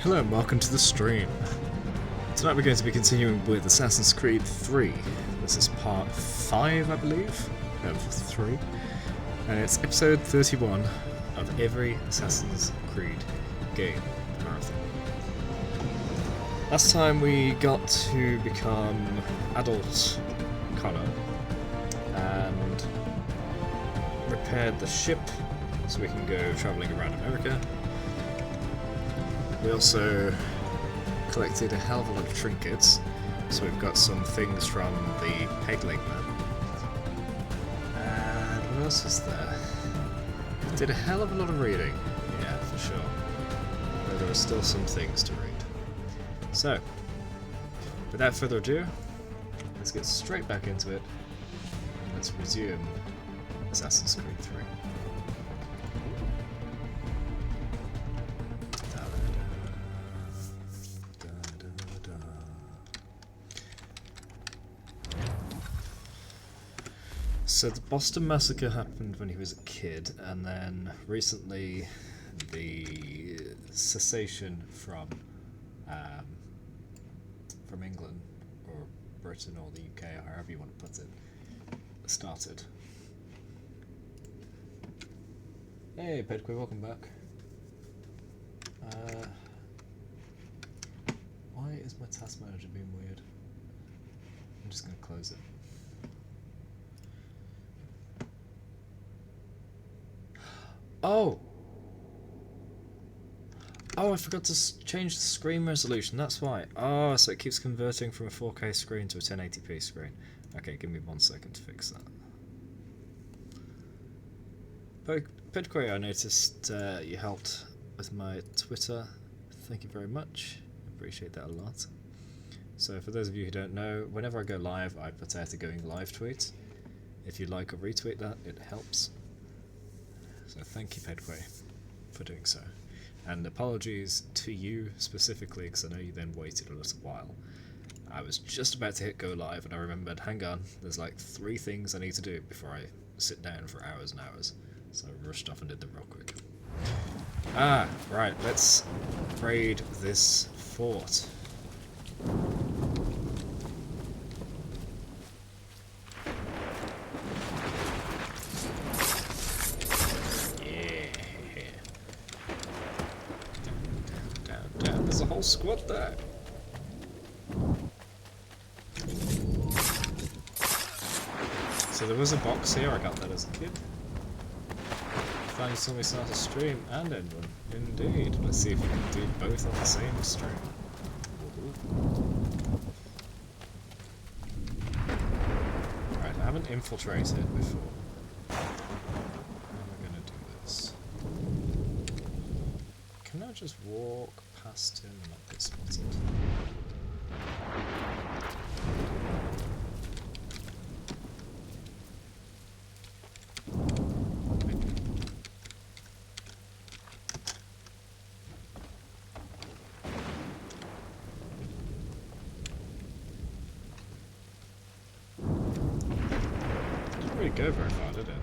Hello and welcome to the stream. Tonight we're going to be continuing with Assassin's Creed 3. This is part 5, I believe, of 3. And it's episode 31 of every Assassin's Creed game marathon. Last time we got to become adult Connor and repaired the ship so we can go travelling around America. We also collected a hell of a lot of trinkets, so we've got some things from the Pegleg map. And what else is there? We did a hell of a lot of reading, yeah, for sure. But there are still some things to read. So, without further ado, let's get straight back into it, and let's resume Assassin's Creed 3. So the Boston Massacre happened when he was a kid, and then recently the cessation from England, or Britain, or the UK, or however you want to put it, started. Hey Pedquay, welcome back. Why is my task manager being weird? I'm just going to close it. Oh, I forgot to change the screen resolution, that's why. Oh, so it keeps converting from a 4K screen to a 1080p screen. Okay, give me 1 second to fix that. Pedquay, I noticed you helped with my Twitter. Thank you very much. Appreciate that a lot. So for those of you who don't know, whenever I go live, I put out a going live tweet. If you like or retweet that, it helps. So thank you, Pedquay, for doing so. And apologies to you specifically, because I know you then waited a little while. I was just about to hit go live, and I remembered, hang on, there's like 3 things I need to do before I sit down for hours and hours. So I rushed off and did them real quick. Ah, right, let's raid this fort. There's a whole squad there. So there was a box here, I got that as a kid. Finally saw me start a stream and end one. Indeed. Let's see if we can do both on the same stream. Right, I haven't infiltrated before. How am I gonna do this? Can I just walk past him and not get spotted? Didn't really go very far, did it?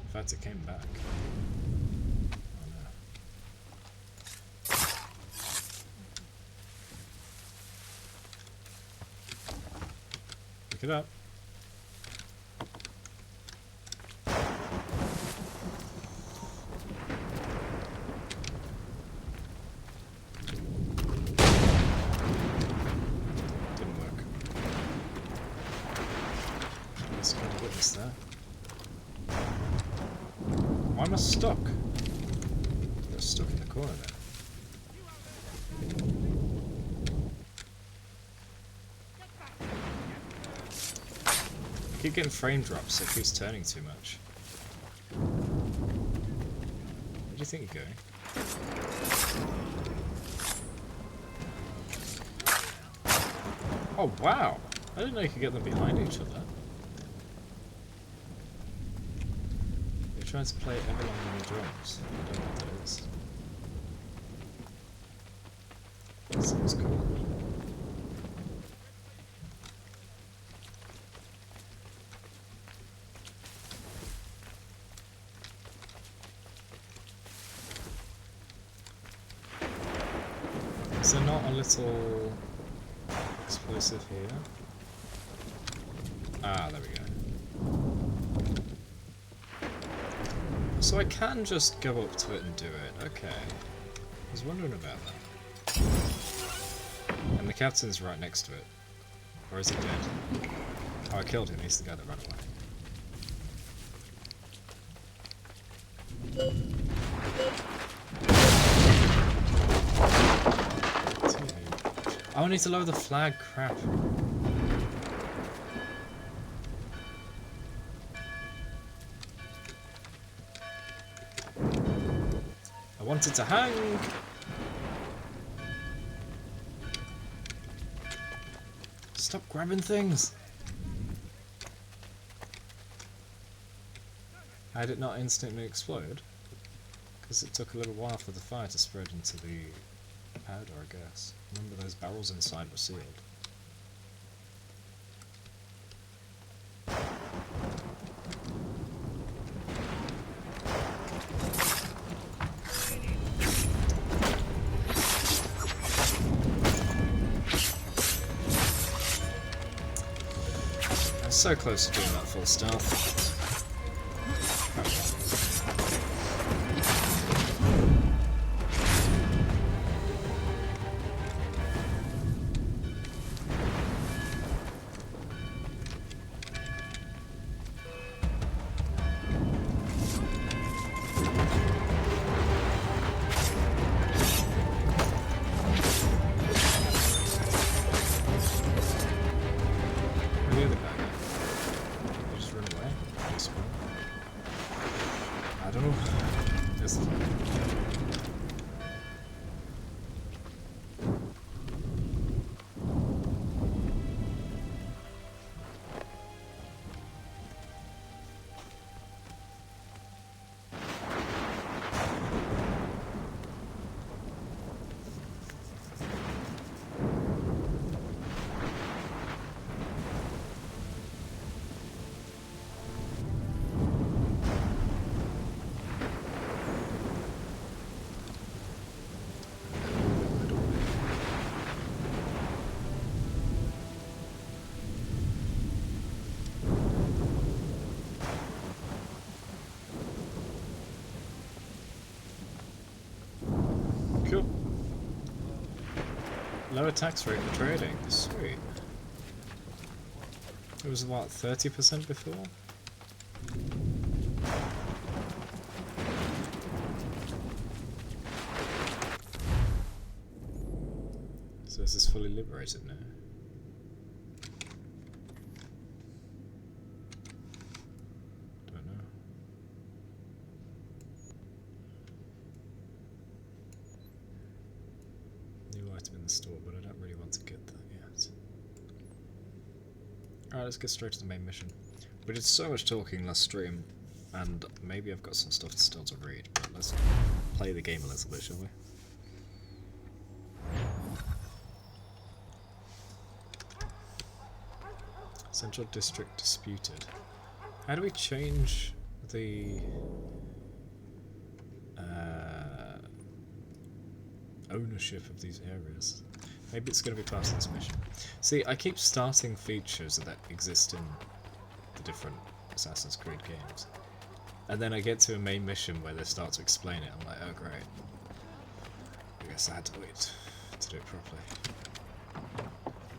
In fact, it came back. Pick it up. Didn't work. Let's go to witness that. Why am I stuck? I was stuck in the corner there. I keep getting frame drops, so it keeps turning too much. Where do you think you're going? Oh wow! I didn't know you could get them behind each other. You're trying to play Everlong on the drums. I don't know what that is. That sounds cool. not a little explosive here? Ah, there we go. So I can just go up to it and do it. Okay. I was wondering about that. And the captain's right next to it. Or is he dead? Oh, I killed him. He's the guy that ran away. Oh, I need to lower the flag. Crap. I wanted to hang! Stop grabbing things! How did it not instantly explode? Because it took a little while for the fire to spread into the powder, I guess. Remember, those barrels inside were sealed. So close to doing that full stealth. Cool. Lower tax rate for trading. Sweet. It was what, 30% before? So this is fully liberated now. Don't know. New item in the store, but I don't really want to get that yet. Alright, let's get straight to the main mission. We did so much talking last stream, and maybe I've got some stuff still to read, but let's play the game a little bit, shall we? Central District disputed. How do we change the ownership of these areas? Maybe it's going to be part of this mission. See, I keep starting features that exist in the different Assassin's Creed games, and then I get to a main mission where they start to explain it. I'm like, oh great. I guess I had to wait to do it properly.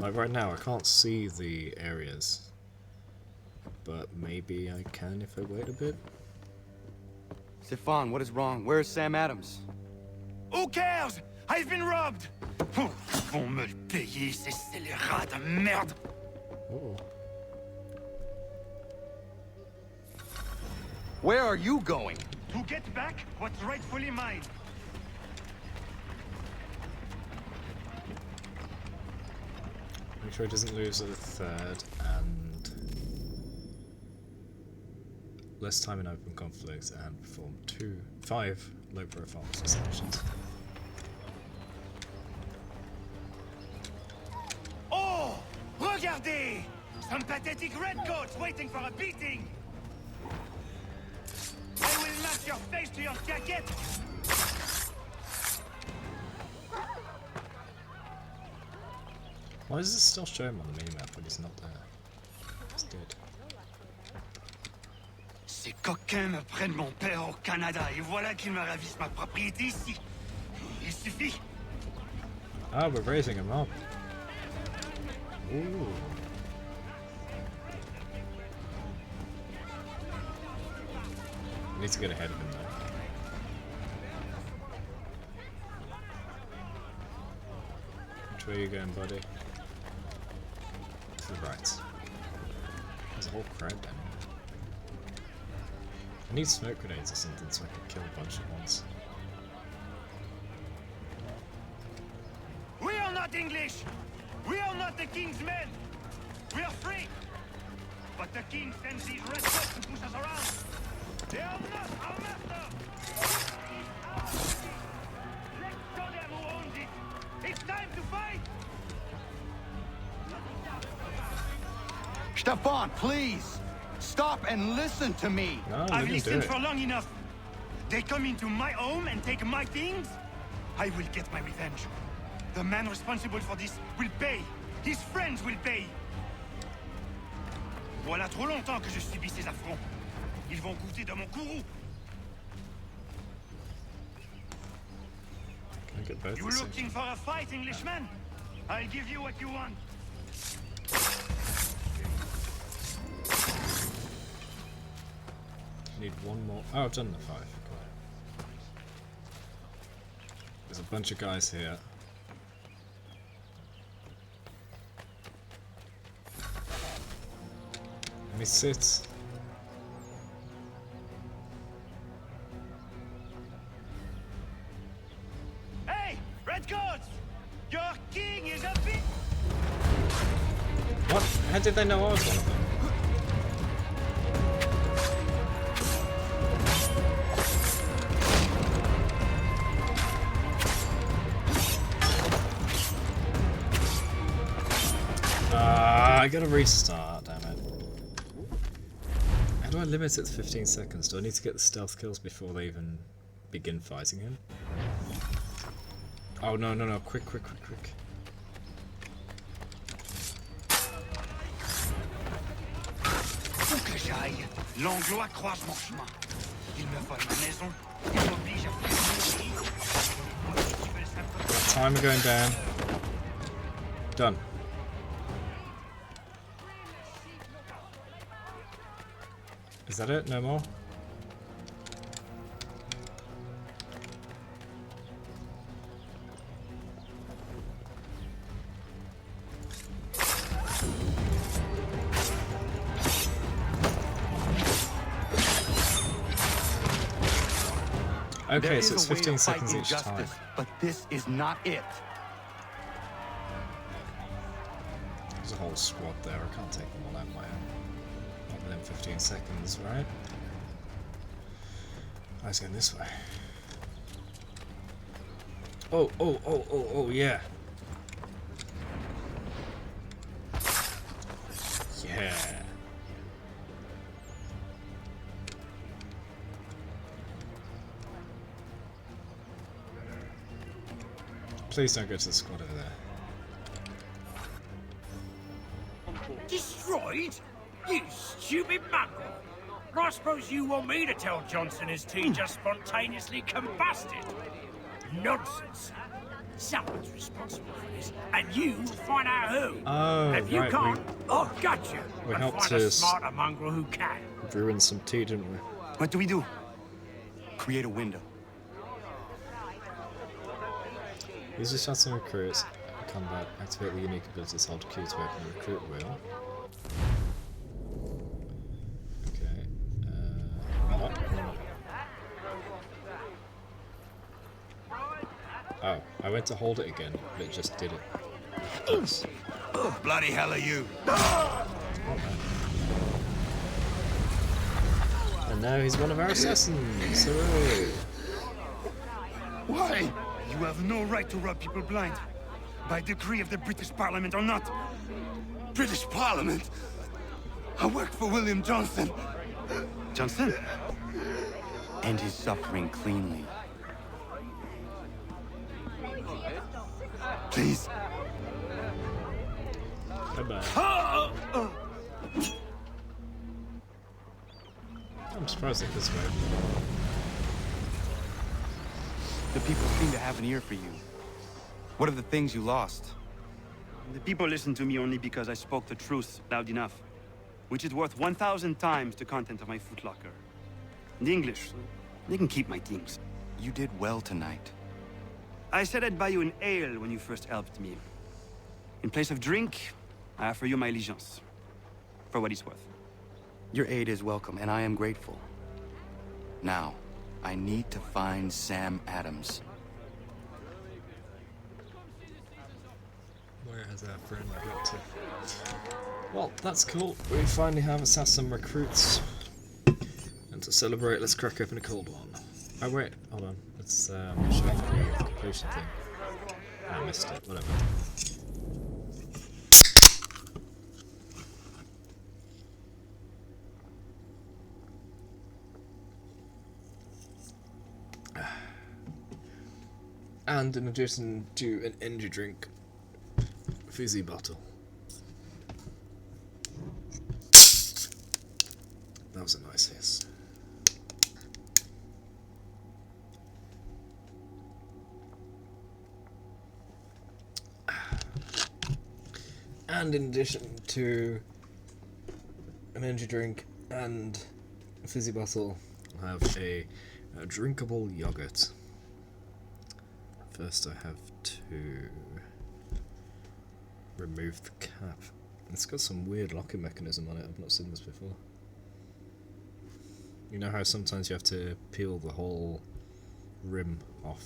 Like right now, I can't see the areas, but maybe I can if I wait a bit. Stefan, what is wrong? Where is Sam Adams? Who cares? I've been robbed! Vont me le payer, ces scélérats de merde! Oh. Where are you going? To get back what's rightfully mine. Make sure he doesn't lose at the third, and less time in open conflict, and perform 5 low-profile assassinations. Oh! Regardez! Some pathetic redcoats waiting for a beating! I will match your face to your jacket! Why does it still show him on the minimap when he's not there? He's dead. Ces coquins me prennent mon père au Canada et voilà qu'ils me ravissent ma propriété ici. Il suffit. Ah, we're raising him up. Ooh. We need to get ahead of him though. Which way are you going, buddy? To the right. There's a whole crowd down here. I need smoke grenades or something so I can kill a bunch at once. We are not English. We are not the king's men. We are free. But the king sends these redcoats to push us around. They are not our master. Let's show them who owns it. It's time to fight. Stefan, please! Stop and listen to me! No, I've we didn't do listened it. for long enough. They come into my home and take my things. I will get my revenge. The man responsible for this will pay. His friends will pay. Voilà trop longtemps que je subis ces affronts. Ils vont goûter de mon courroux. Can I get both You at the same looking time? for a fight, Englishman? I'll give you what you want. Need one more. Oh, I've done the 5. Cool. There's a bunch of guys here. Let me sit. Hey, redcoats! Your king is a bit. What? How did they know I was one of them? I gotta restart, damn it. How do I limit it to 15 seconds? Do I need to get the stealth kills before they even begin fighting him? Oh no, no, no, quick, quick, quick, quick. Où que j'aille, l'Anglois croise mon chemin. Il me vole ma maison, il m'oblige à fuir mon pays. Timer going down. Done. Is that it? No more? Okay, so it's 15 seconds each time. But this is not it. There's a whole squad there, I can't take them all out my own. Not within 15 seconds, right? I was going this way. Oh, oh, oh, oh, oh, yeah. Yeah. Please don't go to the squad over there. Destroyed? You stupid mongrel! I suppose you want me to tell Johnson his tea just spontaneously combusted? Nonsense! Someone's responsible for this, and you will find out who. Oh, And if you right, can't, I'll gut you. we and helped find a to smarter mongrel who can. ruined some tea, didn't we? What do we do? Create a window. Use the shots and recruits. Combat. Activate the unique abilities. Hold Q to open the recruit wheel. Okay. Oh, I went to hold it again, but it just did it. Oops. Bloody hell are you? And now he's one of our assassins. Hooray. Why? You have no right to rob people blind. By decree of the British Parliament or not. British Parliament? I worked for William Johnson. Johnson? End his suffering cleanly. Please. Bye-bye. I'm surprised at this way. The people seem to have an ear for you. What are the things you lost? The people listen to me only because I spoke the truth loud enough, which is worth 1,000 times the content of my footlocker. The English, they can keep my things. You did well tonight. I said I'd buy you an ale when you first helped me. In place of drink, I offer you my allegiance. For what it's worth. Your aid is welcome, and I am grateful. Now, I need to find Sam Adams. Where has our friend got to? Well, that's cool. We finally have assassin recruits. And to celebrate, let's crack open a cold one. Oh wait, hold on. Let's show the completion thing. I missed it, whatever. And in addition to an energy drink, fizzy bottle. That was a nice hiss. And in addition to an energy drink and a fizzy bottle, I have a drinkable yogurt. First I have to remove the cap. It's got some weird locking mechanism on it, I've not seen this before. You know how sometimes you have to peel the whole rim off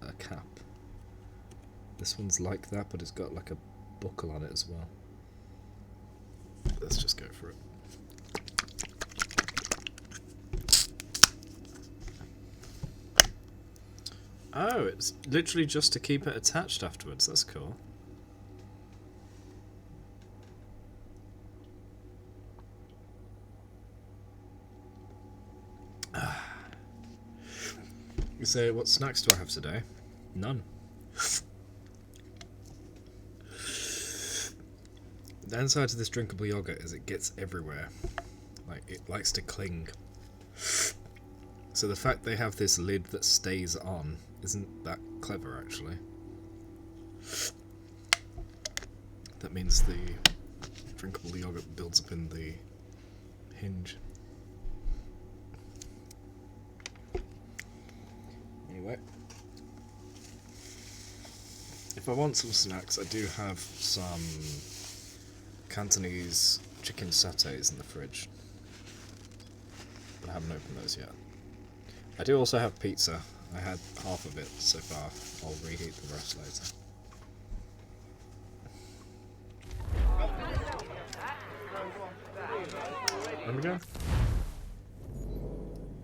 a cap? This one's like that, but it's got like a buckle on it as well. Let's just go for it. Oh, it's literally just to keep it attached afterwards. That's cool. You say, what snacks do I have today? None. The downside to this drinkable yogurt is it gets everywhere. Like, it likes to cling. So the fact they have this lid that stays on isn't that clever, actually. That means the drinkable yogurt builds up in the hinge. Anyway. If I want some snacks, I do have some Cantonese chicken satays in the fridge. But I haven't opened those yet. I do also have pizza. I had half of it so far. I'll reheat the rest later. There we go.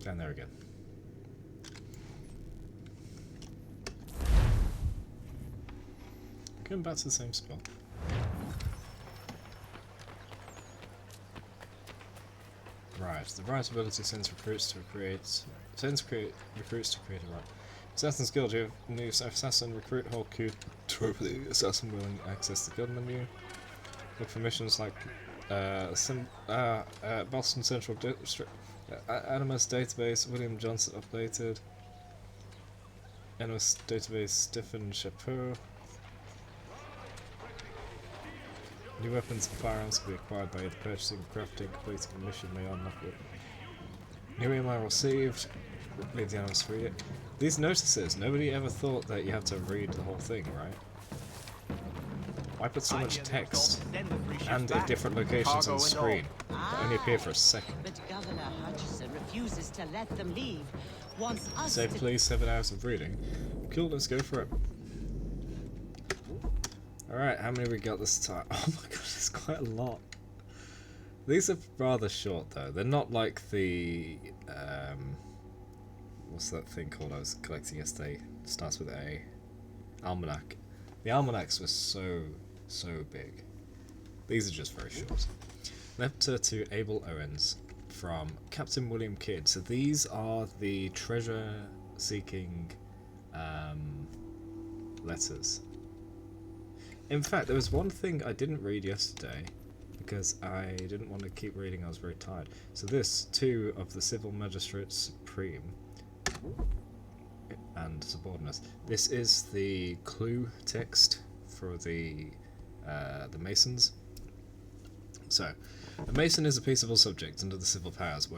And there we go. Going back to the same spot. Right, the right ability sends recruits to recruits to create a right. Assassin's Guild, you have new assassin recruit whole queue to open the assassin willing to access the guild menu. Look for missions like Boston Central District, Animus Database, William Johnson updated, Animus Database, Stephen Chapeau. New weapons and firearms can be acquired by either purchasing, crafting, completing a mission may unlock it. New email received. Leave the animals to read it. These notices, nobody ever thought that you have to read the whole thing, right? Why put so much text and at different locations on the screen that only appear for a second? But Governor Hutchison refuses to let them leave. Wants us Save please, 7 hours of reading. Cool, let's go for it. Alright, how many we got this time? Oh my god, it's quite a lot. These are rather short though. They're not like the what's that thing called I was collecting yesterday? It starts with A. Almanac. The almanacs were so big. These are just very short. Letter to Abel Owens from Captain William Kidd. So these are the treasure seeking letters. In fact, there was one thing I didn't read yesterday because I didn't want to keep reading. I was very tired. So this, 2 of the Civil Magistrates Supreme and Subordinates. This is the clue text for the Masons. So, a Mason is a peaceable subject under the civil powers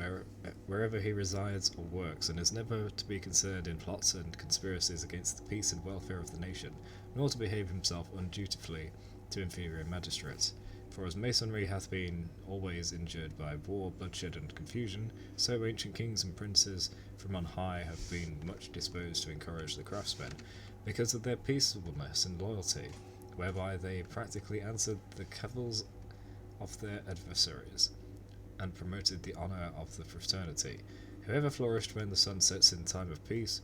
wherever he resides or works, and is never to be concerned in plots and conspiracies against the peace and welfare of the nation, nor to behave himself undutifully to inferior magistrates. For as Masonry hath been always injured by war, bloodshed, and confusion, so ancient kings and princes from on high have been much disposed to encourage the craftsmen, because of their peaceableness and loyalty, whereby they practically answered the cavils of their adversaries, and promoted the honour of the fraternity. Whoever flourished when the sun sets in time of peace.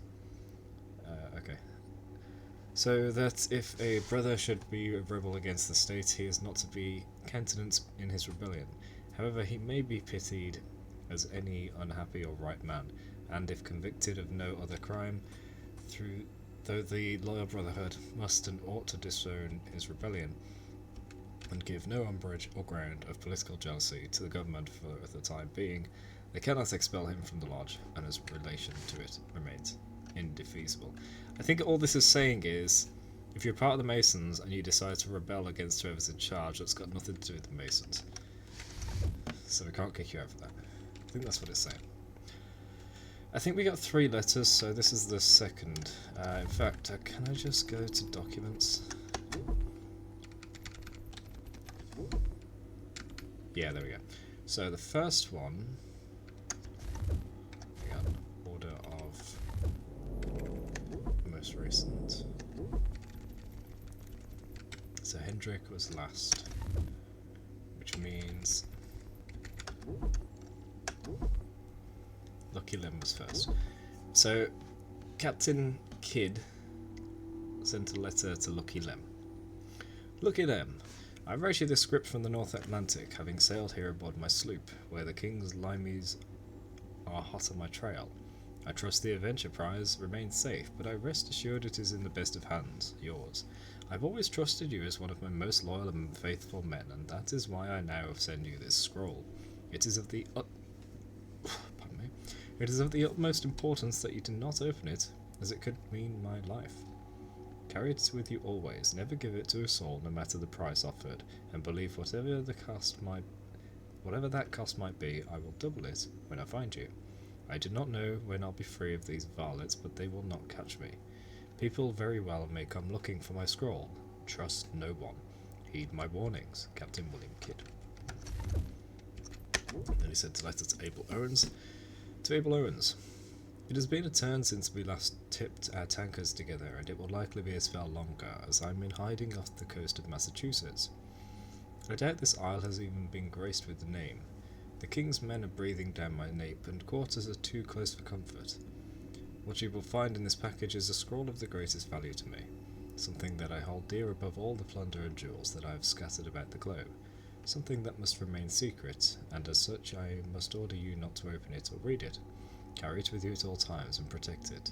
Okay. So that if a brother should be a rebel against the state, he is not to be countenanced in his rebellion. However, he may be pitied as any unhappy or right man, and if convicted of no other crime, though the loyal brotherhood must and ought to disown his rebellion, and give no umbrage or ground of political jealousy to the government for the time being, they cannot expel him from the lodge, and his relation to it remains indefeasible. I think all this is saying is, if you're part of the Masons and you decide to rebel against whoever's in charge, that's got nothing to do with the Masons. So we can't kick you out for that. I think that's what it's saying. I think we got 3 letters, so this is the second. In fact, can I just go to documents? Yeah, there we go. So the first one, we got order of most recent. So Hendrik was last, which means Lucky Lem was first. So Captain Kidd sent a letter to Lucky Lem. Lucky Lem, I write you this script from the North Atlantic, having sailed here aboard my sloop, where the King's limeys are hot on my trail. I trust the adventure prize remains safe, but I rest assured it is in the best of hands, yours. I've always trusted you as one of my most loyal and faithful men, and that is why I now send you this scroll. It is of the It is of the utmost importance that you do not open it, as it could mean my life. Carry it with you always, never give it to a soul, no matter the price offered, and believe whatever that cost might be, I will double it when I find you. I do not know when I'll be free of these varlets, but they will not catch me. People very well may come looking for my scroll. Trust no one. Heed my warnings, Captain William Kidd. Then he sent a letter to Abel Owens. To Abel Owens. It has been a turn since we last tipped our tankers together, and it will likely be a spell longer, as I'm in hiding off the coast of Massachusetts. I doubt this isle has even been graced with the name. The King's men are breathing down my nape, and quarters are too close for comfort. What you will find in this package is a scroll of the greatest value to me, something that I hold dear above all the plunder and jewels that I have scattered about the globe, something that must remain secret, and as such I must order you not to open it or read it. Carry it with you at all times and protect it,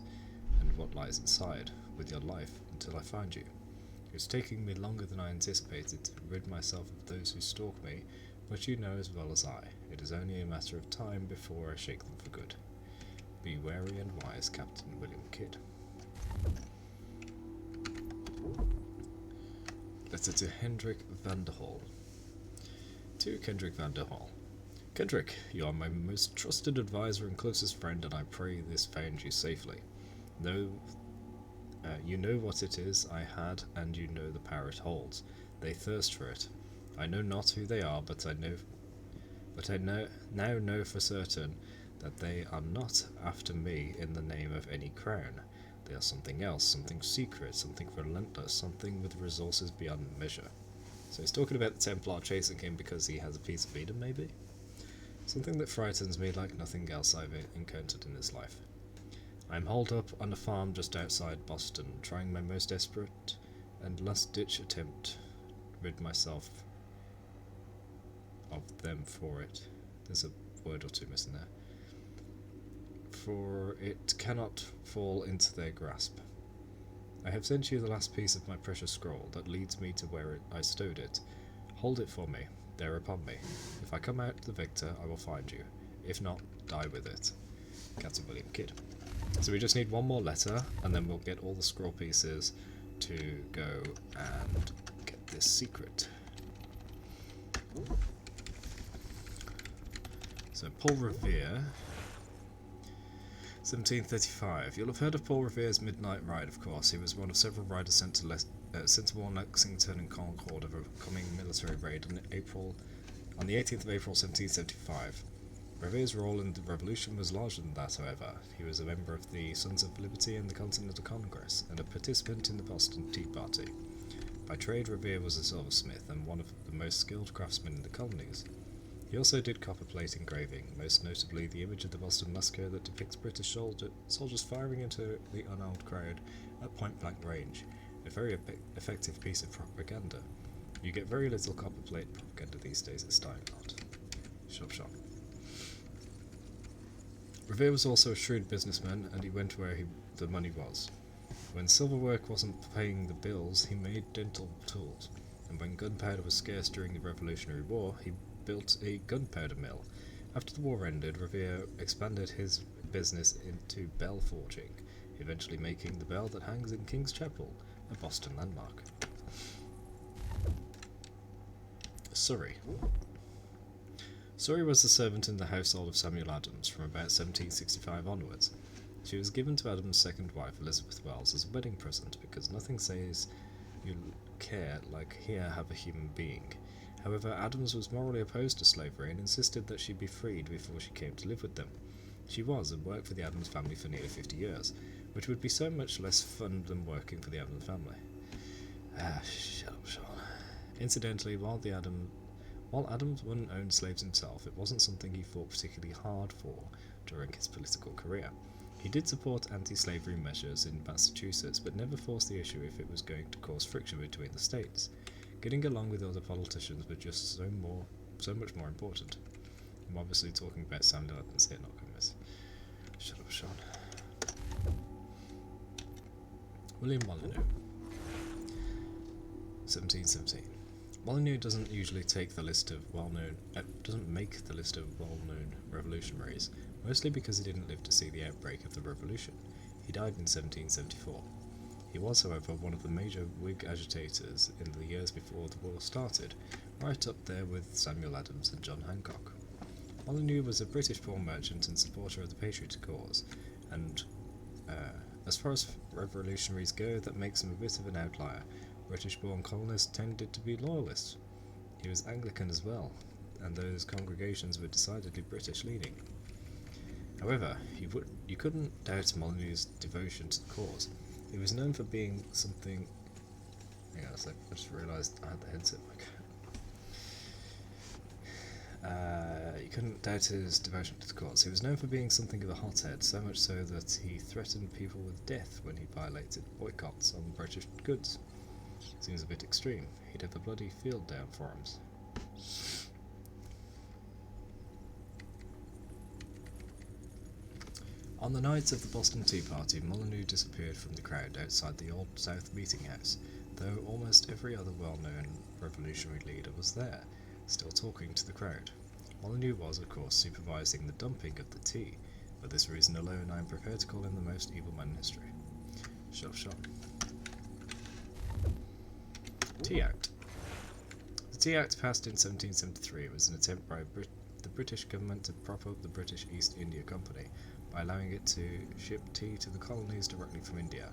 and what lies inside, with your life, until I find you. It's taking me longer than I anticipated to rid myself of those who stalk me, but you know as well as I, it is only a matter of time before I shake them for good. Be wary and wise, Captain William Kidd. Letter to Hendrik van der Hall. To Kendrick van der Hall. Kendrick, you are my most trusted advisor and closest friend, and I pray this found you safely. You know what it is I had, and you know the power it holds. They thirst for it. I know not who they are, but I now know for certain that they are not after me in the name of any crown. They are something else, something secret, something relentless, something with resources beyond measure. So he's talking about the Templar chasing him because he has a piece of Eden, maybe? Something that frightens me like nothing else I've encountered in this life. I'm holed up on a farm just outside Boston, trying my most desperate and last-ditch attempt to rid myself of them for it. There's a word or two missing there. For it cannot fall into their grasp. I have sent you the last piece of my precious scroll that leads me to where I stowed it. Hold it for me, there upon me. If I come out the victor, I will find you. If not, die with it. Captain William Kidd. So we just need one more letter, and then we'll get all the scroll pieces to go and get this secret. So Paul Revere, 1735. You'll have heard of Paul Revere's Midnight Ride, of course. He was one of several riders sent to warn Lexington and Concord of a coming military raid on the 18th of April 1775. Revere's role in the Revolution was larger than that, however. He was a member of the Sons of Liberty in the Continental Congress, and a participant in the Boston Tea Party. By trade, Revere was a silversmith, and one of the most skilled craftsmen in the colonies. He also did copperplate engraving, most notably the image of the Boston Massacre that depicts British soldiers firing into the unarmed crowd at point-blank range, a very effective piece of propaganda. You get very little copperplate propaganda these days at Steinhardt. Shop. Revere was also a shrewd businessman, and he went where the money was. When silver work wasn't paying the bills, he made dental tools, and when gunpowder was scarce during the Revolutionary War, he built a gunpowder mill. After the war ended, Revere expanded his business into bell forging, eventually making the bell that hangs in King's Chapel, a Boston landmark. Surrey. Surrey was a servant in the household of Samuel Adams from about 1765 onwards. She was given to Adams' second wife, Elizabeth Wells, as a wedding present because nothing says you care like here have a human being. However, Adams was morally opposed to slavery and insisted that she be freed before she came to live with them. She was, and worked for the Adams family for nearly 50 years, which would be so much less fun than working for the Adams family. Shut up, Sean. Incidentally, while Adams wouldn't own slaves himself, it wasn't something he fought particularly hard for during his political career. He did support anti-slavery measures in Massachusetts, but never forced the issue if it was going to cause friction between the states. Getting along with other politicians was just so much more important. I'm obviously talking about Samuel Adams here, not Gomez. Shut up, Sean. William Molyneux, 1717. Molyneux doesn't usually take the list of doesn't make the list of well-known revolutionaries, mostly because he didn't live to see the outbreak of the Revolution. He died in 1774. He was, however, one of the major Whig agitators in the years before the war started, right up there with Samuel Adams and John Hancock. Molyneux was a British-born merchant and supporter of the Patriot cause, and as far as revolutionaries go, that makes him a bit of an outlier. British-born colonists tended to be loyalists. He was Anglican as well, and those congregations were decidedly British-leaning. However, you couldn't doubt Molyneux's devotion to the cause. He was known for being something... Hang on a sec, I just realised I had the headset mic. You couldn't doubt his devotion to the cause. He was known for being something of a hothead, so much so that he threatened people with death when he violated boycotts on British goods. Seems a bit extreme. He'd have a bloody field day on forums. On the night of the Boston Tea Party, Molyneux disappeared from the crowd outside the Old South Meeting House, though almost every other well-known revolutionary leader was there, still talking to the crowd. Molyneux was, of course, supervising the dumping of the tea. For this reason alone, I am prepared to call him the most evil man in history. Shut. Tea Act. The Tea Act passed in 1773 was an attempt by the British government to prop up the British East India Company by allowing it to ship tea to the colonies directly from India,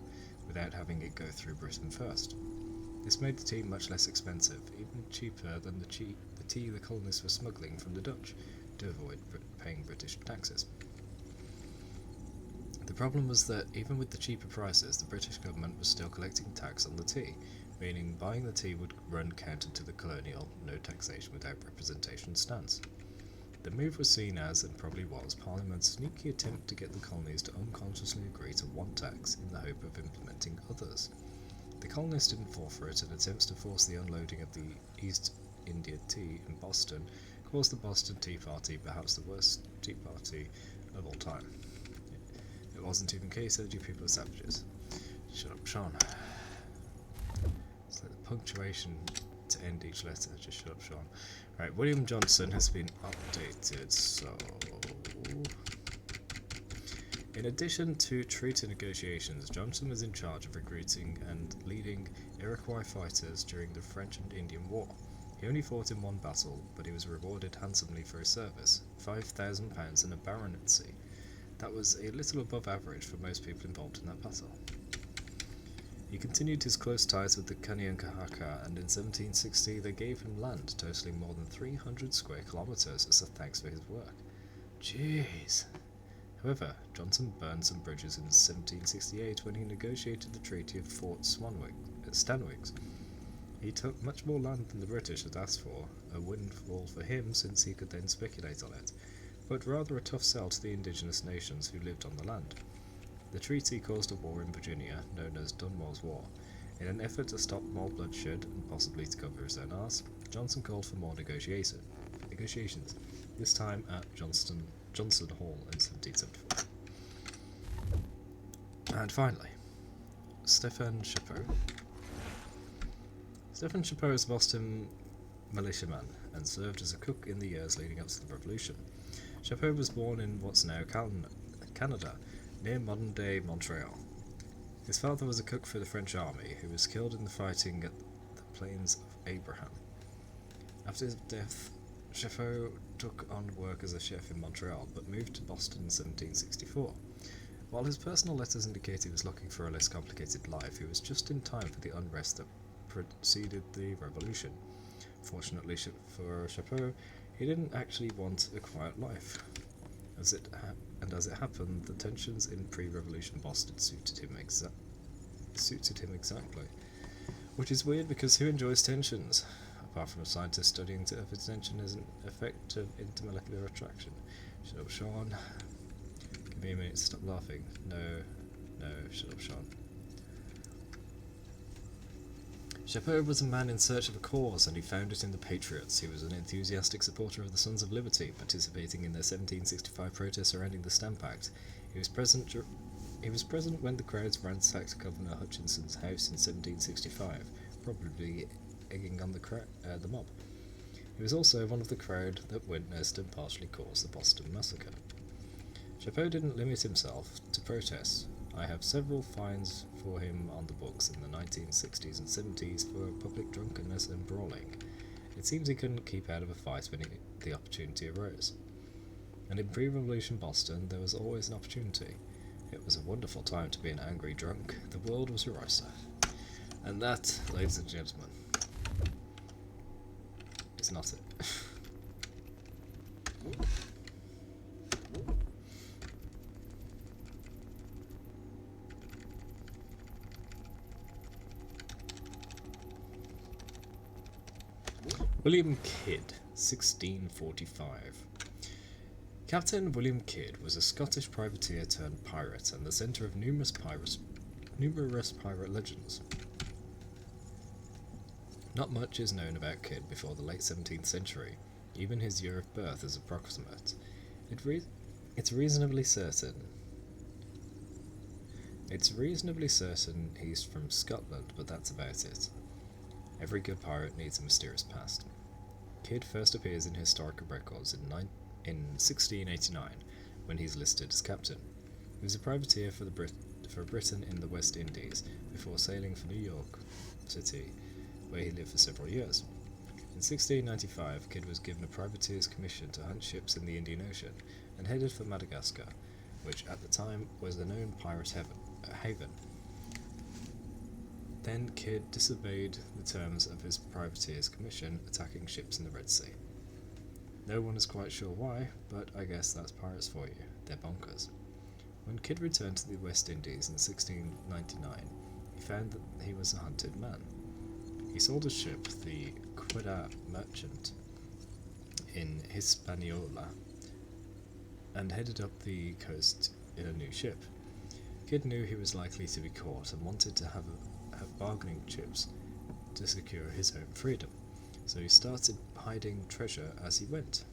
without having it go through Britain first. This made the tea much less expensive, even cheaper than the tea the colonists were smuggling from the Dutch, to avoid paying British taxes. The problem was that even with the cheaper prices, the British government was still collecting tax on the tea, meaning buying the tea would run counter to the colonial no taxation without representation stance. The move was seen as, and probably was, Parliament's sneaky attempt to get the colonies to unconsciously agree to one tax in the hope of implementing others. The colonists didn't fall for it, and attempts to force the unloading of the East India tea in Boston caused the Boston Tea Party perhaps the worst tea party of all time. It wasn't even case that you people are savages. Shut up, Sean. It's like the punctuation to end each letter. Just shut up, Sean. Right, William Johnson has been updated, so... In addition to treaty negotiations, Johnson was in charge of recruiting and leading Iroquois fighters during the French and Indian War. He only fought in one battle, but he was rewarded handsomely for his service, £5,000 and a baronetcy. That was a little above average for most people involved in that battle. He continued his close ties with the Kanien'kehá:ka, and in 1760 they gave him land totaling more than 300 square kilometres as a thanks for his work. Jeez. However, Johnson burned some bridges in 1768 when he negotiated the Treaty of Fort Stanwix. He took much more land than the British had asked for, a windfall for him since he could then speculate on it, but rather a tough sell to the indigenous nations who lived on the land. The treaty caused a war in Virginia, known as Dunmore's War. In an effort to stop more bloodshed and possibly to cover his own arse, Johnson called for more negotiations, this time at Johnson Hall in 1774. And finally, Stephen Chaput. Stephen Chaput is a Boston militiaman and served as a cook in the years leading up to the Revolution. Chaput was born in what's now Canada, near modern-day Montreal. His father was a cook for the French army, who was killed in the fighting at the Plains of Abraham. After his death, Chaput took on work as a chef in Montreal, but moved to Boston in 1764. While his personal letters indicate he was looking for a less complicated life, he was just in time for the unrest that preceded the Revolution. Fortunately for Chaput, he didn't actually want a quiet life. As it happened, the tensions in pre-revolution Boston suited him exactly. Which is weird, because who enjoys tensions? Apart from a scientist studying if tension is an effect of intermolecular attraction. Shut up, Sean. Give me a minute to stop laughing. No, shut up, Sean. Chaput was a man in search of a cause, and he found it in the Patriots. He was an enthusiastic supporter of the Sons of Liberty, participating in their 1765 protests surrounding the Stamp Act. He was present when the crowds ransacked Governor Hutchinson's house in 1765, probably egging on the mob. He was also one of the crowd that witnessed and partially caused the Boston Massacre. Chaput didn't limit himself to protests. I have several fines for him on the books in the 1960s and 70s for public drunkenness and brawling. It seems he couldn't keep out of a fight when the opportunity arose. And in pre-revolution Boston, there was always an opportunity. It was a wonderful time to be an angry drunk. The world was your oyster. And that, ladies and gentlemen, is not it. William Kidd, 1645. Captain William Kidd was a Scottish privateer turned pirate and the centre of numerous pirate legends. Not much is known about Kidd before the late 17th century. Even his year of birth is approximate. It's reasonably certain he's from Scotland, but that's about it. Every good pirate needs a mysterious past. Kidd first appears in historical records in 1689, when he's listed as captain. He was a privateer for Britain in the West Indies, before sailing for New York City, where he lived for several years. In 1695, Kidd was given a privateer's commission to hunt ships in the Indian Ocean, and headed for Madagascar, which at the time was the known pirate haven. Then Kidd disobeyed the terms of his privateer's commission, attacking ships in the Red Sea. No one is quite sure why, but I guess that's pirates for you. They're bonkers. When Kidd returned to the West Indies in 1699, he found that he was a hunted man. He sold his ship, the Quedagh Merchant, in Hispaniola, and headed up the coast in a new ship. Kidd knew he was likely to be caught and wanted to have bargaining chips to secure his own freedom, so he started hiding treasure as he went.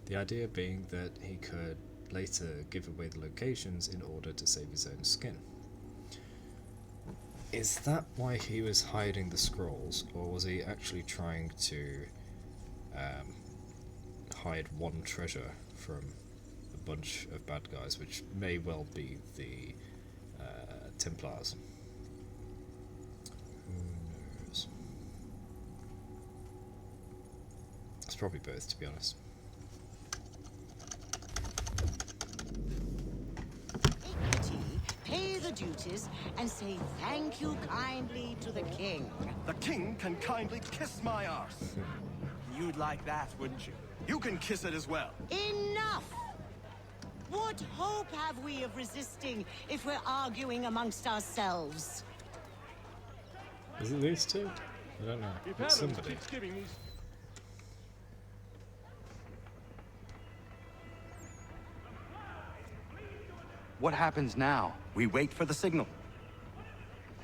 The idea being that he could later give away the locations in order to save his own skin. Is that why he was hiding the scrolls, or was he actually trying to hide one treasure from a bunch of bad guys, which may well be the Templars? Who knows? It's probably both, to be honest. Take the tea, pay the duties, and say thank you kindly to the king. The king can kindly kiss my arse. You'd like that, wouldn't you? You can kiss it as well. Enough! What hope have we of resisting if we're arguing amongst ourselves? Is it these two? I don't know. It's somebody. What happens now? We wait for the signal.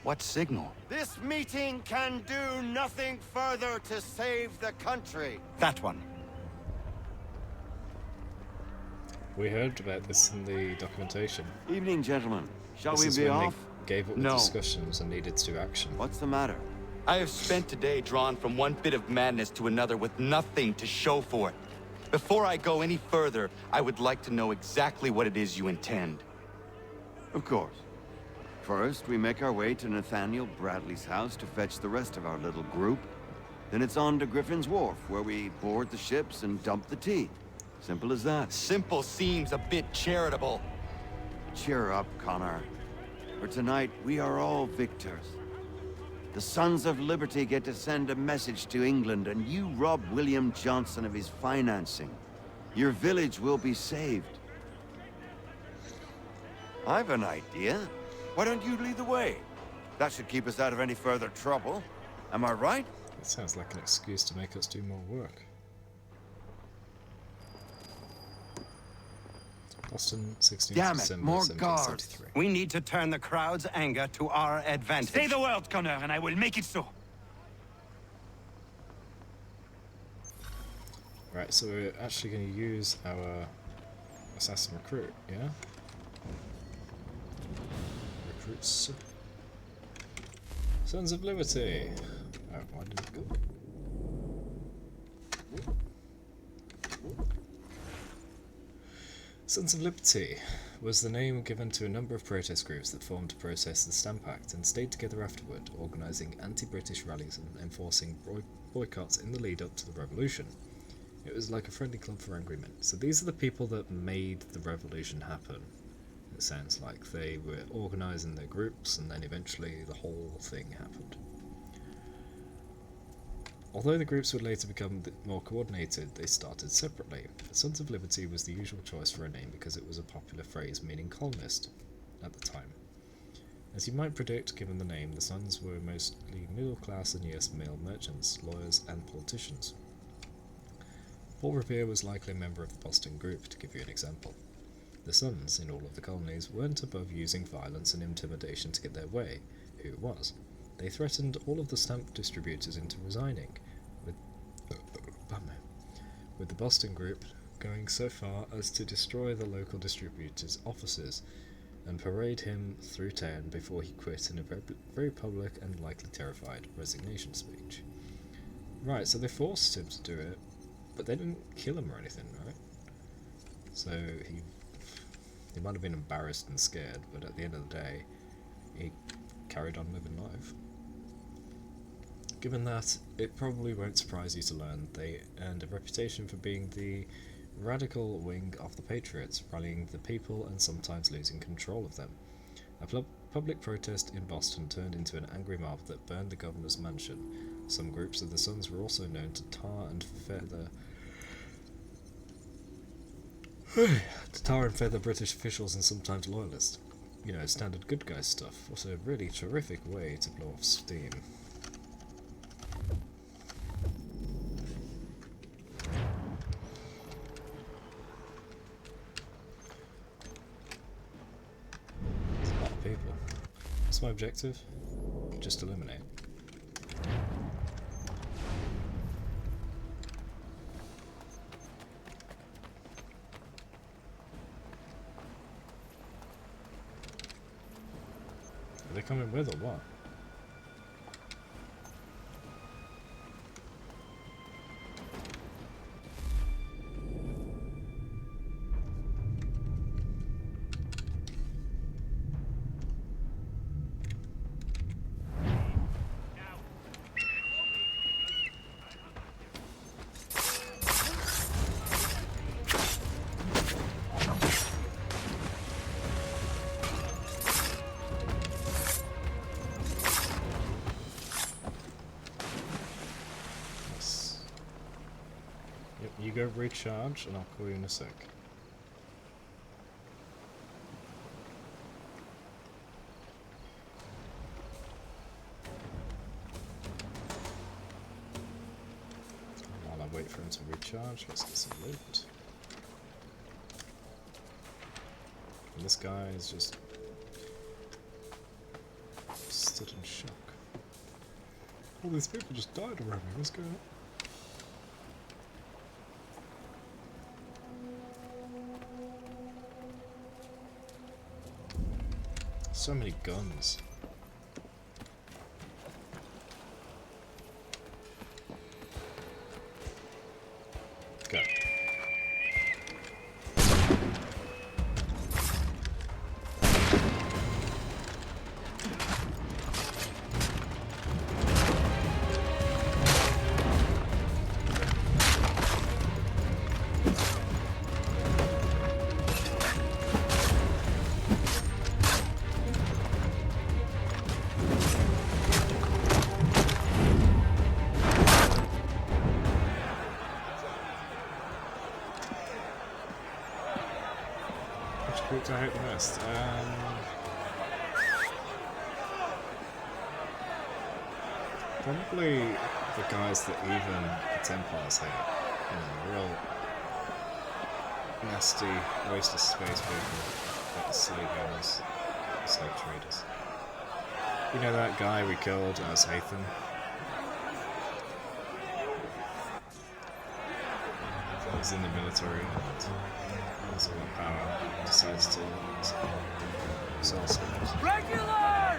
What signal? This meeting can do nothing further to save the country. That one. We heard about this in the documentation. Evening, gentlemen. Shall This is we be when off? they gave up the No. discussions and needed to action. What's the matter? I have spent today drawn from one bit of madness to another with nothing to show for it. Before I go any further, I would like to know exactly what it is you intend. Of course. First, we make our way to Nathaniel Bradley's house to fetch the rest of our little group. Then it's on to Griffin's Wharf, where we board the ships and dump the tea. Simple as that. Simple seems a bit charitable. Cheer up, Connor. For tonight, we are all victors. The Sons of Liberty get to send a message to England, and you rob William Johnson of his financing. Your village will be saved. I've an idea. Why don't you lead the way? That should keep us out of any further trouble. Am I right? It sounds like an excuse to make us do more work. Boston, 16th Damn it, December, more 1773. We need to turn the crowd's anger to our advantage. Say the word, Connor, and I will make it so. Right, so we're actually going to use our assassin recruit, yeah? Recruits. Sons of Liberty! Oh, why did it go? Sons of Liberty was the name given to a number of protest groups that formed to protest the Stamp Act and stayed together afterward, organising anti-British rallies and enforcing boycotts in the lead-up to the revolution. It was like a friendly club for angry men. So these are the people that made the revolution happen. It sounds like they were organising their groups and then eventually the whole thing happened. Although the groups would later become more coordinated, they started separately. The Sons of Liberty was the usual choice for a name because it was a popular phrase meaning colonist at the time. As you might predict, given the name, the Sons were mostly middle-class and yes, male merchants, lawyers and politicians. Paul Revere was likely a member of the Boston group, to give you an example. The Sons, in all of the colonies, weren't above using violence and intimidation to get their way. Who was? They threatened all of the stamp distributors into resigning, with the Boston group going so far as to destroy the local distributor's offices and parade him through town before he quit in a very public and likely terrified resignation speech. Right, so they forced him to do it, but they didn't kill him or anything, right? So he might have been embarrassed and scared, but at the end of the day, he carried on living life. Given that, it probably won't surprise you to learn they earned a reputation for being the radical wing of the Patriots, rallying the people and sometimes losing control of them. A public protest in Boston turned into an angry mob that burned the governor's mansion. Some groups of the Sons were also known to tar and feather British officials and sometimes loyalists. You know, standard good guy stuff. What a really terrific way to blow off steam. People. What's my objective? Just eliminate. Are they coming with or what? go recharge, and I'll call you in a sec. While I wait for him to recharge, let's get some loot. And this guy is just stood in shock. All these people just died around me. What's going on? So many guns. Go. Which I hate the most. Probably the guys that even the Templars hate. You know, real nasty, waste of space people, like the slave owners, slave traders. You know that guy we killed as Hathan? He's in the military and has all the power, decides to sell slaves. Regular!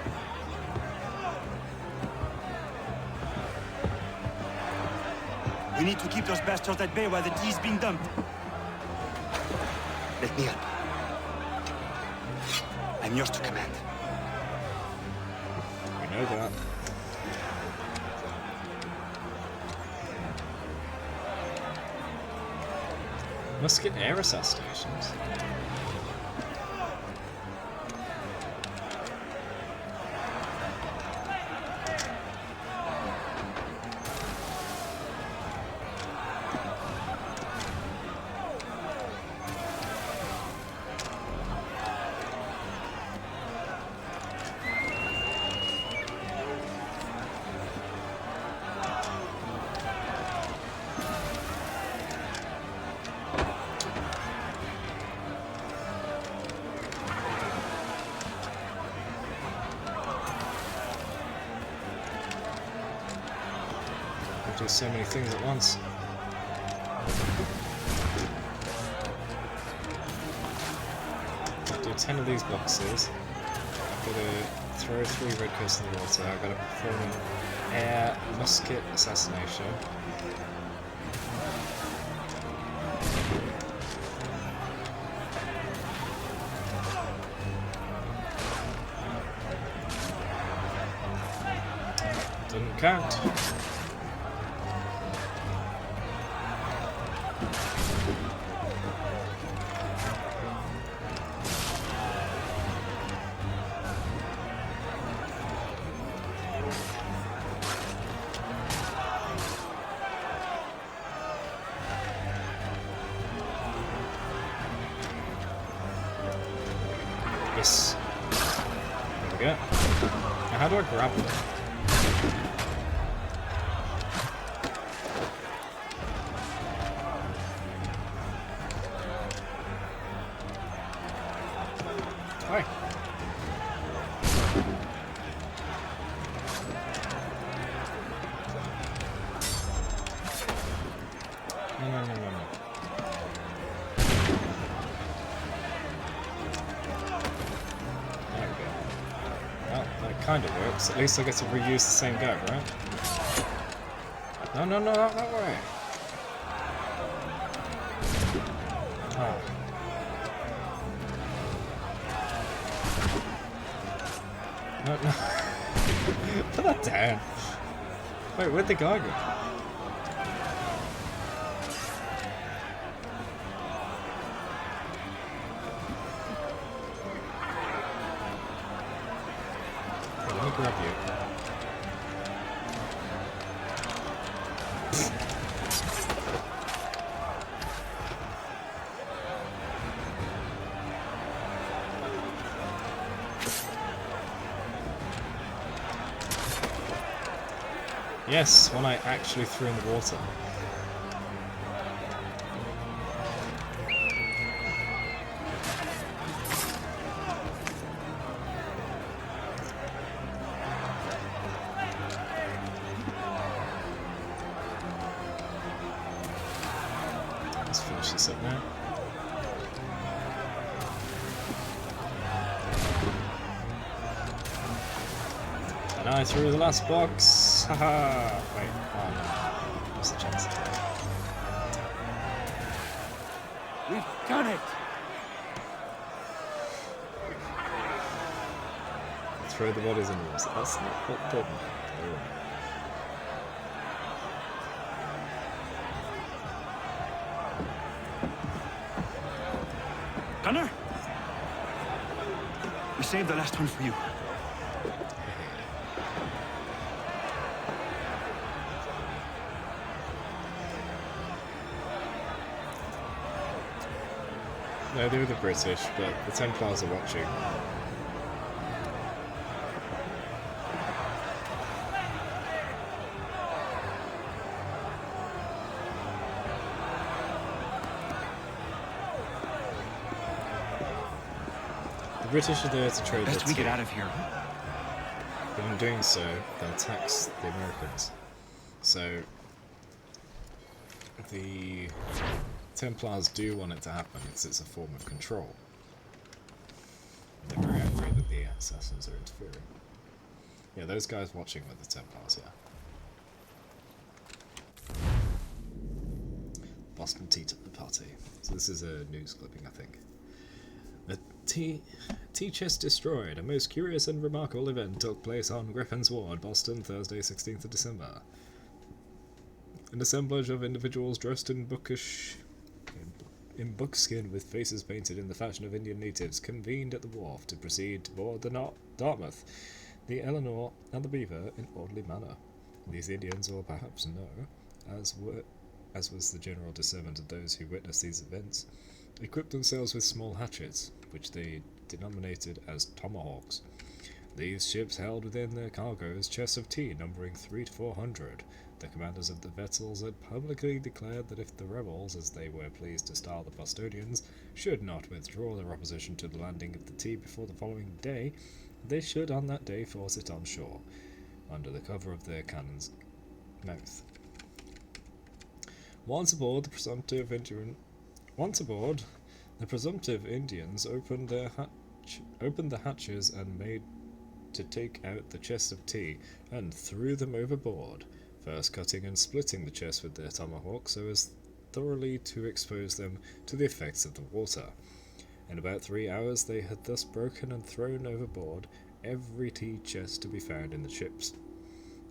We need to keep those bastards at bay while the tea is being dumped. Let me help. I'm yours to command. We know that. Must get air assassinations. Do so many things at once. Do 10 of these boxes. I've got to throw 3 red coats in the water. I've got to perform an air musket assassination. Doesn't count. Yes. There we go. Now how do I grab them? Hi. No. Kind of works. At least I get to reuse the same guy, right? No, not that way. Oh. No. Put that down. Wait, where'd the guy go? Grab you. Yes, one I actually threw in the water. Let's finish this up now. And I threw the last box! Haha! Wait, oh no. What's the chance? We've done it! Throw the bodies in the water. That's not what did. Connor? We saved the last one for you. No, they were the British, but the Templars are watching. The British are there to trade Best their we tea. get out of here. But in doing so, they'll tax the Americans. So the Templars do want it to happen because it's a form of control. They're very angry that the assassins are interfering. Yeah, those guys watching with the Templars, yeah. Boston Tea Party. So this is a news clipping, I think. The tea chest destroyed. A most curious and remarkable event took place on Griffin's Ward, Boston, Thursday, 16th of December. An assemblage of individuals dressed in buckskin with faces painted in the fashion of Indian natives convened at the wharf to proceed to board the Dartmouth, the Eleanor, and the Beaver in orderly manner. These Indians, or perhaps no, as was the general discernment of those who witnessed these events, equipped themselves with small hatchets, which they denominated as tomahawks. These ships held within their cargoes chests of tea numbering 300 to 400. The commanders of the vessels had publicly declared that if the rebels, as they were pleased to style the Bostonians, should not withdraw their opposition to the landing of the tea before the following day, they should on that day force it on shore, under the cover of their cannon's mouth. Once aboard, the presumptive Indians opened the hatches and made to take out the chests of tea and threw them overboard, first cutting and splitting the chests with their tomahawks so as thoroughly to expose them to the effects of the water. In about 3 hours they had thus broken and thrown overboard every tea chest to be found in the ships.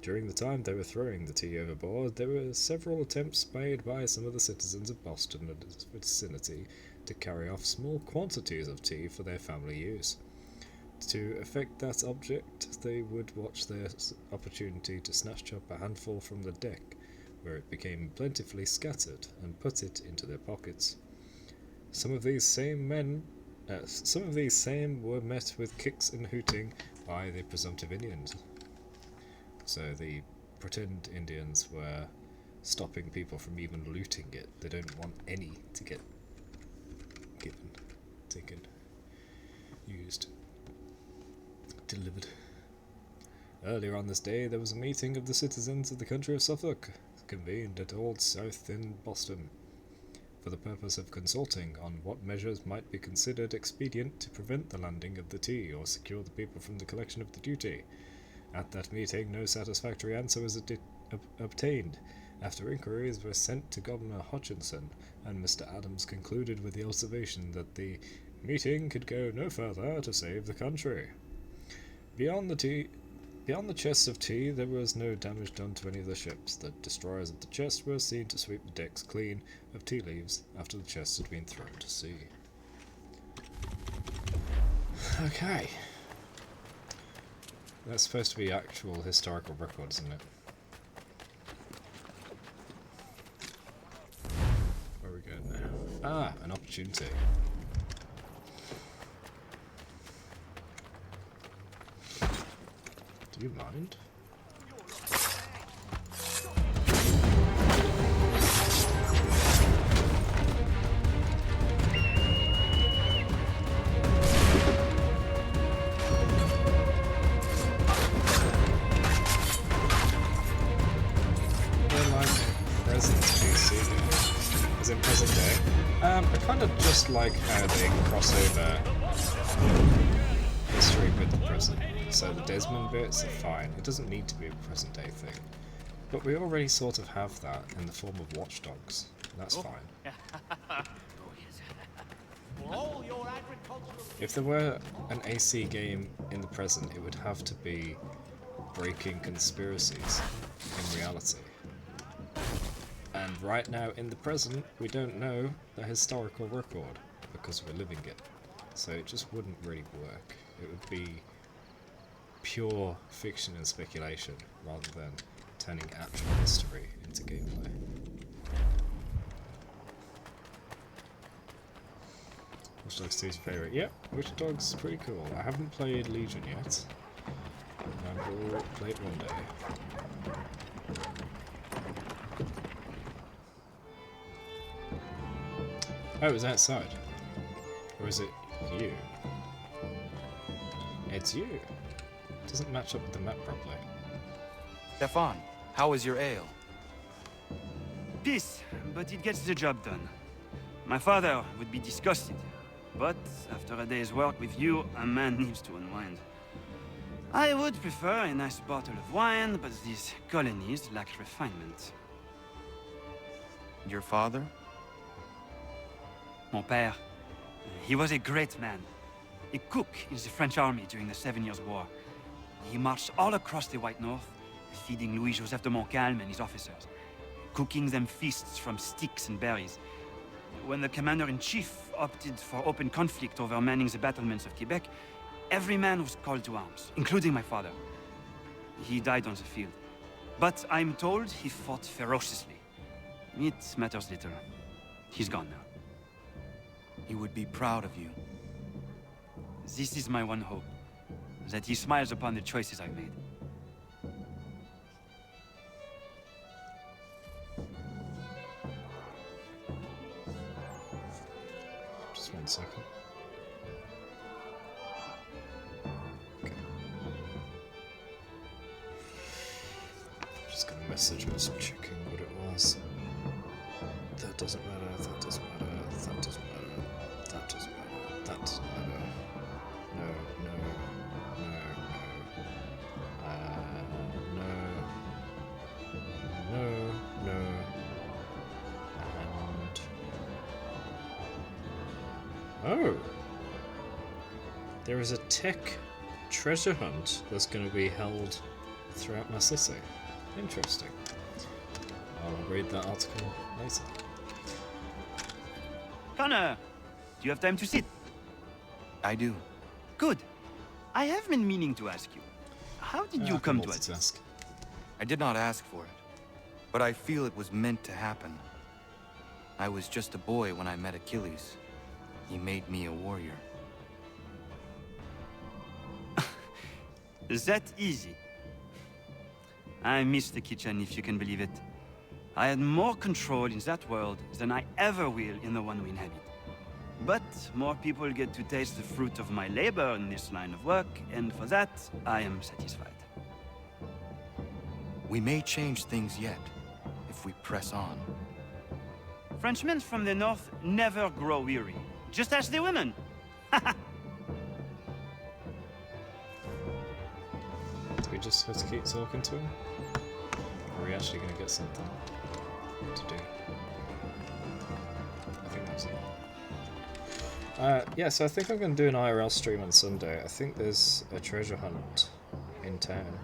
During the time they were throwing the tea overboard, there were several attempts made by some of the citizens of Boston and its vicinity to carry off small quantities of tea for their family use. To effect that object, they would watch their opportunity to snatch up a handful from the deck, where it became plentifully scattered, and put it into their pockets. Some of these same were met with kicks and hooting by the presumptive Indians. So the pretend Indians were stopping people from even looting it. They don't want any to get given, taken, used, delivered. Earlier on this day, there was a meeting of the citizens of the country of Suffolk, convened at Old South in Boston, for the purpose of consulting on what measures might be considered expedient to prevent the landing of the tea or secure the people from the collection of the duty. At that meeting, no satisfactory answer was obtained. After inquiries were sent to Governor Hutchinson, and Mr. Adams concluded with the observation that the meeting could go no further to save the country. Beyond the chests of tea, there was no damage done to any of the ships. The destroyers of the chests were seen to sweep the decks clean of tea leaves after the chests had been thrown to sea. Okay. That's supposed to be actual historical record, isn't it? Where are we going now? Ah, an opportunity. Do you mind? I kind of just like how they cross over history with the present. So the Desmond bits are fine. It doesn't need to be a present day thing. But we already sort of have that in the form of Watch Dogs. That's fine. If there were an AC game in the present, it would have to be breaking conspiracies in reality. And right now, in the present, we don't know the historical record because we're living it. So it just wouldn't really work. It would be pure fiction and speculation rather than turning actual history into gameplay. Watch Dogs 2 is favourite. Yep, Watch Dogs is pretty cool. I haven't played Legion yet. I will play it one day. Oh, it was outside. Or is it you? It's you. It doesn't match up with the map properly. Stefan, how is your ale? Peace, but it gets the job done. My father would be disgusted. But after a day's work with you, a man needs to unwind. I would prefer a nice bottle of wine, but these colonies lack refinement. Your father? Mon père. He was a great man. A cook in the French army during the 7 Years' War. He marched all across the White North, feeding Louis-Joseph de Montcalm and his officers, cooking them feasts from sticks and berries. When the commander-in-chief opted for open conflict over manning the battlements of Quebec, every man was called to arms, including my father. He died on the field. But I'm told he fought ferociously. It matters little. He's gone now. He would be proud of you. This is my one hope. That he smiles upon the choices I've made. Just 1 second. Okay. Just gonna message us checking what it was. That doesn't matter, that doesn't matter, that doesn't matter, that doesn't matter, that doesn't matter. No, no, no, no. No, no. And... Oh! There is a tech treasure hunt that's going to be held throughout my city. Interesting. I'll read that article later. Connor, do you have time to sit? I do. Good. I have been meaning to ask you. How did you come to it? I did not ask for it, but I feel it was meant to happen. I was just a boy when I met Achilles. He made me a warrior. Is that easy? I miss the kitchen, if you can believe it. I had more control in that world than I ever will in the one we inhabit. But more people get to taste the fruit of my labor in this line of work, and for that, I am satisfied. We may change things yet, if we press on. Frenchmen from the north never grow weary. Just ask the women. Do we just have to keep talking to him? Or are we actually going to get something to do? I think that's it. Yeah, so I think I'm going to do an IRL stream on Sunday. I think there's a treasure hunt in town.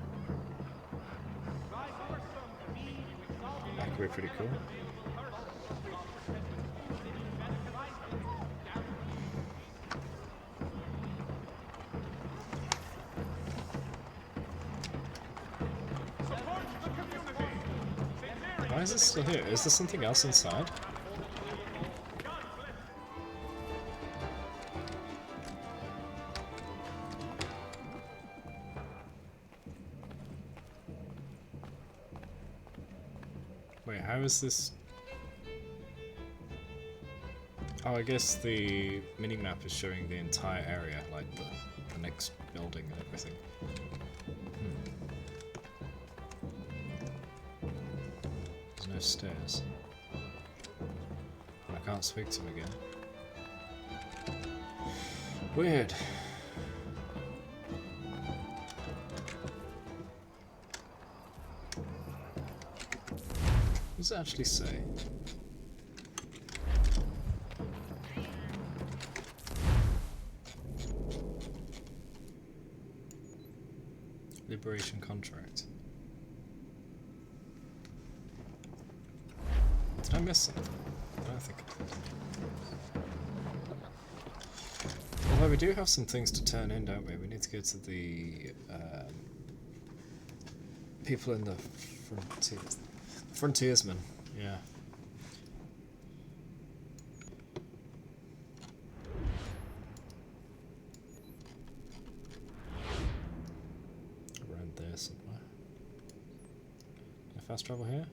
That could be pretty cool. Why is it still here? Is there something else inside? Wait, how is this? Oh, I guess the minimap is showing the entire area, like the next building and everything. There's no stairs. I can't speak to him again. Weird. What does it actually say? Liberation contract. Did I miss something? I don't think I did. Although we do have some things to turn in, don't we? We need to go to the people in the frontiersmen. Yeah. Around there somewhere. Can I fast travel here?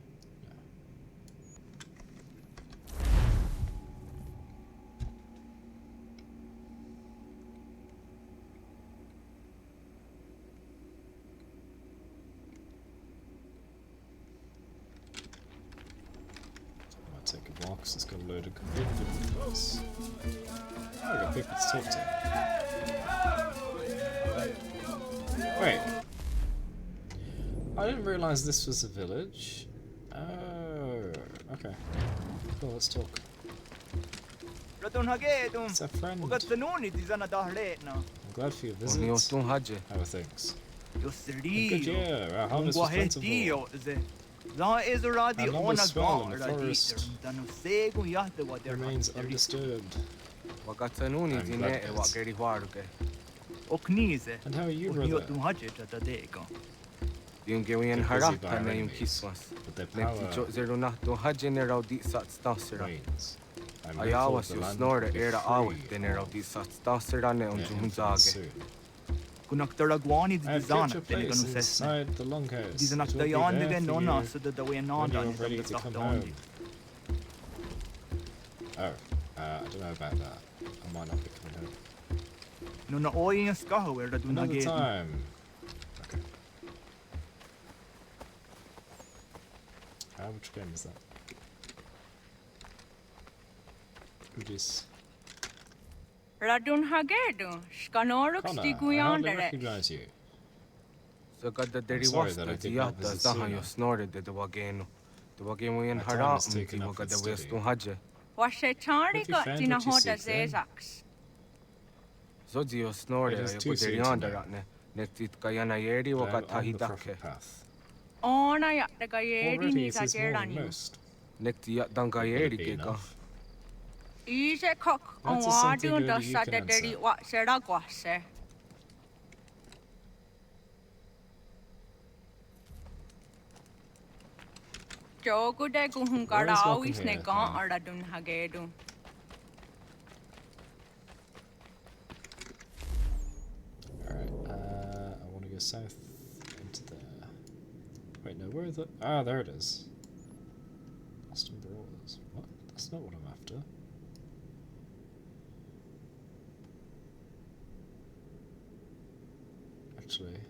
Take a walk, so it's got a load of completely different colours. Oh, I got people to talk to. Wait. I didn't realise this was a village. Oh, okay. Cool, let's talk. It's a friend. I'm glad for your visit. How are things? Good year. Our harvest was plentiful. Our numbers swell and the forest remains undisturbed. And how are you, brother? But their power wanes. I'm grateful the land will be free soon. I have kept your place inside the longhouse. It will be there for you when you're ready to come home. Oh, I don't know about that. I might not be coming home. Another time. Okay. Which game is that? Udis. Connor, I hardly recognize you. I'm sorry that I did not visit sooner. My time is taken up with study. Have you found what you seek then? It is too soon to know. But I'm on the proper path. Already it is more than most. Would it be enough? That is something only you can answer. Always welcome here, Connor. Alright, I want to go south into there. Wait, no, where are the... Ah, there it is. Boston Brawlers. What? That's not what I'm after. Actually,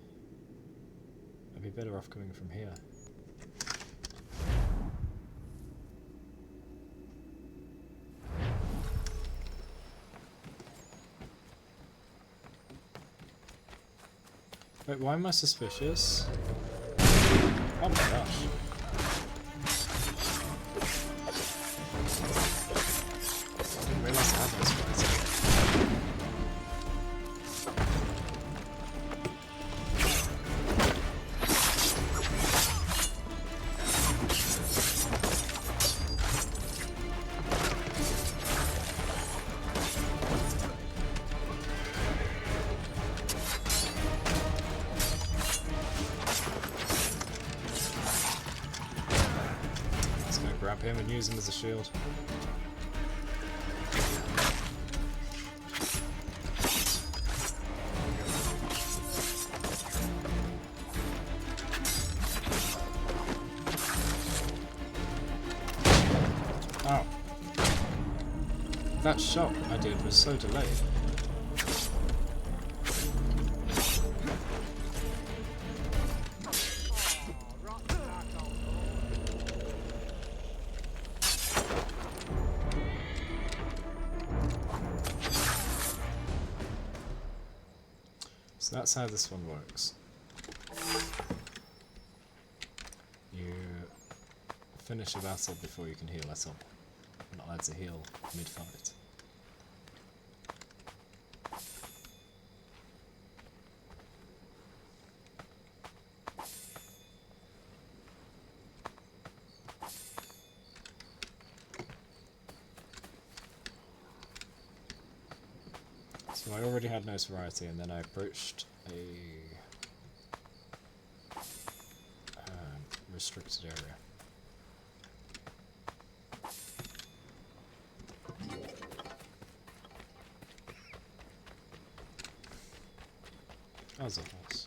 I'd be better off coming from here. Wait, why am I suspicious? Oh my gosh. I didn't realize I had those guys. Grab him and use him as a shield. Oh. That shot I did was so delayed. So that's how this one works. You finish a battle before you can heal at all. You're not allowed to heal mid-fight. So I already had notoriety, and then I approached a restricted area. As a horse.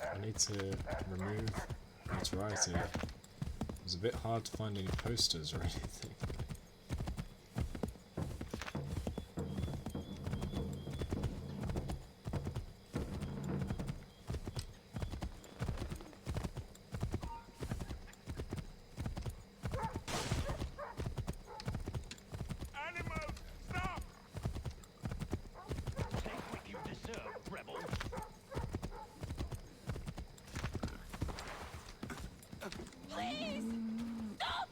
I need to remove notoriety. It was a bit hard to find any posters or anything. Animals, stop! Take what you deserve, rebel. Please! Stop!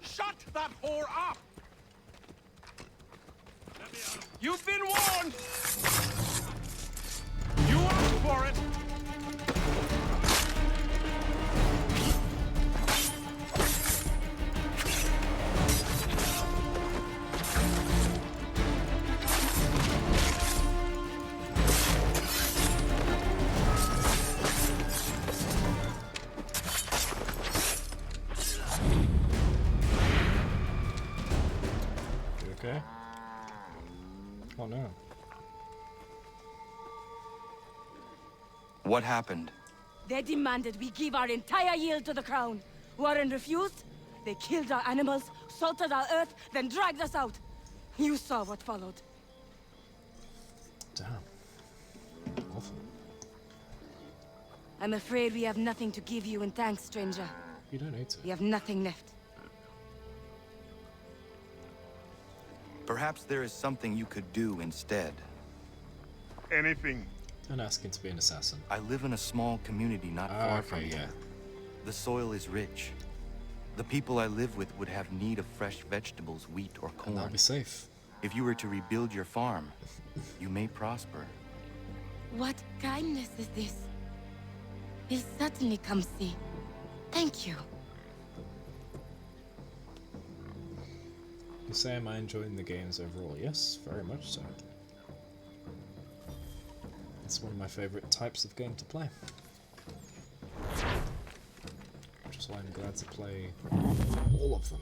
Shut that whore up! You've been warned! You asked for it! You okay? Oh no. What happened? They demanded we give our entire yield to the crown. Warren refused. They killed our animals, salted our earth, then dragged us out. You saw what followed. Damn. Awful. I'm afraid we have nothing to give you in thanks, stranger. You don't need to. We have nothing left. Perhaps there is something you could do instead. Anything. Don't ask him to be an assassin. I live in a small community not far from Okay, here. yeah. The soil is rich. The people I live with would have need of fresh vegetables, wheat, or And corn. that'll be safe. If you were to rebuild your farm, you may prosper. What kindness is this? We'll certainly come see. Thank you. You say, am I enjoying the games overall? Yes, very much so. It's one of my favourite types of game to play. Which is why I'm glad to play all of them.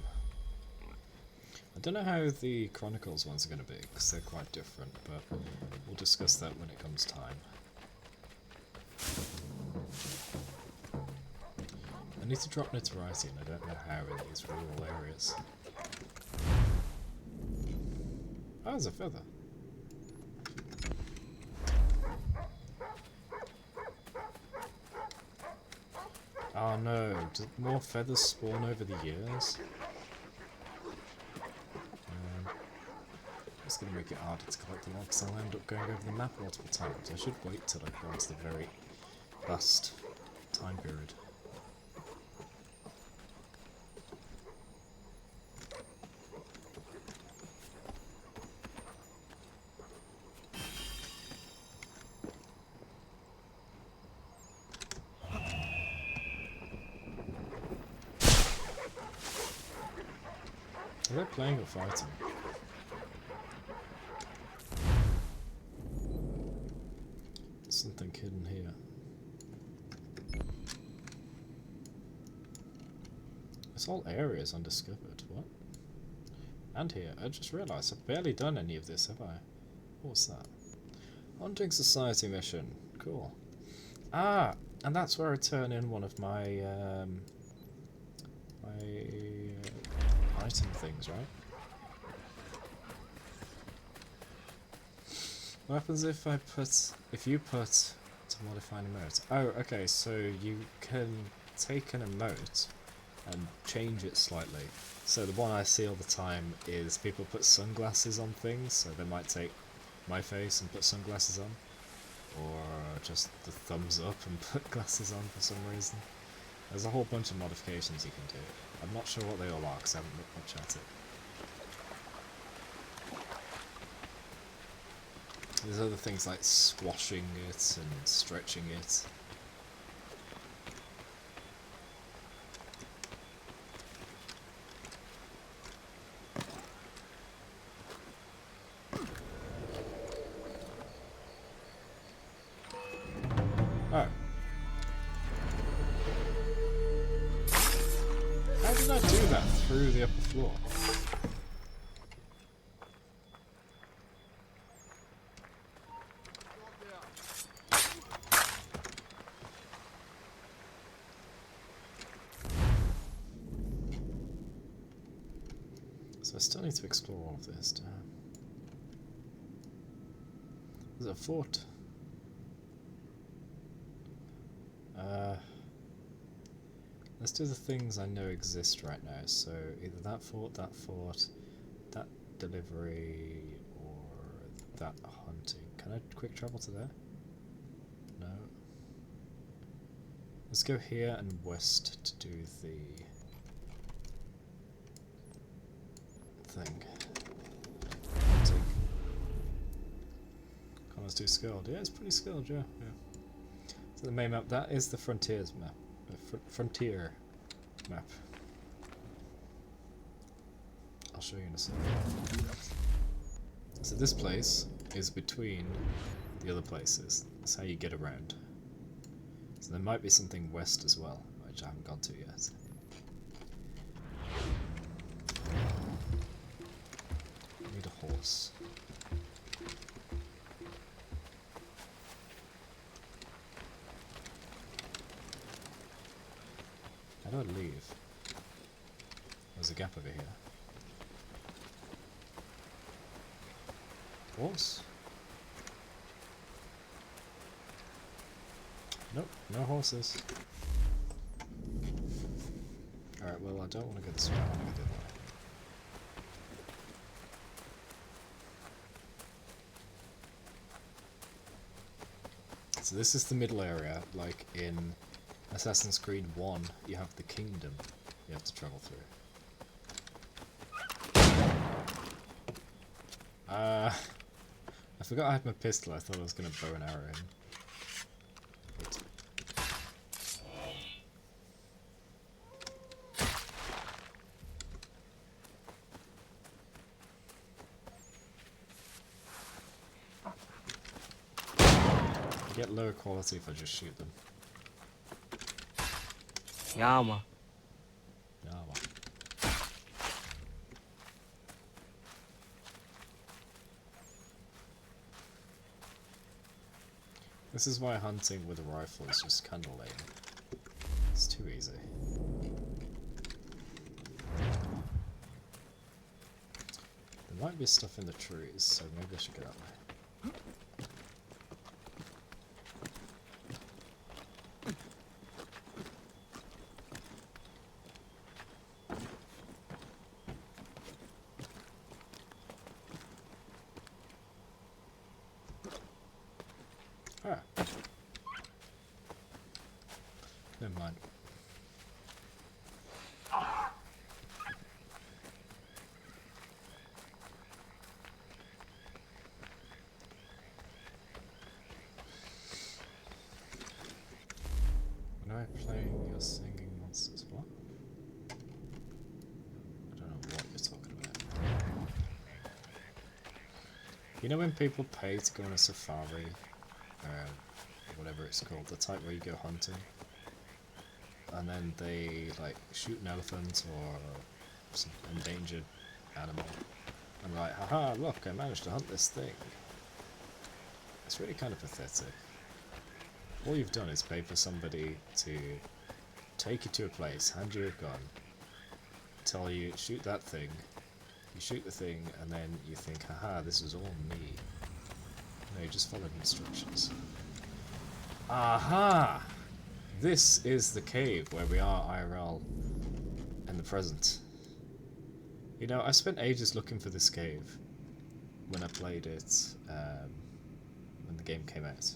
I don't know how the Chronicles ones are going to be, because they're quite different, but we'll discuss that when it comes time. I need to drop notoriety, and I don't know how in these rural areas. Oh, there's a feather. Oh no, did more feathers spawn over the years? It's going to make it harder to collect them all because I'll end up going over the map multiple times. I should wait till I go to the very last time period. Are they playing or fighting? Something hidden here. This whole area is undiscovered. What? And here. I just realised I've barely done any of this, have I? What's that? Hunting Society mission. Cool. Ah! And that's where I turn in one of my item things, right? What happens if you put to modify an emote? Oh, okay, so you can take an emote and change it slightly. So the one I see all the time is people put sunglasses on things, so they might take my face and put sunglasses on, or just the thumbs up and put glasses on for some reason. There's a whole bunch of modifications you can do. I'm not sure what they all are because I haven't looked much at it. There's other things like squashing it and stretching it. Oh. How did I do that through the upper floor? So I still need to explore all of this. There's a fort. Let's do the things I know exist right now. So either that fort, that delivery, or that hunting. Can I quick travel to there? No. Let's go here and west to do the thing. Hunting. Let's do skilled. Yeah, it's pretty skilled, yeah. So the main map, that is the Frontiers map. Frontier map. I'll show you in a second. So this place is between the other places. That's how you get around. So there might be something west as well, which I haven't gone to yet. I need a horse. How do I leave? There's a gap over here. Horse? Nope, no horses. Alright, well I don't want to go this way, I want to go the other way. So this is the middle area, like in Assassin's Creed 1, you have the kingdom you have to travel through. I forgot I had my pistol, I thought I was going to bow an arrow in. But you get lower quality if I just shoot them. Yama. Yama. This is why hunting with a rifle is just kind of lame. It's too easy. There might be stuff in the trees, so maybe I should go that way. Ah. Never mind. When I play your singing monsters, what? I don't know what you're talking about. You know when people pay to go on a safari? Whatever it's called, the type where you go hunting and then they like shoot an elephant or some endangered animal and like, haha, look, I managed to hunt this thing. It's really kind of pathetic. All you've done is pay for somebody to take you to a place, hand you a gun, tell you, shoot that thing. You shoot the thing, and then you think, haha, this is all me. No, you just followed instructions. Aha! This is the cave where we are IRL in the present. You know, I spent ages looking for this cave when I played it, when the game came out.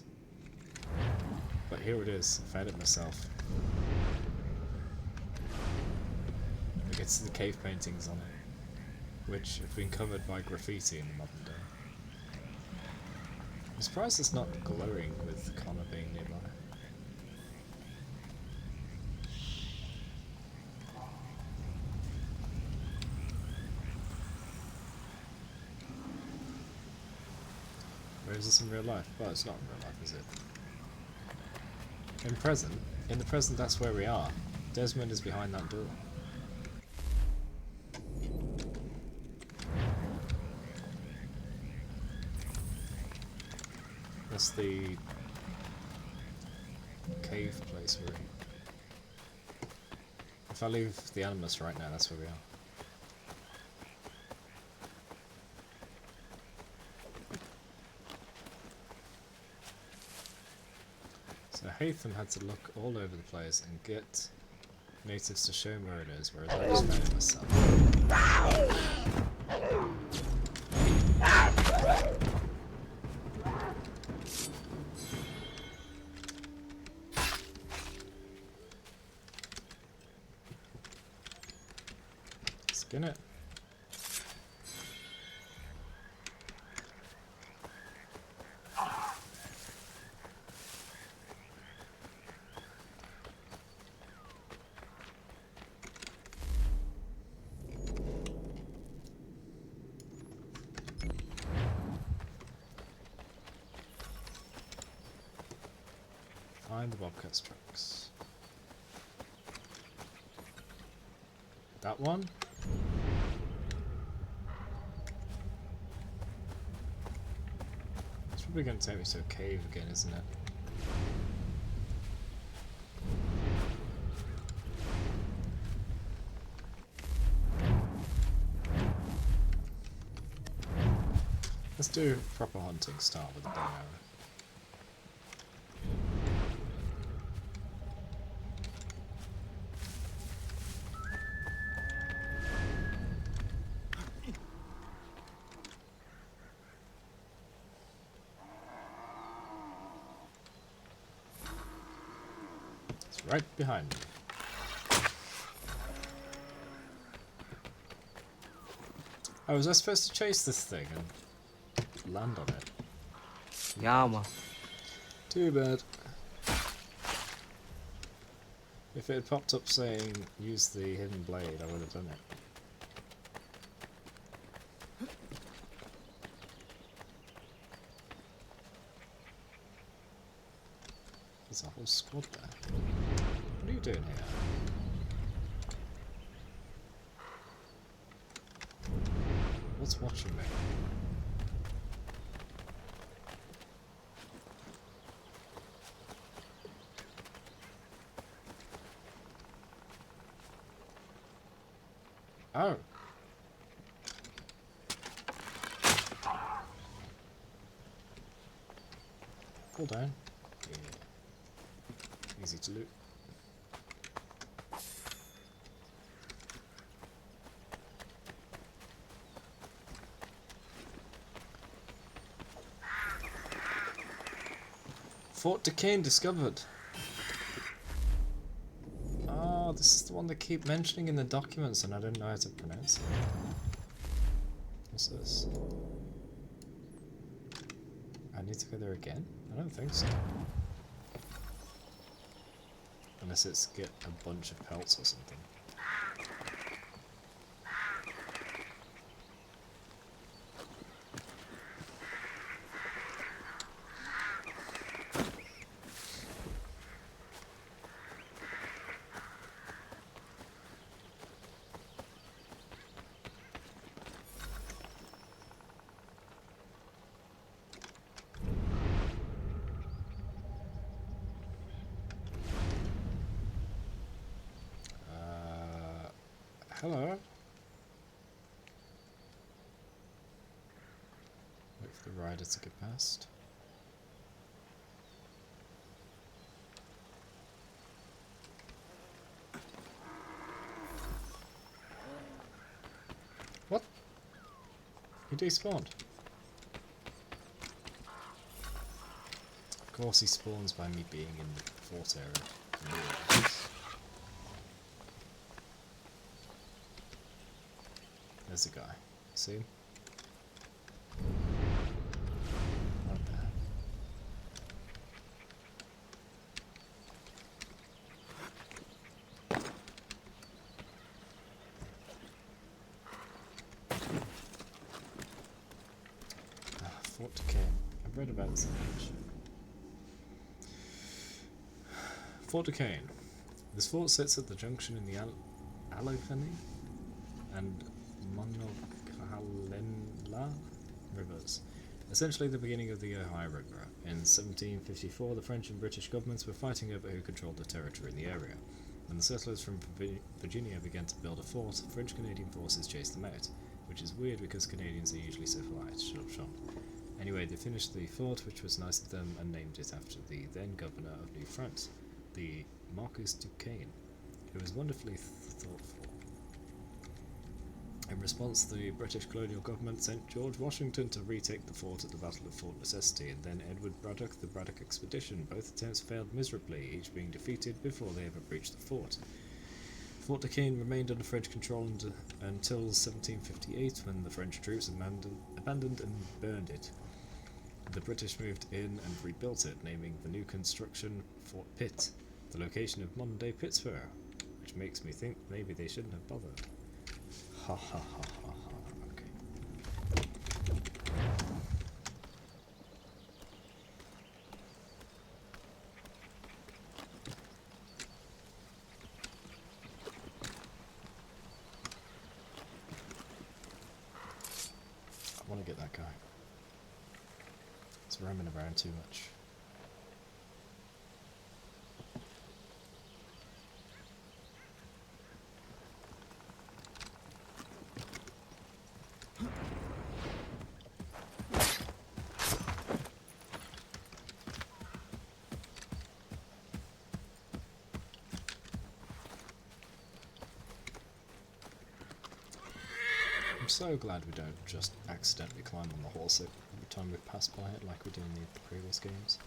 But here it is, I found it myself. It gets the cave paintings on it, which have been covered by graffiti in the modern day. I'm surprised it's not glowing with Connor being nearby. Where is this in real life? Well, it's not in real life, is it? In the present, that's where we are. Desmond is behind that door. That's the cave place we're in. If I leave the Animus right now, that's where we are. So Hatham had to look all over the place and get natives to show him where it is, whereas I just found it myself. Skin it. Find the Bobcat's trucks. That one? It's probably going to take me to a cave again, isn't it? Let's do proper hunting style with the bow and arrow. Right behind me. Oh, was I supposed to chase this thing and land on it? Yeah, man. Too bad. If it had popped up saying use the hidden blade, I would have done it. There's a whole squad there. What are you doing here? What's watching me? Oh. Hold down. Yeah. Easy to loot. Fort Duquesne discovered. Oh, this is the one they keep mentioning in the documents and I don't know how to pronounce it. What's this? I need to go there again? I don't think so. Unless it's get a bunch of pelts or something. Hello. Wait for the rider to get past. What? He despawned. Of course he spawns by me being in the fort area. There's a guy. See him? Not there. Fort Decay. I've read about this much. Fort Decay. This fort sits at the junction in the Allegheny and Monongahela rivers, essentially the beginning of the Ohio River. In 1754, the French and British governments were fighting over who controlled the territory in the area. When the settlers from Virginia began to build a fort, French-Canadian forces chased them out, which is weird because Canadians are usually so polite. Shut up, Sean. Anyway, they finished the fort, which was nice of them, and named it after the then governor of New France, the Marquis Duquesne, who was wonderfully thoughtful. In response, the British colonial government sent George Washington to retake the fort at the Battle of Fort Necessity, and then Edward Braddock, the Braddock Expedition. Both attempts failed miserably, each being defeated before they ever breached the fort. Fort Duquesne remained under French control until 1758, when the French troops abandoned and burned it. The British moved in and rebuilt it, naming the new construction Fort Pitt, the location of modern-day Pittsburgh, which makes me think maybe they shouldn't have bothered. Ha ha ha ha ha, okay. I want to get that guy. He's roaming around too much. I'm so glad we don't just accidentally climb on the horse every time we pass by it like we did in the previous games.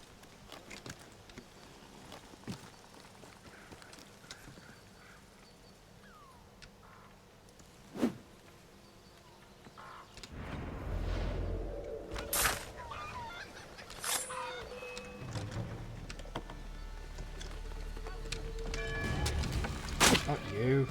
Not you.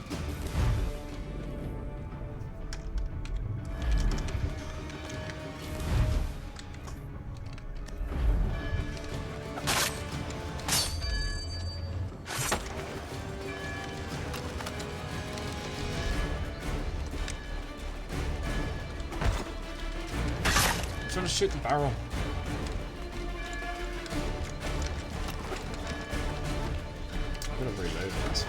I'm trying to shoot the barrel. I'm gonna reload this.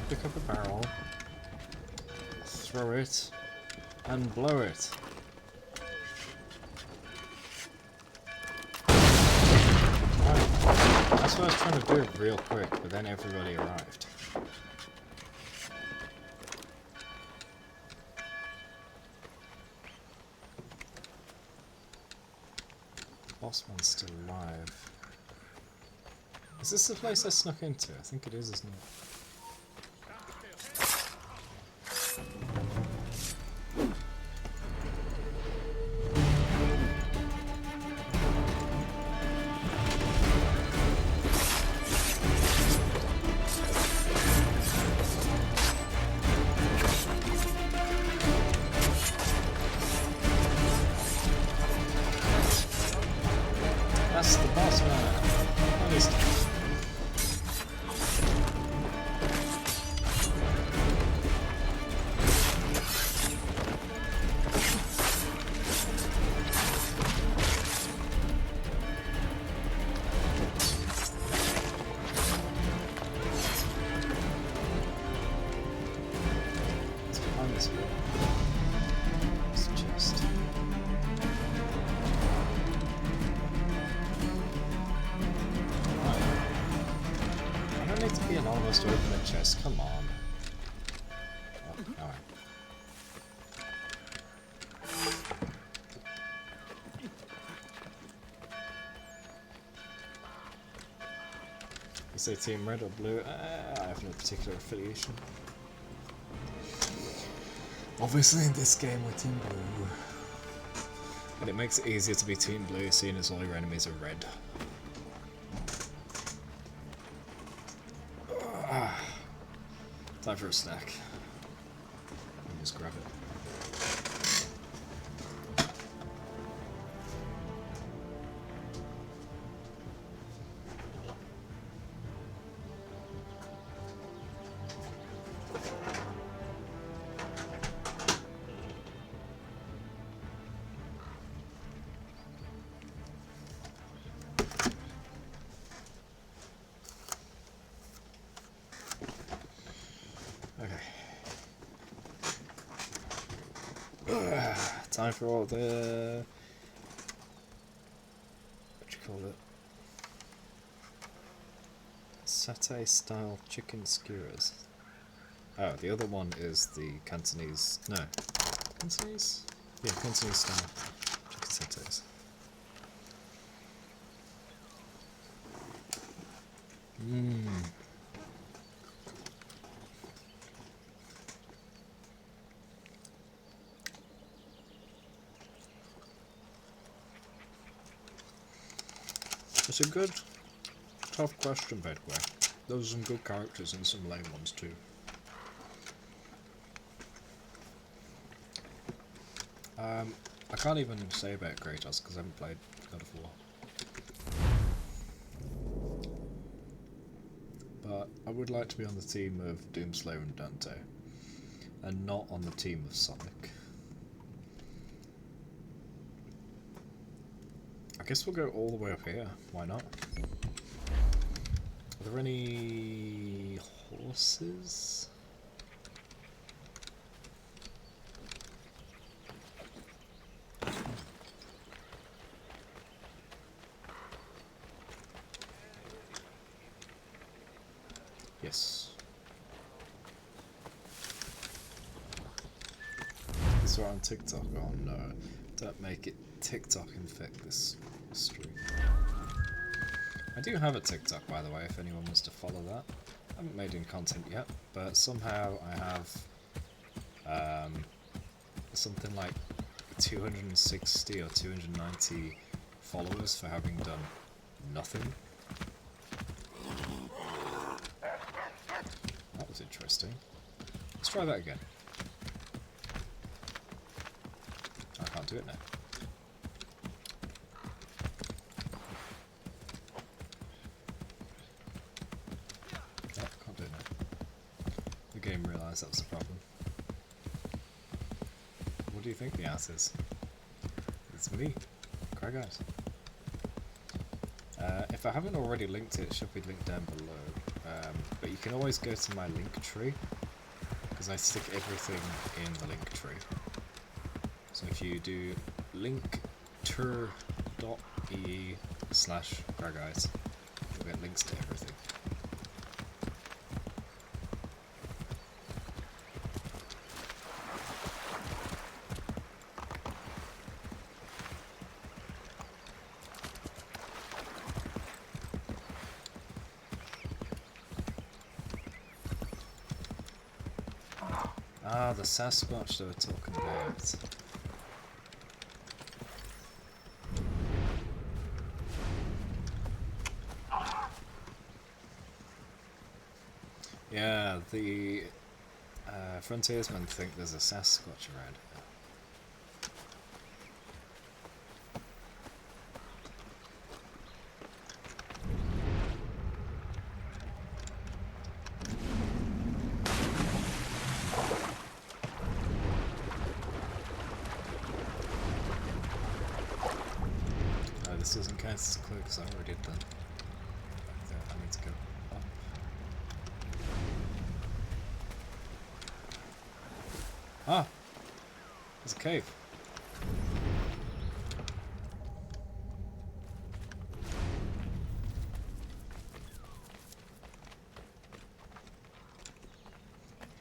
Pick up a barrel. throw it and blow it. Right. That's what I was trying to do real quick, but then everybody arrived. Boss man's still alive. Is this the place I snuck into? I think it is, isn't it? That's the boss man. At least. It's behind this wall. This chest. I don't need to be anonymous to open a chest, come on. Oh, alright. You say team red or blue? I have no particular affiliation. Obviously in this game we're team blue. And it makes it easier to be team blue seeing as all your enemies are red. Time for a snack. Let me just grab it. Time for all the... what do you call it? Satay style chicken skewers. Oh, the other one is the Cantonese... no. Cantonese? Yeah, Cantonese style chicken satays. Mmm. It's a good, tough question, Bedway. Those are some good characters and some lame ones too. I can't even say about Kratos because I haven't played God of War. But I would like to be on the team of Doomslayer and Dante, and not on the team of Sonic. I guess we'll go all the way up here, why not? Are there any horses? Yes. This are on TikTok? Oh no. Don't make it TikTok infect this stream. I do have a TikTok, by the way, if anyone wants to follow that. I haven't made any content yet, but somehow I have something like 260 or 290 followers for having done nothing. That was interesting. Let's try that again. I can't do it now. Oh, can't do it now. The game realised that was the problem. What do you think the answer is? It's me, Craig Eyes. If I haven't already linked it, it should be linked down below. But you can always go to my link tree because I stick everything in the link tree. So if you do linkter.ee/Gragite, you'll get links to everything. Ah, the Sasquatch they were talking about. Yeah, the frontiersmen think there's a Sasquatch around here. This doesn't count as a clue because I already did that. I need to go up. Ah! There's a cave.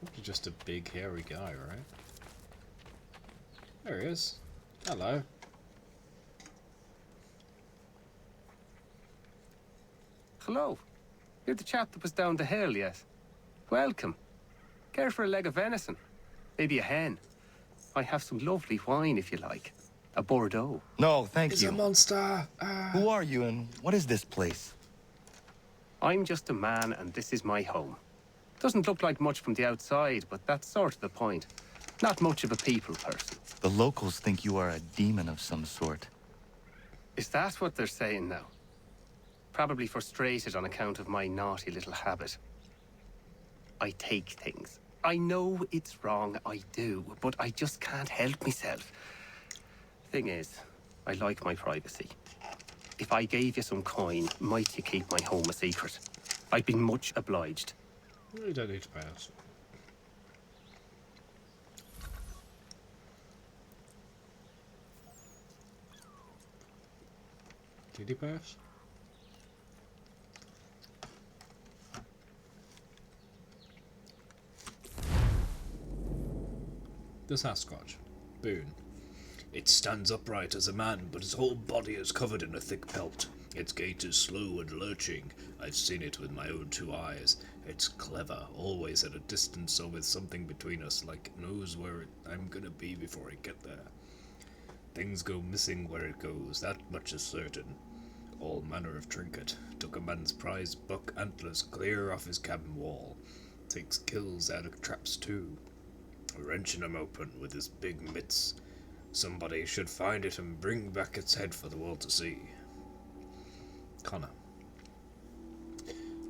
Probably just a big hairy guy, right? There he is. Hello. Hello. You're the chap that was down the hill, yes? Welcome. Care for a leg of venison? Maybe a hen? I have some lovely wine if you like. A Bordeaux. No, thank He's you. a monster! Who are you and what is this place? I'm just a man and this is my home. Doesn't look like much from the outside, but that's sort of the point. Not much of a people person. The locals think you are a demon of some sort. Is that what they're saying now? Probably frustrated on account of my naughty little habit. I take things. I know it's wrong, I do, but I just can't help myself. Thing is, I like my privacy. If I gave you some coin, might you keep my home a secret? I'd be much obliged. You don't need to pay us. Did he pay us? The Sasquatch. Boone. It stands upright as a man, but its whole body is covered in a thick pelt. Its gait is slow and lurching. I've seen it with my own 2 eyes. It's clever, always at a distance or with something between us, like it knows where I'm gonna be before I get there. Things go missing where it goes, that much is certain. All manner of trinket. Took a man's prize buck antlers clear off his cabin wall. Takes kills out of traps too. Wrenching 'em open with his big mitts. Somebody should find it and bring back its head for the world to see. Connor.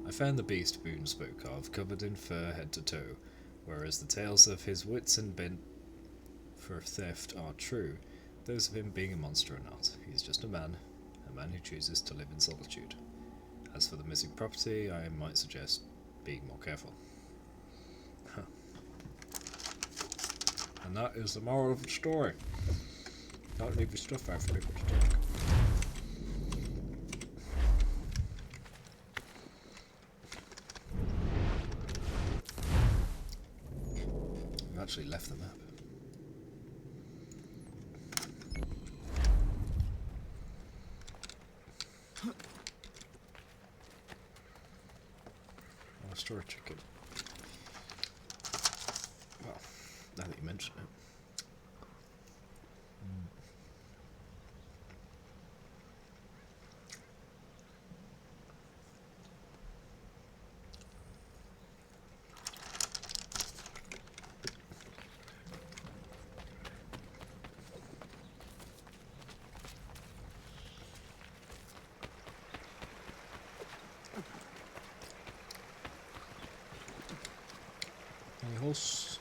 I found the beast Boone spoke of, covered in fur head to toe, whereas the tales of his wits and bent for theft are true. Those of him being a monster are not. He's just a man who chooses to live in solitude. As for the missing property, I might suggest being more careful. And that is the moral of the story. Don't leave your stuff out for people to take. I've actually left the map. I'll store a chicken. Well, now that you mention it. Any horse?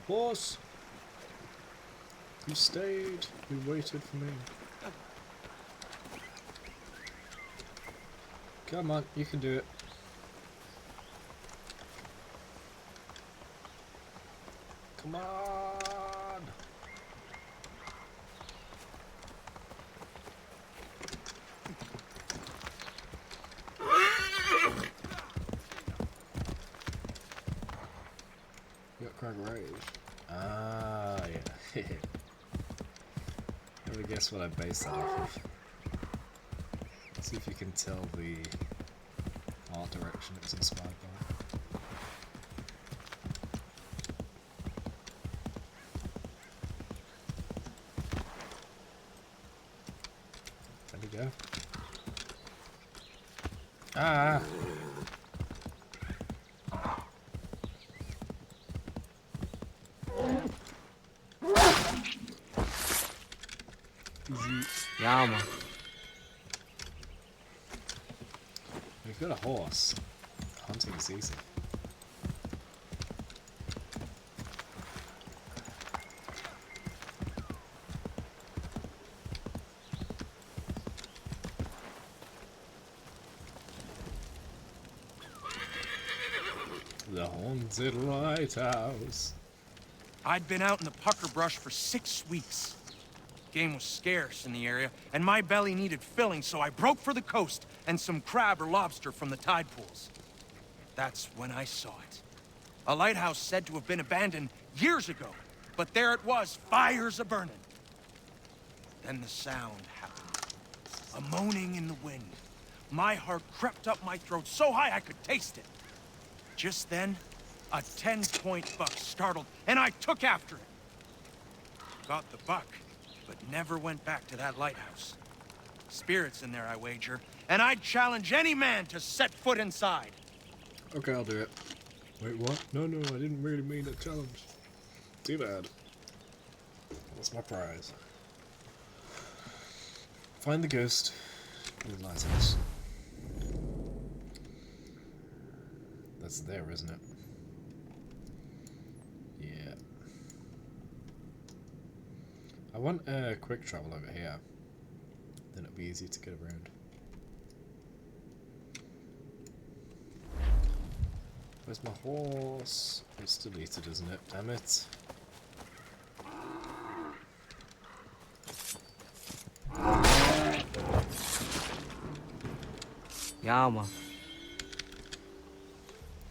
Horse! You stayed. You waited for me. Come on, you can do it. Come on! You got Craig Rage. Ah, yeah. Let me guess what I based that off of. Let's see if you can tell the art direction it was inspired by. There we go. Ah! Easy. Yeah, man. We've got a horse. Hunting is easy. The haunted lighthouse. I'd been out in the pucker brush for 6 weeks. Game was scarce in the area, and my belly needed filling, so I broke for the coast and some crab or lobster from the tide pools. That's when I saw it. A lighthouse said to have been abandoned years ago, but there it was, fires a-burning. Then the sound happened. A moaning in the wind. My heart crept up my throat so high I could taste it. Just then, a 10-point buck startled, and I took after it. Got the buck, but never went back to that lighthouse. Spirits in there, I wager, and I'd challenge any man to set foot inside. Okay, I'll do it. Wait, what? No, I didn't really mean a challenge. Too bad. What's my prize? Find the ghost in the lighthouse. That's there, isn't it? Yeah. I want quick travel over here. Then it'll be easy to get around. Where's my horse? It's deleted, isn't it? Damn it. Yeah, man.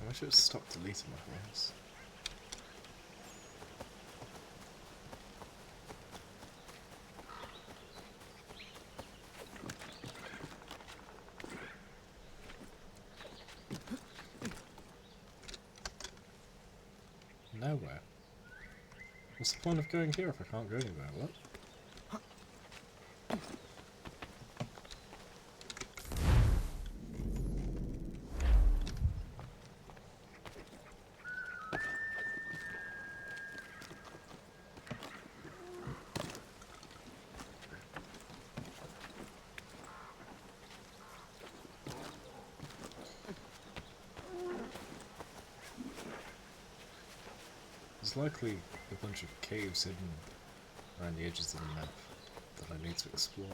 I should have stopped deleting my horse. Nowhere. What's the point of going here if I can't go anywhere? What? There's likely a bunch of caves hidden around the edges of the map that I need to explore.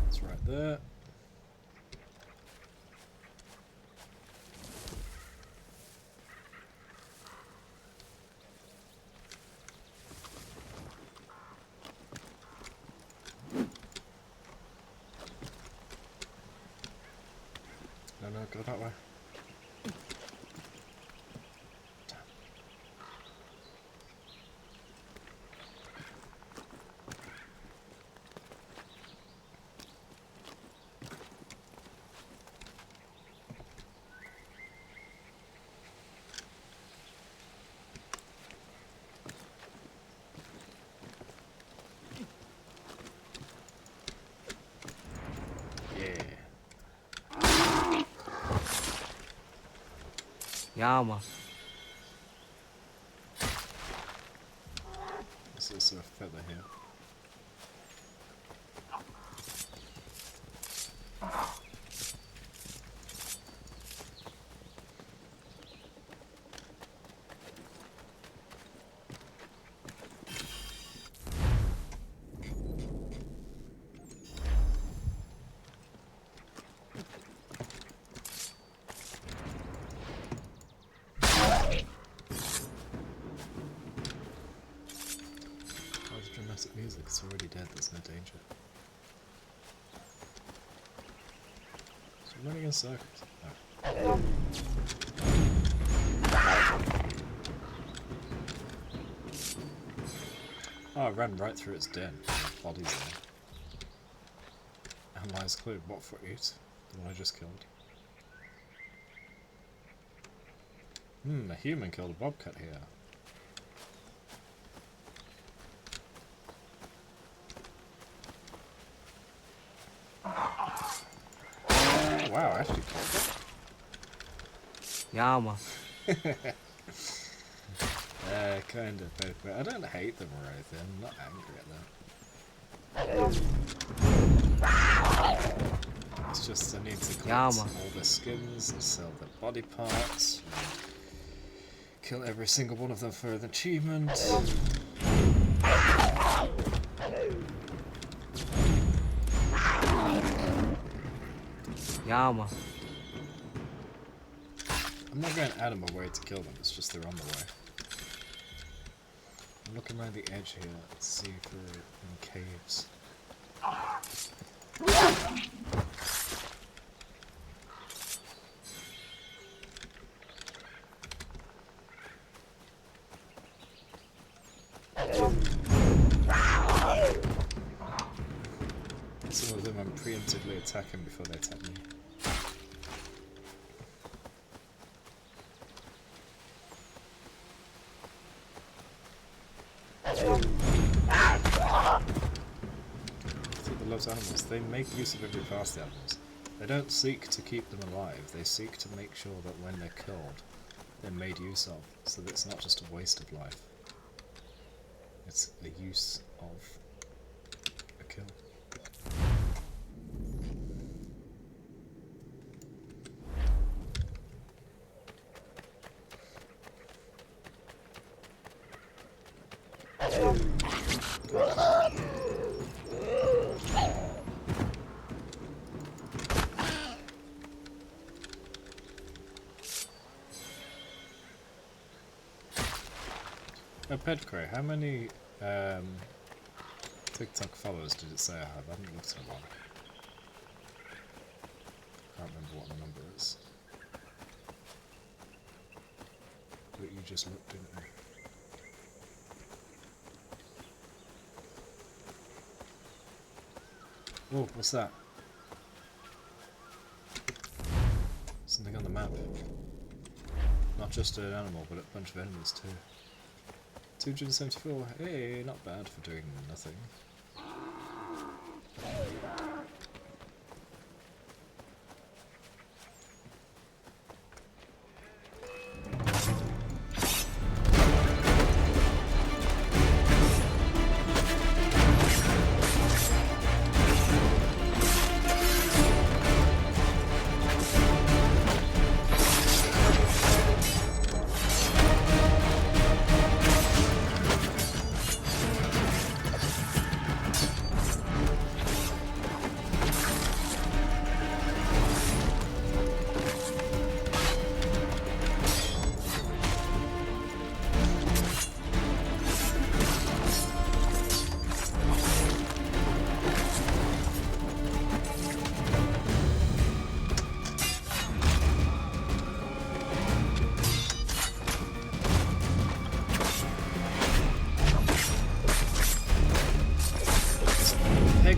It's right there. No, go that way. Yeah, man. There's also a feather here. in circles. Oh, I ran right through its den. Bodies there. And lies clue. What for it? The one I just killed. A human killed a bobcat here. Oh, wow, I actually killed it. Yeah, man. Kind of, but I don't hate them or anything. I'm not angry at them. It's just I need to collect all their skins and sell their body parts. Kill every single one of them for an achievement. Yeah, man. I'm not going out of my way to kill them, it's just they're on the way. I'm looking around the edge here to see for any caves. Some of them I'm preemptively attacking before they attack me. Loves animals. They make use of every part of the animals. They don't seek to keep them alive, they seek to make sure that when they're killed, they're made use of, so that it's not just a waste of life. It's a use of a kill. Pedcray, how many TikTok followers did it say I have? I haven't looked at one. Can't remember what the number is. But you just looked, didn't you? Oh, what's that? Something on the map. Not just an animal, but a bunch of enemies too. 274, hey, not bad for doing nothing.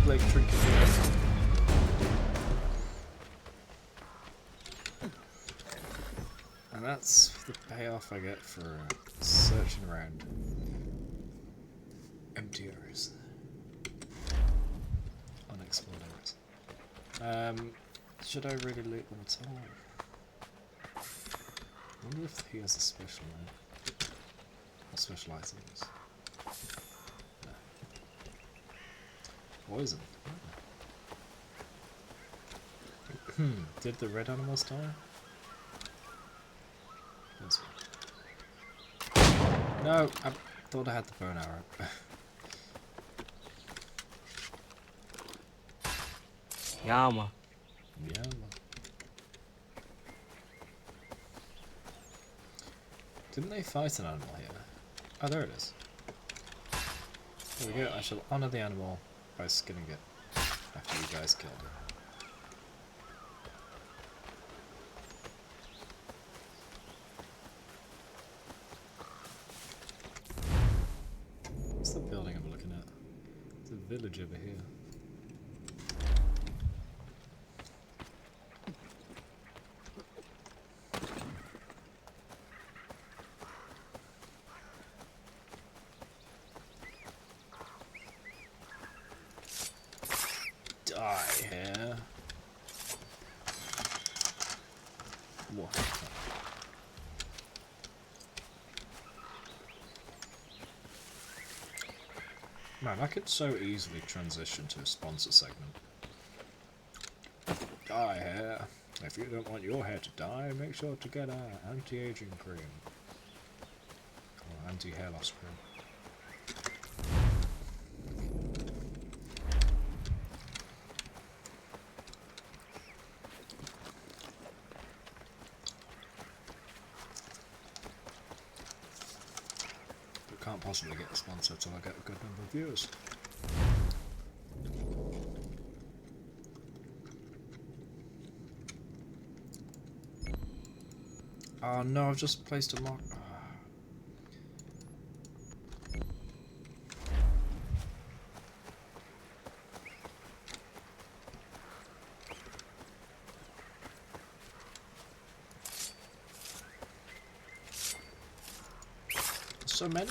Like trinket here. And that's the payoff I get for searching around empty areas, unexplored areas. Should I really loot them at all? I wonder if he has a special or special items. Poison. Did the red animals die? This one. No, I thought I had the bow and arrow. Yama. Yama. Didn't they fight an animal here? Oh, there it is. There we go. I shall honour the animal by skinning it after you guys killed it. What's the building I'm looking at? It's a village over here. Die here. What? Man, I could so easily transition to a sponsor segment. Die hair. If you don't want your hair to die, make sure to get our anti-aging cream. Or anti-hair loss cream. Can't possibly get a sponsor till I get a good number of viewers. Oh no, I've just placed a mark. So many.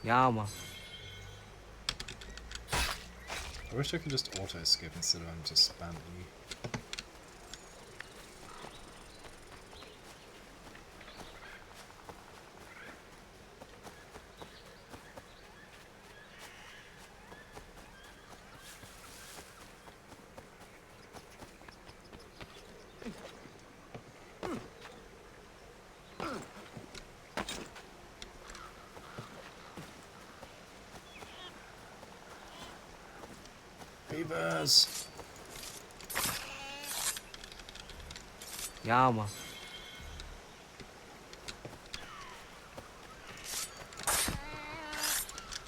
Yeah, man. I wish I could just auto skip instead of having to spam E. Beavers! Yeah, man.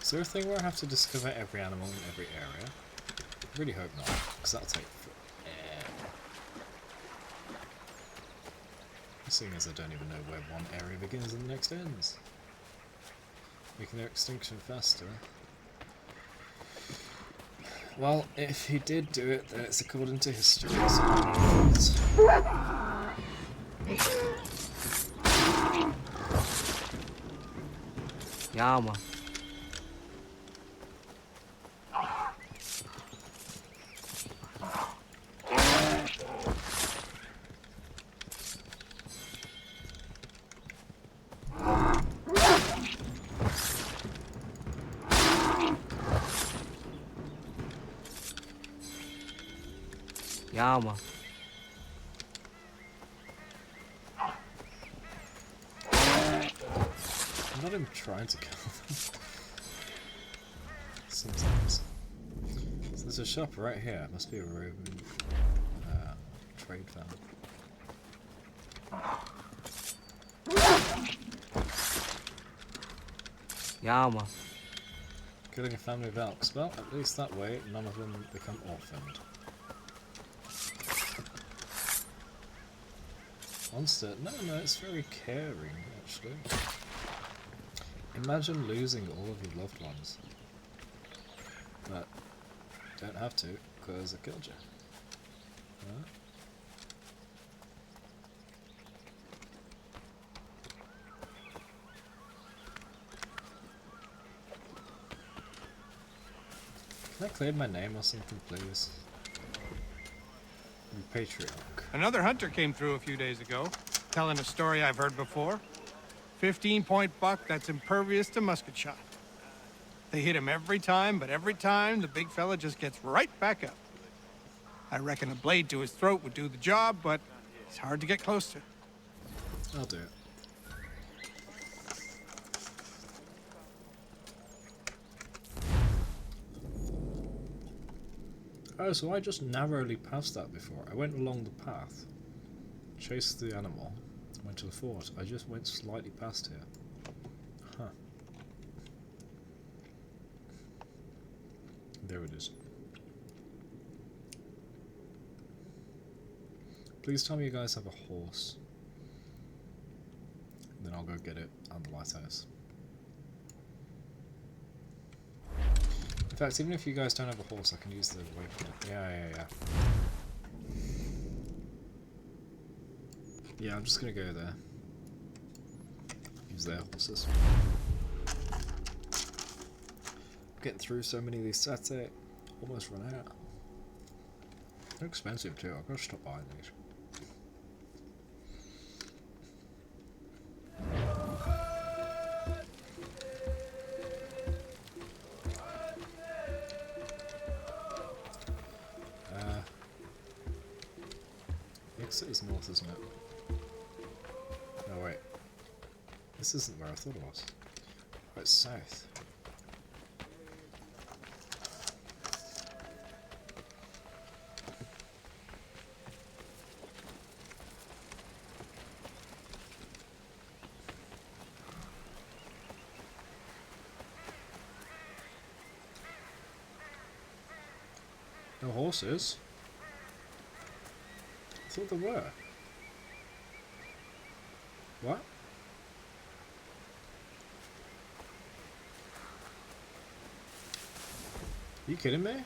Is there a thing where I have to discover every animal in every area? I really hope not, because that'll take forever. Seeing as I don't even know where one area begins and the next ends. Making their extinction faster. Well, if he did do it, then it's according to history, so Yeah, man. Yeah, man. I'm not even trying to kill them. Sometimes. So there's a shop right here. It must be a Roman trade fair. Yeah, man. Killing a family of elks. Well, at least that way none of them become orphaned. Monster? No, it's very caring, actually. Imagine losing all of your loved ones. But don't have to, because I killed you. Huh? Can I clear my name or something, please? Patriarch. Another hunter came through a few days ago, telling a story I've heard before. 15-point buck that's impervious to musket shot. They hit him every time, but every time the big fella just gets right back up. I reckon a blade to his throat would do the job, but it's hard to get close to. I'll do it. Oh, so I just narrowly passed that before. I went along the path, chased the animal, went to the fort. I just went slightly past here. Huh. There it is. Please tell me you guys have a horse. Then I'll go get it at the lighthouse. fact, even if you guys don't have a horse, I can use the waypoint. Yeah. Yeah, I'm just gonna go there. Use their horses. Getting through so many of these sets, almost run out. They're expensive too, I've got to stop buying these. Exit is north, isn't it? Oh wait. This isn't where I thought it was. Oh, it's south. No horses? I thought there were. What? Are you kidding me?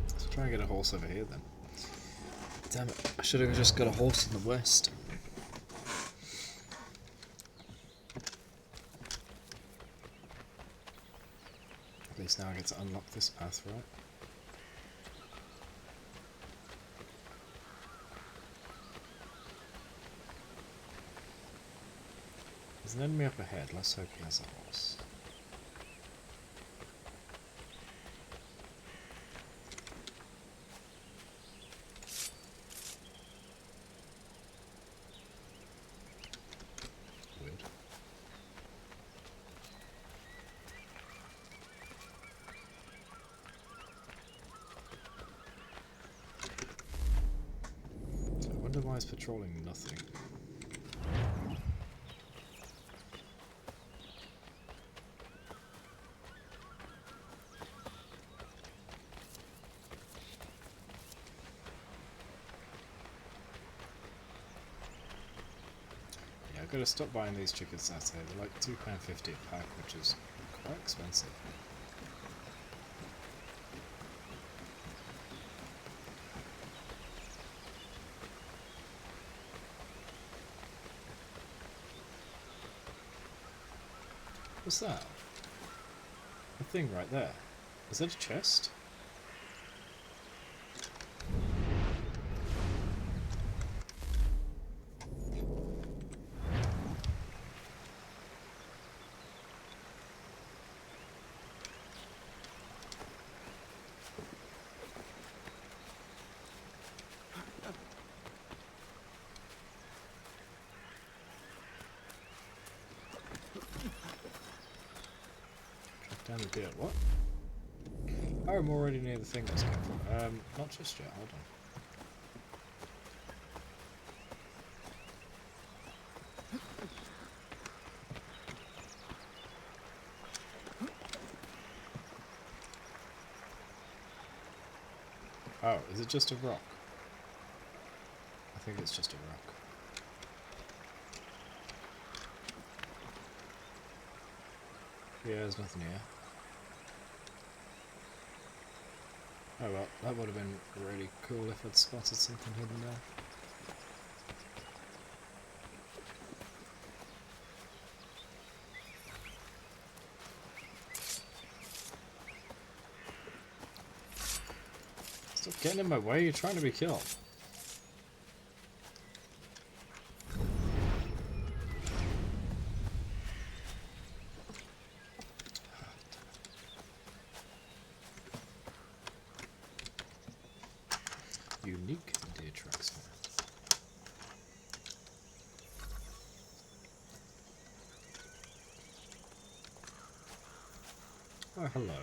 Let's try and get a horse over here then. Damn it, I should have just got a horse in the west. At least now I get to unlock this path, right? There's an enemy up ahead, let's hope he has a horse. Weird. So I wonder why he's patrolling nothing. I've got to stop buying these chicken satay. They're like £2.50 a pack, which is quite expensive. What's that? A thing right there. Is that a chest? Down the deal. What? Oh, I'm already near the thing that's coming from. Not just yet. Hold on. Oh, is it just a rock? I think it's just a rock. Yeah, there's nothing here. Oh well, that would have been really cool if I'd spotted something hidden there. Stop getting in my way, you're trying to be killed. Unique deer tracks. Oh, hello.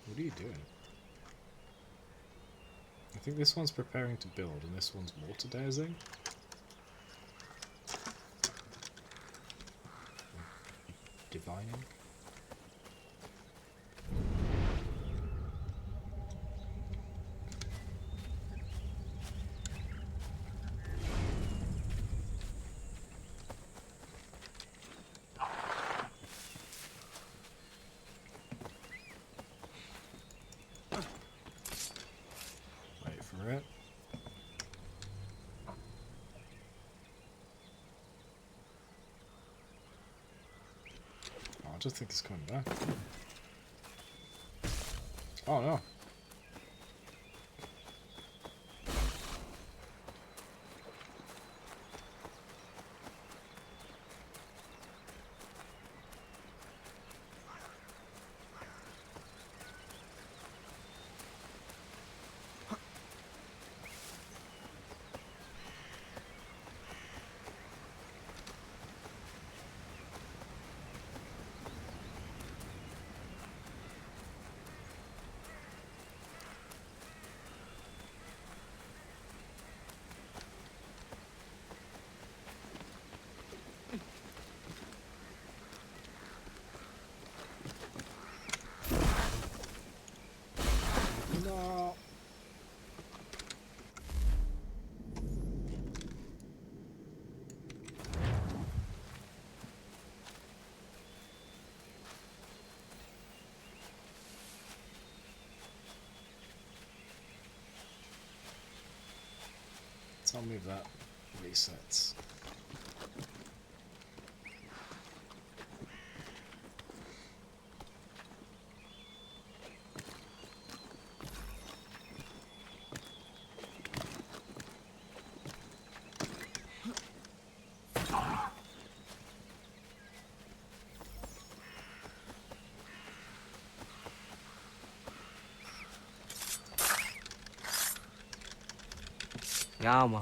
What are you doing? I think this one's preparing to build and this one's water dowsing. divining. Wait for it. I don't think it's coming back. Oh no. No. Tell me if that resets. Yeah, man.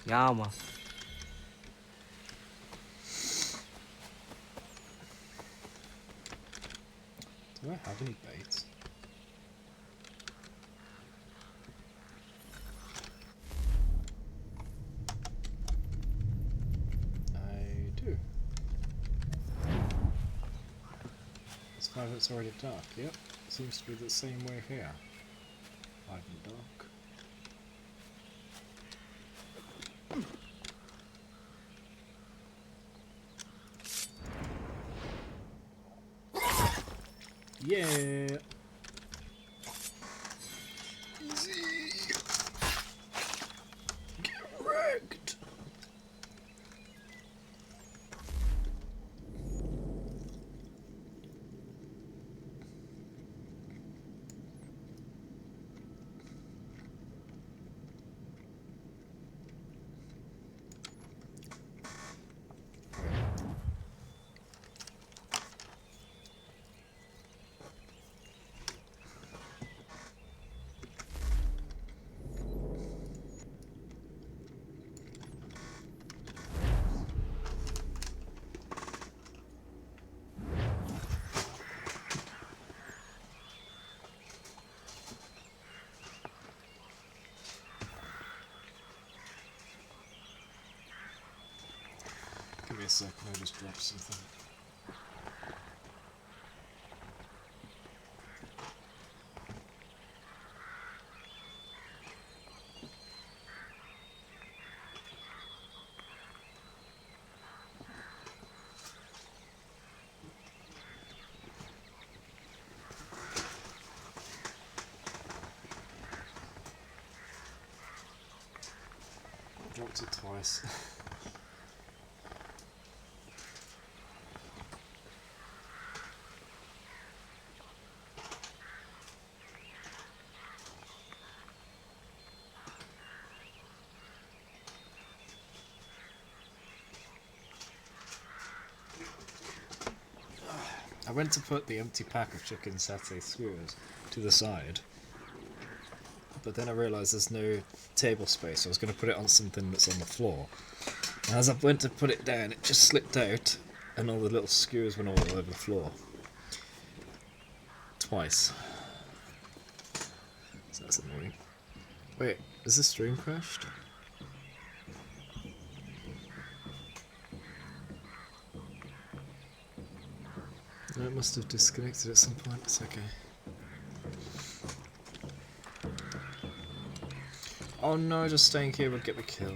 Yeah, man. Do I have any bait? I do. It's 5 minutes already dark. Yep. Seems to be the same way here. 5 and dark. Yeah. Easy. Get wrecked. Give me a second, I just dropped something. Dropped it twice. I went to put the empty pack of chicken satay skewers to the side, but then I realised there's no table space, so I was going to put it on something that's on the floor. And as I went to put it down, it just slipped out, and all the little skewers went all over the floor. Twice. So that's annoying. Wait, is the stream crashed? No, it must have disconnected at some point. It's okay. Oh no, just staying here would get me killed.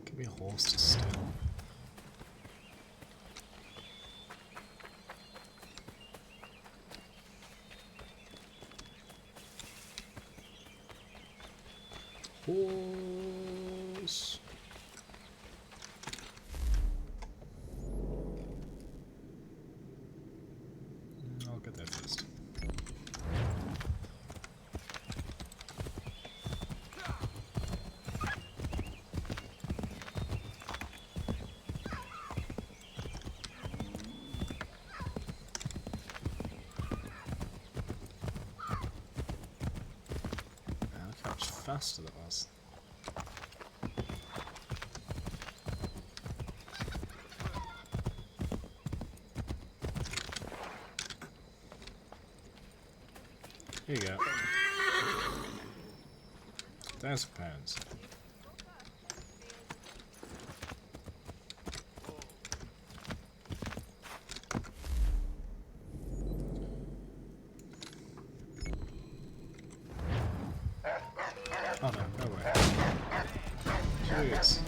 Give me a horse to steal. Horse. I'll get there first. Look how much faster that was. Here you go. £1,000. Oh no, no way. Jeez.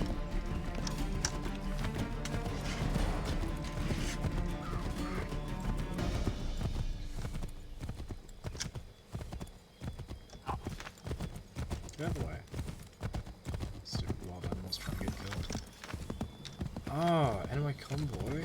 Get out of the way. Stupid wild animals trying to get killed. Oh, anyway, convoy.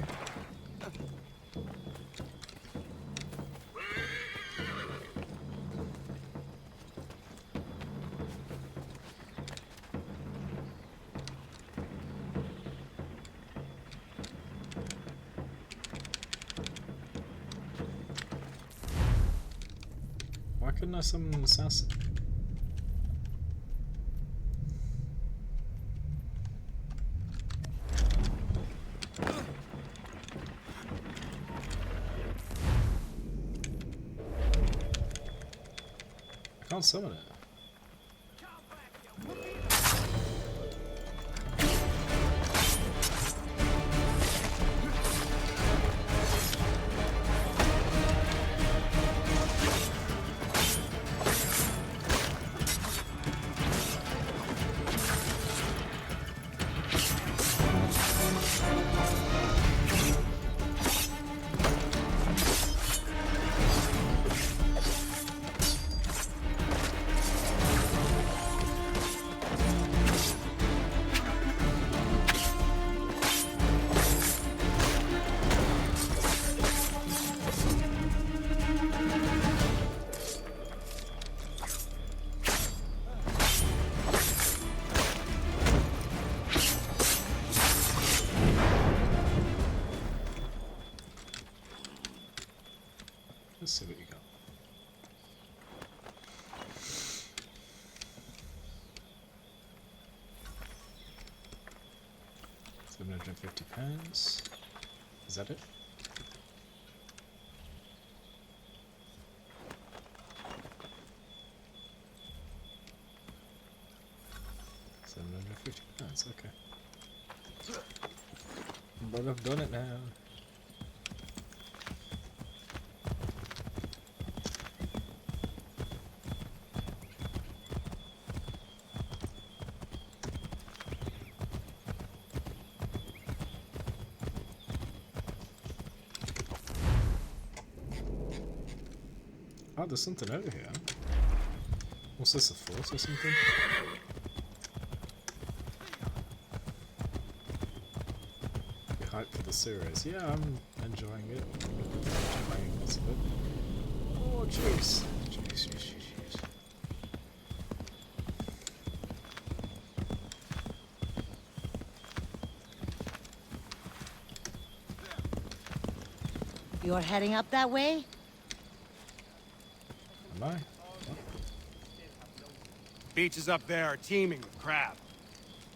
Why couldn't I summon an assassin? I can't summon it. Let's see what you got. £750. Is that it? £750, okay. But I've done it now. Oh, there's something over here. What's this, a fort or something? hyped for the series. Yeah, I'm enjoying it. Playing lots of it. Oh, jeez. Jeez. You're heading up that way? Am I? Beaches up there are teeming with crab.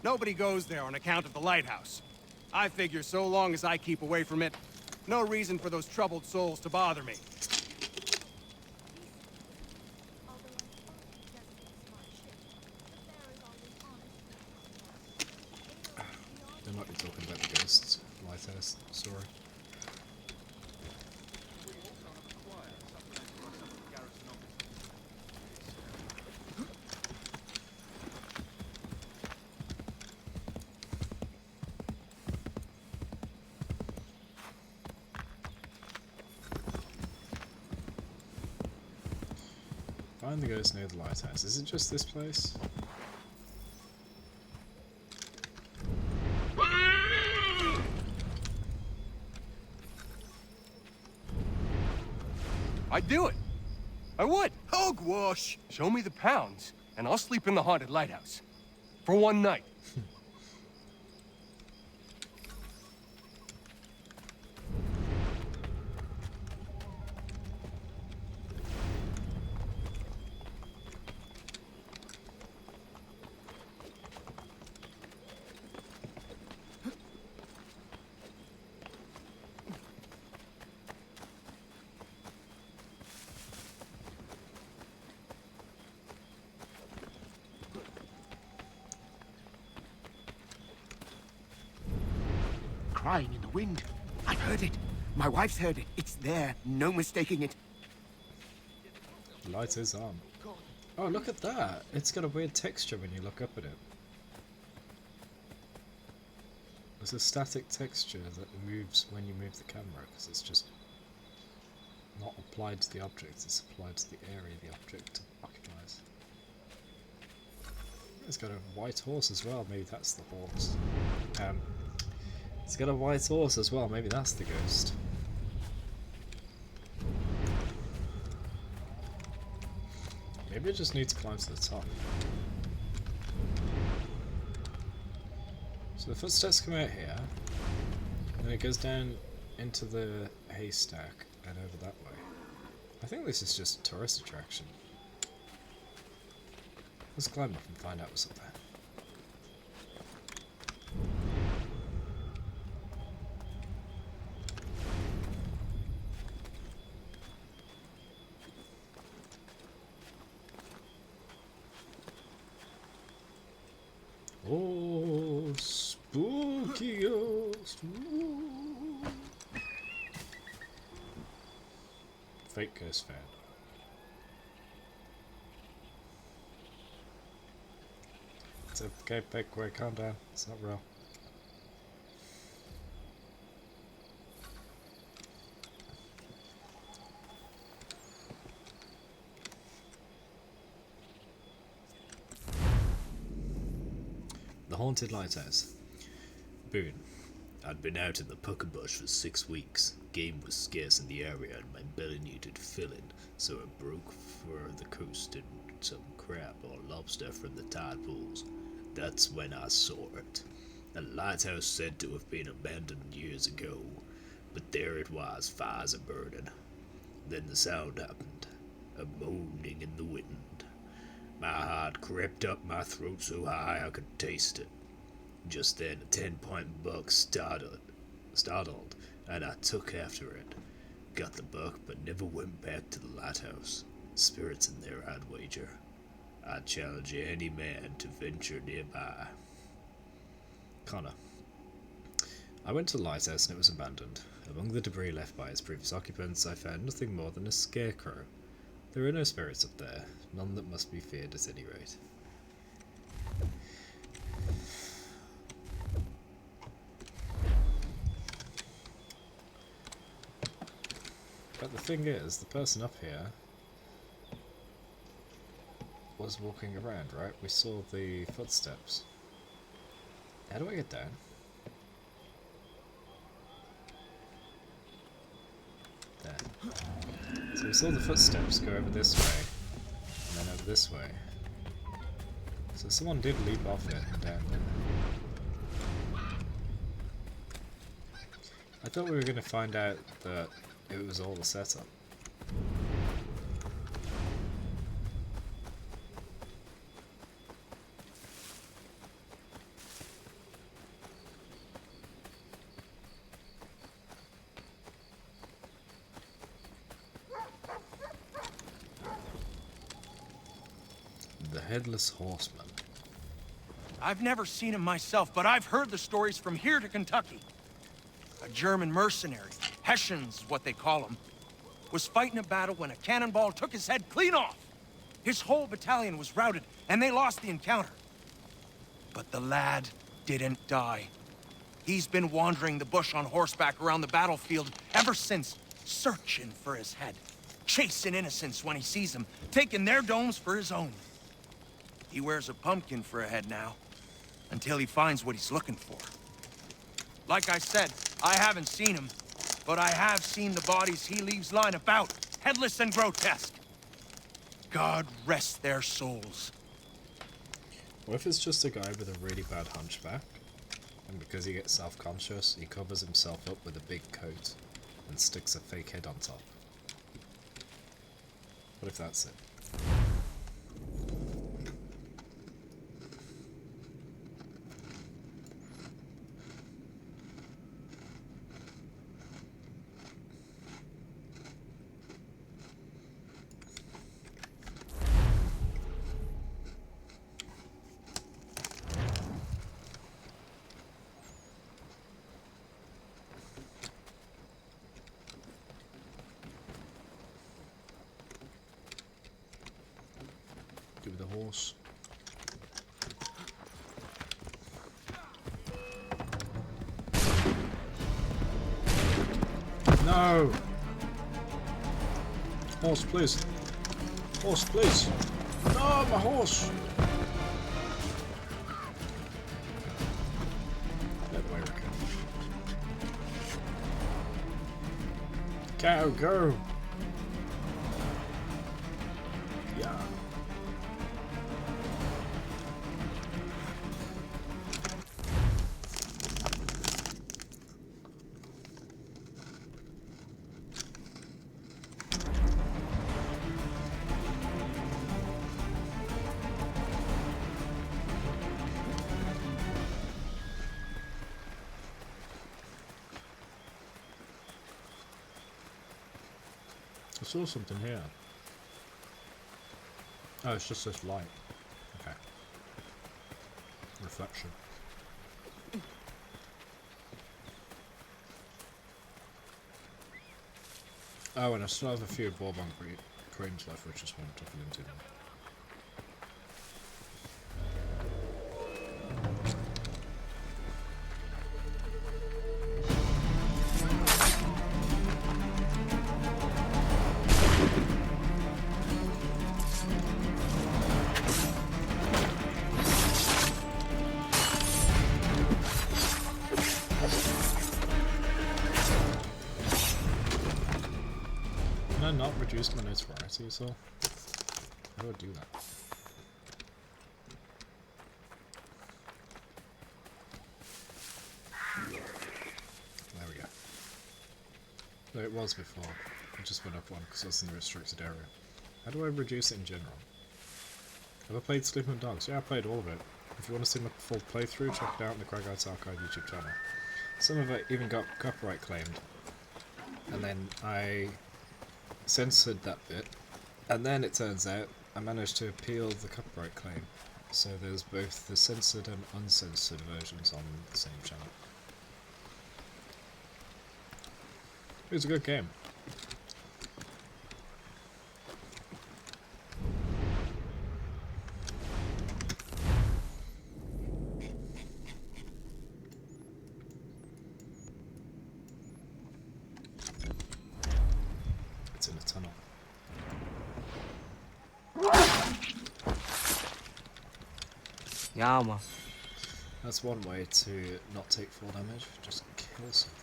Nobody goes there on account of the lighthouse. I figure so long as I keep away from it, no reason for those troubled souls to bother me. They might be talking about the ghosts. Lighthouse story. Find the ghost near the lighthouse. Is it just this place? I'd do it. I would. Hogwash! Show me the pounds, and I'll sleep in the haunted lighthouse. For one night. Crying in the wind. I've heard it. My wife's heard it. It's there. No mistaking it. The light is on. Oh, look at that. It's got a weird texture when you look up at it. There's a static texture that moves when you move the camera, because it's just not applied to the object, it's applied to the area the object occupies. It's got a white horse as well, maybe that's the horse. It's got a white horse as well, maybe that's the ghost. Maybe I just need to climb to the top. So the footsteps come out here, and it goes down into the haystack and over that way. I think this is just a tourist attraction. Let's climb up and find out what's up there. Oh, spooky ghost. Ooh. Fake ghost fan. It's okay, Pegway, calm down. It's not real. The Haunted Lighthouse. Boone. I'd been out in the pucker bush for 6 weeks. Game was scarce in the area and my belly needed filling, so I broke for the coast and some crab or lobster from the tide pools. That's when I saw it. A lighthouse said to have been abandoned years ago, but there it was, fires a-burning. Then the sound happened, a moaning in the wind. My heart crept up my throat so high I could taste it. Just then a 10-point buck startled, and I took after it. Got the buck, but never went back to the lighthouse. Spirits in there, I'd wager. I'd challenge any man to venture nearby. Connor. I went to the lighthouse and it was abandoned. Among the debris left by its previous occupants, I found nothing more than a scarecrow. There are no spirits up there, none that must be feared at any rate. But the thing is, the person up here was walking around, right? We saw the footsteps. How do I get down? So we saw the footsteps go over this way, and then over this way. So someone did leap off it and down there. I thought we were going to find out that it was all a setup. The Headless Horseman. I've never seen him myself, but I've heard the stories from here to Kentucky. A German mercenary, Hessians what they call them, was fighting a battle when a cannonball took his head clean off. His whole battalion was routed, and they lost the encounter. But the lad didn't die. He's been wandering the bush on horseback around the battlefield ever since, searching for his head, chasing innocents when he sees them, taking their domes for his own. He wears a pumpkin for a head now, until he finds what he's looking for. Like I said, I haven't seen him, but I have seen the bodies he leaves lying about, headless and grotesque. God rest their souls. What if it's just a guy with a really bad hunchback, and because he gets self-conscious, he covers himself up with a big coat and sticks a fake head on top? What if that's it? Give the horse. No! Horse, please. Horse, please. No, my horse! That way, Rico. Cow, go! Yeah. I saw something here. Oh, it's just this light. Okay. Reflection. Oh, and I still have a few Bourbon creams left, which just won't tuck into them. Can I not reduce my notoriety at all? How do I do that? There we go. No, it was before. It just went up one because I was in the restricted area. How do I reduce it in general? Have I played Sleeping with Dogs? Yeah, I played all of it. If you want to see my full playthrough, check it out on the Crag Arts Archive YouTube channel. Some of it even got copyright claimed. And then I censored that bit, and then it turns out I managed to appeal the copyright claim. So there's both the censored and uncensored versions on the same channel. It was a good game. It's in a tunnel. Yeah, man. That's one way to not take full damage, just kill something.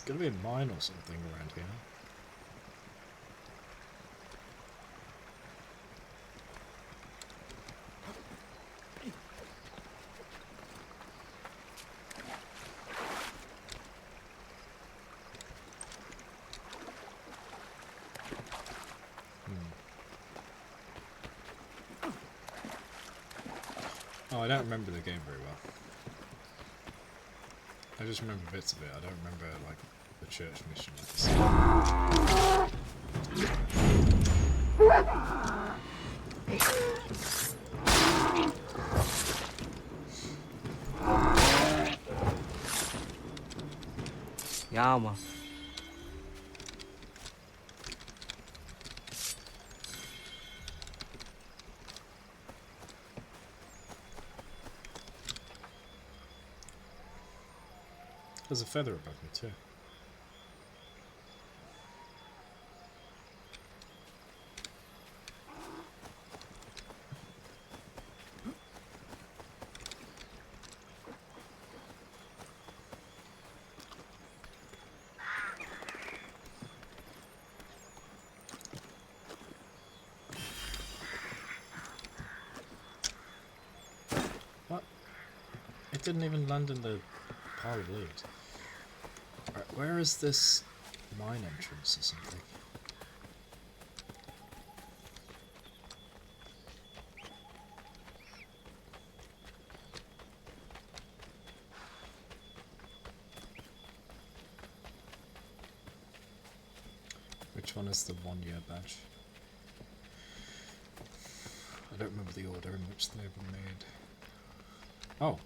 There's gotta be a mine or something around here. Oh, I don't remember the game very well. I just remember bits of it. I don't remember, like, the church mission. Yeah, man. There's a feather above me too. What? It didn't even land in the pile of loot. Right, where is this mine entrance or something? Which one is the 1 year badge? I don't remember the order in which they were made. Oh.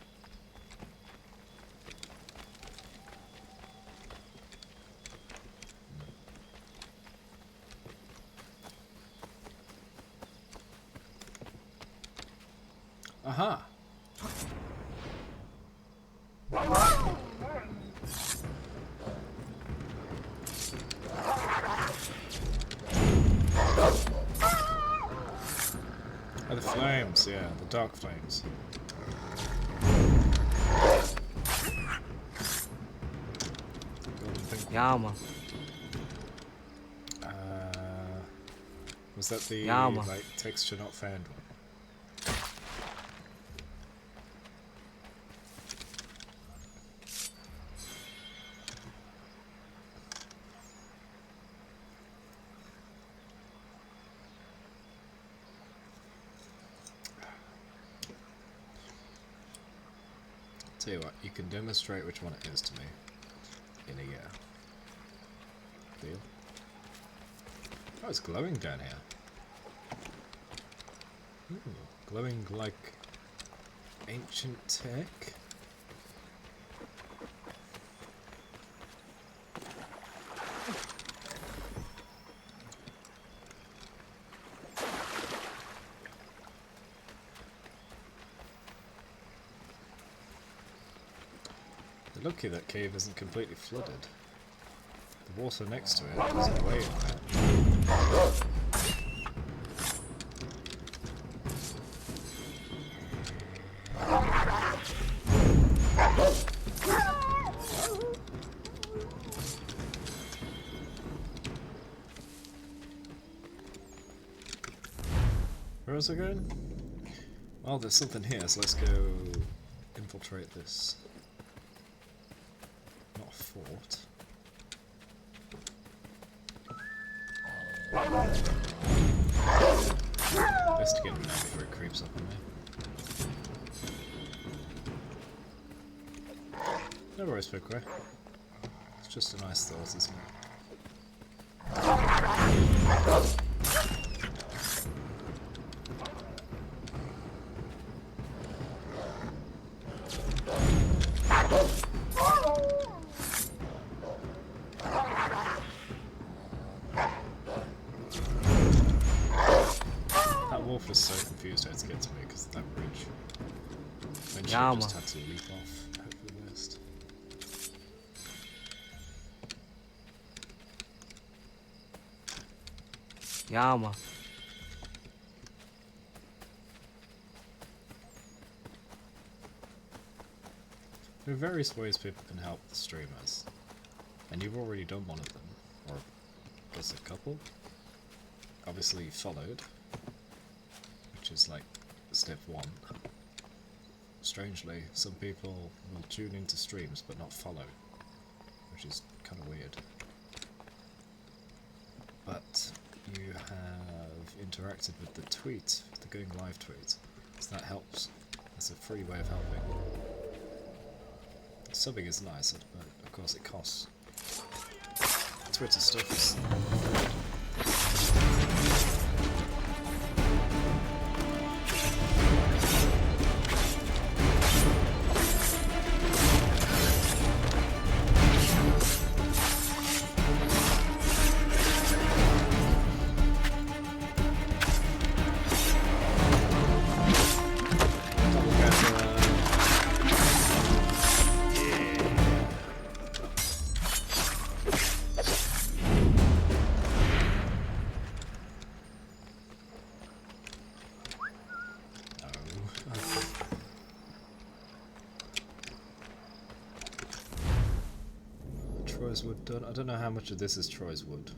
Aha! Oh, the flames, yeah, the dark flames. Yeah, man. Was that the Yeah, man. like texture not found one? Tell you what, you can demonstrate which one it is to me in a year. Deal? Oh, it's glowing down here. Glowing like ancient tech. They're lucky that cave isn't completely flooded. The water next to it is way in there. Where was I going? Well, there's something here, so let's go infiltrate this. Not a fort. Best to get him now before it creeps up on me. No worries, Pickway. It's just a nice thought, isn't it? Wolf is so confused how to get to me because of that bridge. When she just had to leap off, hope for the best. Yeah, man. There are various ways people can help the streamers. And you've already done one of them, or I guess a couple. Obviously followed, which is like step 1. Strangely, some people will tune into streams but not follow, which is kind of weird. But you have interacted with the tweet, the going live tweet, so that helps. It's a free way of helping. Subbing is nice, but of course it costs. Twitter stuff is Troy's wood done. I don't know how much of this is Troy's wood.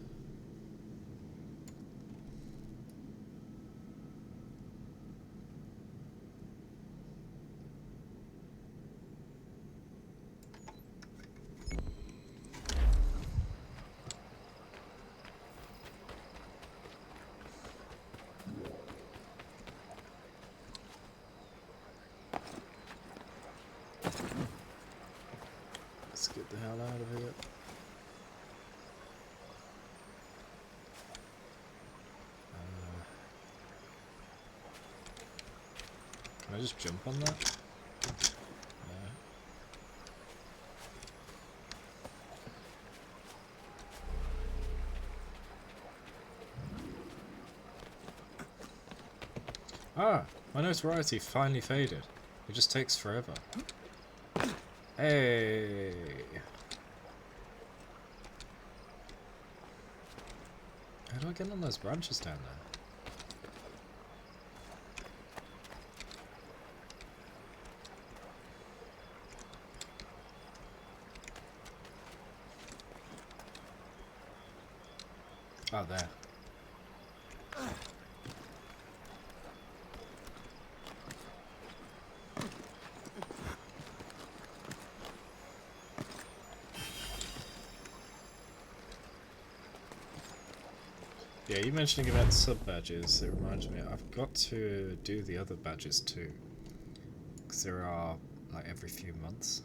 Let's get the hell out of here. Can I just jump on that? Yeah. Ah, my notoriety finally faded. It just takes forever. Hey. How do I get on those branches down there? Oh, there. Yeah, you mentioning about sub badges, it reminds me, I've got to do the other badges too. Because there are, like, every few months.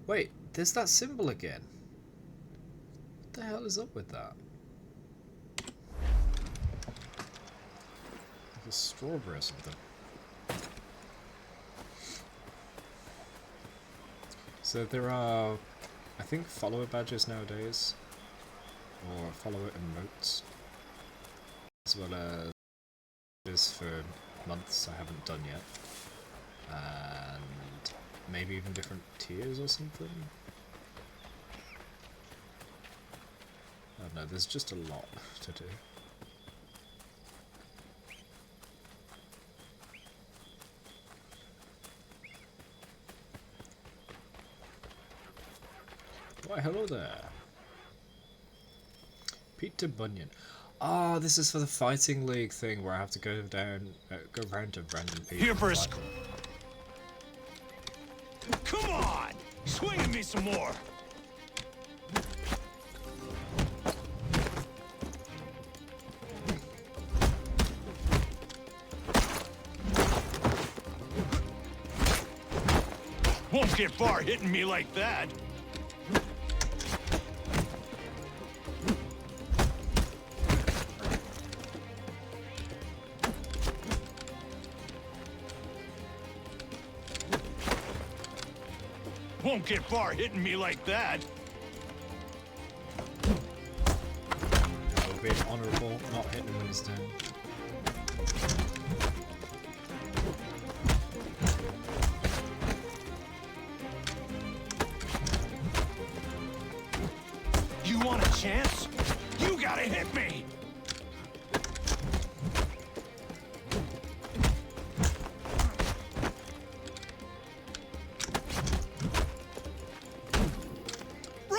Wait, there's that symbol again. What the hell is up with that? Like a strawberry or something. So there are, I think, follower badges nowadays. Or follower emotes. As well as for months I haven't done yet. And maybe even different tiers or something. I don't know, there's just a lot to do. Why, hello there. Peter Bunyan. Ah, this is for the fighting league thing where I have to go down, go round to random people. Here for a Come on! Swing at me some more! Won't get far hitting me like that. Won't get far hitting me like that. That would be honourable, not hitting him when he's down. You want a chance? You gotta hit me!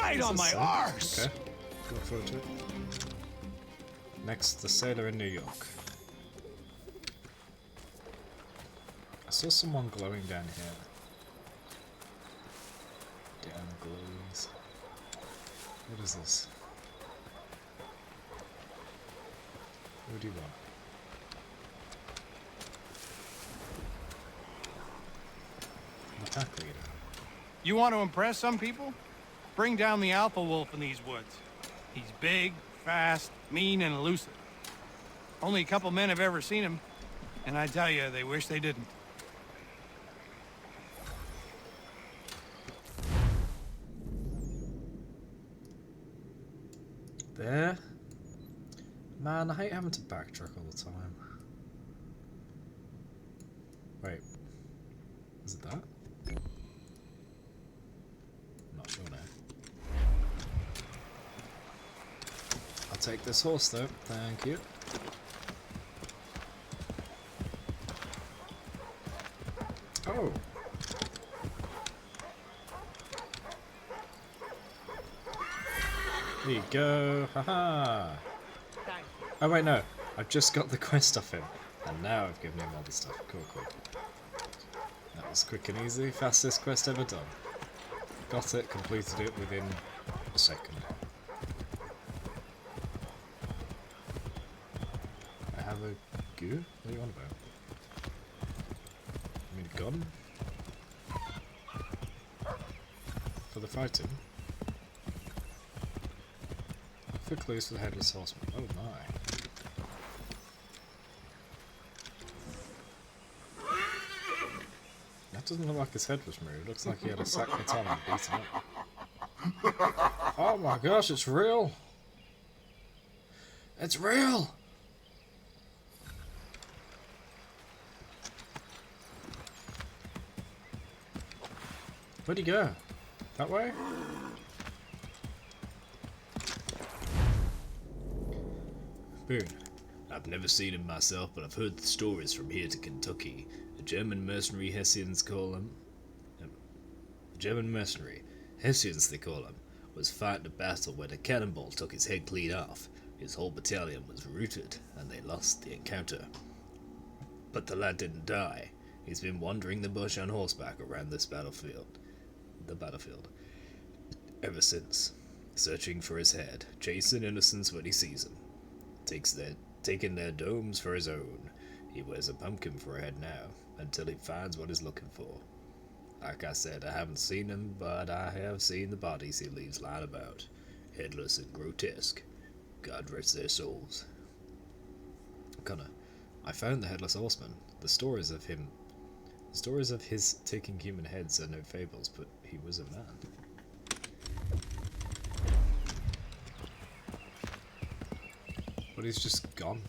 Right on my arse! Okay. Look forward to it. Next, the sailor in New York. I saw someone glowing down here. Damn glowies. What is this? What do you want? Attack leader. You want to impress some people? Bring down the alpha wolf in these woods. He's big, fast, mean, and elusive. Only a couple men have ever seen him, and I tell you, they wish they didn't. There? Man, I hate having to backtrack all the time. Wait. Is it that? Not sure now. I'll take this horse though, thank you. Oh! There you go, haha! Oh wait, no, I've just got the quest off him, and now I've given him all the stuff. Cool, cool. That was quick and easy, fastest quest ever done. Got it, completed it within a second. I have a goo? What do you want about? I mean a gun? For the fighting? For clues for the headless horseman. Oh my. That doesn't look like his head was moved. It looks like he had a sack baton and beat him up. Oh my gosh, it's real! It's real! Where'd he go? That way? Boone. I've never seen him myself, but I've heard the stories from here to Kentucky. The German mercenary Hessians call him. German mercenary, Hessians they call him, was fighting a battle where the cannonball took his head clean off. His whole battalion was routed, and they lost the encounter. But the lad didn't die. He's been wandering the bush on horseback around this battlefield. Ever since. Searching for his head, chasing innocents when he sees them. Taking their domes for his own. He wears a pumpkin for a head now, until he finds what he's looking for. Like I said, I haven't seen him, but I have seen the bodies he leaves lying about. Headless and grotesque. God rest their souls. Connor, I found the Headless Horseman. The stories of his taking human heads are no fables, but he was a man. But he's just gone.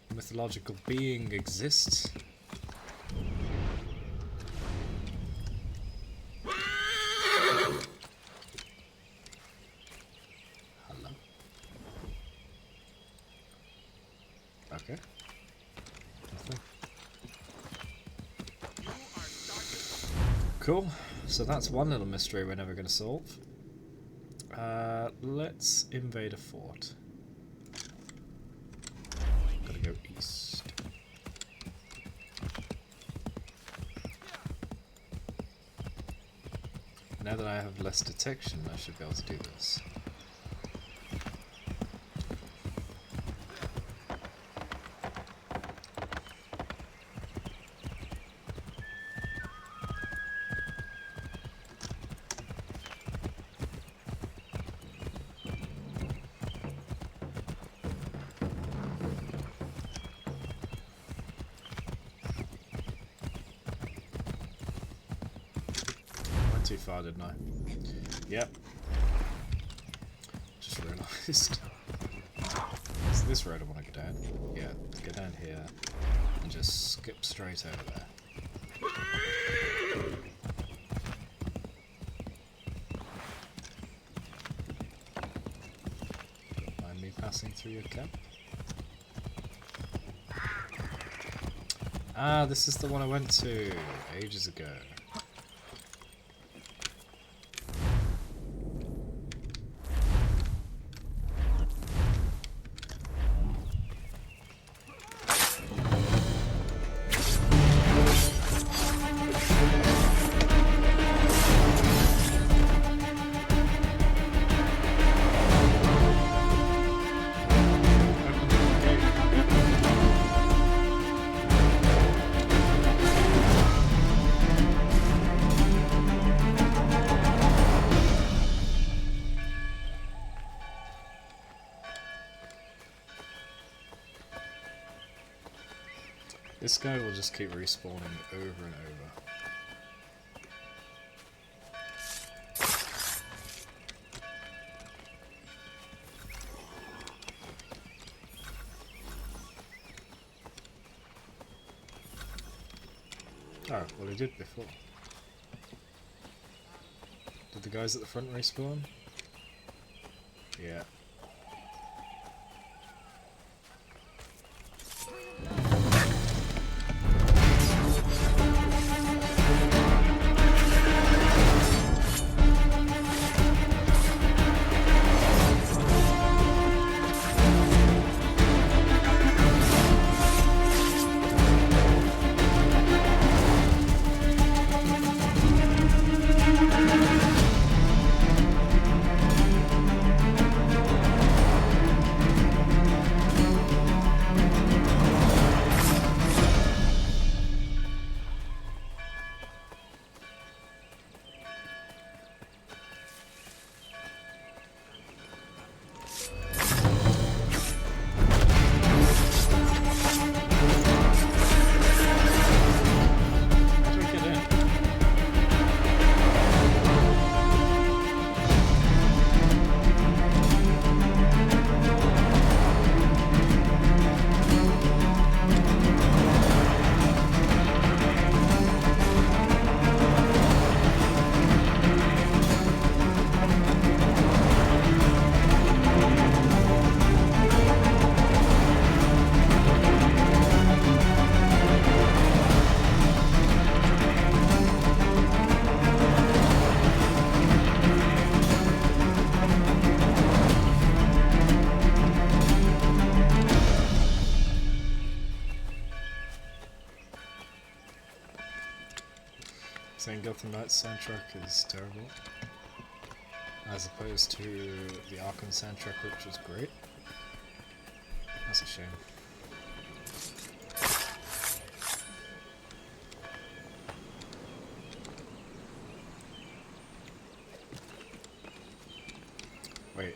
A mythological being exists. Hello. Okay. Nothing. Cool. So that's one little mystery we're never going to solve. Let's invade a fort. Gotta go east. Now that I have less detection, I should be able to do this. Too far, didn't I? Yep. Just realised. It's this road I want to go down. Yeah, go down here and just skip straight over there. Don't mind me passing through your camp. Ah, this is the one I went to ages ago. This guy will just keep respawning over and over. Oh, well he did before. Did the guys at the front respawn? Yeah. Saying Gotham Knights soundtrack is terrible, as opposed to the Arkham soundtrack, which was great. That's a shame. Wait.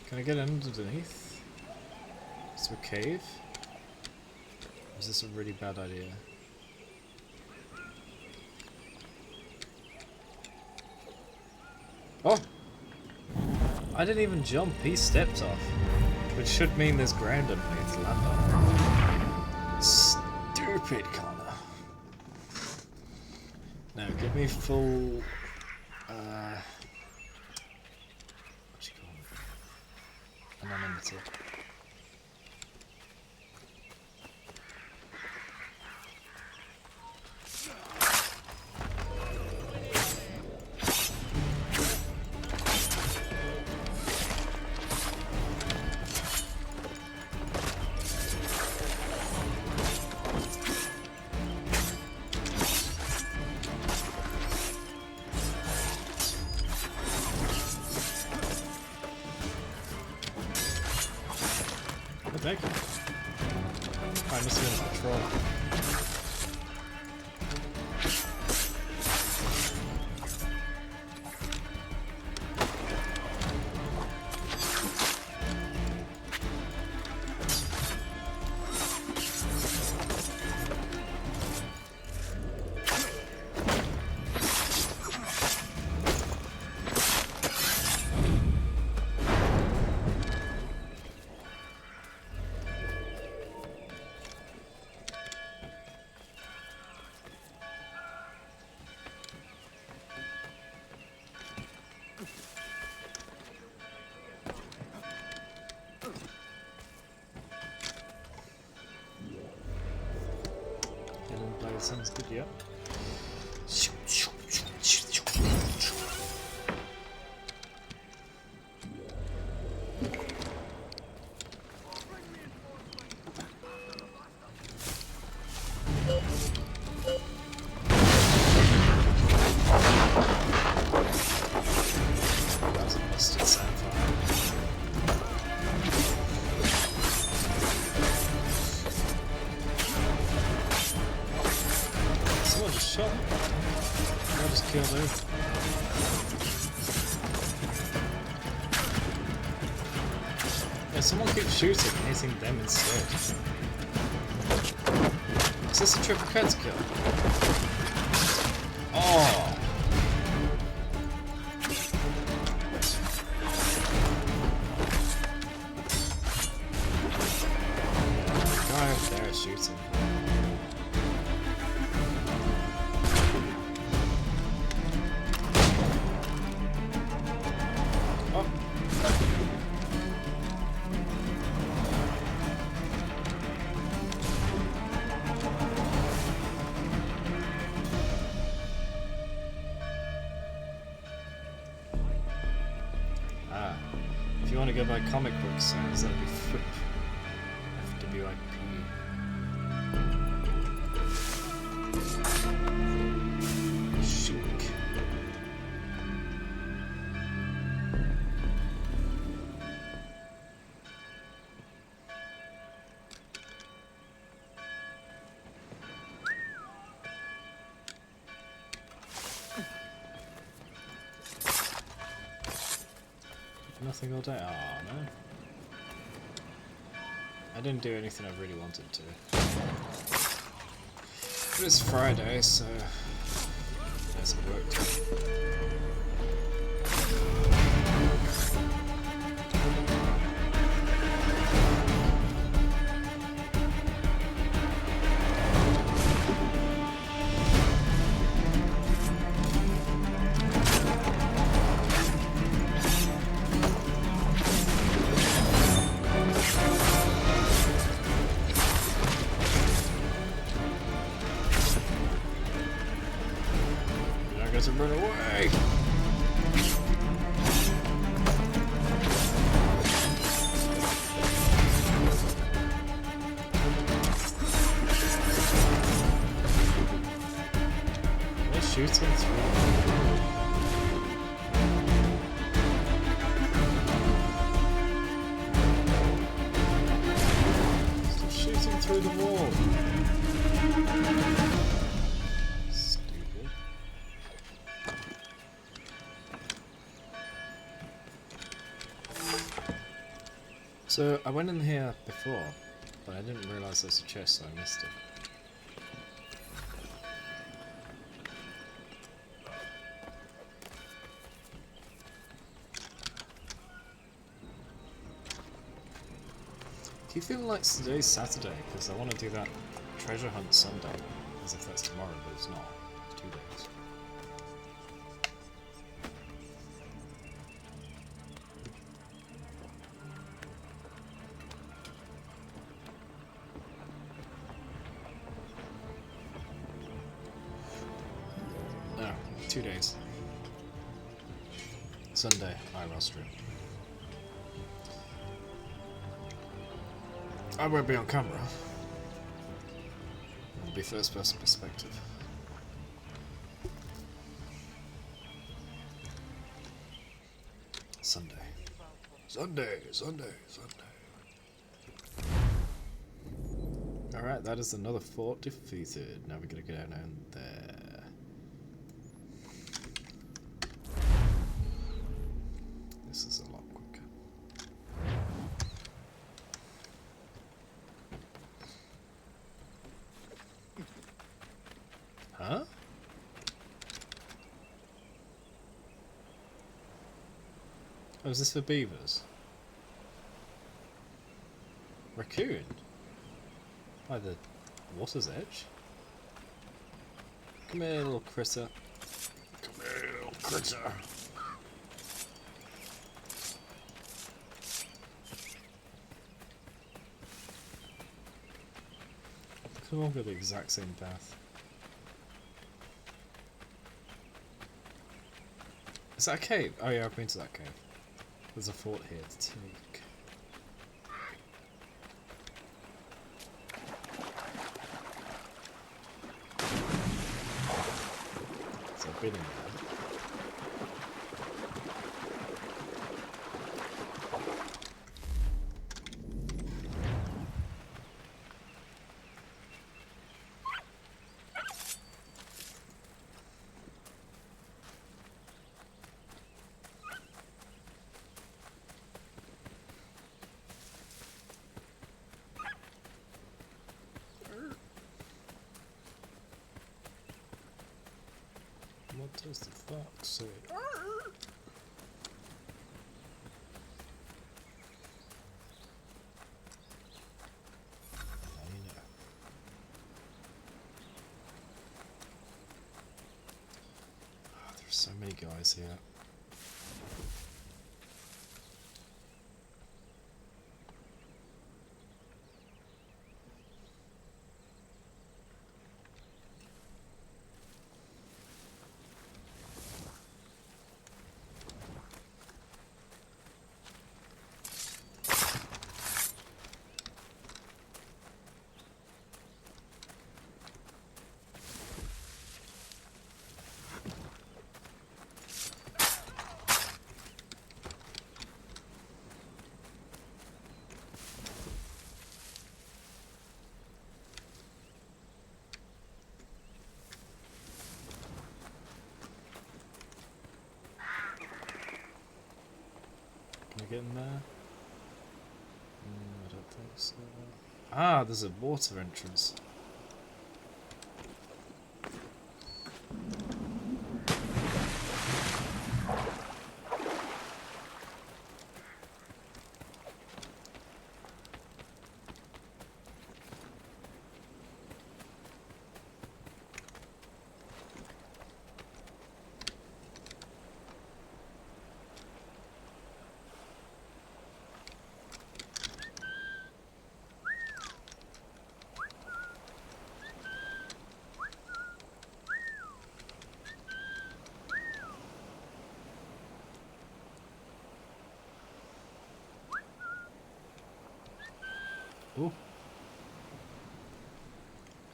Can I get underneath? Is there a cave? Or is this a really bad idea? Oh! I didn't even jump, he stepped off. Which should mean there's ground underneath to land on. Stupid Connor. Now give me full... anonymity. Thank you. I must be in control. Sounds good, yeah. That's a mustard sapphire. Someone just shot me. I just killed her. Someone keeps shooting and hitting them instead. Is this a triple kids kill? Oh! The guy over there is shooting. Oh! If you want to go by comic book sounds, that'd be FWIP. FWIP. Shink. Nothing all day? Oh no. I didn't do anything I really wanted to. But it's Friday, so there's work to do. To run away. They're shooting through. Still shooting through the wall. So I went in here before, but I didn't realise there was a chest, so I missed it. Keep feeling like today's Saturday, because I want to do that treasure hunt Sunday, as if that's tomorrow, but it's not. It's 2 days. No, 2 days. Sunday, IRL stream. I won't be on camera. It'll be first person perspective. Sunday. Sunday, Sunday, Sunday. Alright, that is another fort defeated. Now we're gonna go down there. This is a lot quicker. Huh? Oh, is this for beavers? Raccoon? By the water's edge? Come here, little critter. Come here, little critter. Come on, go the exact same path. Is that a cave? Oh yeah, I've been to that cave. There's a fort here to take. So I've been in there. Where's the fox? Oh, you know. Oh, there's so many guys here. Can I get in there? I don't think so. Ah, there's a water entrance. Oh,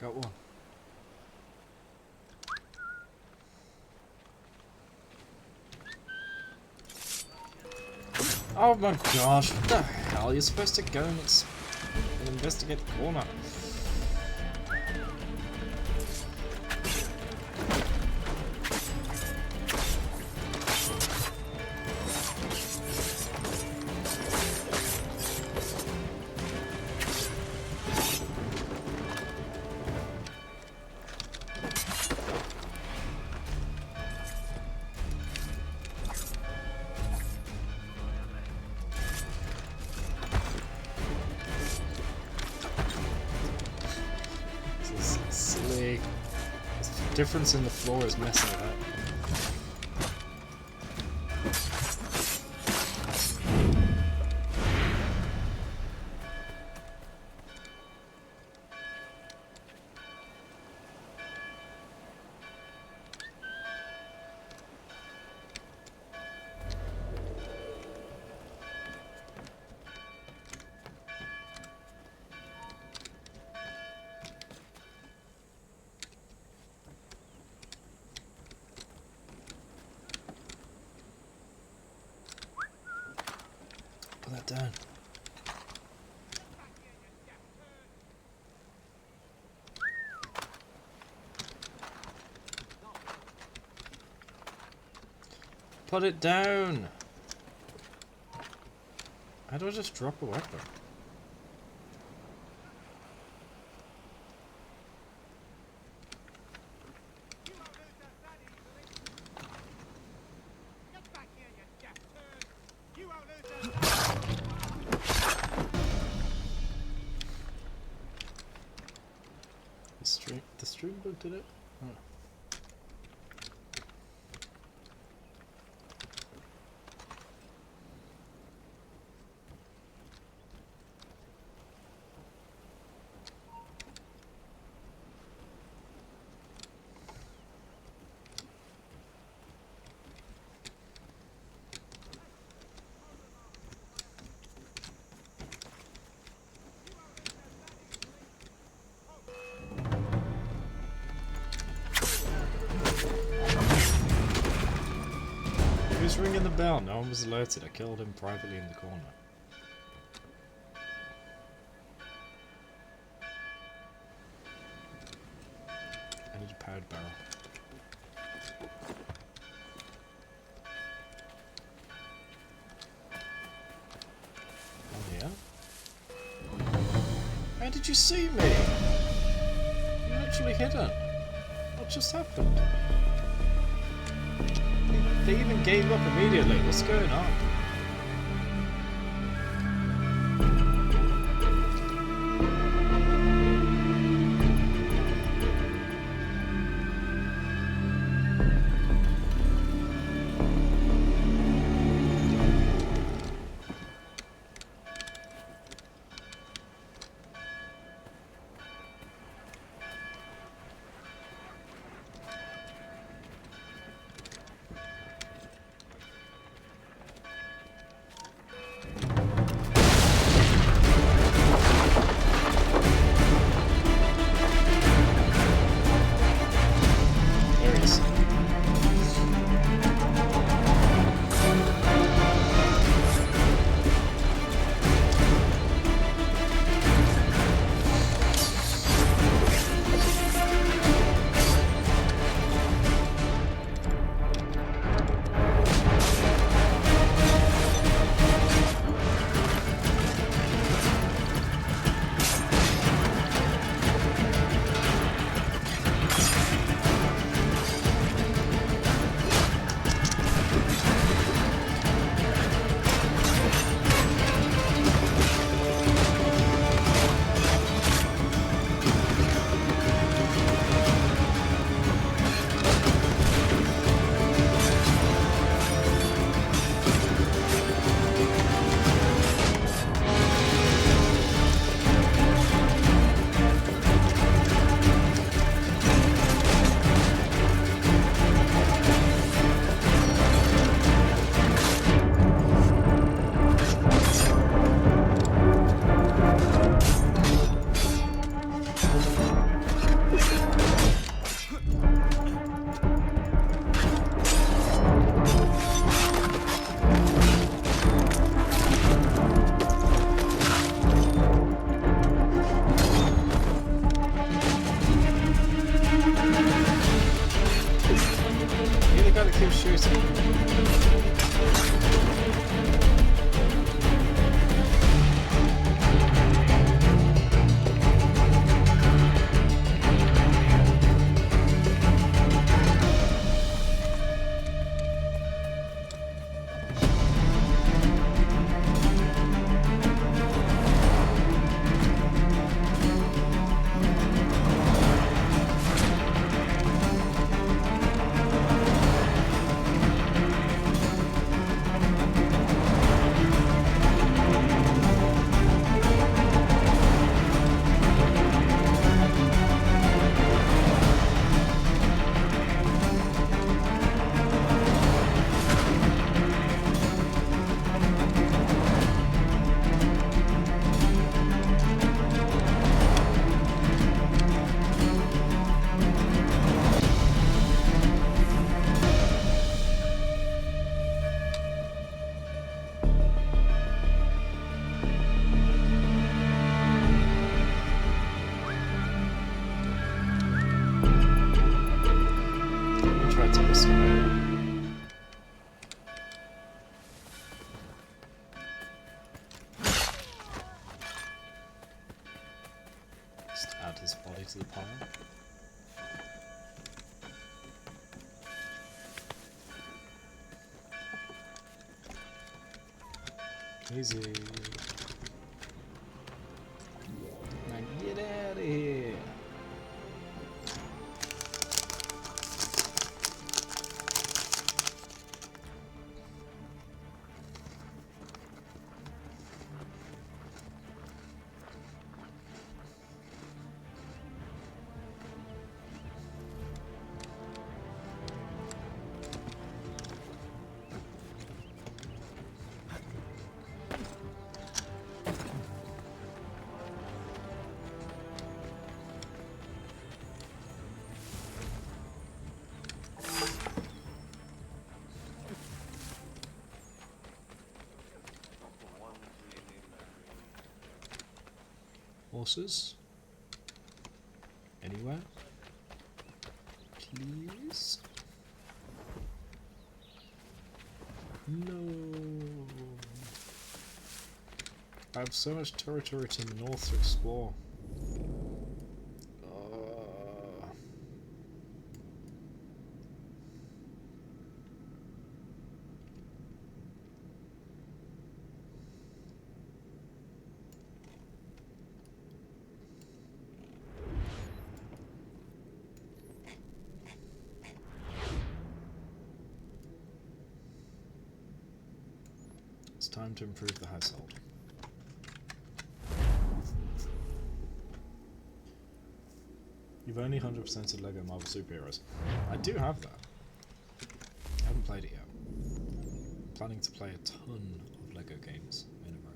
got one. Oh my gosh, what the hell? You're supposed to go and investigate the corner. Difference in the floor is messing it up. Put that down. Put it down! How do I just drop a weapon? The stream book did it? Oh. Who's ringing the bell? No one was alerted. I killed him privately in the corner. I need a powered barrel. Oh yeah? How did you see me? You're literally hidden. What just happened? They even gave up immediately. What's going on? Keep shooting. Just add his body to the pile. Easy. Now get out of here. Horses? Anywhere? Please? No. I have so much territory to the north to explore. It's time to improve the household. You've only 100%ed Lego Marvel Superheroes. I do have that. I haven't played it yet. I'm planning to play a ton of Lego games in a row.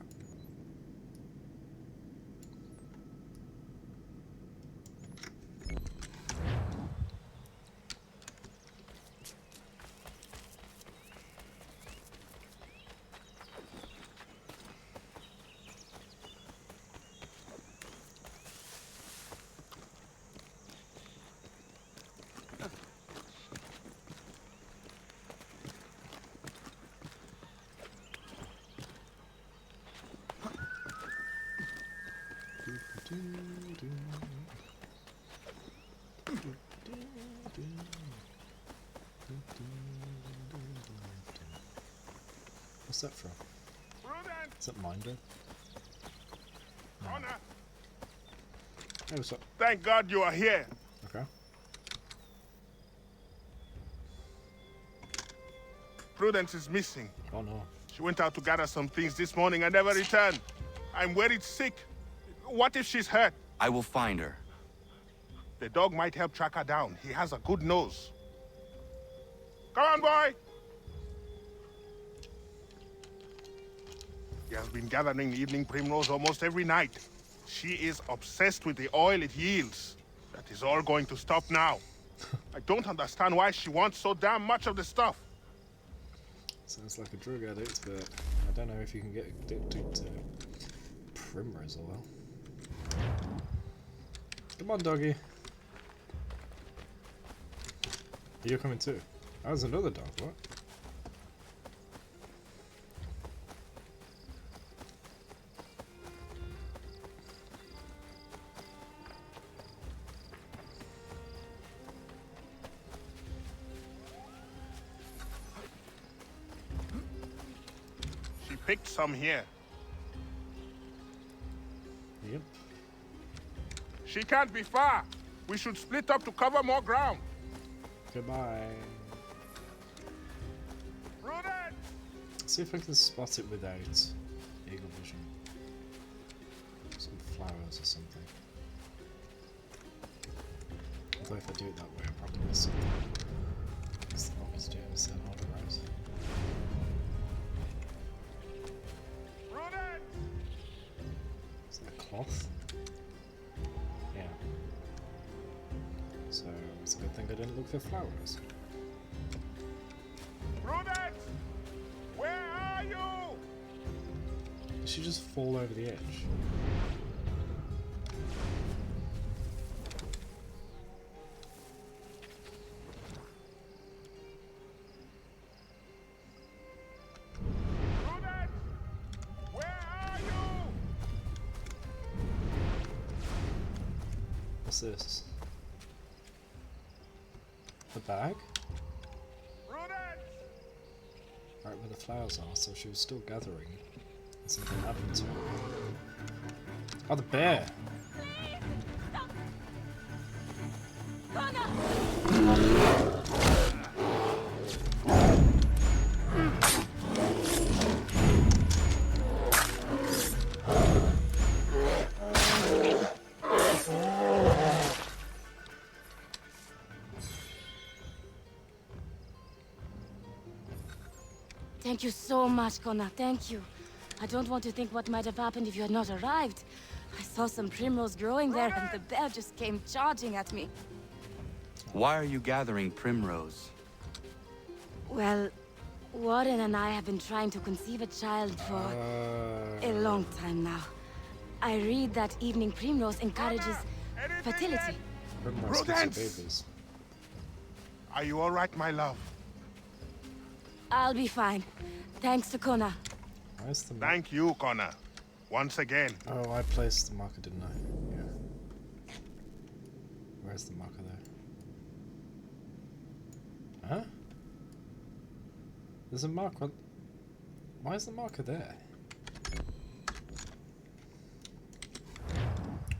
What's that from? Is that Minder? No. Hey, what's up? Thank God you are here. Okay. Prudence is missing. Oh no. She went out to gather some things this morning and never returned. I'm worried sick. What if she's hurt? I will find her. The dog might help track her down. He has a good nose. Come on, boy! He has been gathering evening primrose almost every night. She is obsessed with the oil it yields. That is all going to stop now. I don't understand why she wants so damn much of the stuff. Sounds like a drug addict, but I don't know if you can get addicted to primrose oil. Come on, doggy. You're coming too. Oh, there's another dog, what? She picked some here. Yep. She can't be far. We should split up to cover more ground. Goodbye. Prudence! See if I can spot it without eagle vision. Some flowers or something. Although if I do it that way, I'll probably miss something. It's not what to do, it's an order, right? Prudence! Is that a cloth? Yeah. So it's a good thing I didn't look for flowers. Prudence! Where are you? Did she just fall over the edge? Prudence! Where are you? What's this? The bag? Prudence! Right where the flowers are, so she was still gathering. And something happened to her. Oh, the bear! Thank you so much, Connor. Thank you. I don't want to think what might have happened if you had not arrived. I saw some primrose growing there, and the bear just came charging at me. Why are you gathering primrose? Well, Warren and I have been trying to conceive a child for a long time now. I read that evening primrose encourages fertility. Primrose gives you babies. Are you all right, my love? I'll be fine. Thanks to Connor. Where's the Thank you, Connor. Once again. Oh, I placed the marker, didn't I? Yeah. Where's the marker there? Huh? There's a marker. Why is the marker there?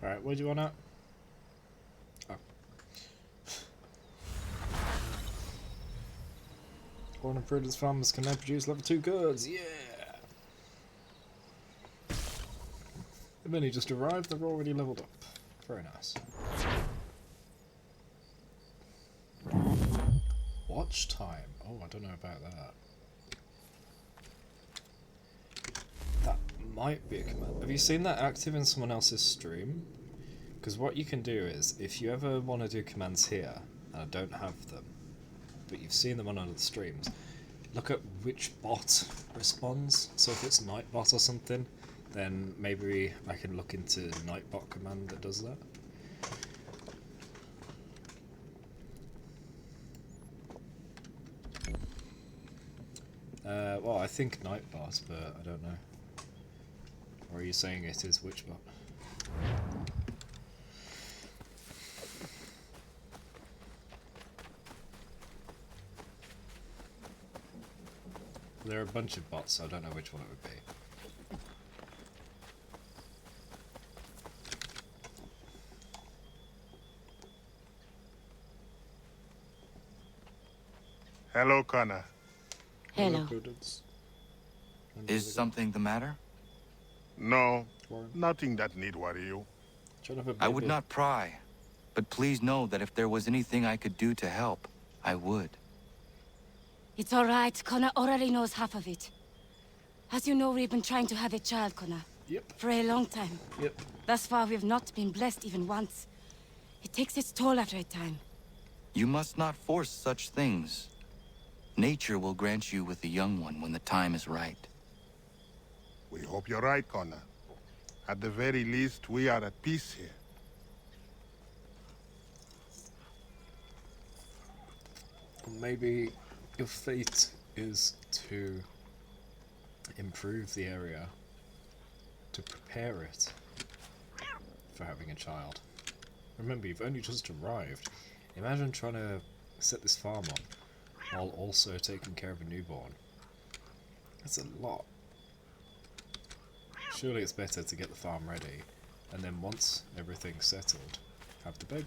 Alright, where do you want at? Oh. Warren and Prudence farmers can now produce level 2 goods. Yeah! The menu just arrived, they're already leveled up. Very nice. Watch time. Oh, I don't know about that. That might be a command. Have you seen that active in someone else's stream? Because what you can do is, if you ever want to do commands here, and I don't have them, but you've seen them on other streams, look at which bot responds. So if it's Nightbot or something, then maybe I can look into Nightbot command that does that. Well, I think Nightbot, but I don't know. Or are you saying it is Witchbot? There are a bunch of bots, so I don't know which one it would be. Hello, Connor. Hello. Is something the matter? No, nothing that need worry you. I would not pry, but please know that if there was anything I could do to help, I would. It's all right. Connor already knows half of it. As you know, we've been trying to have a child, Connor. Yep. For a long time. Yep. Thus far, we've not been blessed even once. It takes its toll after a time. You must not force such things. Nature will grant you with a young one when the time is right. We hope you're right, Connor. At the very least, we are at peace here. Maybe your fate is to improve the area, to prepare it for having a child. Remember, you've only just arrived. Imagine trying to set this farm up while also taking care of a newborn. That's a lot. Surely it's better to get the farm ready, and then once everything's settled, have the baby.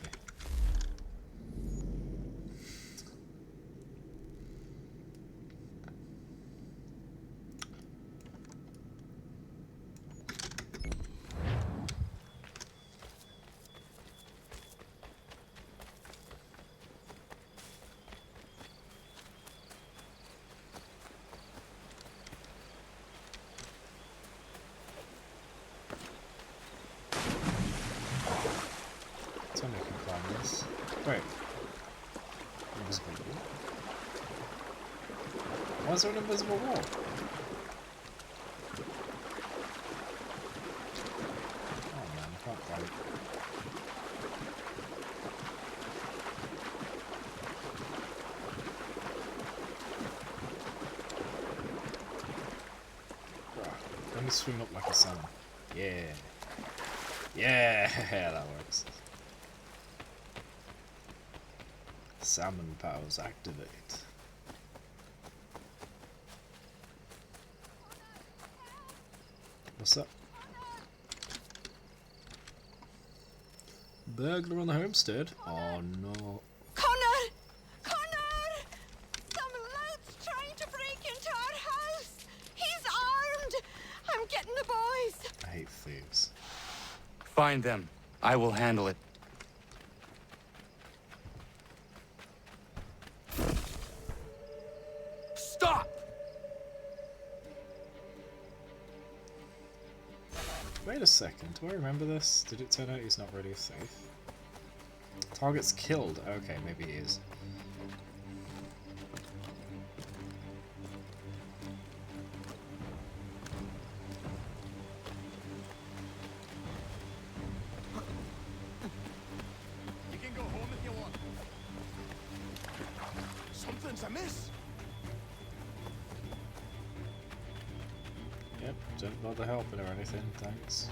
Wait. Invisible wall? Why is there an invisible wall? Oh man, I can't find it. Right. Let me swim up like a salmon. Yeah. Yeah, that works. Salmon powers activate. What's up? Burglar on the homestead? Oh no. Connor! Connor! Some lout's trying to break into our house! He's armed! I'm getting the boys! I hate thieves. Find them. I will handle it. Stop! Wait a second, do I remember this? Did it turn out he's not really safe? Target's killed. Okay, maybe he is. You can go home if you want. Something's amiss. Yep, don't bother helping or anything, thanks.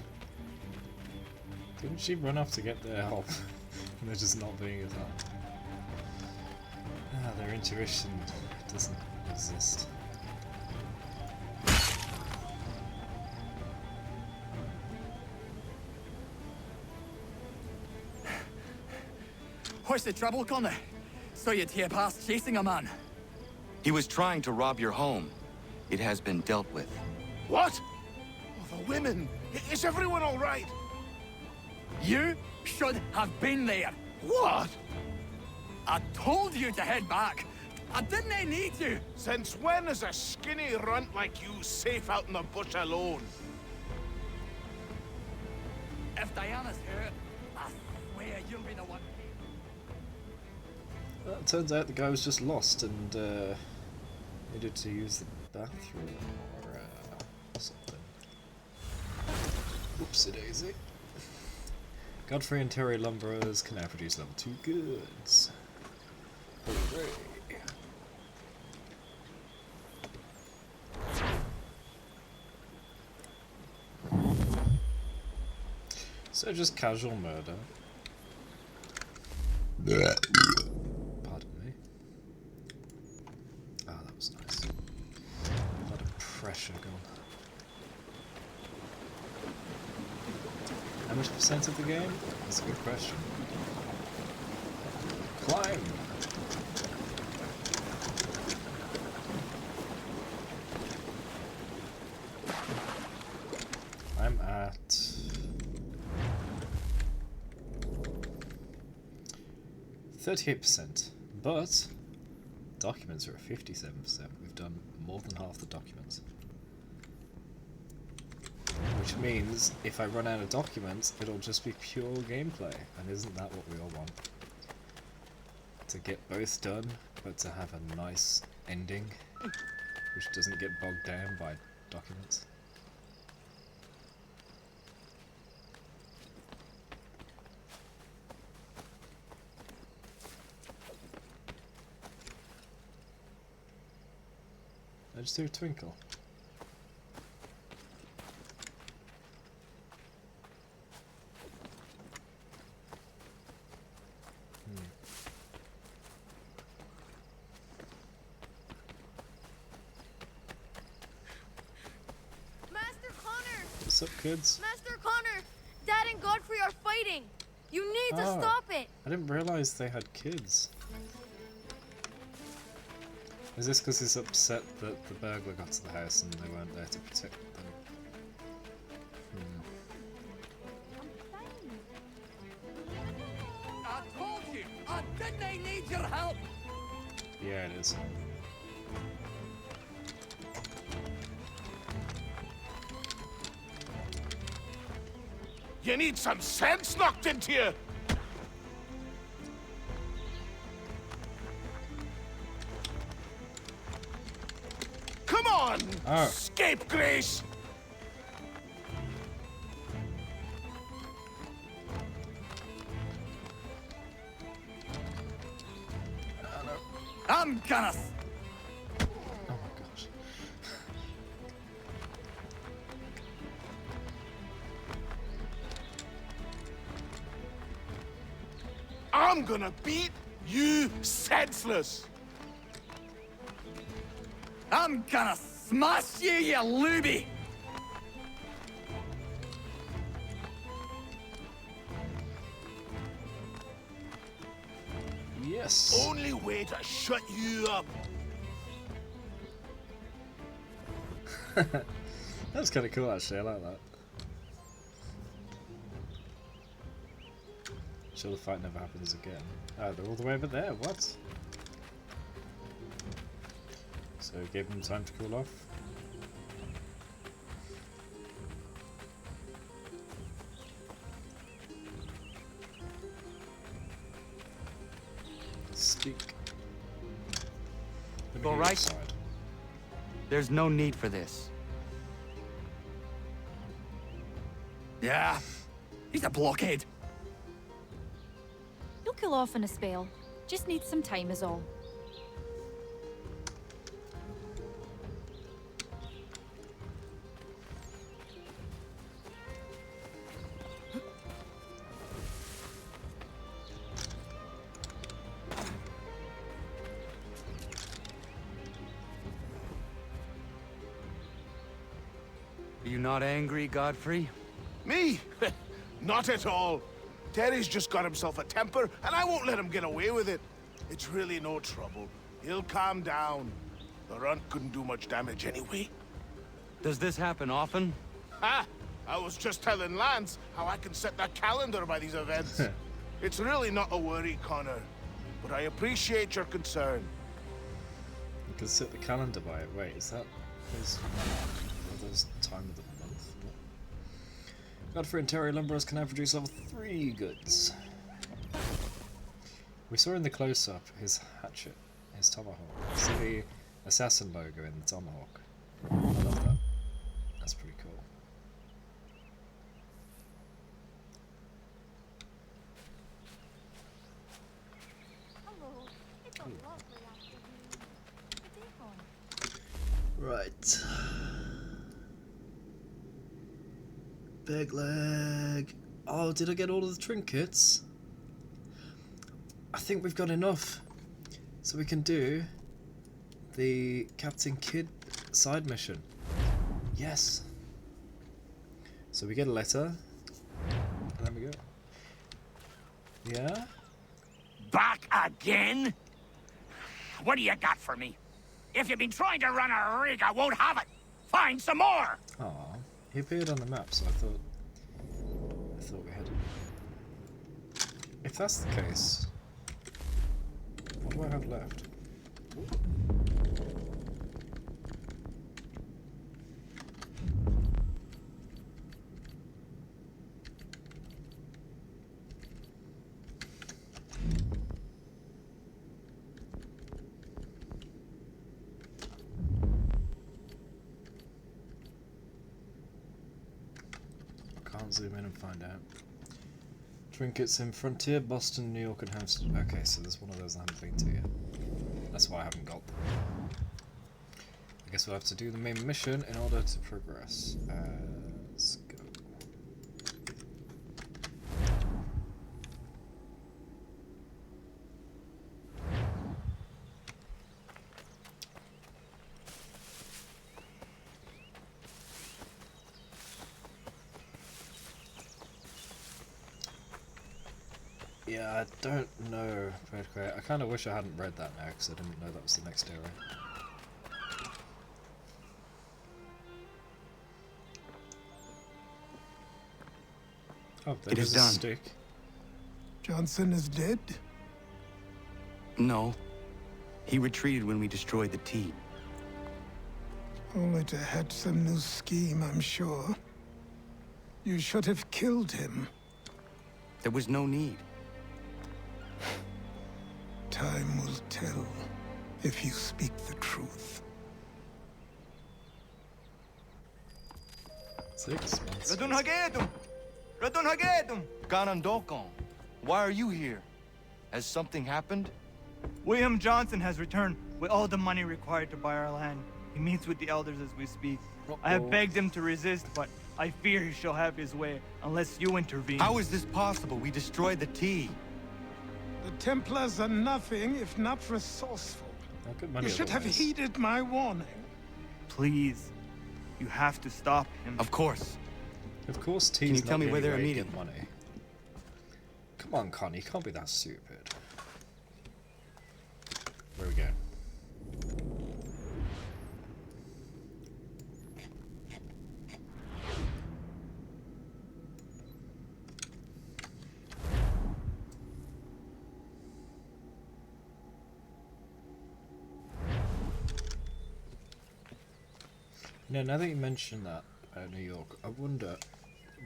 Didn't she run off to get their help? And they're just not being attacked. Ah, their intuition doesn't exist. What's the trouble, Connor? So you'd hear past chasing a man. He was trying to rob your home. It has been dealt with. What? Oh, the women! Is everyone all right? You should have been there. What? I told you to head back. I didn't need to. Since when is a skinny runt like you safe out in the bush alone? If Diana's hurt, I swear you'll be the one. Well, it turns out the guy was just lost and needed to use the bathroom or something. Whoopsie daisy. Godfrey and Terry Lumberers can now produce level 2 goods. Hooray. So just casual murder. Pardon me. Ah, that was nice. A lot of pressure gone. How much percent of the game? That's a good question. Climb! I'm at 38%, but documents are at 57%. We've done more than half the documents. Which means if I run out of documents, it'll just be pure gameplay. And isn't that what we all want? To get both done, but to have a nice ending, which doesn't get bogged down by documents. I just hear a twinkle. Master Connor! What's up, kids? Master Connor! Dad and Godfrey are fighting! You need to stop it! I didn't realize they had kids. Is this because he's upset that the burglar got to the house and they weren't there to protect them? I told you, I didn't need your help. Yeah, it is. You need some sense knocked into you! Come on! Oh. Scapegrace! I'm gonna. Oh my gosh. I'm gonna beat you senseless! I'm gonna smash you, you looby! Yes. Only way to shut you up. That's kind of cool, actually. I like that. Sure, the fight never happens again. Oh, they're all the way over there. What? So gave them time to cool off. Speak. All right. There's no need for this. Yeah, he's a blockhead. He'll cool off in a spell. Just needs some time is all. Are you not angry, Godfrey? Me? Not at all. Terry's just got himself a temper, and I won't let him get away with it. It's really no trouble. He'll calm down. The runt couldn't do much damage anyway. Does this happen often? Ha! I was just telling Lance how I can set that calendar by these events. It's really not a worry, Connor. But I appreciate your concern. You can set the calendar by it. Wait, is that there's time of the month? Godfrey and Terry Lumberers can now produce level 3 goods. We saw in the close-up his hatchet, his tomahawk. See the assassin logo in the tomahawk. I love that. That's pretty cool. Hello. It's a lovely afternoon. Right. Big leg. Oh, did I get all of the trinkets? I think we've got enough. So we can do the Captain Kidd side mission. Yes. So we get a letter. And there we go. Yeah? Back again? What do you got for me? If you've been trying to run a rig, I won't have it. Find some more. Aw, he appeared on the map, so I thought we had him. If that's the case, what do I have left? Can't zoom in and find out. Trinkets in Frontier, Boston, New York, and Hampstead. Okay, so there's one of those I haven't been to yet. That's why I haven't got them. I guess we'll have to do the main mission in order to progress. Let's go. Yeah, I don't know. I kind of wish I hadn't read that now because I didn't know that was the next era. Oh, It is there's a done. stick. Johnson is dead? No. He retreated when we destroyed the T. Only to hatch some new scheme, I'm sure. You should have killed him. There was no need. Time will tell if you speak the truth. 6 months. Ganondokon, why are you here? Has something happened? William Johnson has returned with all the money required to buy our land. He meets with the elders as we speak. I have begged him to resist, but I fear he shall have his way unless you intervene. How is this possible? We destroyed the T. The Templars are nothing if not resourceful. You should have heeded my warning. Please, you have to stop him. Of course. Of course, T's Can you not tell me the where only they're way to meeting? get money. Come on, Connie, you can't be that stupid. Where we go? You know, now that you mention that about New York, I wonder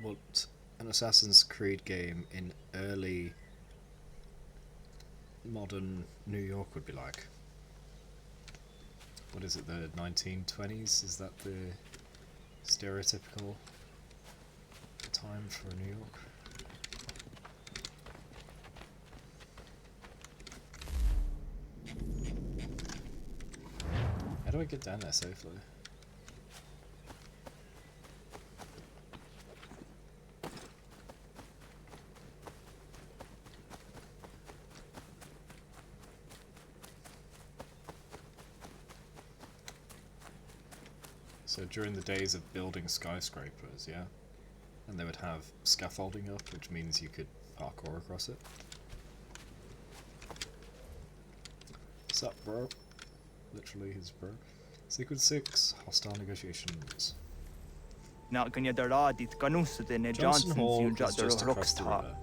what an Assassin's Creed game in early modern New York would be like. What is it, the 1920s? Is that the stereotypical time for New York? How do I get down there safely? So during the days of building skyscrapers, yeah? And they would have scaffolding up, which means you could parkour across it. What's up, bro? Literally his bro. Sequence 6, hostile negotiations. Not gonna dara dit ganus the ne Johnson Johnson's Hall you is just across the river.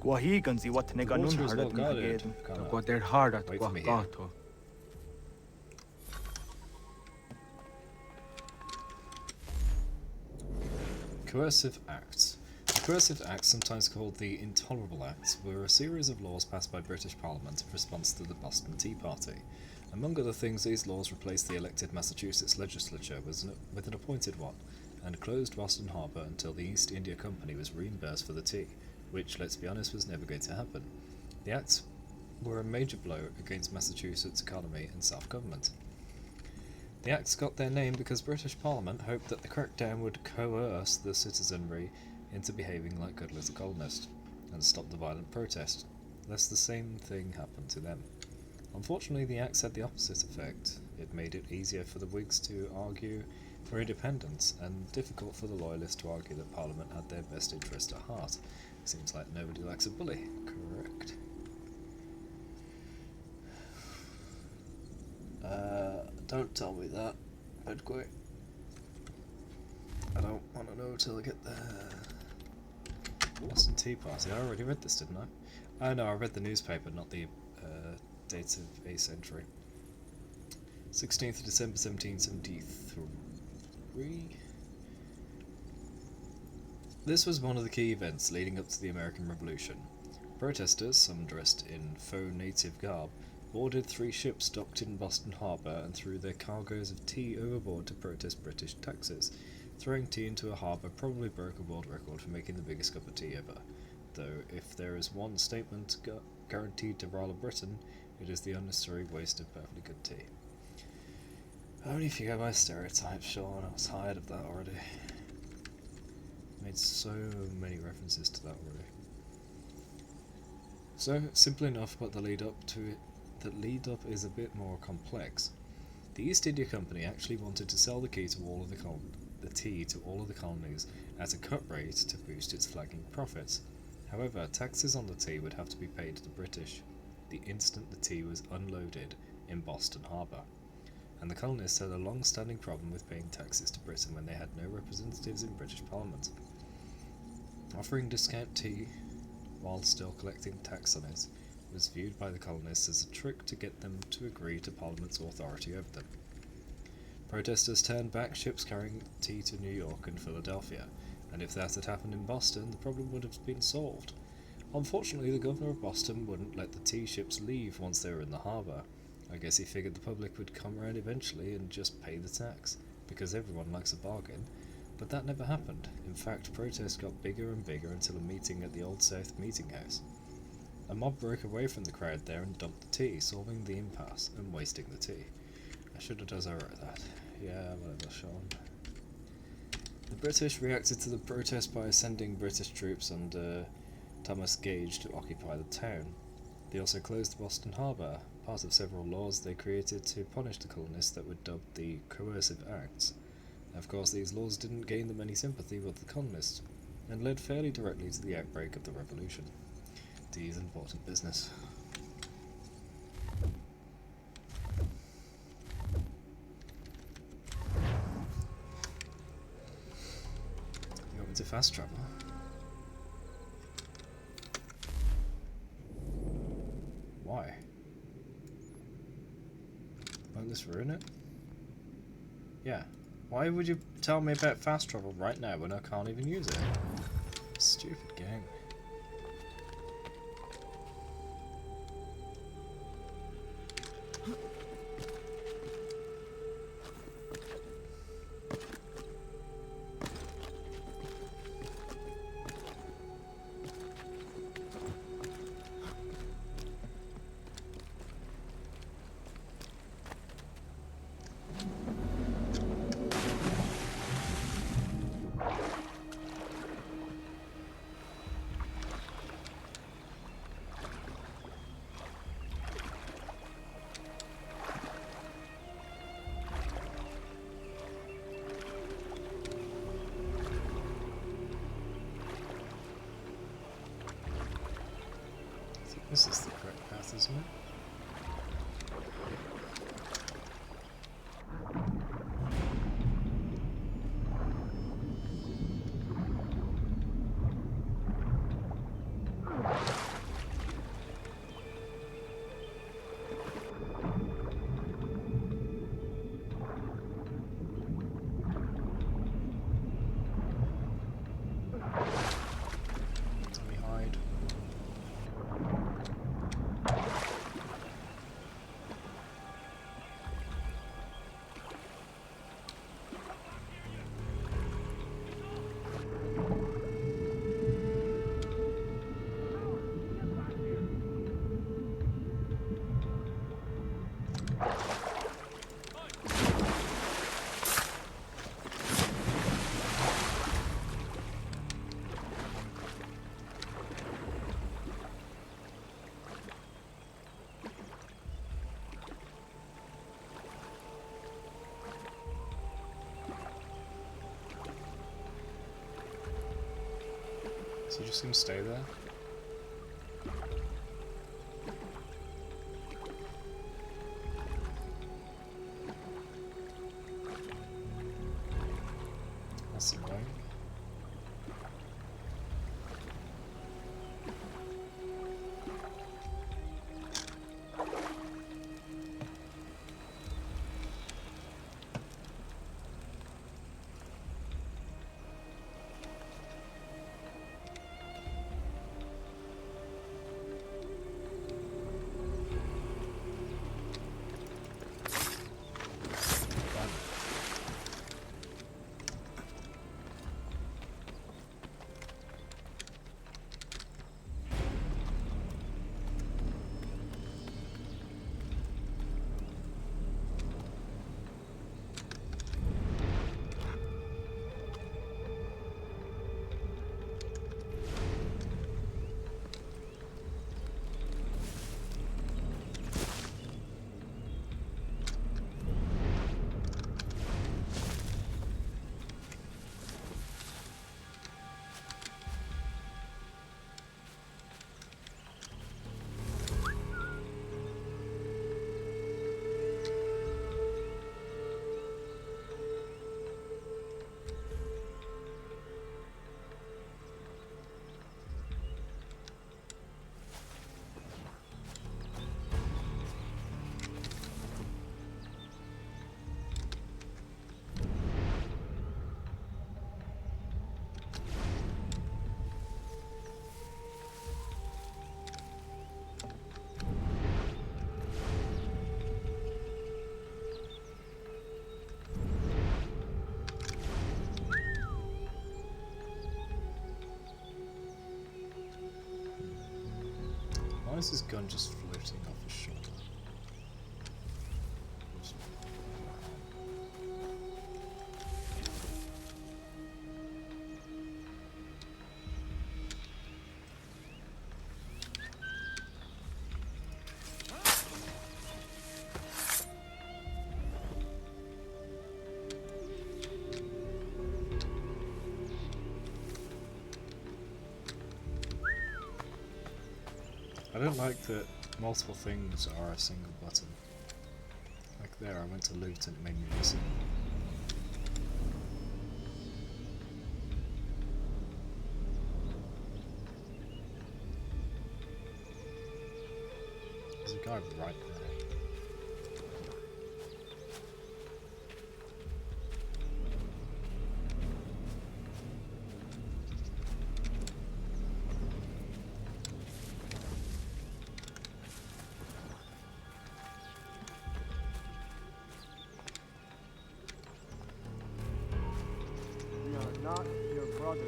Gwahi ganzi what ne The ganun water is hardat well ni guarded. kaged. Connor. Go there hard at Wait for me here. Gato. Coercive Acts. The Coercive Acts, sometimes called the Intolerable Acts, were a series of laws passed by British Parliament in response to the Boston Tea Party. Among other things, these laws replaced the elected Massachusetts legislature with an appointed one, and closed Boston Harbor until the East India Company was reimbursed for the tea, which, let's be honest, was never going to happen. The Acts were a major blow against Massachusetts' economy and self-government. The Acts got their name because British Parliament hoped that the crackdown would coerce the citizenry into behaving like good little colonists, and stop the violent protest, lest the same thing happened to them. Unfortunately, the Acts had the opposite effect. It made it easier for the Whigs to argue for independence, and difficult for the Loyalists to argue that Parliament had their best interest at heart. Seems like nobody likes a bully. Correct. Don't tell me that, Pedquay. I don't want to know till I get there. Boston Tea Party. I already read this, didn't I? Oh no, I read the newspaper, not the date of A-Century. 16th of December 1773. This was one of the key events leading up to the American Revolution. Protesters, some dressed in faux native garb, boarded 3 ships docked in Boston Harbor and threw their cargoes of tea overboard to protest British taxes. Throwing tea into a harbour probably broke a world record for making the biggest cup of tea ever, though if there is one statement guaranteed to rile Britain, it is the unnecessary waste of perfectly good tea. Only if you go by stereotypes, Sean. I was tired of that already. Made so many references to that already. So, simple enough, but the lead up is a bit more complex. The East India Company actually wanted to sell the tea to all of the colonies at a cut rate to boost its flagging profits. However, taxes on the tea would have to be paid to the British the instant the tea was unloaded in Boston Harbor, and the colonists had a long-standing problem with paying taxes to Britain when they had no representatives in British Parliament. Offering discount tea while still collecting tax on it was viewed by the colonists as a trick to get them to agree to Parliament's authority over them. Protesters turned back ships carrying tea to New York and Philadelphia, and if that had happened in Boston, the problem would have been solved. Unfortunately, the governor of Boston wouldn't let the tea ships leave once they were in the harbour. I guess he figured the public would come around eventually and just pay the tax, because everyone likes a bargain. But that never happened. In fact, protests got bigger and bigger until a meeting at the Old South Meeting House. A mob broke away from the crowd there and dumped the tea, solving the impasse and wasting the tea. I should have done that. Yeah, whatever, Sean. The British reacted to the protest by sending British troops under Thomas Gage to occupy the town. They also closed the Boston Harbor, part of several laws they created to punish the colonists that were dubbed the Coercive Acts. Of course, these laws didn't gain them any sympathy with the colonists, and led fairly directly to the outbreak of the Revolution. Tea is important business. You want me to fast travel? Why? Won't this ruin it? Yeah. Why would you tell me about fast travel right now when I can't even use it? Stupid game. This is the correct path, isn't it? Let me hide. So you just gonna stay there? That's annoying. Why is his gun just floating off his shoulder? I don't like that multiple things are a single button. Like there, I went to loot and it made me listen. There's a guy right there. Not your brother.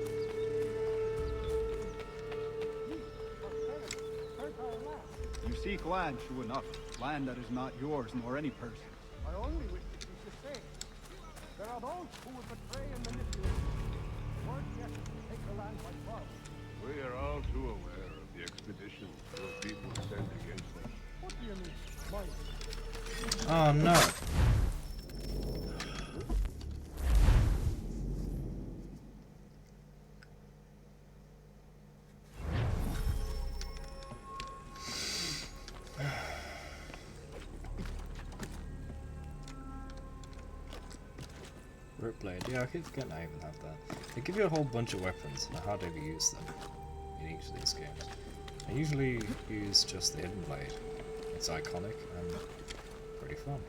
You seek land, true enough. Land that is not yours nor any person's. I only wish to keep the same. There are those who would betray and manipulate. Word yet to take the land by force. We are all too aware of the expedition your people sent against us. What do you mean? Mine? Oh no. Rope blade. Yeah, I keep forgetting I even have that. They give you a whole bunch of weapons, and I hardly ever use them in each of these games. I usually use just the hidden blade. It's iconic and pretty fun.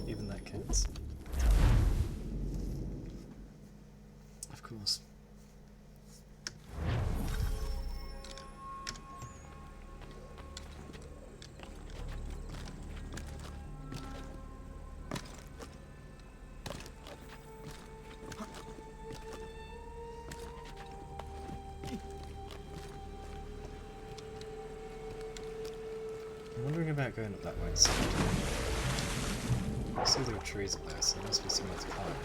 Even that counts. Of course. I'm wondering about going up that way instead. I see there are trees up there, so there must be somewhere to climb, right?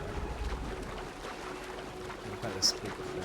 What about this split before?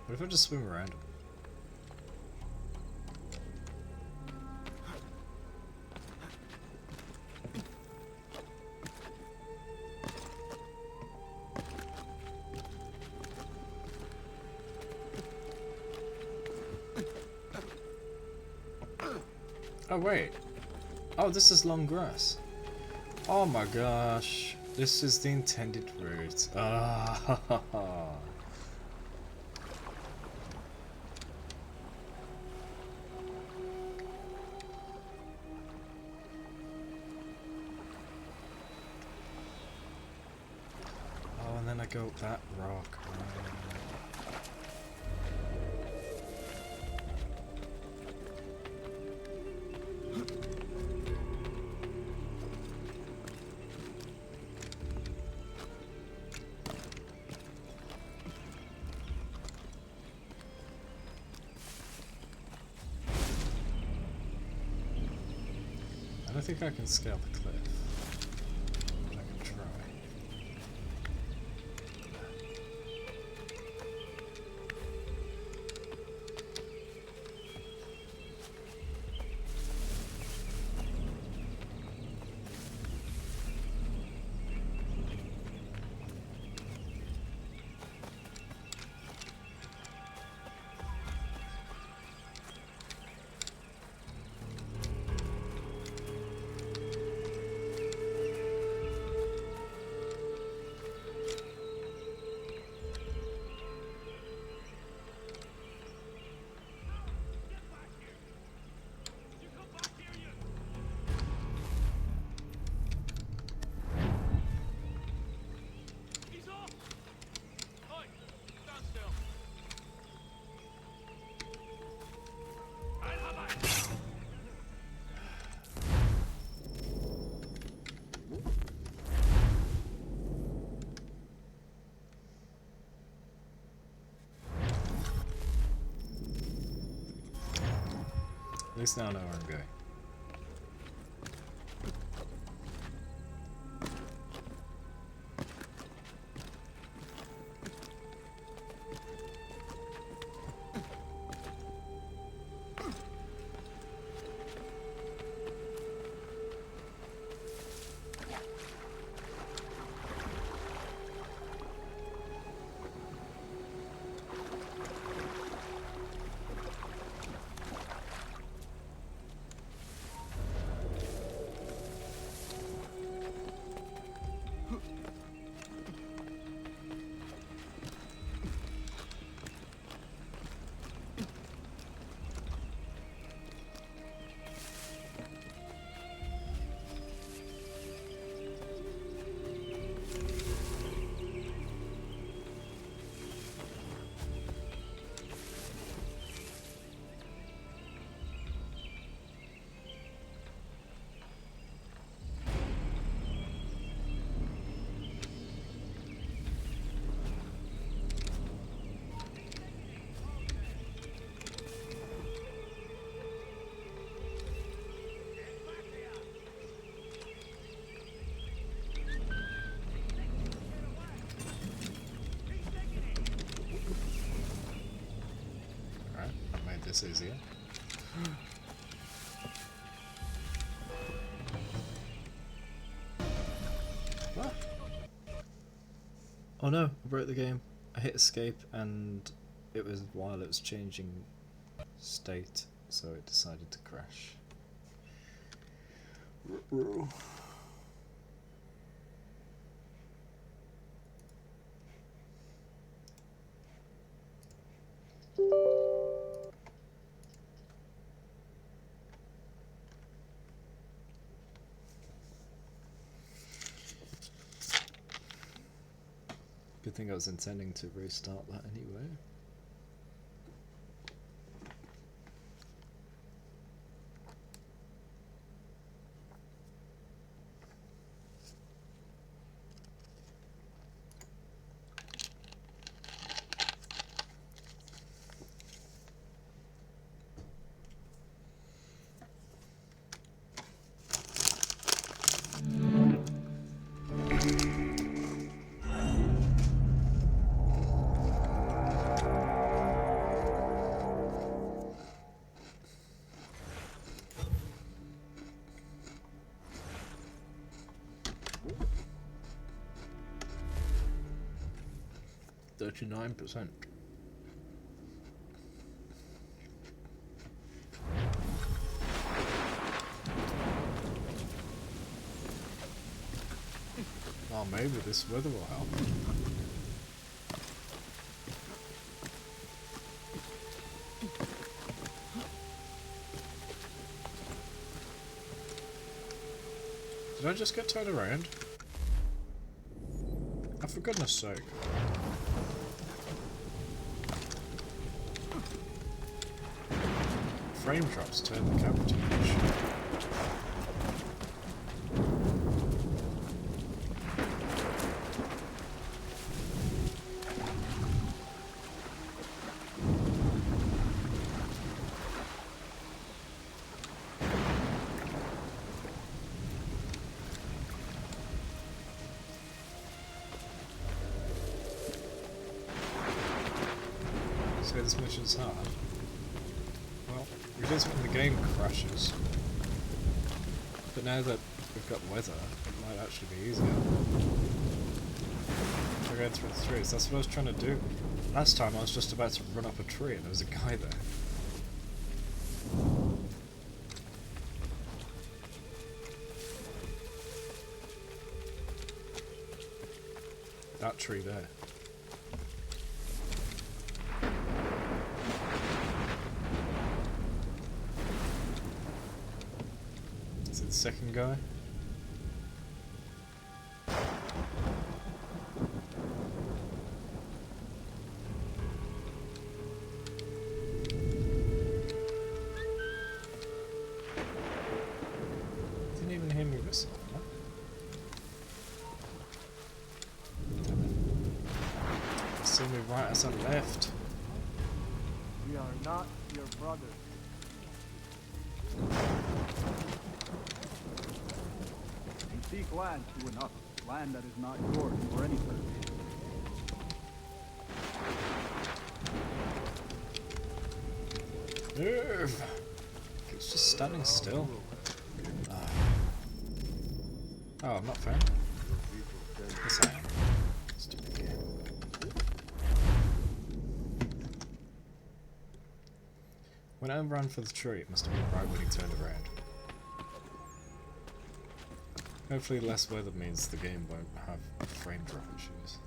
What if I just swim around them? Oh wait. Oh, this is long grass. Oh my gosh. This is the intended route. Ah. Oh, and then I go up that rock. I don't think I can scale the cliff, but I can try. At least now I know where I'm going. it's easier. What? Oh no, I broke the game. I hit escape and it was while it was changing state, so it decided to crash. Good thing I was intending to restart that anyway. %39%. Oh, maybe this weather will help. Did I just get turned around? Oh, for goodness sake. Frame drops turn the camera too much. So this mission's hard. Well, it is when the game crashes. But now that we've got weather, it might actually be easier. We're going through the trees. That's what I was trying to do. Last time I was just about to run up a tree and there was a guy there. That tree there. Is it the second guy? Didn't even hear me whistle. Huh? See me right as I left. We are not your brothers. You seek land to another, land that is not yours for any purpose. Move! It's just standing still. Ah. Oh, I'm not fair. Yes, I am. Stupid game. When I ran for the tree, it must have been right when he turned around. Hopefully less weather means the game won't have frame drop issues.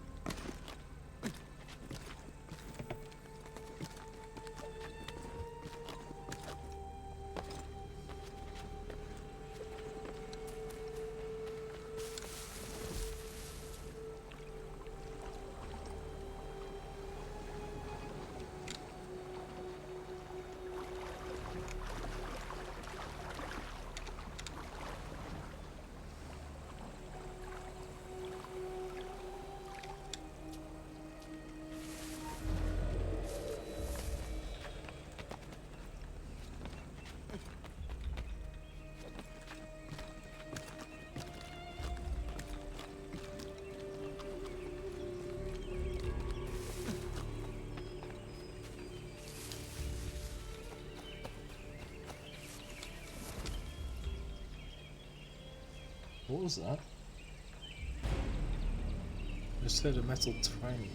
What was that? I just heard a metal twang.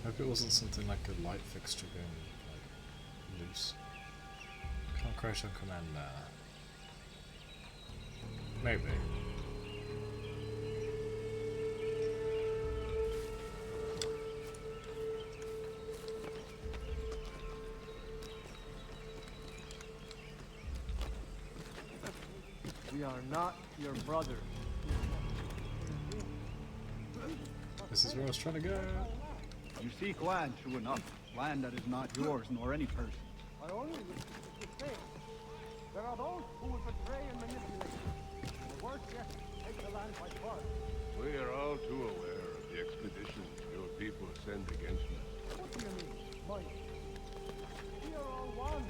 I hope it wasn't something like a light fixture going like loose. Can't crash on command now. Maybe. We are not your brother. This is where I was trying to go. You seek land, true enough. Land that is not yours, nor any person. I only wish to say, there are those who will betray and manipulate. Or worse yet, take the land by force. We are all too aware of the expeditions your people send against us. What do you mean, mine? We are all one.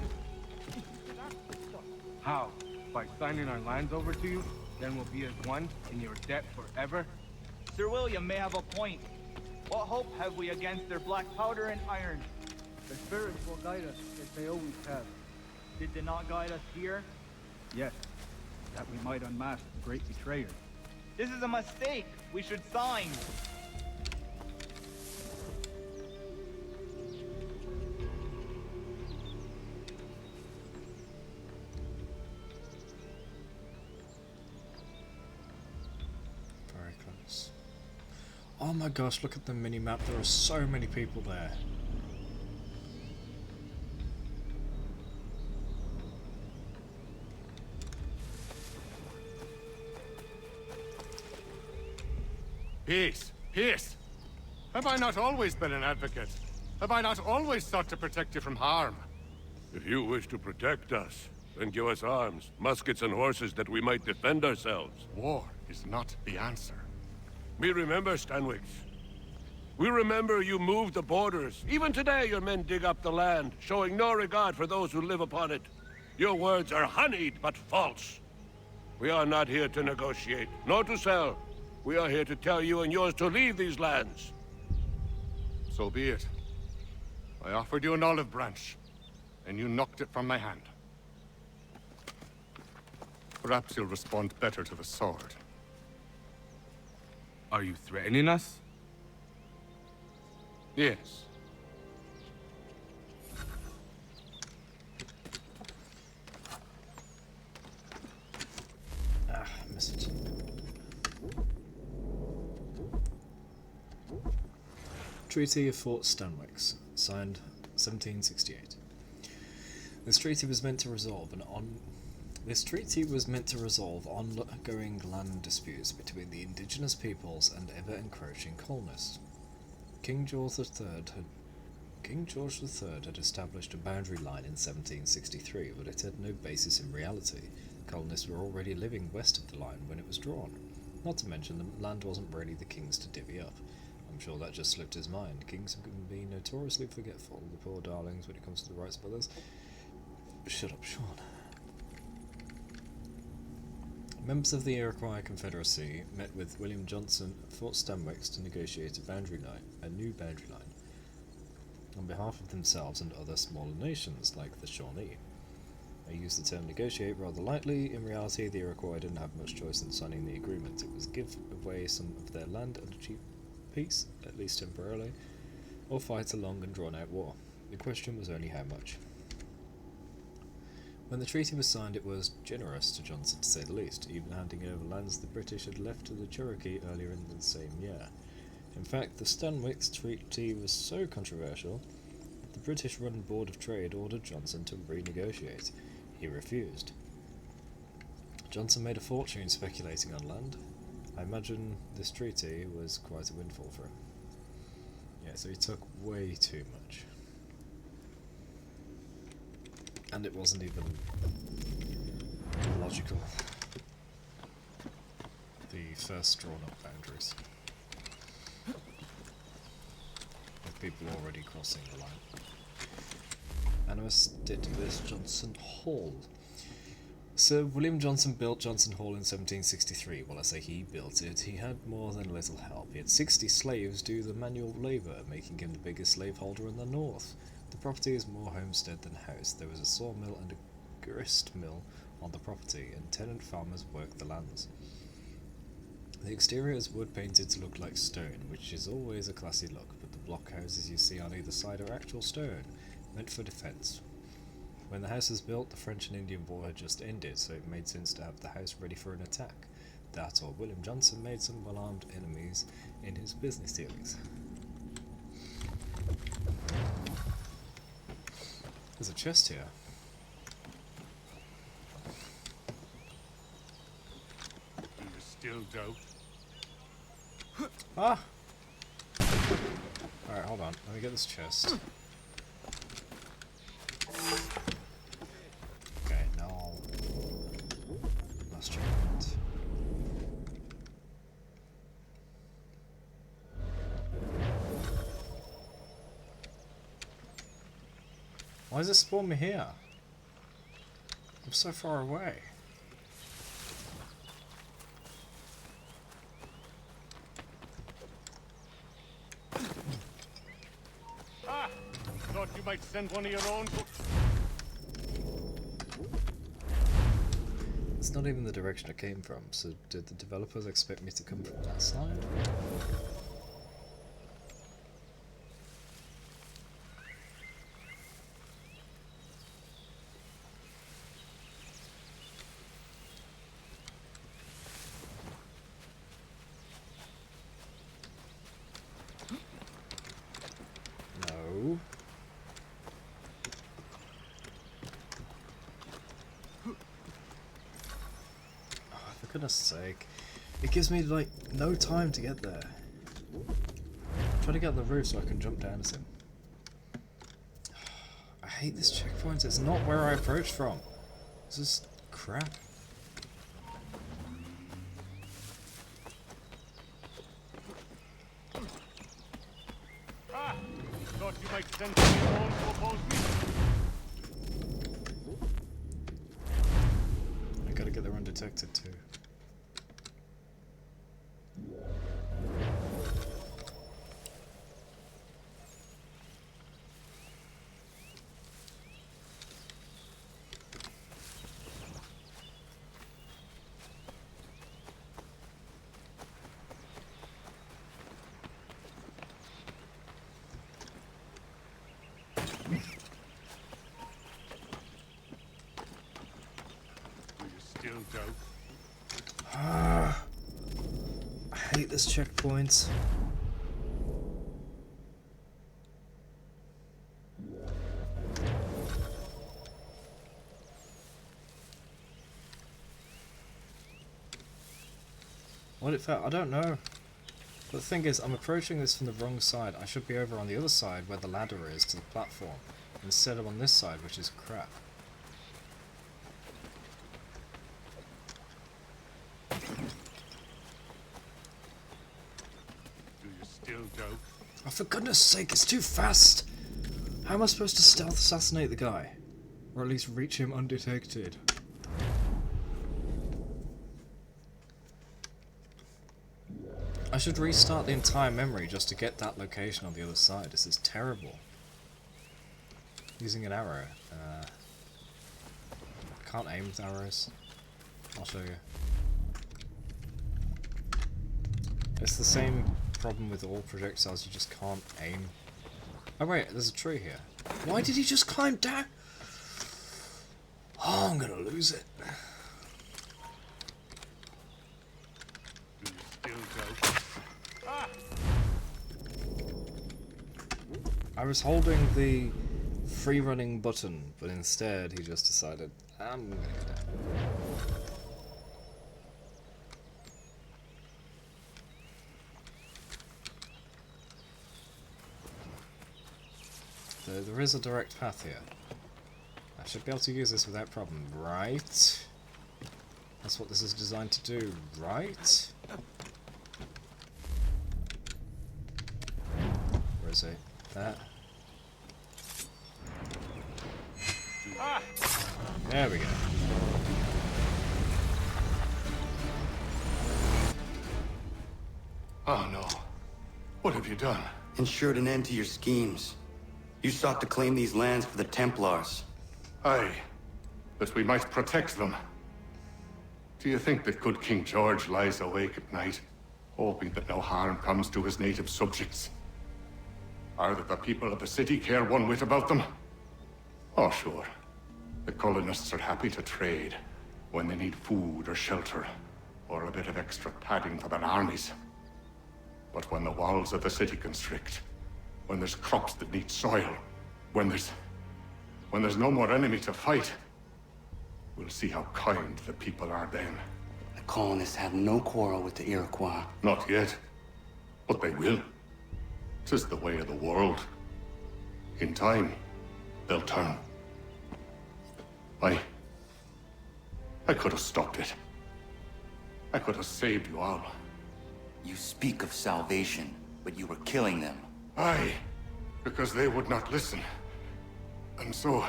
You should ask this stuff. How? By signing our lands over to you? Then we'll be as one in your debt forever? Sir William may have a point. What hope have we against their black powder and iron? The spirits will guide us, as they always have. Did they not guide us here? Yes, that we might unmask the great betrayer. This is a mistake. We should sign. Very close. Oh my gosh, look at the mini-map. There are so many people there. Peace! Peace! Have I not always been an advocate? Have I not always sought to protect you from harm? If you wish to protect us, then give us arms, muskets and horses that we might defend ourselves. War is not the answer. We remember, Stanwix. We remember you moved the borders. Even today your men dig up the land, showing no regard for those who live upon it. Your words are honeyed, but false. We are not here to negotiate, nor to sell. We are here to tell you and yours to leave these lands. So be it. I offered you an olive branch, and you knocked it from my hand. Perhaps you'll respond better to the sword. Are you threatening us? Yes. Ah, missed it. Treaty of Fort Stanwix, signed 1768. This treaty was meant to resolve ongoing land disputes between the indigenous peoples and ever-encroaching colonists. King George III had established a boundary line in 1763, but it had no basis in reality. The colonists were already living west of the line when it was drawn. Not to mention, the land wasn't really the king's to divvy up. I'm sure that just slipped his mind. Kings can be notoriously forgetful, the poor darlings, when it comes to the rights of others. Shut up, Sean. Members of the Iroquois Confederacy met with William Johnson at Fort Stanwix to negotiate a new boundary line, on behalf of themselves and other smaller nations, like the Shawnee. I use the term negotiate rather lightly. In reality, the Iroquois didn't have much choice in signing the agreement. It was give away some of their land and achieve peace, at least temporarily, or fight a long and drawn-out war. The question was only how much. When the treaty was signed, it was generous to Johnson, to say the least, even handing over lands the British had left to the Cherokee earlier in the same year. In fact, the Stanwix Treaty was so controversial that the British-run Board of Trade ordered Johnson to renegotiate. He refused. Johnson made a fortune speculating on land. I imagine this treaty was quite a windfall for him. Yeah, so he took way too much. And it wasn't even logical. The first drawn up boundaries. With people already crossing the line. Animus did this Johnson Hall. Sir William Johnson built Johnson Hall in 1763. Well, I say he built it. He had more than a little help. He had 60 slaves do the manual labour, making him the biggest slaveholder in the north. The property is more homestead than house. There was a sawmill and a grist mill on the property, and tenant farmers worked the lands. The exterior is wood painted to look like stone, which is always a classy look, but the blockhouses you see on either side are actual stone, meant for defence. When the house was built, the French and Indian War had just ended, so it made sense to have the house ready for an attack. That or William Johnson made some well-armed enemies in his business dealings. There's a chest here. Do you still doubt? Ah! Alright, hold on. Let me get this chest. Okay, now... Last checkpoint. Why does it spawn me here? I'm so far away. Ah! Thought you might send one of your own. It's not even the direction it came from, so did the developers expect me to come from that side? No. For goodness sake. It gives me, like, no time to get there. I'm trying to get on the roof so I can jump down to him. I hate this checkpoint. It's not where I approached from. This is crap. Ah! Thought you might send one of your own to oppose me. I gotta get there undetected too. Still doubt. I hate this checkpoint. What it felt? I don't know. But the thing is, I'm approaching this from the wrong side. I should be over on the other side where the ladder is to the platform, instead of on this side, which is crap. Do you still doubt? Oh, for goodness sake, it's too fast! How am I supposed to stealth assassinate the guy? Or at least reach him undetected? I should restart the entire memory just to get that location on the other side. This is terrible. Using an arrow. Can't aim with arrows. I'll show you. It's the same problem with all projectiles, you just can't aim. Oh wait, there's a tree here. Why did he just climb down? Oh, I'm gonna lose it. Do you still doubt? Ah! I was holding the free running button, but instead he just decided, I'm gonna go down. There is a direct path here. I should be able to use this without problem, right? That's what this is designed to do, right? Where is it? That. There we go. Oh no. What have you done? Ensured an end to your schemes. You sought to claim these lands for the Templars. Aye. That we might protect them. Do you think that good King George lies awake at night, hoping that no harm comes to his native subjects? Or that the people of the city care one whit about them? Oh, sure. The colonists are happy to trade when they need food or shelter, or a bit of extra padding for their armies. But when the walls of the city constrict, when there's crops that need soil, when there's no more enemy to fight, we'll see how kind the people are then. The colonists have no quarrel with the Iroquois. Not yet. But they will. 'Tis the way of the world. In time, they'll turn. I could have stopped it. I could have saved you all. You speak of salvation, but you were killing them. Aye, because they would not listen. And so,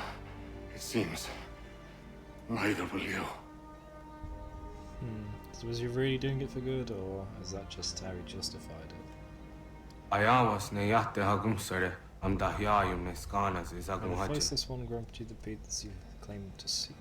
it seems, neither will you. So was he really doing it for good, or is that just how he justified it? Ayawas ne yatte hagumsare am dahyayum ne skanas is When you face agumhachi. this one, grant you the beat that you claim to seek.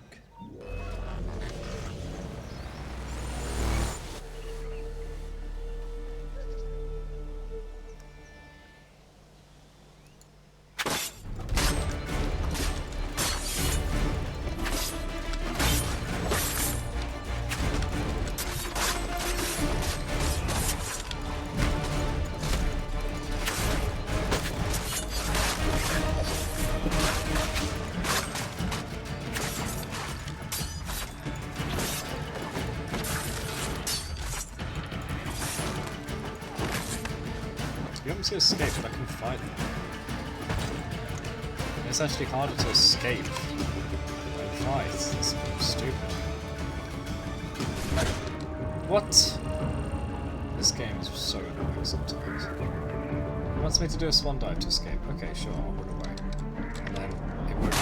You want me to escape, but I can fight them. It's actually harder to escape than fight. It's stupid. What? This game is so annoying sometimes. It wants me to do a swan dive to escape. Okay, sure, I'll run away. And then it won't.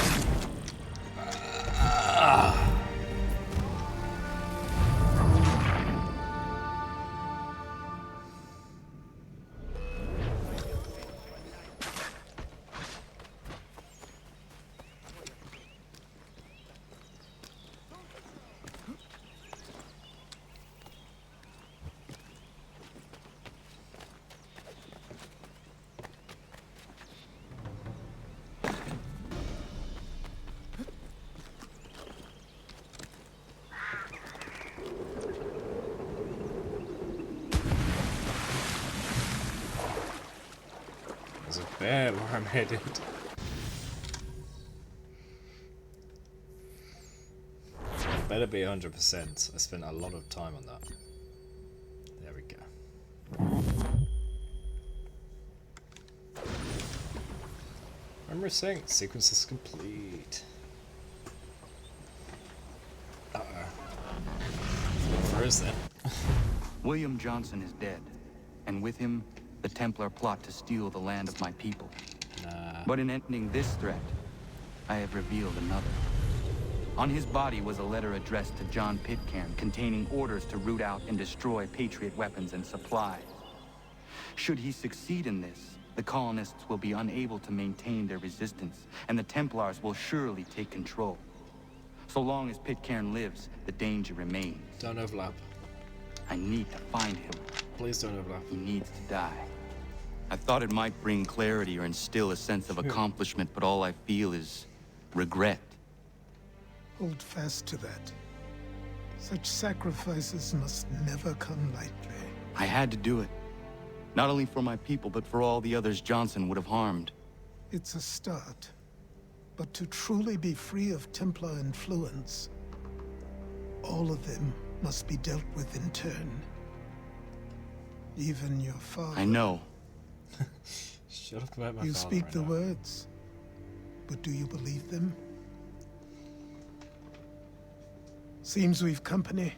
There's a bear where I'm headed. Better be 100%. I spent a lot of time on that. There we go. Memory sync. Sequence is complete. Uh-oh. Froze then. William Johnson is dead, and with him, the Templar plot to steal the land of my people. But in ending this threat, I have revealed another. On his body was a letter addressed to John Pitcairn containing orders to root out and destroy Patriot weapons and supplies. Should he succeed in this, the colonists will be unable to maintain their resistance, and the Templars will surely take control. So long as Pitcairn lives, the danger remains. Don't overlap. I need to find him. Please don't overlap. He needs to die. I thought it might bring clarity or instill a sense of accomplishment, but all I feel is regret. Hold fast to that. Such sacrifices must never come lightly. I had to do it. Not only for my people, but for all the others Johnson would have harmed. It's a start. But to truly be free of Templar influence, all of them must be dealt with in turn. Even your father. I know. Shut up about my You father speak right the now. words, but do you believe them? Seems we've company.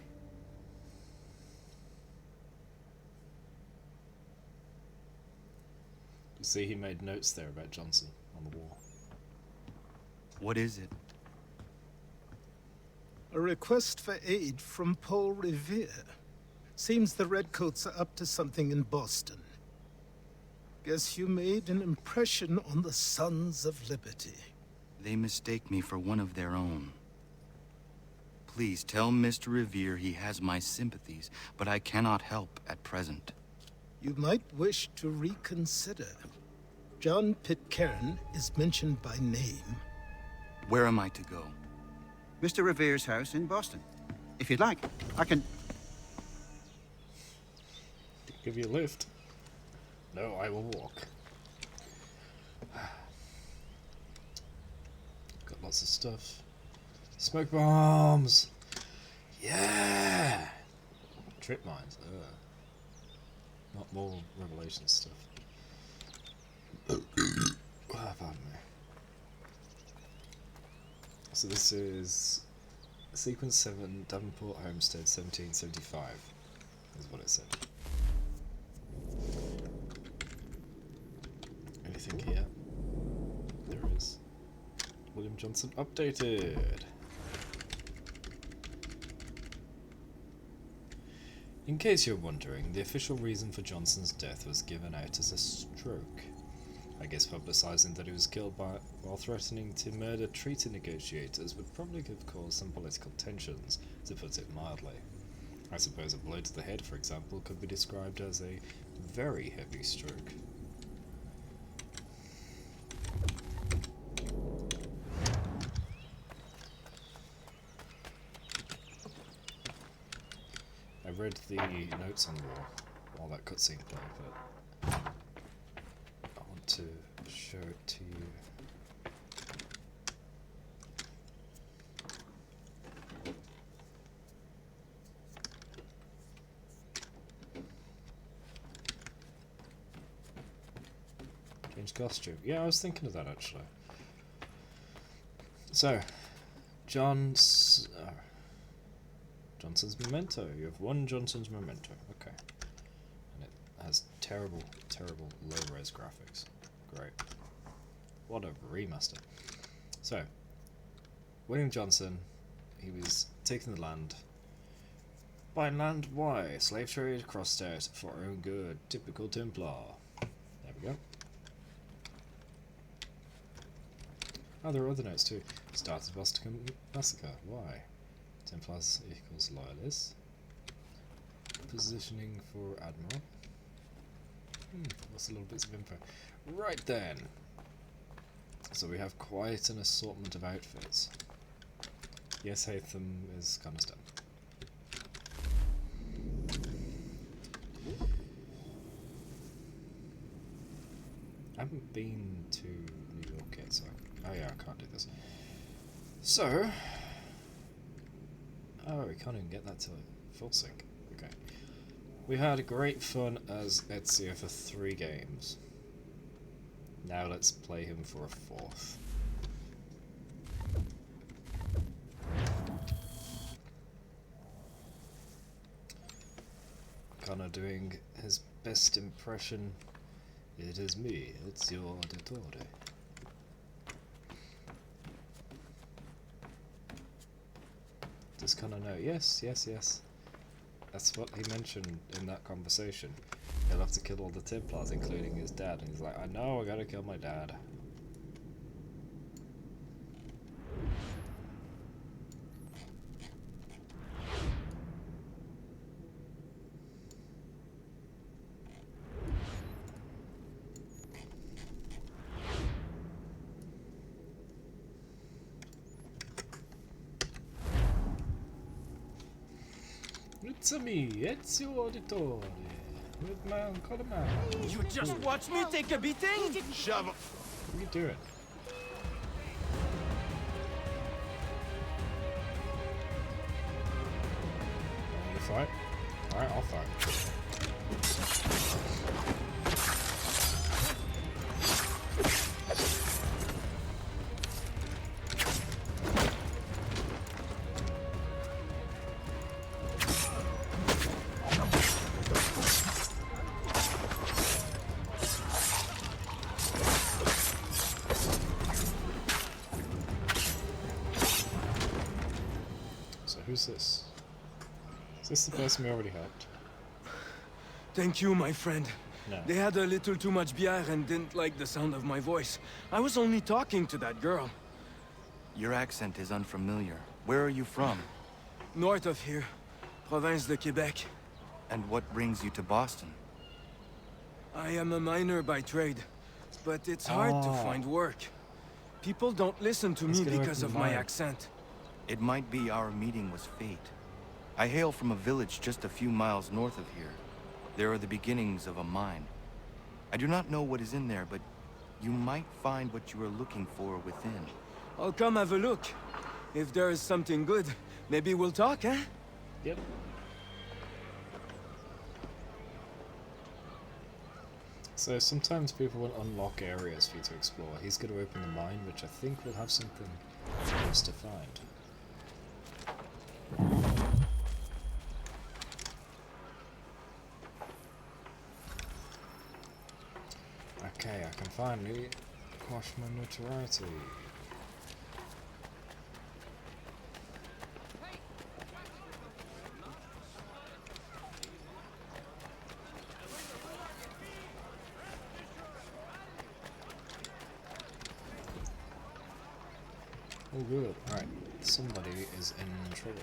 You see, he made notes there about Johnson on the wall. What is it? A request for aid from Paul Revere. Seems the Redcoats are up to something in Boston. Guess you made an impression on the Sons of Liberty. They mistake me for one of their own. Please tell Mr. Revere he has my sympathies, but I cannot help at present. You might wish to reconsider. John Pitcairn is mentioned by name. Where am I to go? Mr. Revere's house in Boston. If you'd like, I can... Give you a lift. No, I will walk. Got lots of stuff. Smoke bombs! Yeah! Trip mines. Ugh. Not more Revelation stuff. Pardon me. So this is Sequence 7, Davenport Homestead, 1775. Is what it said. Anything here? There is. William Johnson updated. In case you're wondering, the official reason for Johnson's death was given out as a stroke. I guess publicising that he was killed while threatening to murder treaty negotiators would probably have caused some political tensions, to put it mildly. I suppose a blow to the head, for example, could be described as a very heavy stroke. I read the notes on the wall while that cutscene played, but I want to show it to you. Change costume. Yeah, I was thinking of that actually. So, Johnson's memento. You have one Johnson's memento. Okay. And it has terrible, terrible low-res graphics. Great. What a remaster. So, William Johnson, he was taking the land. Buying land? Why? Slave trade crossed out for our own good. Typical Templar. There we go. Oh, there are other notes too. Started Boston Massacre. Why? Templars equals Loyalists. Positioning for Admiral. What's the little bits of info? Right then. So we have quite an assortment of outfits. Yes, Hatham is kind of stunned. I haven't been to New York yet, so oh yeah, I can't do this. So, oh, we can't even get that to full sync. Okay, we had great fun as Ezio for 3 games. Now let's play him for a 4th. Connor doing his best impression. It is me, Ezio Auditore. Does Connor know? Yes, yes, yes. That's what he mentioned in that conversation. He'll have to kill all the Templars, including his dad. And he's like, I know, I gotta kill my dad. It's me, Ezio Auditore, with my uncle man. You just watch me take a beating? Shove. What are you doing? Want to fight? Alright, I'll fight. who's this? Is this the person we already helped? Thank you, my friend. No. They had a little too much beer and didn't like the sound of my voice. I was only talking to that girl. Your accent is unfamiliar. Where are you from? North of here. Province de Quebec. And what brings you to Boston? I am a miner by trade, but it's hard to find work. People don't listen to me because of my accent. It might be our meeting was fate. I hail from a village just a few miles north of here. There are the beginnings of a mine. I do not know what is in there, but you might find what you are looking for within. I'll come have a look. If there is something good, maybe we'll talk, eh? Yep. So sometimes people will unlock areas for you to explore. He's going to open the mine, which I think will have something for us to find. Okay, I can finally quash my notoriety. Oh good, alright, somebody is in trouble.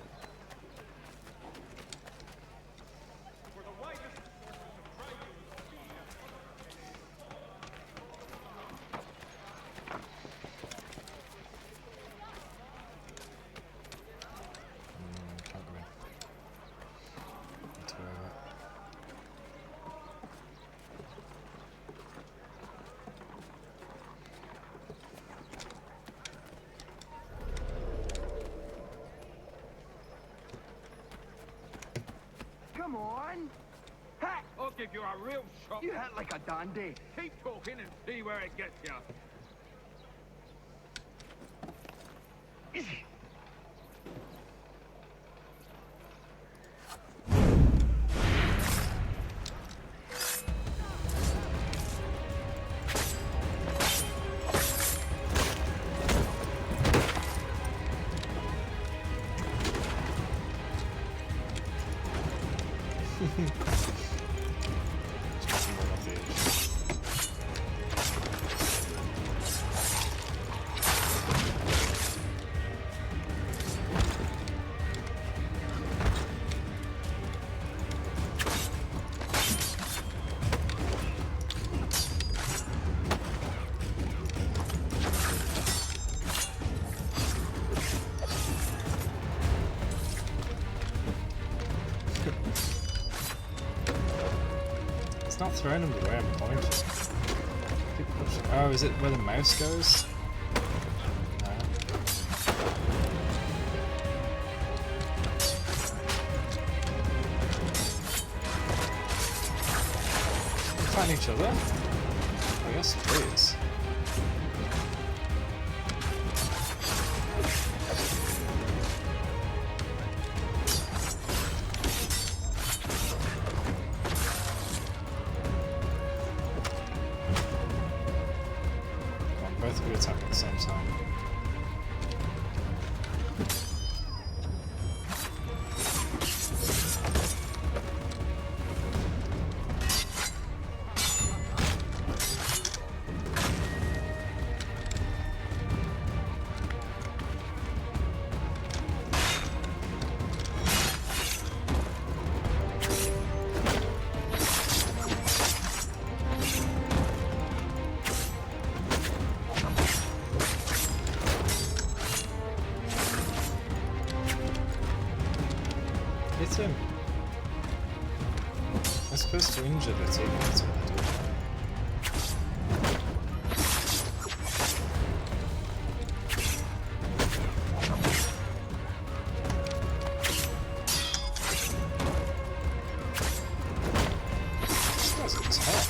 Can't go in. Need to go over. Come on. Ha! I'll give you a real shot. You act like a dandy. Keep talking and see where it gets you. It's not throwing them the way I'm pointing. Keep pushing. Oh, is it where the mouse goes? No. We're fighting each other? Oh, yes, please. Both of you attack at the same time. Hit him. I'm supposed to injure the teammates when I do that. These guys are tough.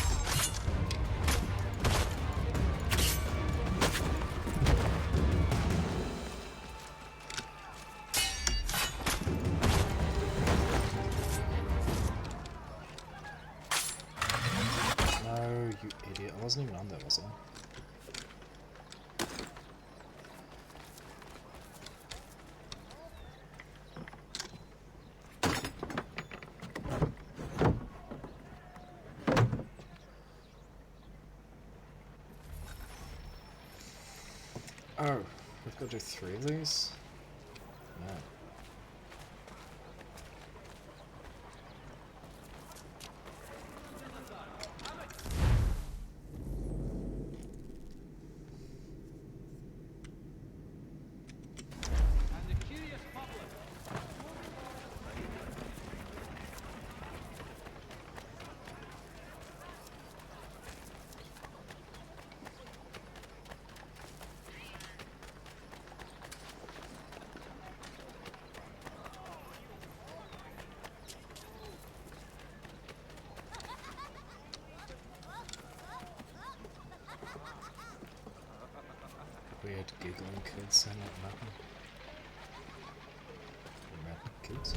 You idiot. I wasn't even on there, was I? Oh, we've got to do 3 of these? No. Weird giggling kids saying like nothing. Random kids.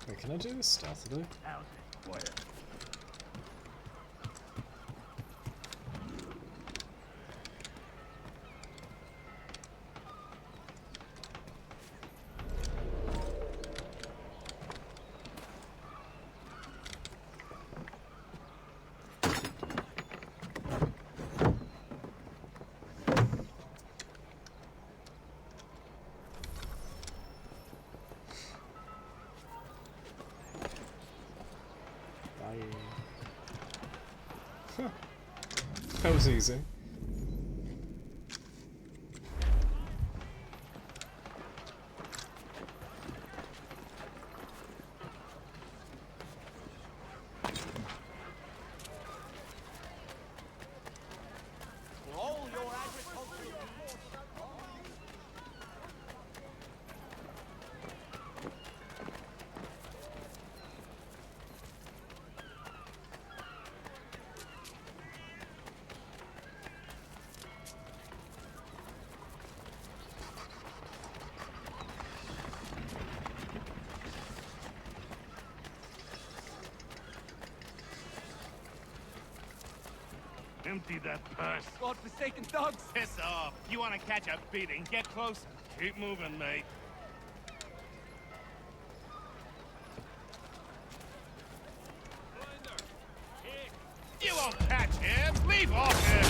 Wait, can I do this stealthily? Where? That was easy. Empty that purse. God-forsaken dogs! Piss off. You want to catch a beating? Get closer. Keep moving, mate. You won't catch him. Leave off him.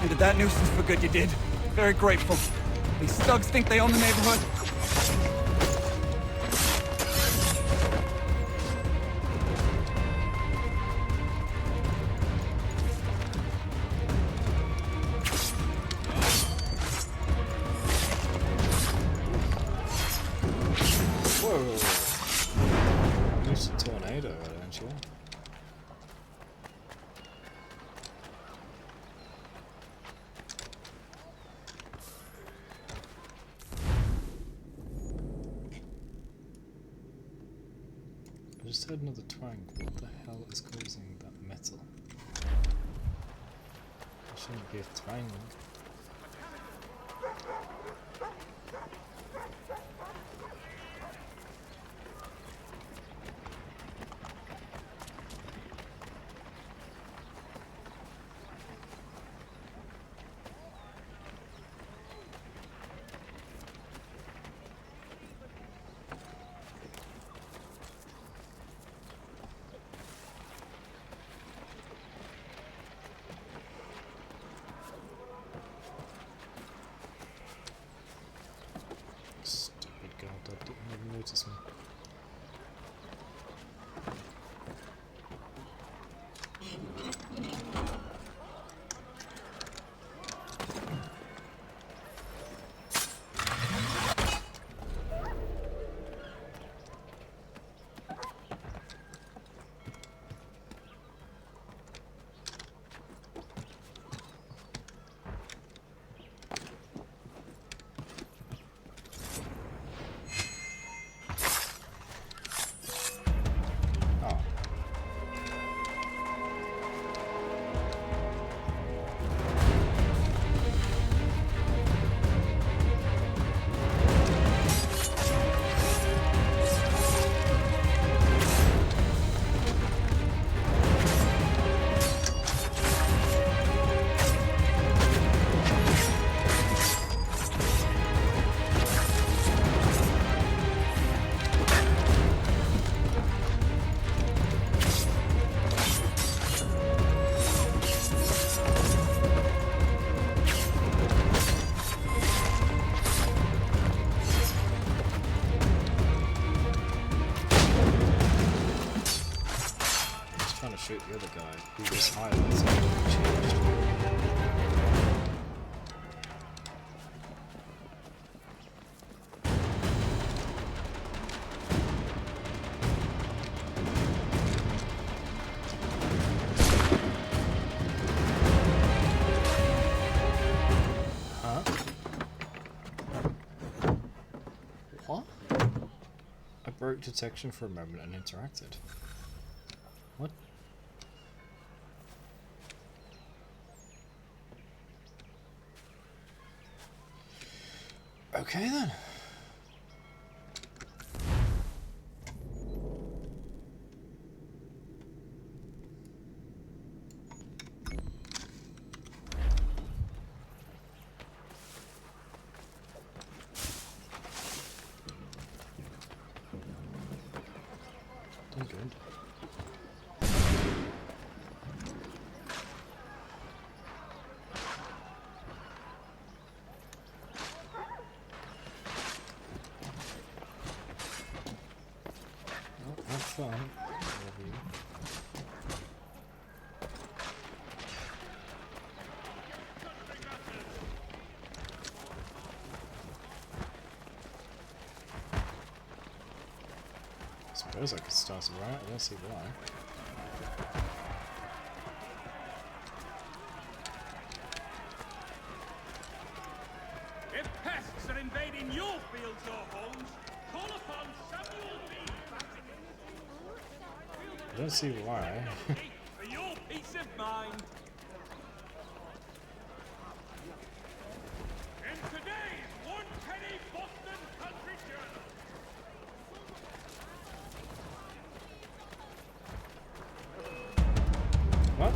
Ended that nuisance for good, you did. Very grateful. These thugs think they own the neighborhood. Whoa! There's a tornado eventually. I just heard another twang. What the hell is causing that metal? It shouldn't be a twang. wait, the other guy who was highlighted changed. Broke detection for a moment and interacted. What? Okay then. Good. Oh, that's fun. I suppose I could start a riot, I don't see why. If pests are invading your fields or homes, call upon Samuel B. I don't see why. For your peace of mind. In today's one-penny Boston Country Journal. What?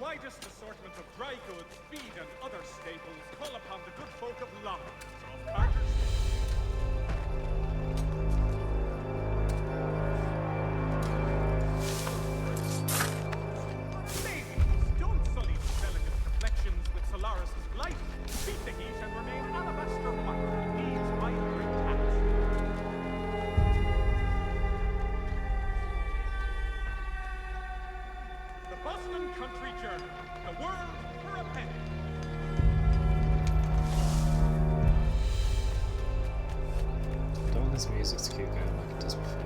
Widest assortment of dry goods, feed, and other staples, call upon the good folk of London, of Carter's. Ladies, don't sully the delicate complexions with Solaris's light. Beat the heat and remain alabaster white in these vibrant hats. The Boston Country Journal. The world for a penny. Don't want this music to keep going like it does before.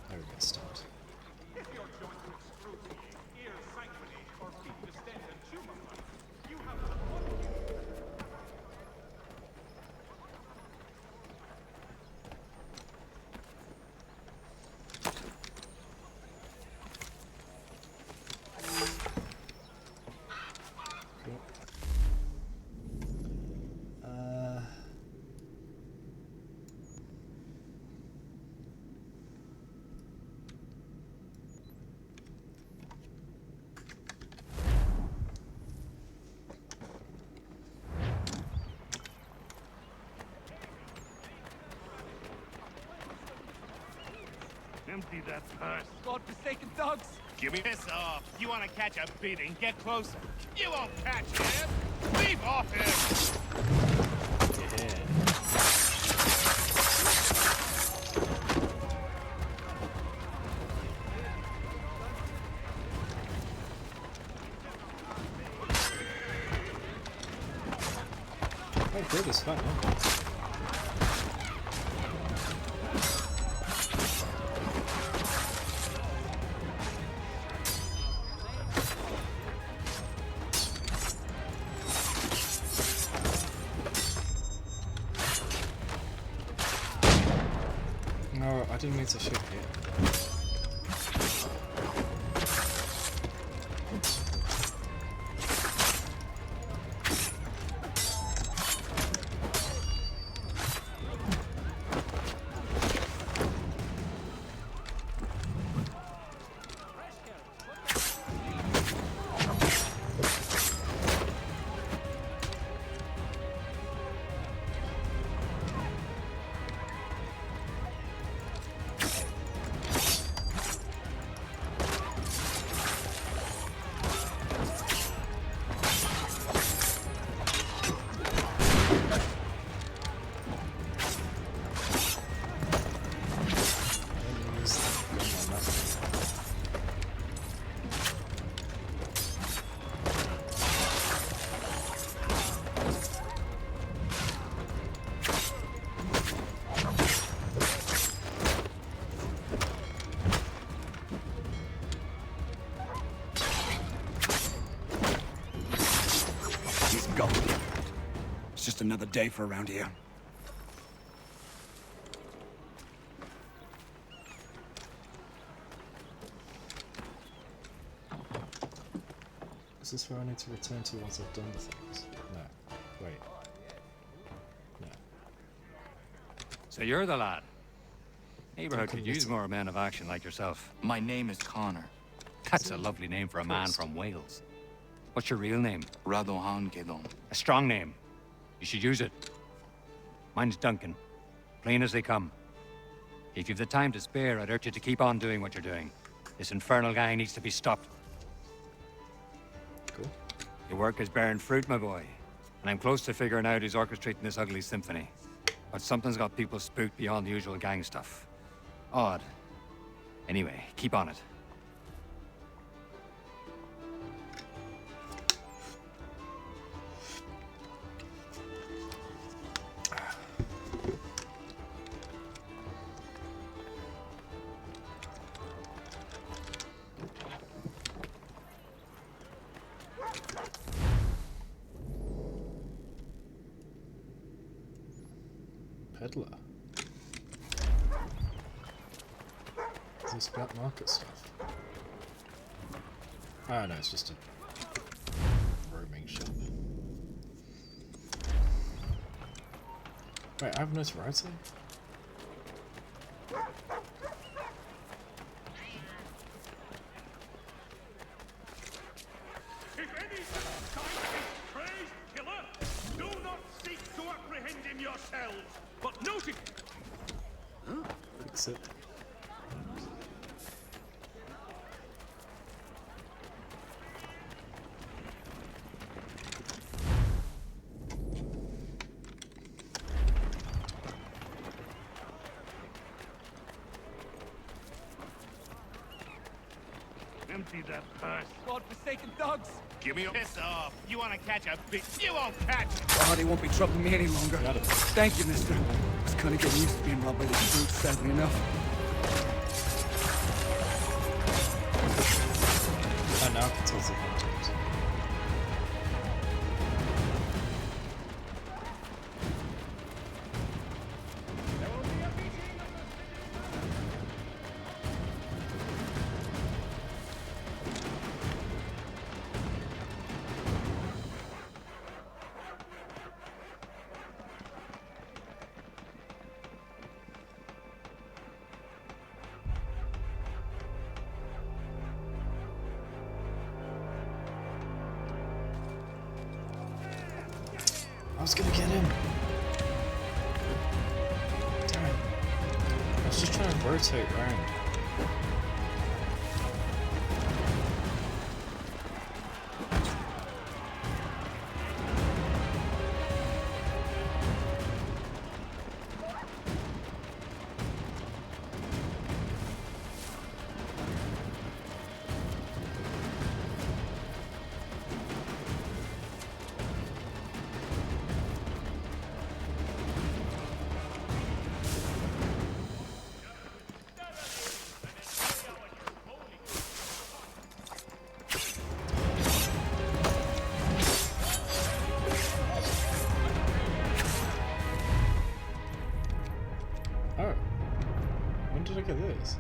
There we go, start. If you're joined with scrutiny, ear sanguinate, or feet distend and tumor-like, you have the one. Empty that purse. God-forsaken dogs! Give me this off. You want to catch a beating, get closer. You won't catch him. Leave off him. Oh, good, it's fun, huh? No, I didn't mean to shoot you. just another day for around here. Is this where I need to return to once I've done the things? No. Wait. No. So you're the lad. Neighborhood could use more men of action like yourself. My name is Connor. That's a lovely name for a man from Wales. What's your real name? Radohan Gedon. A strong name. You should use it. Mine's Duncan. Plain as they come. If you've the time to spare, I'd urge you to keep on doing what you're doing. This infernal gang needs to be stopped. Cool. Your work is bearing fruit, my boy. And I'm close to figuring out who's orchestrating this ugly symphony. But something's got people spooked beyond the usual gang stuff. Odd. Anyway, keep on it. Peddler. Is this black market stuff? Oh no, it's just a roaming shop. Wait, I have notoriety? If any scientist, crazed killer, do not seek to apprehend him yourselves, but note it. Huh? Fix it. Empty that purse. God-forsaken dogs! Give me your piss off. You want to catch a bitch? You won't catch. Oh, they won't be troubling me any longer. Thank you, mister. I was kind of getting used to being robbed by these brutes, sadly enough. And now I can tell sometimes. I was gonna get him. Damn it. I was just trying to rotate around. Oh. When did I get this?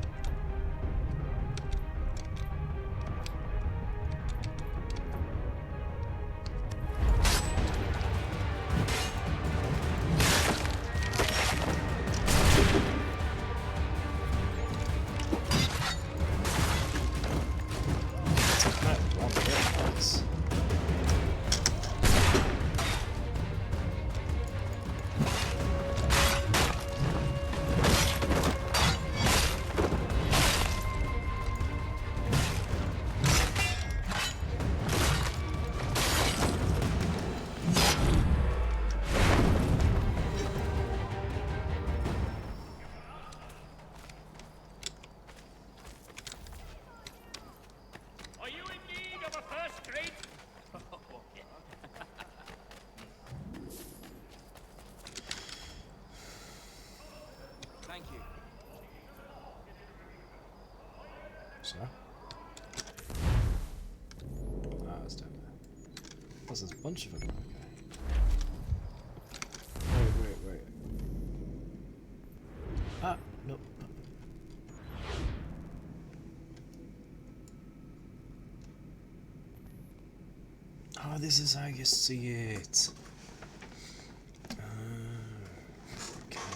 Are you in need of a first rate? Thank you. So? Ah, it's down there. Plus there's a bunch of them. Okay. Oh, this is how you see it. Okay.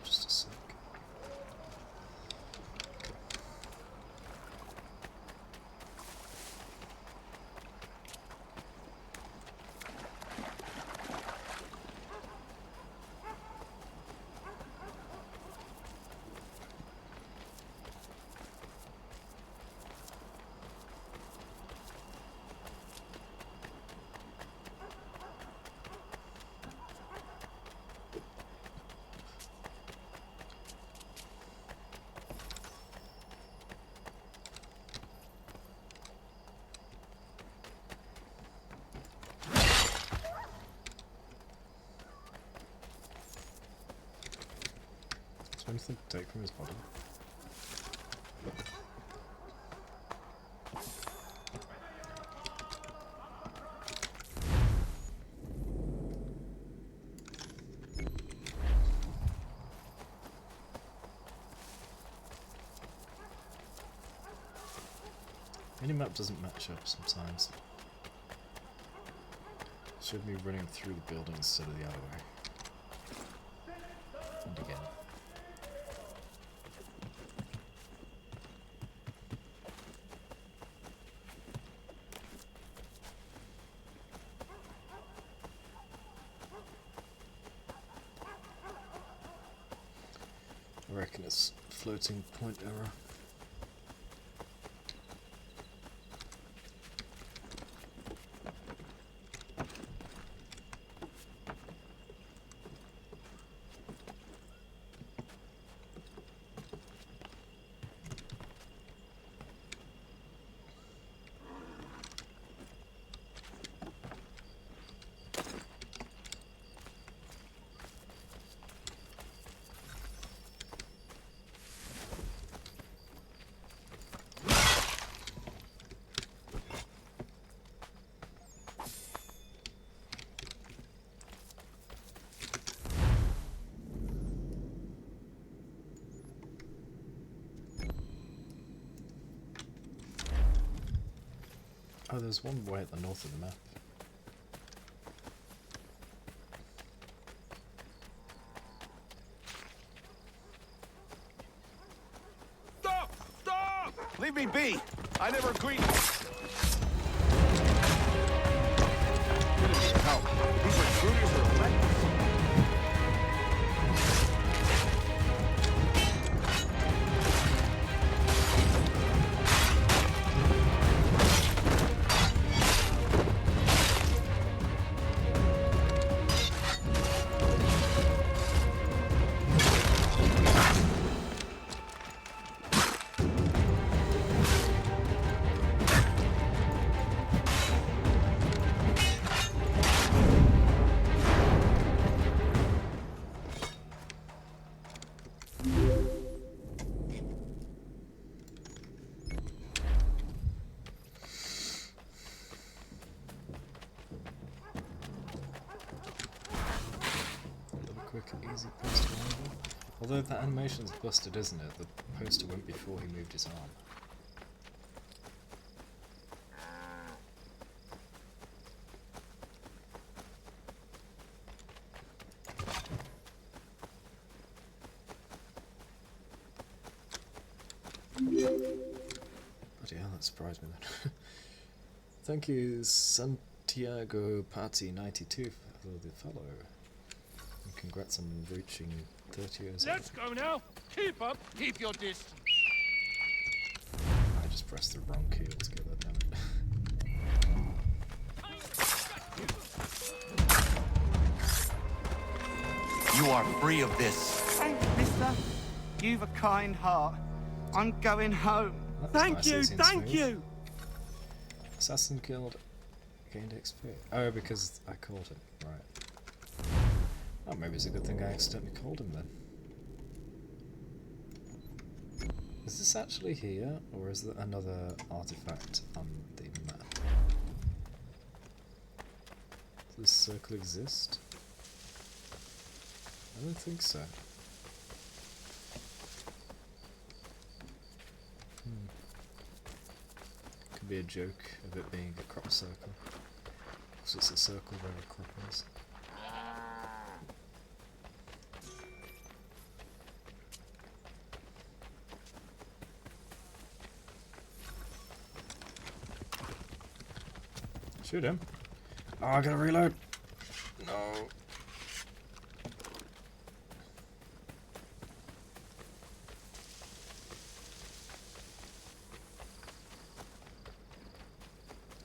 Just a sec. Is there anything to take from his body? Minimap doesn't match up sometimes. Should be running through the building instead of the other way. And again. I reckon it's floating point error. Oh, there's one way at the north of the map. Stop! Stop! Leave me be! I never agreed. Help. These recruiters are relentless. Easy poster removal. Although that animation's busted, isn't it? The poster went before he moved his arm. Bloody hell, that surprised me then. Thank you, Santiago Party 92 for the follow. And congrats on reaching 30 years old. Let's go now. Keep up. Keep your distance. I just pressed the wrong key altogether, damn it. You are free of this. Thanks, mister. You've a kind heart. I'm going home. Thank you, thank you! Assassin killed, gained XP. Oh, because I called him, right. Oh, maybe it's a good thing I accidentally called him then. Is this actually here, or is there another artifact on the map? Does this circle exist? I don't think so. Could be a joke of it being a crop circle. Because it's a circle where a crop is. Shoot him. Oh, I gotta reload. No.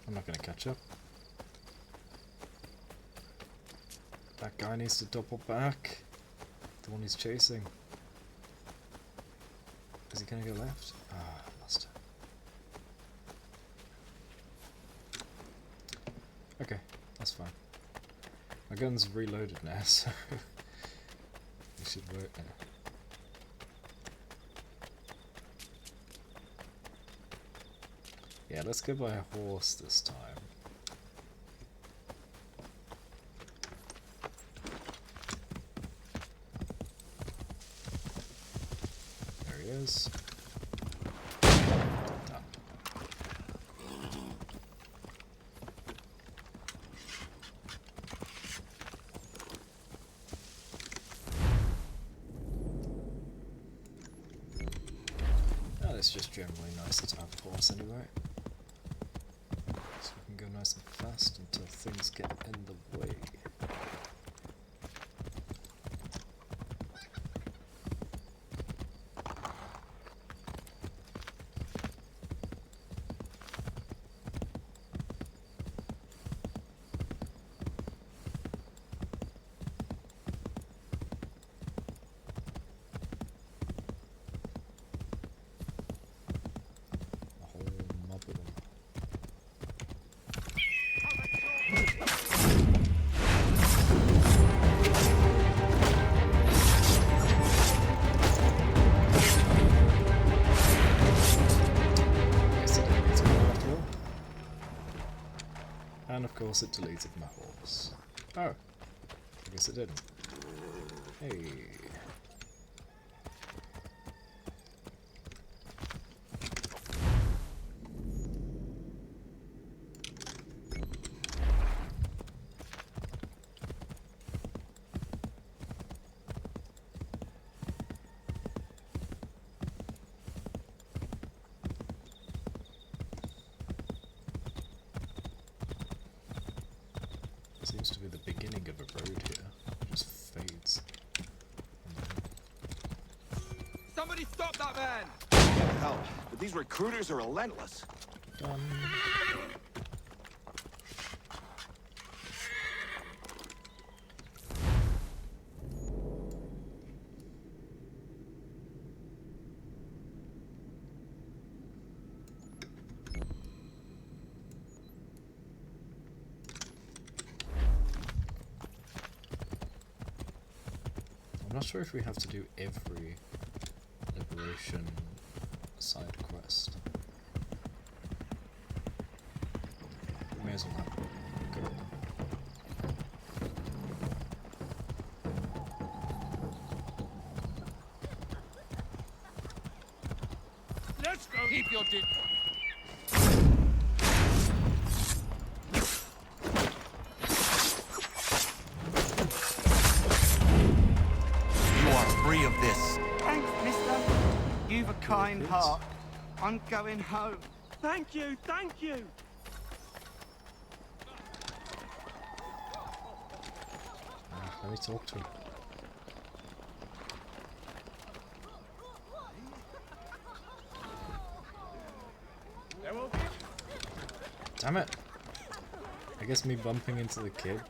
I'm not gonna catch up. That guy needs to double back. The one he's chasing. Is he gonna go left? Ah, I lost him. Okay, that's fine. My gun's reloaded now, so it should work now. Yeah, let's go by a horse this time. There he is. Done. Oh, it's just generally nicer to have a horse anyway. So we can go nice and fast until things get in the way. A whole mob of them. And of course it deleted my horse. Oh, I guess it didn't. Hey. Seems to be the beginning of a road here. It just fades. Somebody stop that man! Hell, but these recruiters are relentless. Done. I'm not sure if we have to do every liberation side quest. We may as well have a go at them. Let's go! Keep your dick. Free of this. Thanks, mister. You've a kind heart. I'm going home. Thank you, thank you. Let me talk to him. Damn it! I guess me bumping into the kid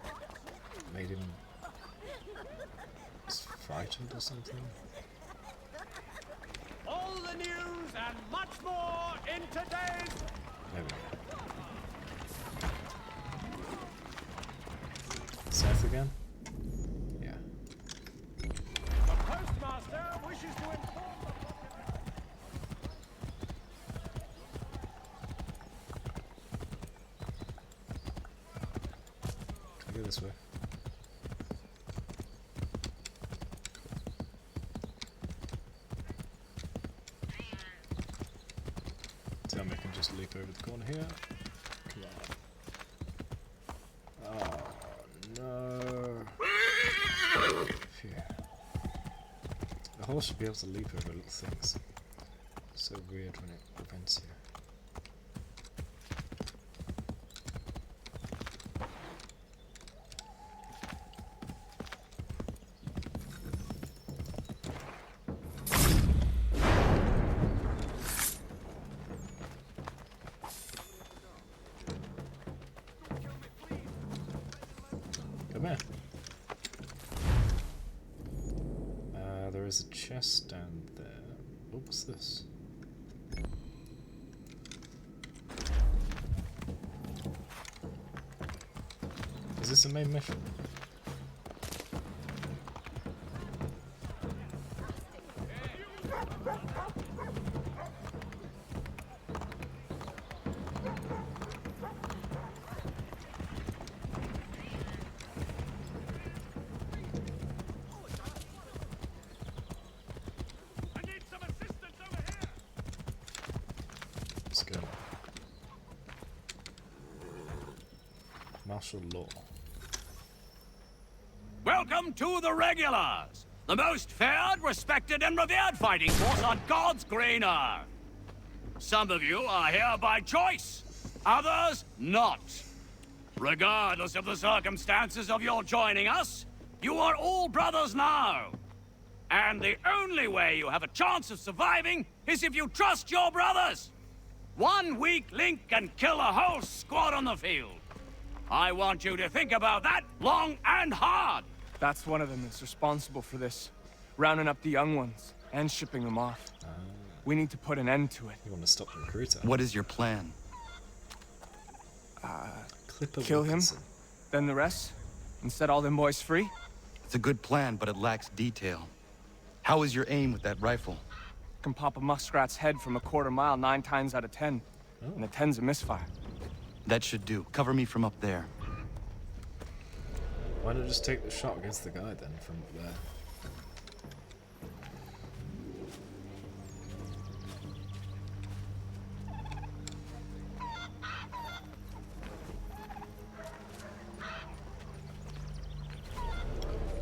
made him frightened or something. All the news and much more in today's... There we go. Seth again? Yeah. The postmaster wishes to inform the this way. Tell me I can just leap over the corner here. Come on. Oh no. Phew. The horse should be able to leap over little things. So weird when it prevents you. Come here. There is a chest down there. Oh, what's this? Is this the main mission? Let's go. Martial law. Welcome to the Regulars, the most feared, respected, and revered fighting force on God's green earth. Some of you are here by choice, others not. Regardless of the circumstances of your joining us, you are all brothers now. And the only way you have a chance of surviving is if you trust your brothers. One weak link can kill a whole squad on the field. I want you to think about that long and hard. That's one of them that's responsible for this. Rounding up the young ones and shipping them off. We need to put an end to it. You want to stop the recruiter? What is your plan? Kill him, then the rest, and set all them boys free? It's a good plan, but it lacks detail. How is your aim with that rifle? Can pop a muskrat's head from a quarter mile 9 times out of 10. And the 10's a misfire. That should do. Cover me from up there. Why not just take the shot against the guy then from up there?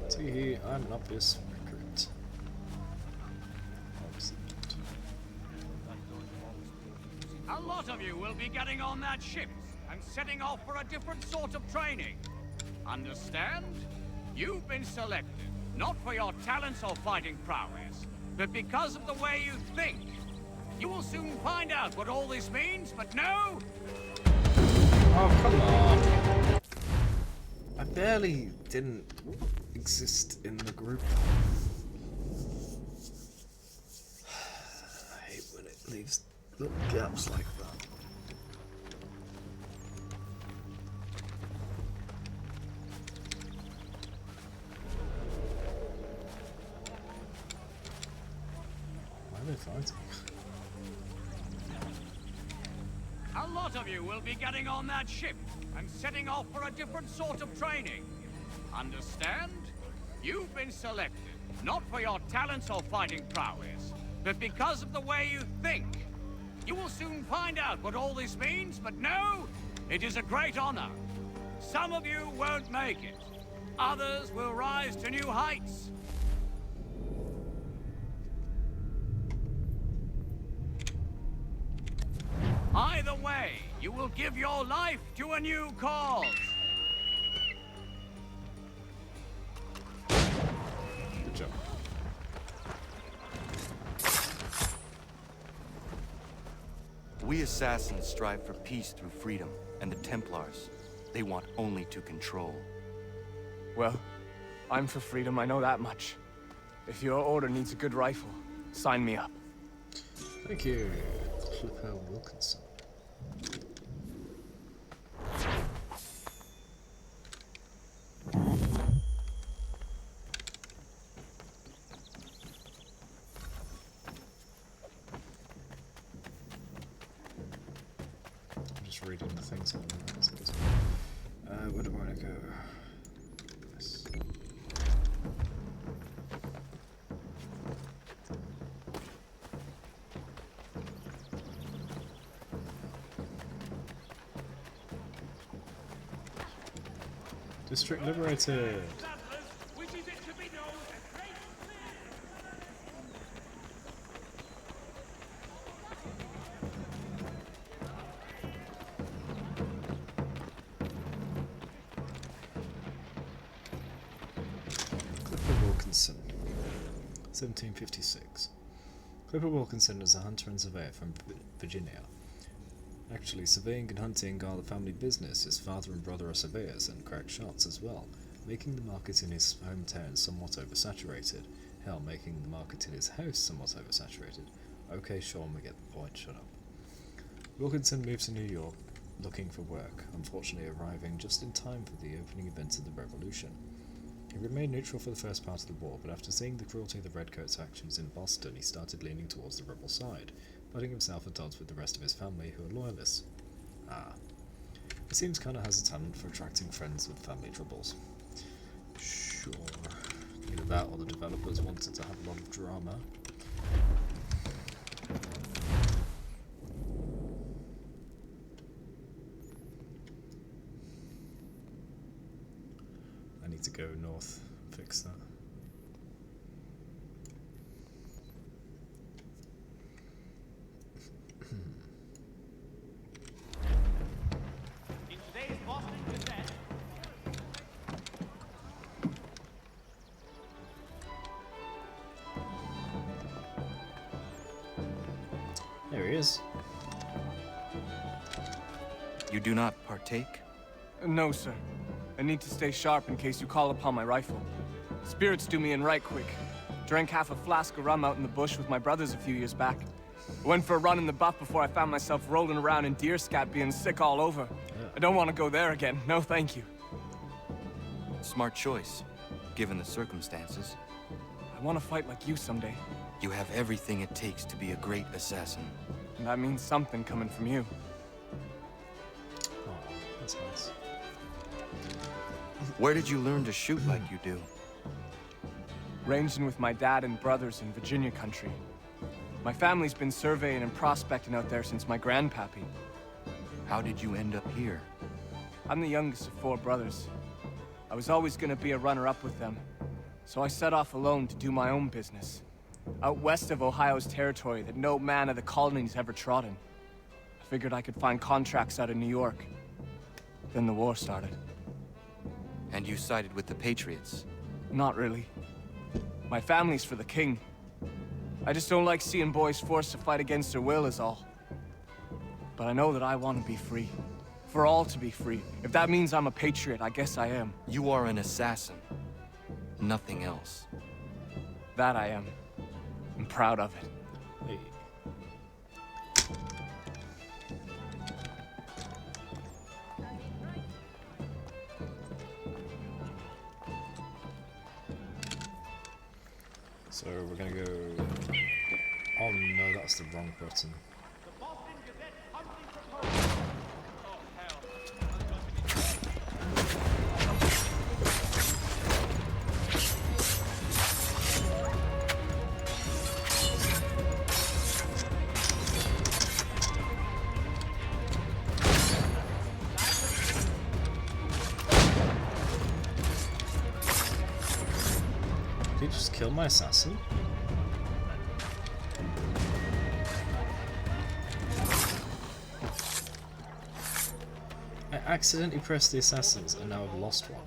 See, I'm an obvious recruit. A lot of you will be getting on that ship and setting off for a different sort of training. Understand? You've been selected, not for your talents or fighting prowess, but because of the way you think. You will soon find out what all this means, but no... Oh, come on. I barely didn't exist in the group. I hate when it leaves little gaps like that. Why are they fighting? A lot of you will be getting on that ship and setting off for a different sort of training. Understand? You've been selected, not for your talents or fighting prowess, but because of the way you think. You will soon find out what all this means, but no, it is a great honor. Some of you won't make it. Others will rise to new heights. Either way, you will give your life to a new cause. Good job. We assassins strive for peace through freedom, and the Templars, they want only to control. Well, I'm for freedom, I know that much. If your order needs a good rifle, sign me up. Thank you, Clipper Wilkinson. I'm just reading the things on as it goes. Where do I want to go? District liberated. Clifford Wilkinson, 1756. Clifford Wilkinson is a hunter and surveyor from Virginia. Actually, surveying and hunting are the family business. His father and brother are surveyors and crack shots as well, making the market in his hometown somewhat oversaturated. Hell, making the market in his house somewhat oversaturated. Okay, Sean, we get the point, shut up. Wilkinson moved to New York looking for work, unfortunately arriving just in time for the opening events of the Revolution. He remained neutral for the first part of the war, but after seeing the cruelty of the Redcoats' actions in Boston, he started leaning towards the rebel side, putting himself at odds with the rest of his family, who are loyalists. Ah. He seems kinda has a talent for attracting friends with family troubles. Sure. Either that or the developers wanted to have a lot of drama. I need to go north, fix that. There he is. You do not partake? No, sir. I need to stay sharp in case you call upon my rifle. Spirits do me in right quick. Drank half a flask of rum out in the bush with my brothers a few years back. Went for a run in the buff before I found myself rolling around in deer scat being sick all over. I don't want to go there again. No, thank you. Smart choice, given the circumstances. I want to fight like you someday. You have everything it takes to be a great assassin. And that means something coming from you. Oh, that's nice. Where did you learn to shoot like you do? Ranging with my dad and brothers in Virginia country. My family's been surveying and prospecting out there since my grandpappy. How did you end up here? I'm the youngest of 4 brothers. I was always gonna be a runner-up with them, so I set off alone to do my own business. Out west of Ohio's territory that no man of the colonies ever trodden. I figured I could find contracts out of New York. Then the war started. And you sided with the Patriots? Not really. My family's for the king. I just don't like seeing boys forced to fight against their will is all. But I know that I want to be free. For all to be free. If that means I'm a patriot, I guess I am. You are an assassin. Nothing else. That I am. I'm proud of it. Hey. So we're gonna go... Oh no, that's the wrong button. Did he just kill my assassin? I accidentally pressed the assassins and now I've lost one.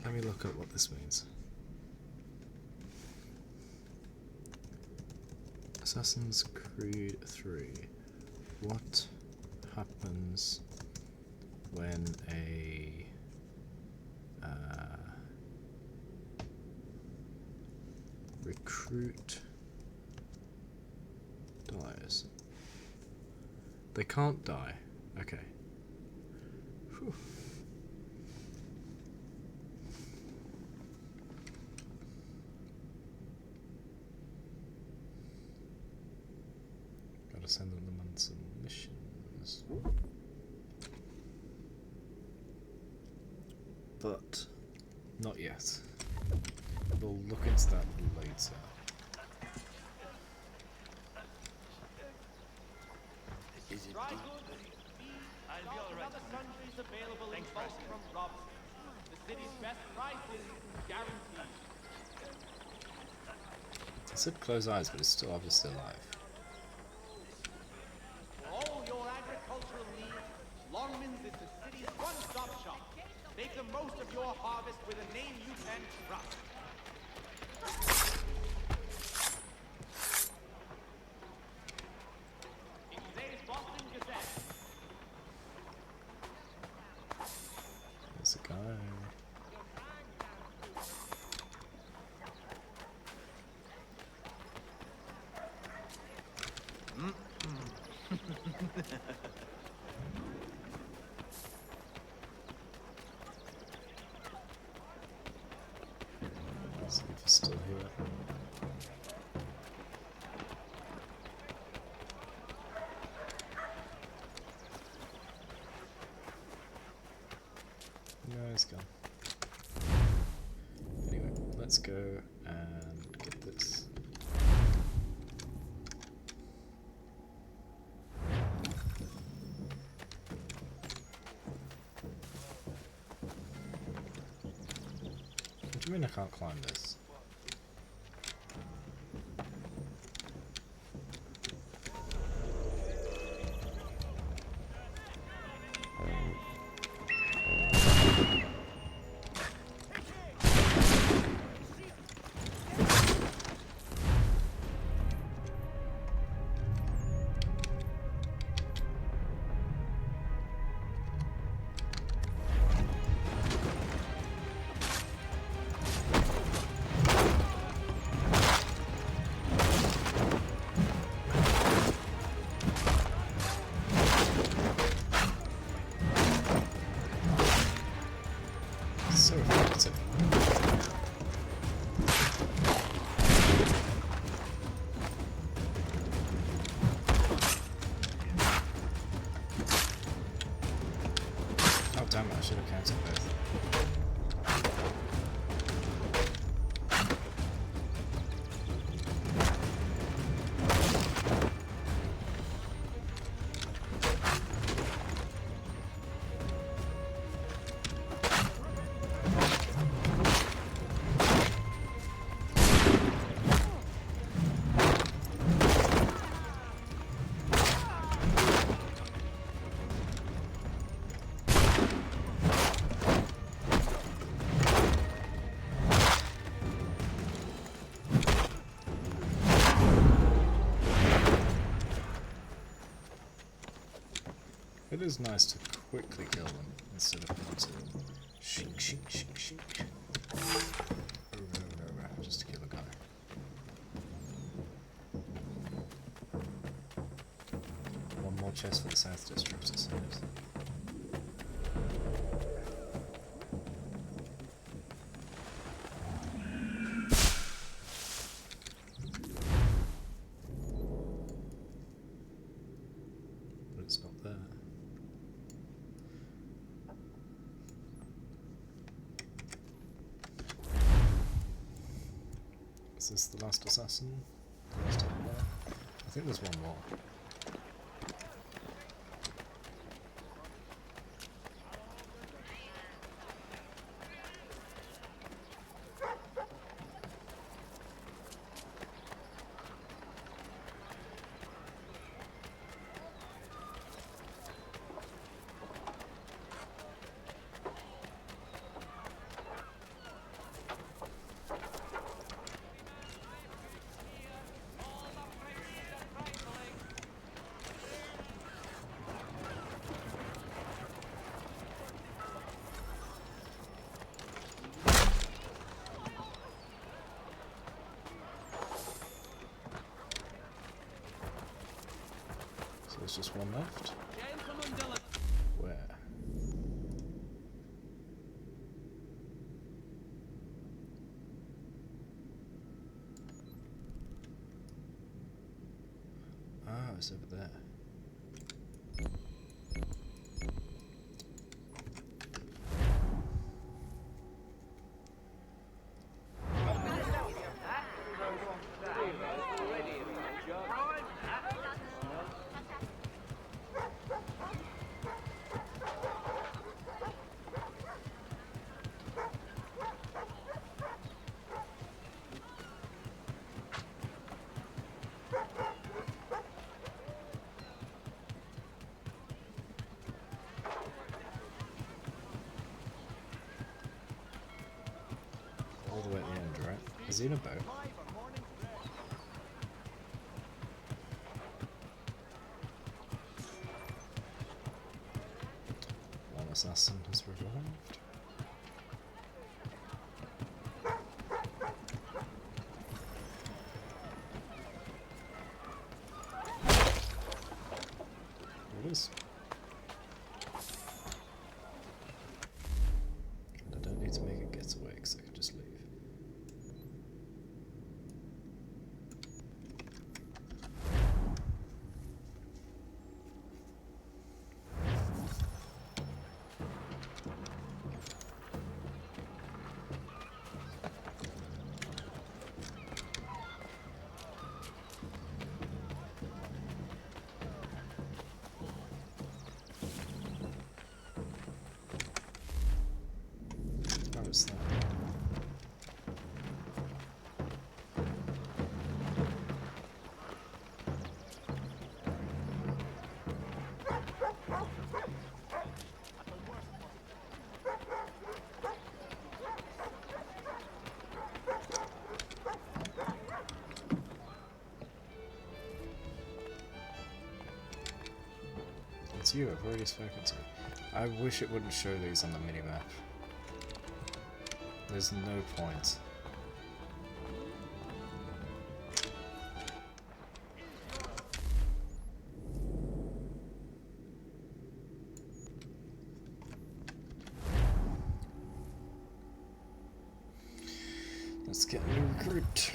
Let me look at what this means. Assassin's Creed 3. What happens when a recruit dies? They can't die. Okay. Whew. but not yet. We'll look into that later. Is it Dry goods, feed, stock, and other sundries available in bulk from Robson. The city's best prices guaranteed. I said close eyes, but it's still obviously alive. For all your agricultural needs, Longman's is the city's one-stop shop. Make the most of your harvest with a name you can trust. In today's Boston Gazette. There's a guy. See if he's still here. No, he's gone. Anyway, let's go and get this. What do you mean I can't climb this? So effective. Oh damn it, I should have counted both. It is nice to quickly kill them instead of having to shink, shink, shink, shink. Just to kill a guy. One more chest for the South District, it seems. But it's not there. Is this the last assassin? The last Templar? I think there's one more. So there's just one left. Where? Ah, it's over there. Is he in a boat? One assassin has revived. There it is. And I don't need to make a getaway because I can just leave. How is that? It's you, I've already spoken to. I wish it wouldn't show these on the minimap. There's no point. Let's get a new recruit.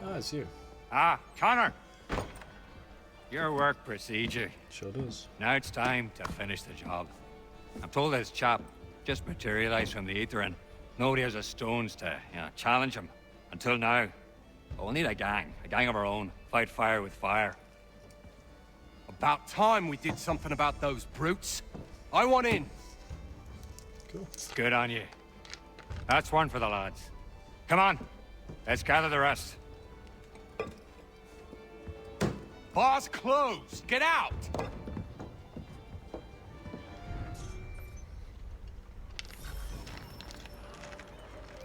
Ah, it's you. Ah, Connor! Your work procedure. Sure does. Now it's time to finish the job. I'm told this chap just materialized from the ether and nobody has a stones to, challenge him. Until now. But we'll need a gang of our own. Fight fire with fire. About time we did something about those brutes. I want in. Cool. Good on you. That's one for the lads. Come on, let's gather the rest. Bar's closed. Get out!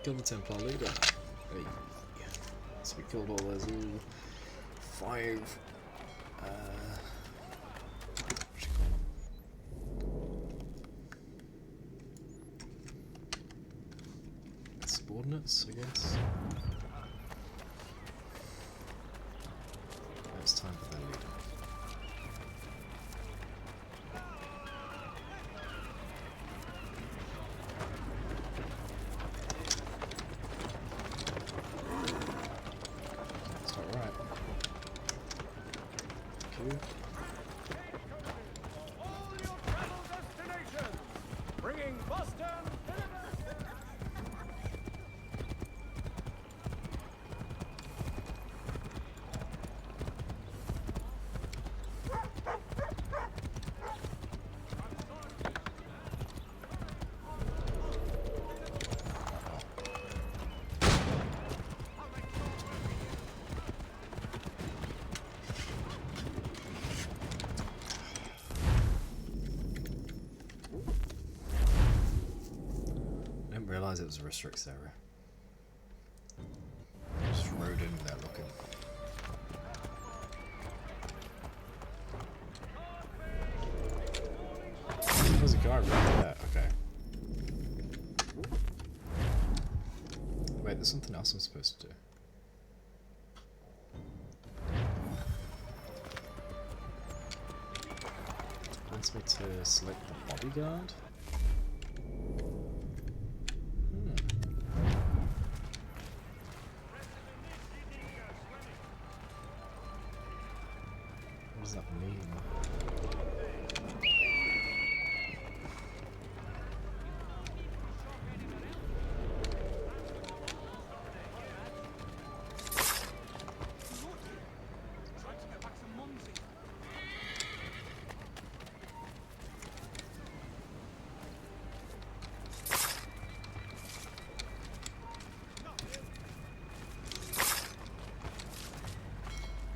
Kill the Templar leader. Hey. So we killed all those little 5 what you call them? Subordinates, I guess. Now it's time for their leader. That's not right. Cool. Bringing Boston I didn't realise it was a restricts area. Just rode in without looking. There's a guy right there. Okay. Wait, there's something else I'm supposed to do. It wants me to select the bodyguard. What does that mean?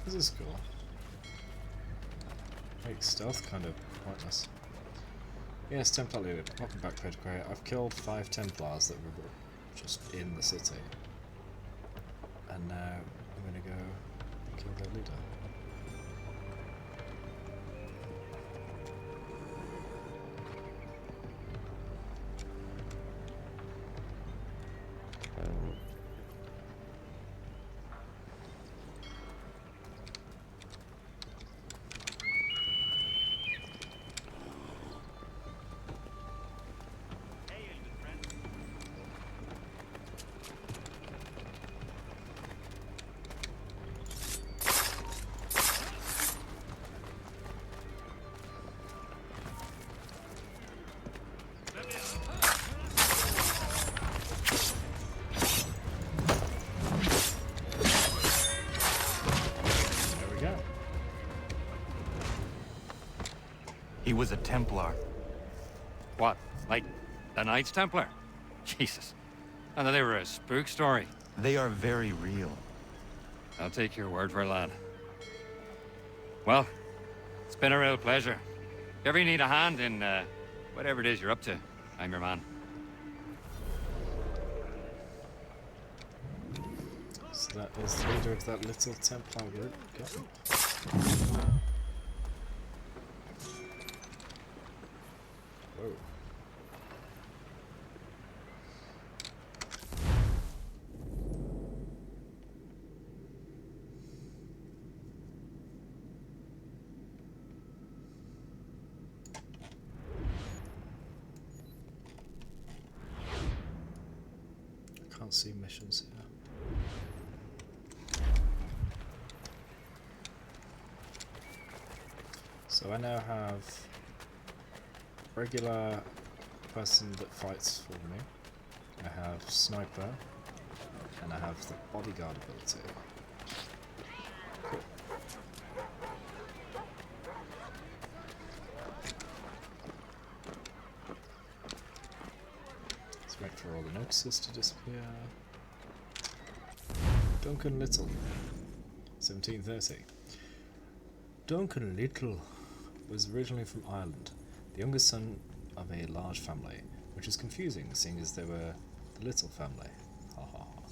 This is cool. Makes stealth kind of pointless. Yes, Templar leader. Welcome back, Pedcray. I've killed 5 Templars that were just in the city. And now I'm gonna go kill their leader. He was a Templar. What? Like the Knights Templar? Jesus. I thought they were a spook story. They are very real. I'll take your word for it, lad. Well, it's been a real pleasure. If ever you need a hand in whatever it is you're up to, I'm your man. So that is the leader of that little Templar group. Okay. Whoa. I can't see missions here. So I now have regular person that fights for me. I have sniper, and I have the bodyguard ability. Cool. Let's wait for all the notices to disappear. Duncan Little, 1730. Duncan Little was originally from Ireland, the youngest son of a large family, which is confusing seeing as they were the Little family. Ha ha ha.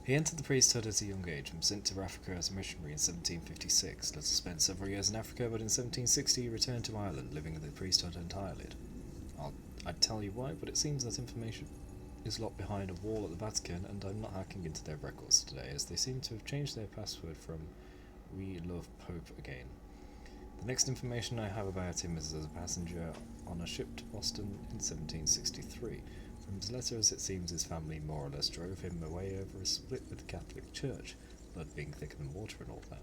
He entered the priesthood at a young age and was sent to Africa as a missionary in 1756. Little spent several years in Africa, but in 1760 he returned to Ireland, living in the priesthood entirely. I'd tell you why, but it seems that information is locked behind a wall at the Vatican, and I'm not hacking into their records today, as they seem to have changed their password from "We love Pope" again. The next information I have about him is as a passenger on a ship to Boston in 1763. From his letters, it seems his family more or less drove him away over a split with the Catholic Church, blood being thicker than water and all that.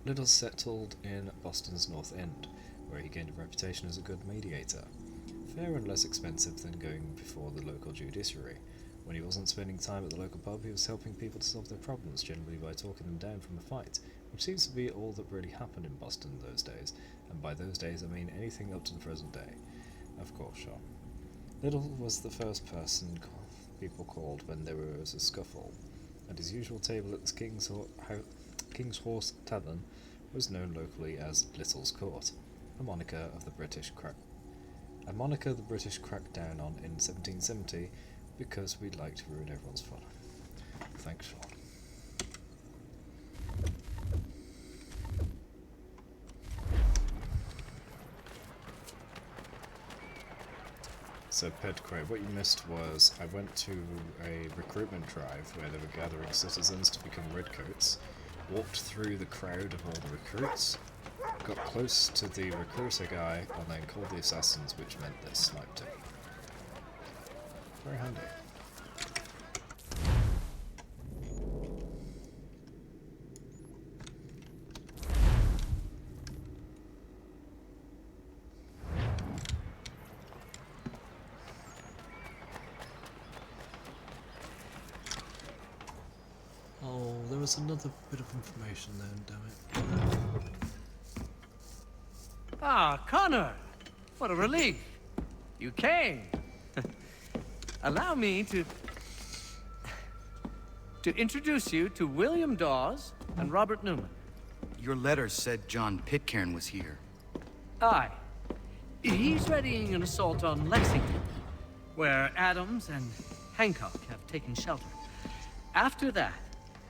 Little settled in Boston's North End, where he gained a reputation as a good mediator. Fair and less expensive than going before the local judiciary. When he wasn't spending time at the local pub, he was helping people to solve their problems, generally by talking them down from a fight, which seems to be all that really happened in Boston those days, and by those days I mean anything up to the present day. Of course, sure. Little was the first person people called when there was a scuffle. At his usual table at the King's Horse Tavern was known locally as Little's Court, a moniker the British cracked down on in 1770 because we'd like to ruin everyone's fun. Thanks, Sean. So, Pedcray, what you missed was I went to a recruitment drive where they were gathering citizens to become redcoats, walked through the crowd of all the recruits, got close to the recruiter guy, and then called the assassins, which meant they sniped him. Very handy. Oh, there was another bit of information then, damn it. Ah, Connor! What a relief! You came! Allow me to to introduce you to William Dawes and Robert Newman. Your letter said John Pitcairn was here. Aye. He's readying an assault on Lexington, where Adams and Hancock have taken shelter. After that,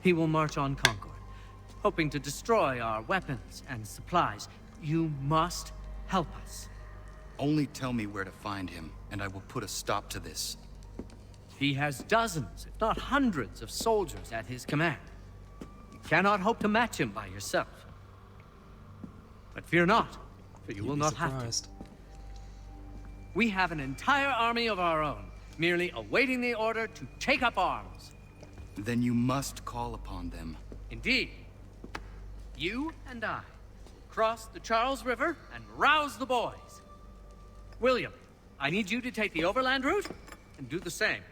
he will march on Concord, hoping to destroy our weapons and supplies. You must help us. Only tell me where to find him, and I will put a stop to this. He has dozens, if not hundreds, of soldiers at his command. You cannot hope to match him by yourself. But fear not, for you will not have to. We have an entire army of our own, merely awaiting the order to take up arms. Then you must call upon them. Indeed. You and I cross the Charles River and rouse the boys. William, I need you to take the overland route and do the same.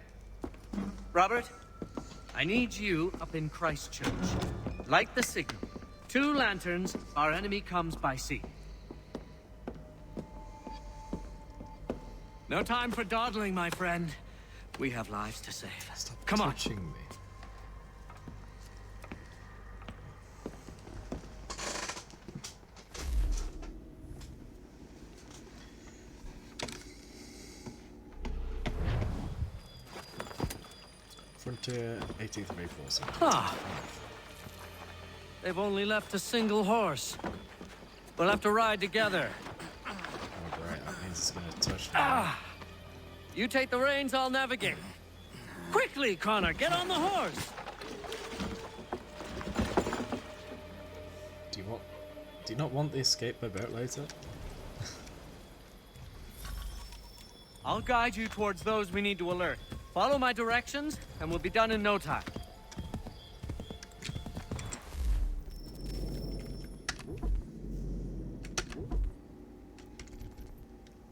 Robert, I need you up in Christchurch. Light the signal. 2 lanterns, our enemy comes by sea. No time for dawdling, my friend. We have lives to save. Stop Come on. touching me. Frontier 83 Force. Ah. They've only left a single horse. We'll have to ride together. Oh, great. That means it's going to touch me. Ah! You take the reins, I'll navigate. Quickly, Connor, get on the horse! Do you not want the escape by boat later? I'll guide you towards those we need to alert. Follow my directions, and we'll be done in no time.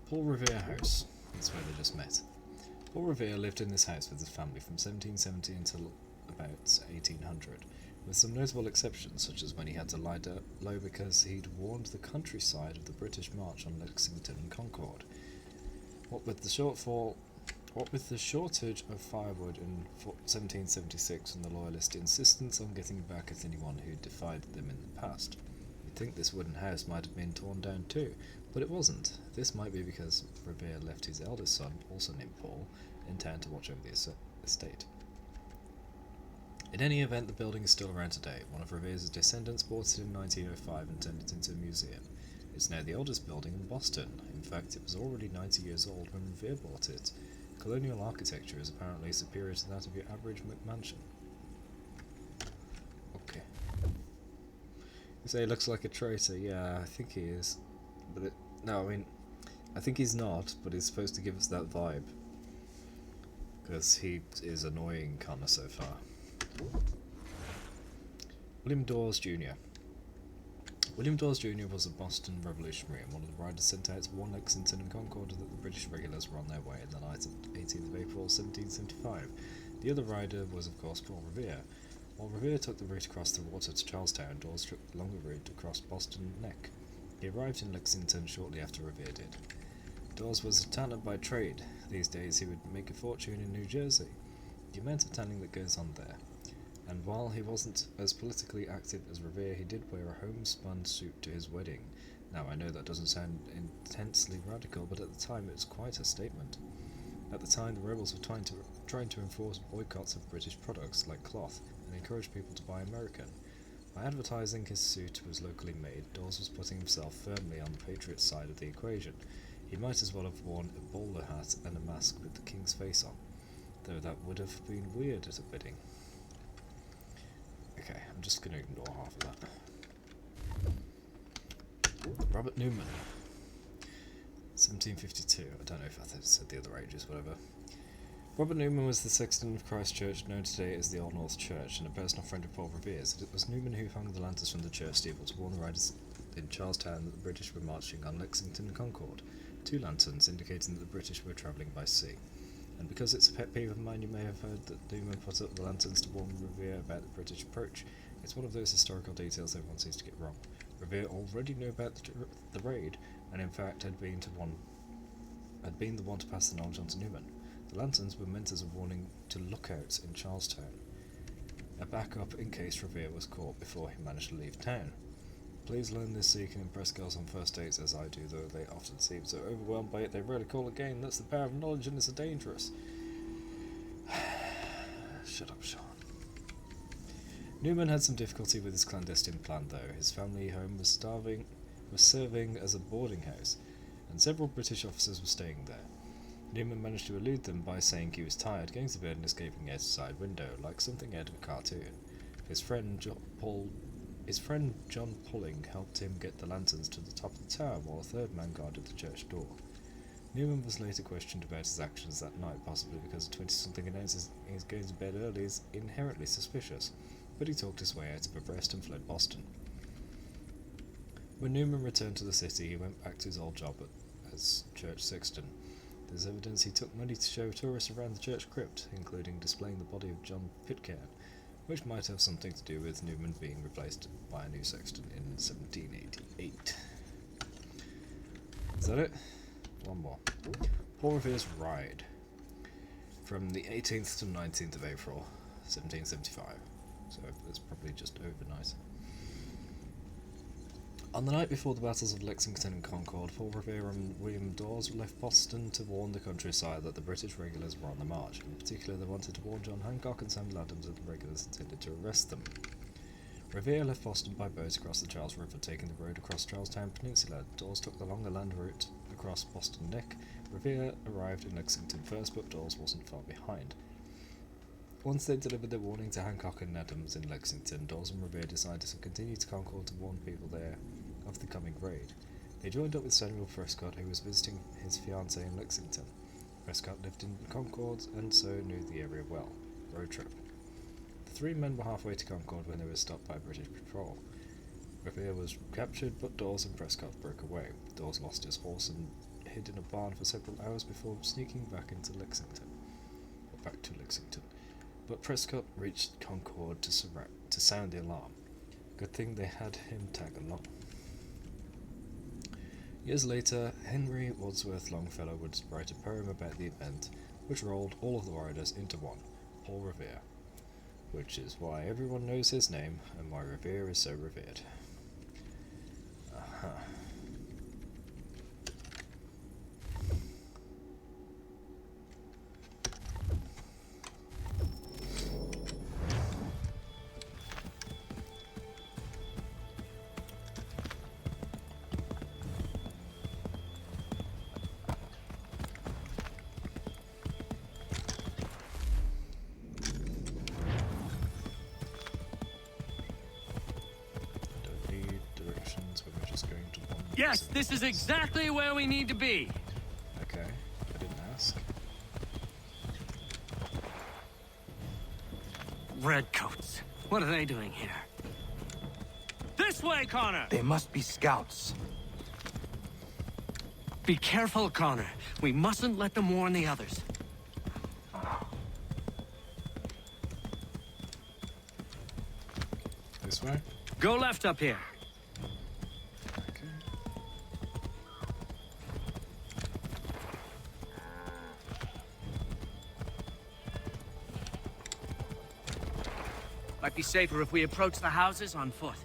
Paul Revere House. That's where they just met. Paul Revere lived in this house with his family from 1770 until about 1800, with some notable exceptions, such as when he had to lie low because he'd warned the countryside of the British march on Lexington and Concord. What with the shortage of firewood in 1776 and the Loyalist insistence on getting back at anyone who defied them in the past, you'd think this wooden house might have been torn down too, but it wasn't. This might be because Revere left his eldest son, also named Paul, in town to watch over the estate. In any event, the building is still around today. One of Revere's descendants bought it in 1905 and turned it into a museum. It's now the oldest building in Boston. In fact, it was already 90 years old when Revere bought it. Colonial architecture is apparently superior to that of your average McMansion. Okay. You say he looks like a traitor. Yeah, I think he is. But I think he's not, but he's supposed to give us that vibe. Because he is annoying kinda so far. William Dawes Jr. William Dawes Jr. was a Boston revolutionary and one of the riders sent out to warn Lexington and Concord that the British regulars were on their way in the night of 18th of April 1775. The other rider was of course Paul Revere. While Revere took the route across the water to Charlestown, Dawes took the longer route across Boston Neck. He arrived in Lexington shortly after Revere did. Dawes was a tanner by trade. These days he would make a fortune in New Jersey. The amount of tanning that goes on there. And while he wasn't as politically active as Revere, he did wear a homespun suit to his wedding. Now, I know that doesn't sound intensely radical, but at the time it was quite a statement. At the time, the rebels were trying to enforce boycotts of British products like cloth and encourage people to buy American. By advertising his suit was locally made, Dawes was putting himself firmly on the Patriots' side of the equation. He might as well have worn a bowler hat and a mask with the king's face on, though that would have been weird at a wedding. Okay, I'm just going to ignore half of that. Robert Newman, 1752. I don't know if I said the other ages, whatever. Robert Newman was the sexton of Christ Church, known today as the Old North Church, and a personal friend of Paul Revere's. It was Newman who hung the lanterns from the church steeple to warn the riders in Charlestown that the British were marching on Lexington and Concord. 2 lanterns indicating that the British were travelling by sea. And because it's a pet peeve of mine, you may have heard that Newman put up the lanterns to warn Revere about the British approach. It's one of those historical details everyone seems to get wrong. Revere already knew about the raid, and in fact had been the one to pass the knowledge on to Newman. The lanterns were meant as a warning to lookouts in Charlestown. a backup in case Revere was caught before he managed to leave town. Please learn this so you can impress girls on first dates as I do, though they often seem so overwhelmed by it they rarely call again. That's the power of knowledge and it's dangerous. Shut up, Sean. Newman had some difficulty with his clandestine plan, though. His family home was serving as a boarding house, and several British officers were staying there. Newman managed to elude them by saying he was tired, going to bed and escaping out a side window, like something out of a cartoon. His friend John Pulling helped him get the lanterns to the top of the tower, while a third man guarded the church door. Newman was later questioned about his actions that night, possibly because a 20-something announces he's going to bed early is inherently suspicious, but he talked his way out of arrest and fled Boston. When Newman returned to the city, he went back to his old job as church sexton. There's evidence he took money to show tourists around the church crypt, including displaying the body of John Pitcairn, which might have something to do with Newman being replaced by a new sexton in 1788. Is that it? One more. Paul Revere's Ride, from the 18th to 19th of April, 1775. So it's probably just overnight. On the night before the battles of Lexington and Concord, Paul Revere and William Dawes left Boston to warn the countryside that the British regulars were on the march. In particular, they wanted to warn John Hancock and Samuel Adams that the regulars intended to arrest them. Revere left Boston by boat across the Charles River, taking the road across Charlestown Peninsula. Dawes took the longer land route across Boston Neck. Revere arrived in Lexington first, but Dawes wasn't far behind. Once they delivered their warning to Hancock and Adams in Lexington, Dawes and Revere decided to continue to Concord to warn people there of the coming raid. They joined up with Samuel Prescott, who was visiting his fiancée in Lexington. Prescott lived in Concord and so knew the area well. Road trip. The three men were halfway to Concord when they were stopped by British patrol. Revere was captured, but Dawes and Prescott broke away. Dawes lost his horse and hid in a barn for several hours before sneaking back to Lexington. But Prescott reached Concord to sound the alarm. Good thing they had him tag along. Years later, Henry Wadsworth Longfellow would write a poem about the event, which rolled all of the riders into one, Paul Revere, which is why everyone knows his name and why Revere is so revered. Yes, this is exactly where we need to be. Okay, I didn't ask. Redcoats. What are they doing here? This way, Connor! They must be scouts. Be careful, Connor. We mustn't let them warn the others. This way? Go left up here. Might be safer if we approach the houses on foot.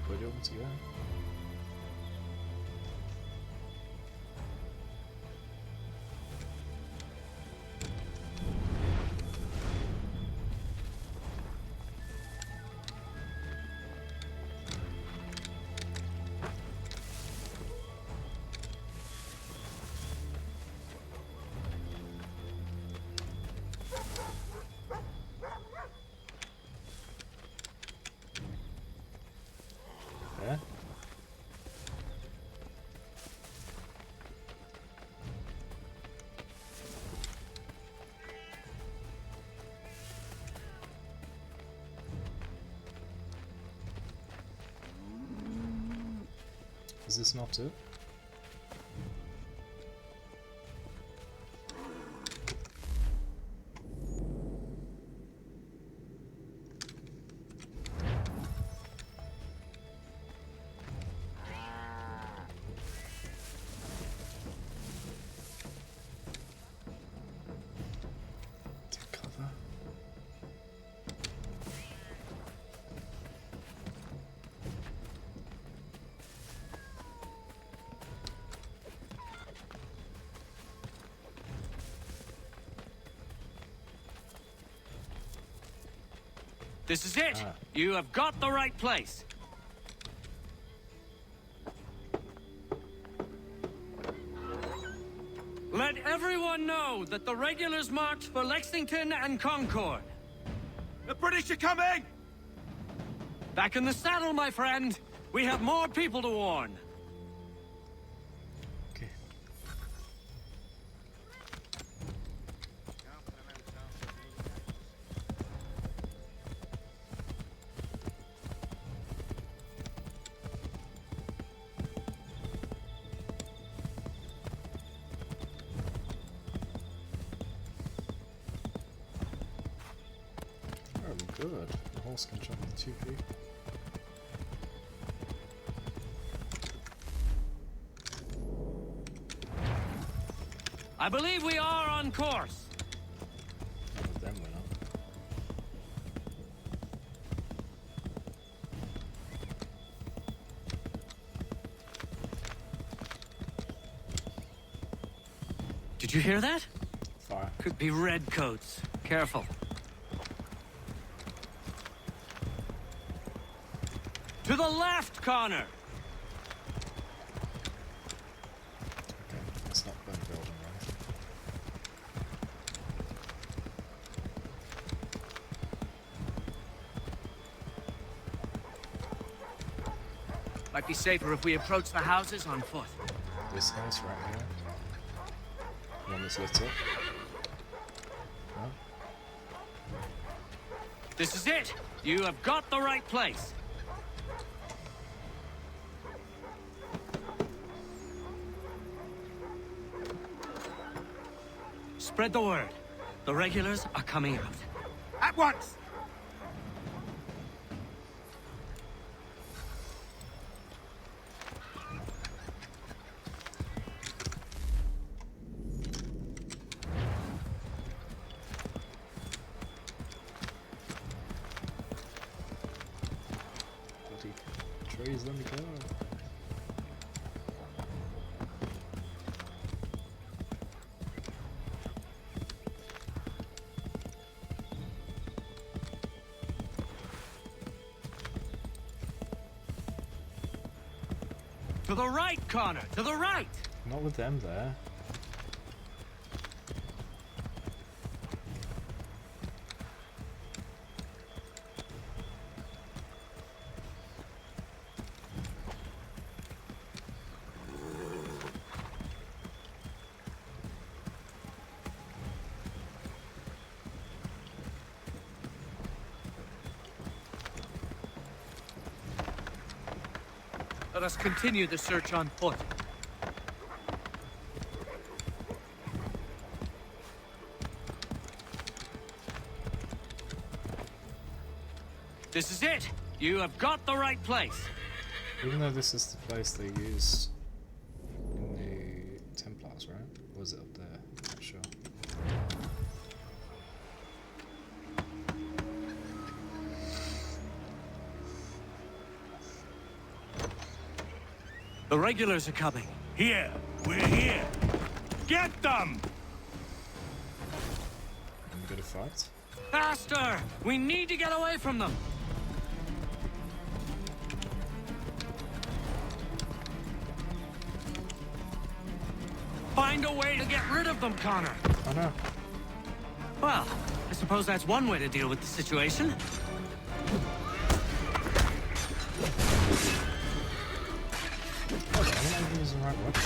Where do you want to go? Yeah? Is this not it? This is it. You have got the right place. Let everyone know that the regulars march for Lexington and Concord. The British are coming! Back in the saddle, my friend. We have more people to warn. Okay. Oh, good. The horse can jump with 2 people. I believe we are on course. None of them went up. Did you hear that? Fire. Could be redcoats. Careful. To the left, Connor! Okay, let's not burn the building or anything. Might be safer if we approach the houses on foot. This house right here. The one that's lit up. No? This is it! You have got the right place. Spread the word. The regulars are coming out. At once! Bloody trees, let me go. To the right, Connor! To the right! Not with them there. Let us continue the search on foot. This is it! You have got the right place. Even though this is the place they used in the Templars, right? Or was it up there? I'm not sure. The regulars are coming. Here! We're here! Get them! I'm gonna fight. Faster! We need to get away from them! Find a way to get rid of them, Connor! Oh no. Well, I suppose that's one way to deal with the situation. Oh, I'm not using the right weapon.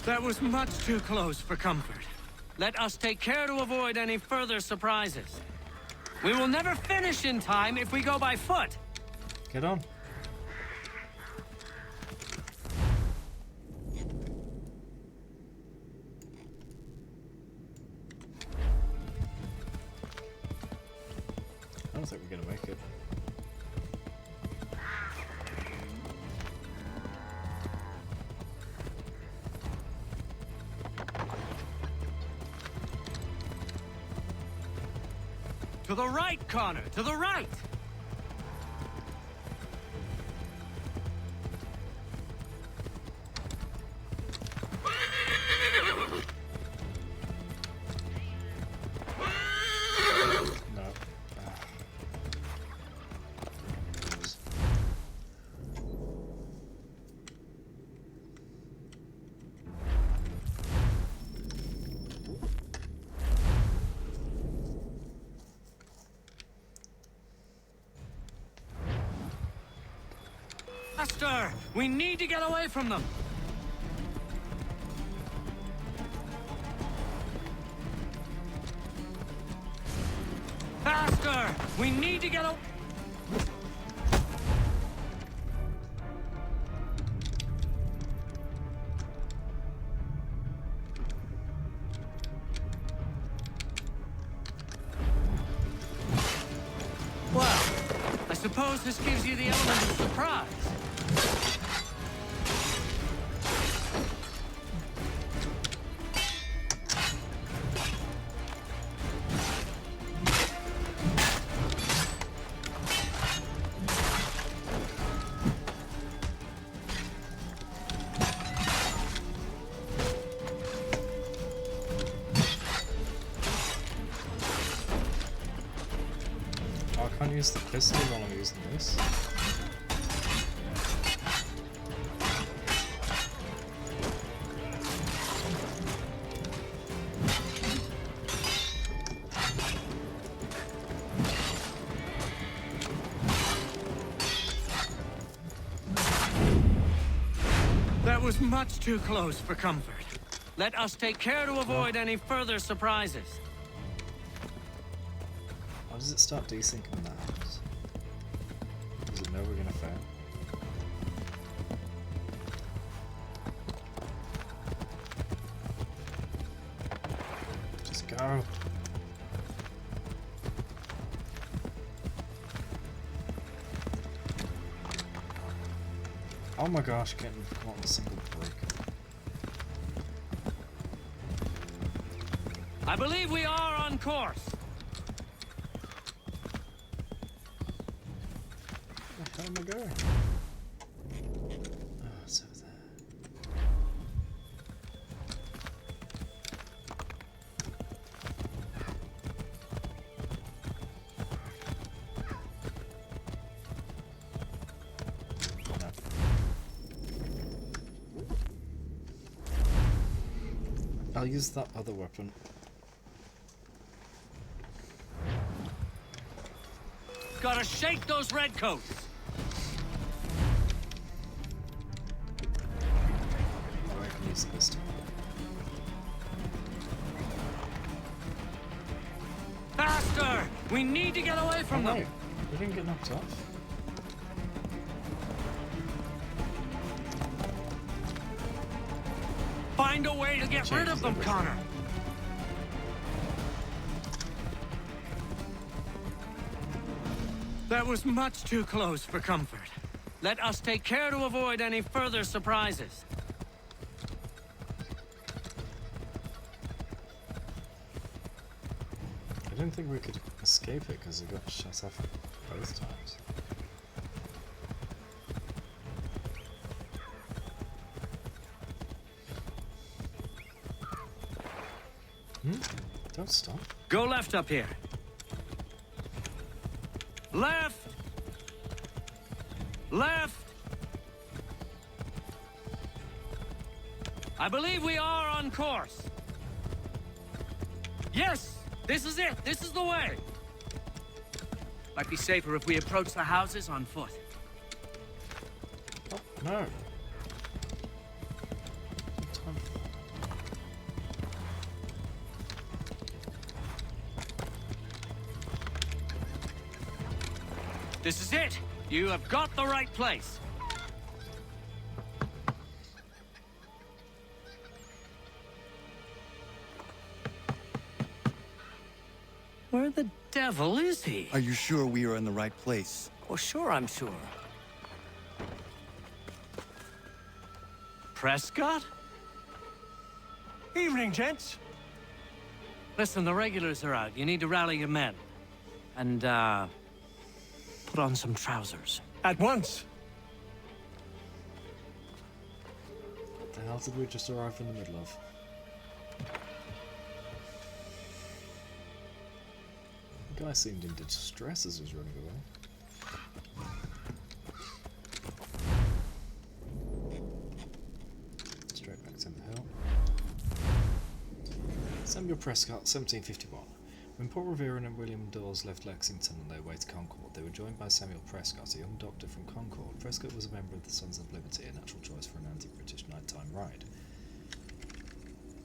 That was much too close for comfort. Let us take care to avoid any further surprises. We will never finish in time if we go by foot. Get on. To the right, Connor! To the right! No. Faster! We need to get away from them! Faster! We need to get away! Well, I suppose this gives you the element of surprise. Oh, I can't use the pistol while I'm using this. That was much too close for comfort. Let us take care to avoid any further surprises. How does it start desyncing when that happens? Does it know we're gonna fail? Just go. Oh my gosh, getting caught in a single break. I believe we are on course. Where am I going? Oh, it's over there. No. I'll use that other weapon. Gotta shake those redcoats. I can use this time. Faster! We need to get away from them. We didn't get knocked off. Find a way to get rid of them, Connor. That was much too close for comfort. Let us take care to avoid any further surprises. I didn't think we could escape it because it got shut off both times. Don't stop. Go left up here. Left! Left! I believe we are on course. Yes! This is it! This is the way! Might be safer if we approach the houses on foot. Oh, no. This is it! You have got the right place. Where the devil is he? Are you sure we are in the right place? Oh, sure, I'm sure. Prescott? Evening, gents. Listen, the regulars are out. You need to rally your men. and, put on some trousers. At once! What the hell did we just arrive in the middle of? The guy seemed in distress as he was running away. Straight back to the hill. Samuel Prescott, 1751. When Paul Revere and William Dawes left Lexington on their way to Concord, they were joined by Samuel Prescott, a young doctor from Concord. Prescott was a member of the Sons of Liberty, a natural choice for an anti-British nighttime ride.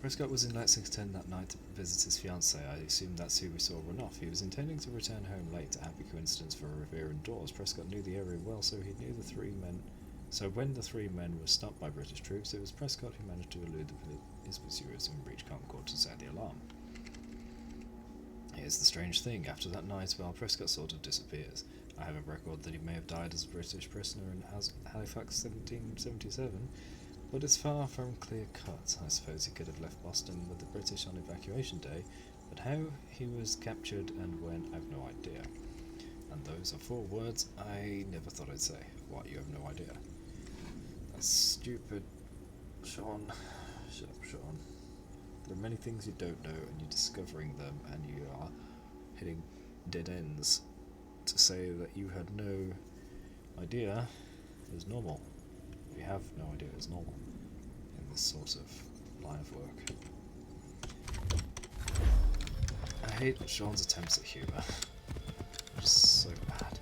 Prescott was in Lexington that night to visit his fiancée. I assume that's who we saw run off. He was intending to return home late, a happy coincidence for Revere and Dawes. Prescott knew the area well, so he knew the three men. So when the three men were stopped by British troops, it was Prescott who managed to elude his pursuers and reach Concord to sound the alarm. Here's the strange thing, after that night, well, Prescott sort of disappears. I have a record that he may have died as a British prisoner in Halifax 1777, but it's far from clear-cut. I suppose he could have left Boston with the British on evacuation day, but how he was captured and when, I've no idea. And those are 4 words I never thought I'd say. What, you have no idea? That's stupid. Sean. Shut up, Sean. There are many things you don't know, and you're discovering them, and you are hitting dead ends. To say that you had no idea is normal. You have no idea is normal in this sort of line of work. I hate Sean's attempts at humour. Just so bad.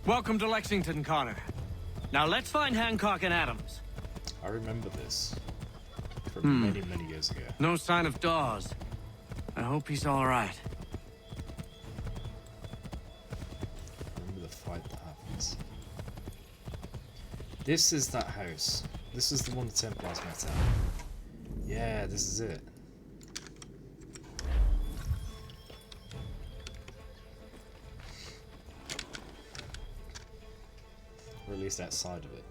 Welcome to Lexington, Connor. Now let's find Hancock and Adams. I remember this from many, many years ago. No sign of Dawes. I hope he's all right. Remember the fight that happens. This is that house. This is the one the Templars met at. Yeah, this is it. Or at least outside of it.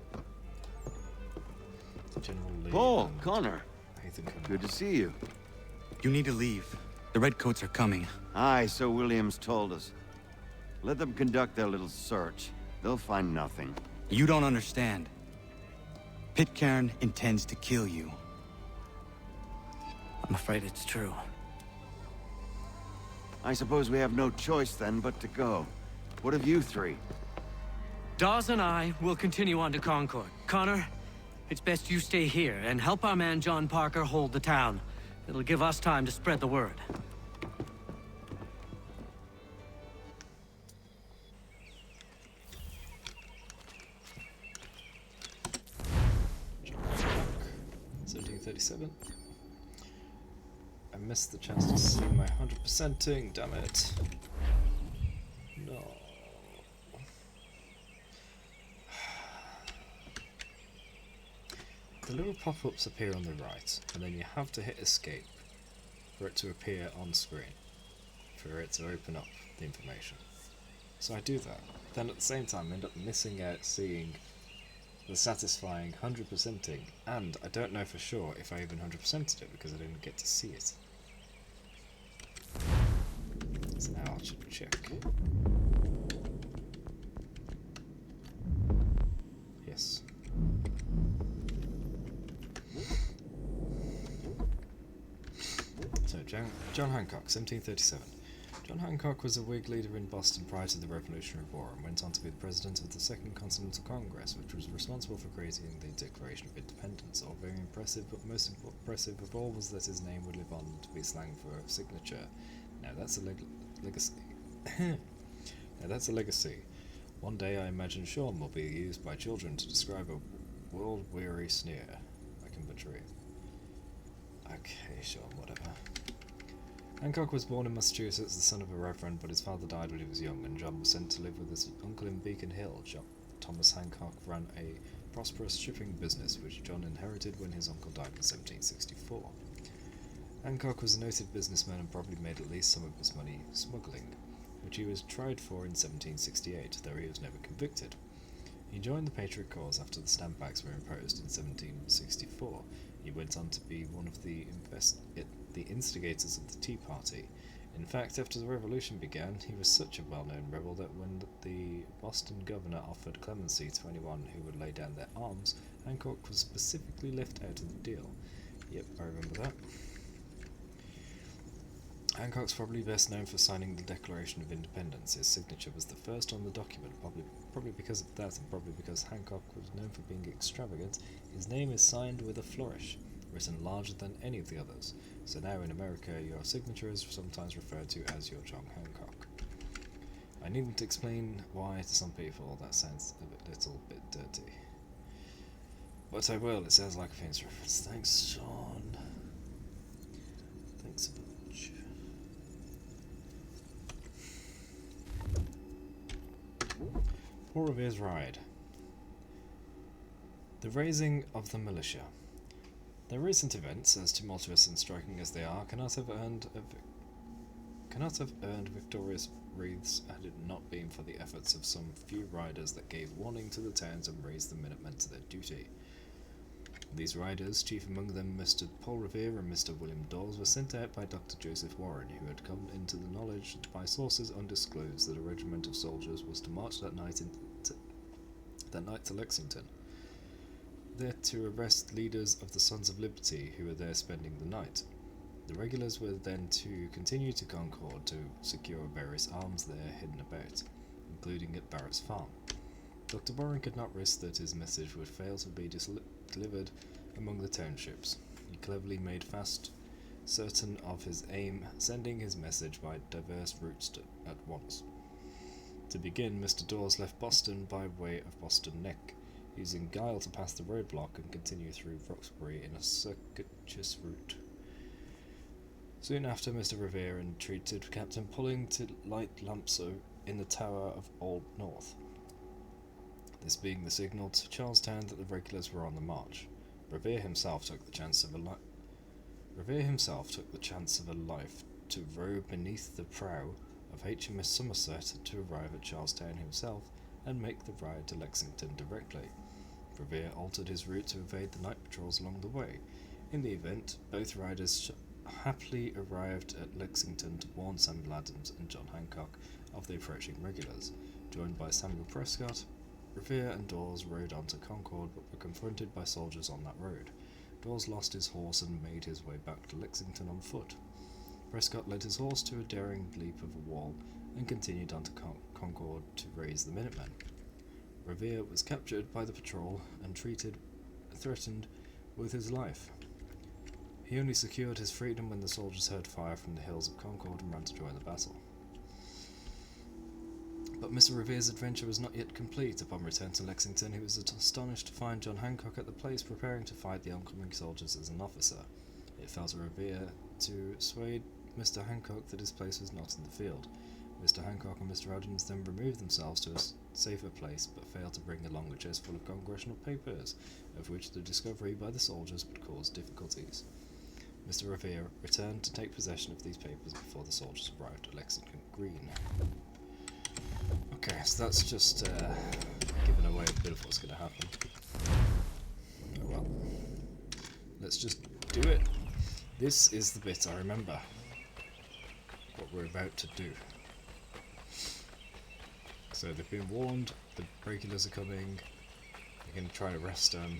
General Lee. Paul, Connor. Nathan Connor. Good to see you. You need to leave. The Redcoats are coming. Aye, so Williams told us. Let them conduct their little search. They'll find nothing. You don't understand. Pitcairn intends to kill you. I'm afraid it's true. I suppose we have no choice then but to go. What of you three? Dawes and I will continue on to Concord. Connor, it's best you stay here and help our man John Parker hold the town. It'll give us time to spread the word. John Parker, 1737. I missed the chance to see my 100%ing, damn it. No. The little pop-ups appear on the right, and then you have to hit escape for it to appear on screen, for it to open up the information. So I do that. Then at the same time I end up missing out seeing the satisfying 100%ing, and I don't know for sure if I even 100%ed it because I didn't get to see it. So now I should check. Yes. So, John Hancock, 1737. John Hancock was a Whig leader in Boston prior to the Revolutionary War and went on to be the president of the Second Continental Congress, which was responsible for creating the Declaration of Independence. All very impressive, but most impressive of all was that his name would live on to be slang for signature. Now that's a legacy. Now that's a legacy. One day I imagine Sean will be used by children to describe a world-weary sneer. I can butcher it. Okay, Sean, whatever. Hancock was born in Massachusetts, the son of a reverend, but his father died when he was young, and John was sent to live with his uncle in Beacon Hill. Thomas Hancock ran a prosperous shipping business, which John inherited when his uncle died in 1764. Hancock was a noted businessman and probably made at least some of his money smuggling, which he was tried for in 1768, though he was never convicted. He joined the Patriot cause after the Stamp Acts were imposed in 1764. He went on to be one of the instigators of the Tea Party. In fact, after the Revolution began, he was such a well-known rebel that when the Boston governor offered clemency to anyone who would lay down their arms, Hancock was specifically left out of the deal. Yep, I remember that. Hancock's probably best known for signing the Declaration of Independence. His signature was the first on the document, probably because of that, and probably because Hancock was known for being extravagant. His name is signed with a flourish, written larger than any of the others. So now in America, your signature is sometimes referred to as your John Hancock. I needn't explain why to some people that sounds a little bit dirty. But I will, it sounds like a famous reference. Thanks, Sean. Thanks a bunch. Paul Revere's Ride. The raising of the militia. Their recent events, as tumultuous and striking as they are, cannot have earned victorious wreaths had it not been for the efforts of some few riders that gave warning to the towns and raised the Minutemen to their duty. These riders, chief among them Mr. Paul Revere and Mr. William Dawes, were sent out by Dr. Joseph Warren, who had come into the knowledge by sources undisclosed that a regiment of soldiers was to march that night to Lexington, there to arrest leaders of the Sons of Liberty who were there spending the night. The regulars were then to continue to Concord to secure various arms there hidden about, including at Barrett's farm. Dr. Warren could not risk that his message would fail to be delivered among the townships. He cleverly made fast certain of his aim, sending his message by diverse routes at once. To begin, Mr. Dawes left Boston by way of Boston Neck, using guile to pass the roadblock and continue through Roxbury in a circuitous route. Soon after, Mr. Revere entreated Captain Pulling to light lamps in the Tower of Old North, this being the signal to Charlestown that the regulars were on the march. Revere himself took the chance of a life to row beneath the prow of HMS Somerset to arrive at Charlestown himself and make the ride to Lexington directly. Revere altered his route to evade the night patrols along the way. In the event, both riders happily arrived at Lexington to warn Samuel Adams and John Hancock of the approaching regulars. Joined by Samuel Prescott, Revere and Dawes rode on to Concord but were confronted by soldiers on that road. Dawes lost his horse and made his way back to Lexington on foot. Prescott led his horse to a daring leap of a wall and continued on to Concord to raise the Minutemen. Revere was captured by the patrol and threatened with his life. He only secured his freedom when the soldiers heard fire from the hills of Concord and ran to join the battle. But Mr. Revere's adventure was not yet complete. Upon return to Lexington, he was astonished to find John Hancock at the place preparing to fight the oncoming soldiers as an officer. It fell to Revere to persuade Mr. Hancock that his place was not in the field. Mr. Hancock and Mr. Adams then removed themselves to a safer place, but failed to bring along a chest full of congressional papers, of which the discovery by the soldiers would cause difficulties. Mr. Revere returned to take possession of these papers before the soldiers arrived at Lexington Green. Okay, so that's just giving away a bit of what's going to happen. Oh well. Let's just do it. This is the bit I remember. What we're about to do. So they've been warned, the regulars are coming, they're going to try to arrest them.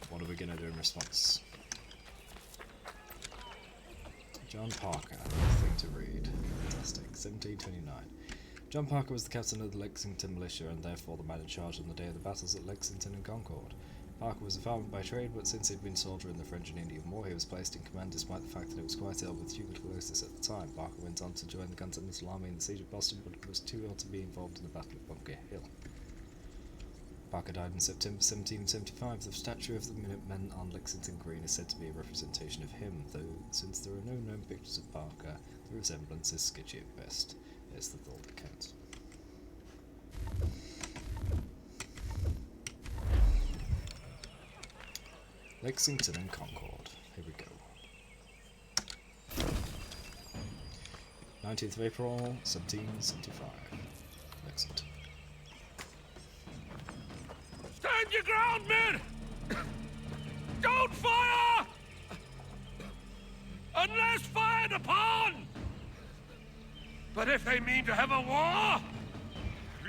What are we going to do in response? John Parker, nothing to read. Fantastic. 1729. John Parker was the captain of the Lexington militia and therefore the man in charge on the day of the battles at Lexington and Concord. Parker was a farmer by trade, but since he'd been soldier in the French and Indian War, he was placed in command despite the fact that he was quite ill with tuberculosis at the time. Parker went on to join the Continental Army in the siege of Boston, but was too ill to be involved in the Battle of Bunker Hill. Parker died in September 1775. The statue of the Minutemen on Lexington Green is said to be a representation of him, though since there are no known pictures of Parker, the resemblance is sketchy at best. It's the thought that counts. Lexington and Concord. Here we go. 19th of April, 1775. Lexington. Stand your ground, men! Don't fire! Unless fired upon! But if they mean to have a war,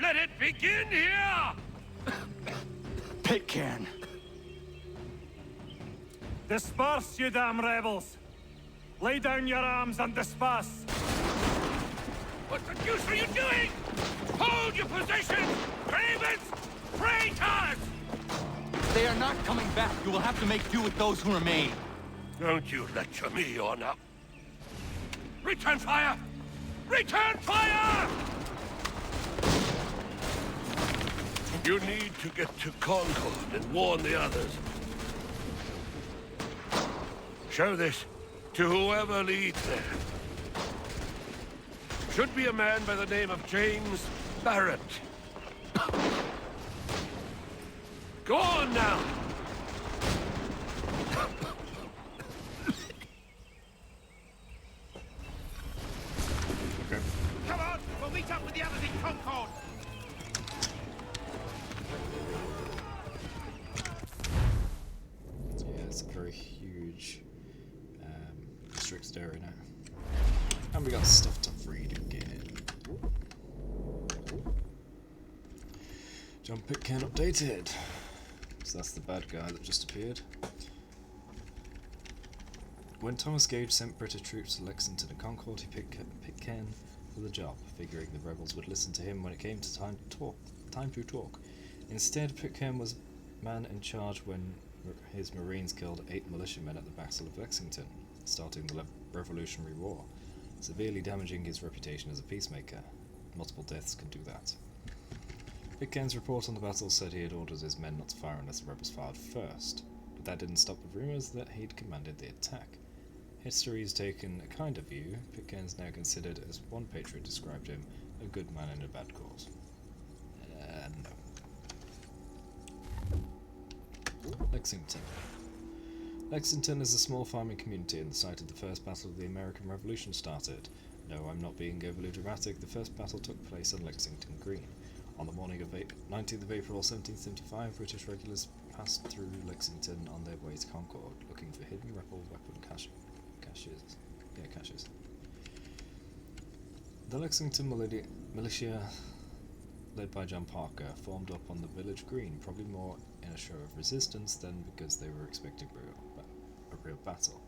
let it begin here! Pitcairn. Disperse, you damn rebels! Lay down your arms and disperse! What the deuce are you doing? Hold your positions! Ravens! Traitors! They are not coming back. You will have to make do with those who remain. Don't you lecture me on up. Return fire! Return fire! You need to get to Concord and warn the others. Show this to whoever leads there. Should be a man by the name of James Barrett. Go on now! Come on, we'll meet up with the others in Concord. Yeah, it's a very huge restricted area now. And we got stuff to read again. John Pitcairn updated. So that's the bad guy that just appeared. When Thomas Gage sent British troops to Lexington and Concord, he picked Pitcairn for the job, figuring the rebels would listen to him when it came to time to talk. Instead, Pitcairn was man in charge when his Marines killed 8 militiamen at the Battle of Lexington, starting the Revolutionary War, severely damaging his reputation as a peacemaker. Multiple deaths could do that. Pitcairn's report on the battle said he had ordered his men not to fire unless the rebels fired first, but that didn't stop the rumours that he'd commanded the attack. History's taken a kind of view. Pitcairn's now considered, as one patriot described him, a good man in a bad cause. No. Lexington. Lexington is a small farming community and the site of the first battle of the American Revolution started. No, I'm not being overly dramatic. The first battle took place on Lexington Green. On the morning of 19th of April 1775, British regulars passed through Lexington on their way to Concord, looking for hidden rebel weapon caches. The Lexington militia, led by John Parker, formed up on the village green, probably more in a show of resistance than because they were expecting a real battle.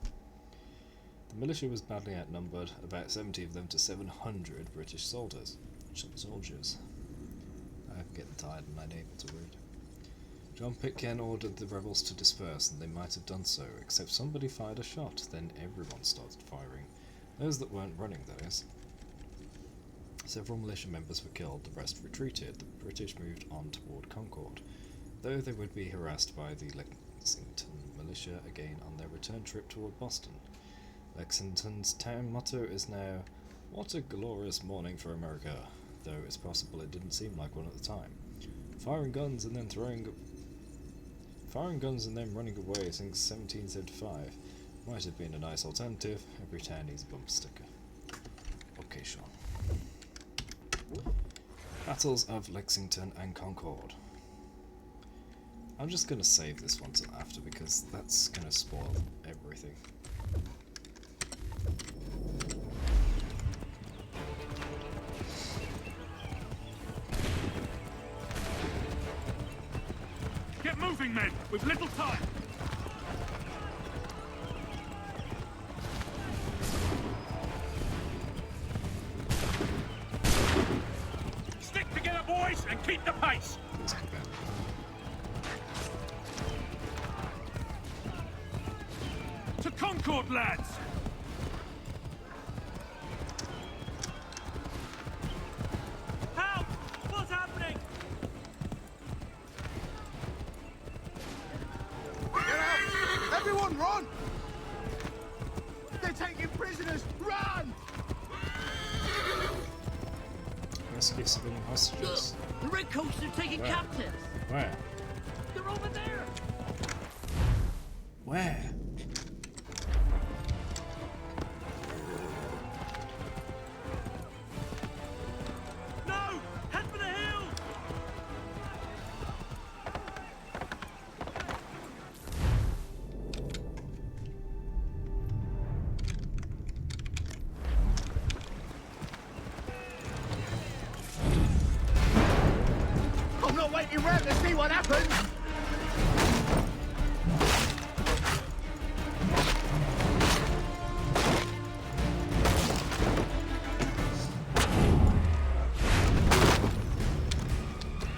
The militia was badly outnumbered, about 70 of them to 700 British soldiers. I'm getting tired and unable to read. John Pitcairn ordered the rebels to disperse, and they might have done so, except somebody fired a shot, then everyone started firing. Those that weren't running, that is. Several militia members were killed, the rest retreated. The British moved on toward Concord, though they would be harassed by the Lexington militia again on their return trip toward Boston. Lexington's town motto is now, "What a glorious morning for America," though it's possible it didn't seem like one at the time. Firing guns and then running away since 1775 might have been a nice alternative. Every town needs a bumper sticker. Okay, Sean. Battles of Lexington and Concord. I'm just going to save this one till after because that's going to spoil everything. Get moving, men! We've little time! Stick together, boys, and keep the pace! To Concord, lads! Help! What's happening? Get out! Everyone run! They're taking prisoners! Run! Rescue civilian hostages. The redcoats are taking Where? captives. Where? They're over there. Where? you round to see what happens.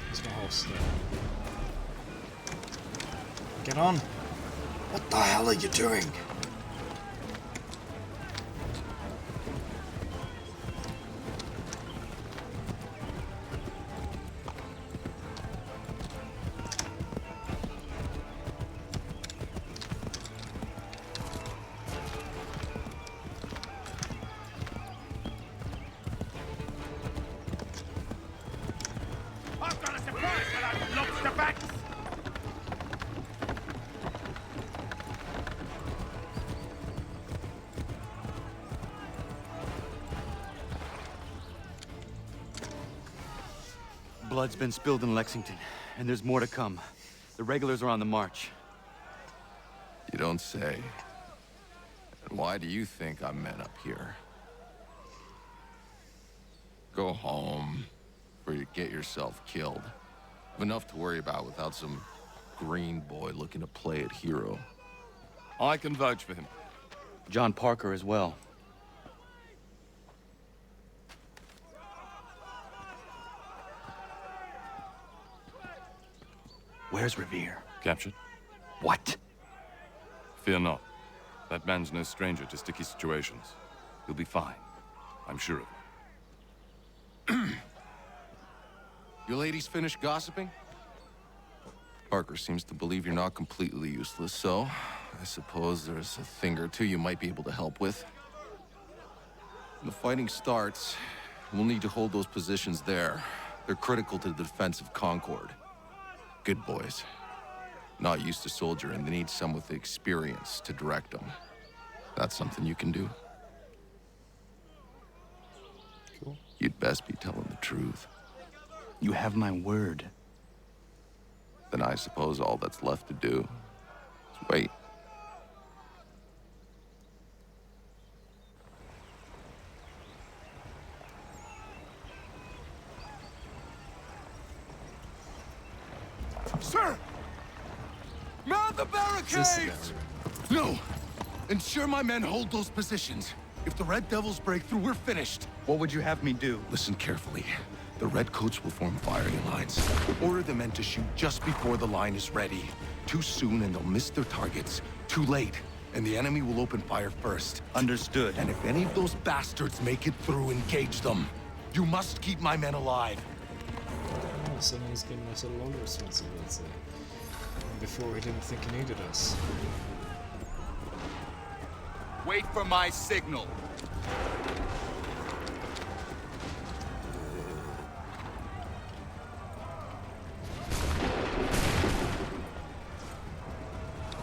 Where's my horse there? Get on! What the hell are you doing? I've got a surprise for those lobster backs. Blood's been spilled in Lexington, and there's more to come. The regulars are on the march. You don't say. And why do you think I'm men up here? Go home, or you get yourself killed. Have enough to worry about without some green boy looking to play it hero. I can vouch for him. John Parker as well. Where's Revere? Captured? What? Fear not. That man's no stranger to sticky situations. He'll be fine. I'm sure of it. You ladies finished gossiping? Parker seems to believe you're not completely useless, so I suppose there's a thing or two you might be able to help with. When the fighting starts, we'll need to hold those positions there. They're critical to the defense of Concord. Good boys. Not used to soldiering, they need some with the experience to direct them. That's something you can do. Cool. You'd best be telling the truth. You have my word. Then I suppose all that's left to do is wait. Sir! Mount the barricades! No! Ensure my men hold those positions. If the Red Devils break through, we're finished. What would you have me do? Listen carefully. The Redcoats will form firing lines. Order the men to shoot just before the line is ready. Too soon and they'll miss their targets. Too late, and the enemy will open fire first. Understood. And if any of those bastards make it through, engage them. You must keep my men alive. Oh, someone's given us a lot of responsibility. Before he didn't think he needed us. Wait for my signal.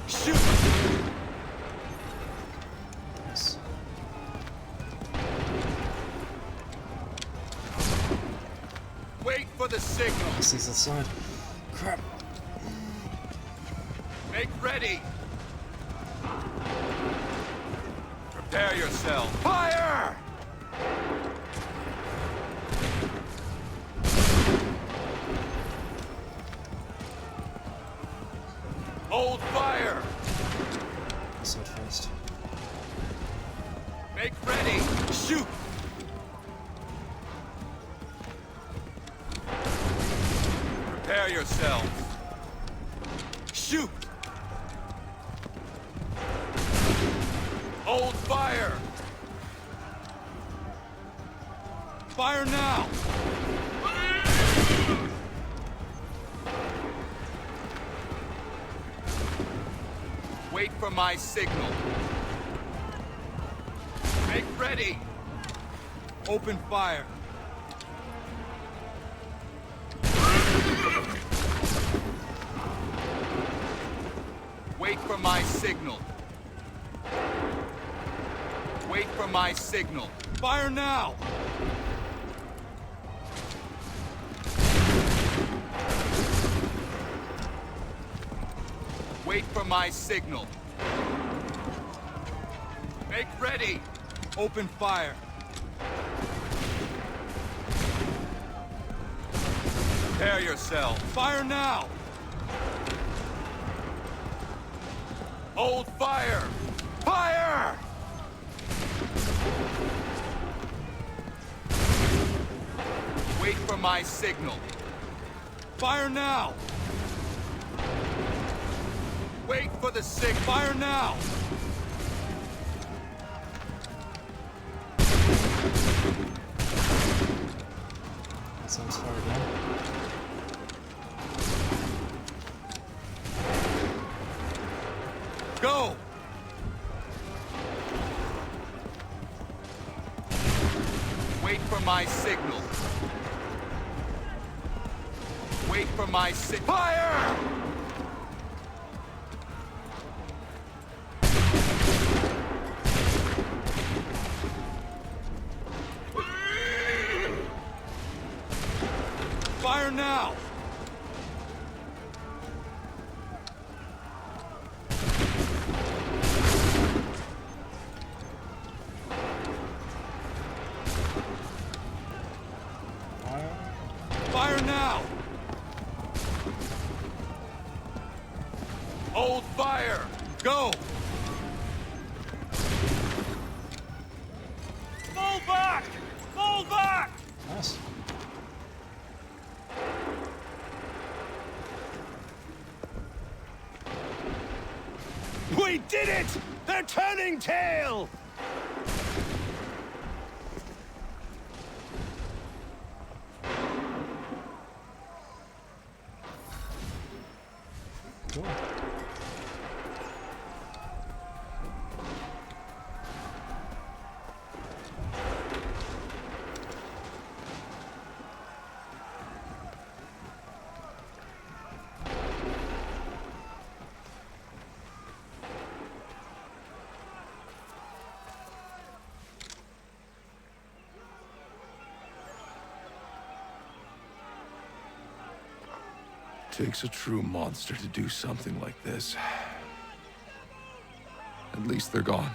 Shoot! Nice. Wait for the signal. This is the side. Crap. Make ready. Prepare yourself. Fire! Hold fire. Side first. Make ready. Shoot. Prepare yourself. Shoot. Hold fire! Fire now! Wait for my signal. Make ready! Open fire! Wait for my signal. Wait for my signal. Fire now! Wait for my signal. Make ready! Open fire. Prepare yourself. Fire now! Hold fire! Fire! Wait for my signal. Fire now! Wait for the signal. Fire now! That sounds far down. Go! Wait for my signal. Wait for my fire! Fire now! Fire now! Hold fire! Go! Fall back! Fall back! Nice. We did it! They're turning tail! Cool. Takes a true monster to do something like this. At least they're gone.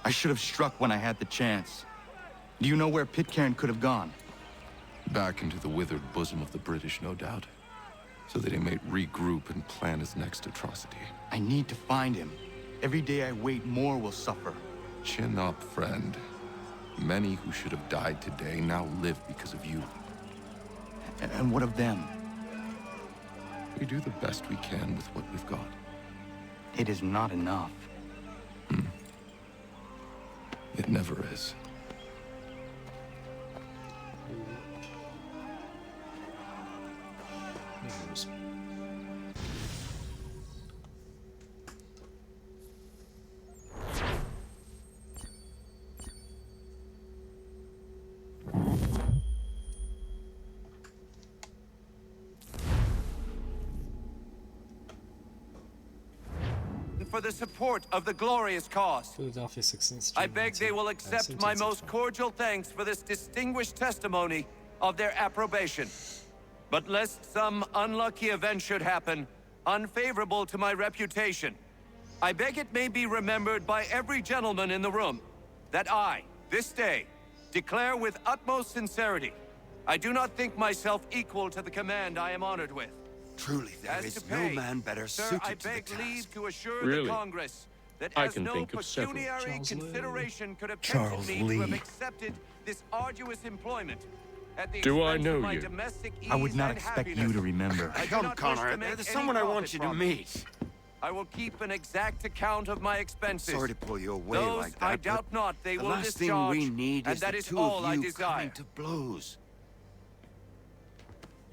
I should have struck when I had the chance. Do you know where Pitcairn could have gone? Back into the withered bosom of the British, no doubt. So that he may regroup and plan his next atrocity. I need to find him. Every day I wait, more will suffer. Chin up, friend. Many who should have died today now live because of you. And what of them? We do the best we can with what we've got. It is not enough. It never is. For the support of the glorious cause. Philadelphia 16th Street. I beg they will accept my most cordial thanks for this distinguished testimony of their approbation. But lest some unlucky event should happen, unfavorable to my reputation, I beg it may be remembered by every gentleman in the room that I, this day, declare with utmost sincerity, I do not think myself equal to the command I am honored with. Truly, there is no man better suited to the task. Leave to assure Really? the Congress that I as can no think of several. pecuniary consideration could have Charles tempted me to have Lee. accepted this arduous employment at the Do I expense know of my you? domestic ease I would not and expect you happiness. to remember. I do Come, not wish Connor. to make There's any someone I want profit you to from it. meet. I will keep an exact account of my expenses. Sorry to pull you away Those like that, I but doubt not they the will last discharge, thing we need and is that the is two all of I you desire. coming to blows.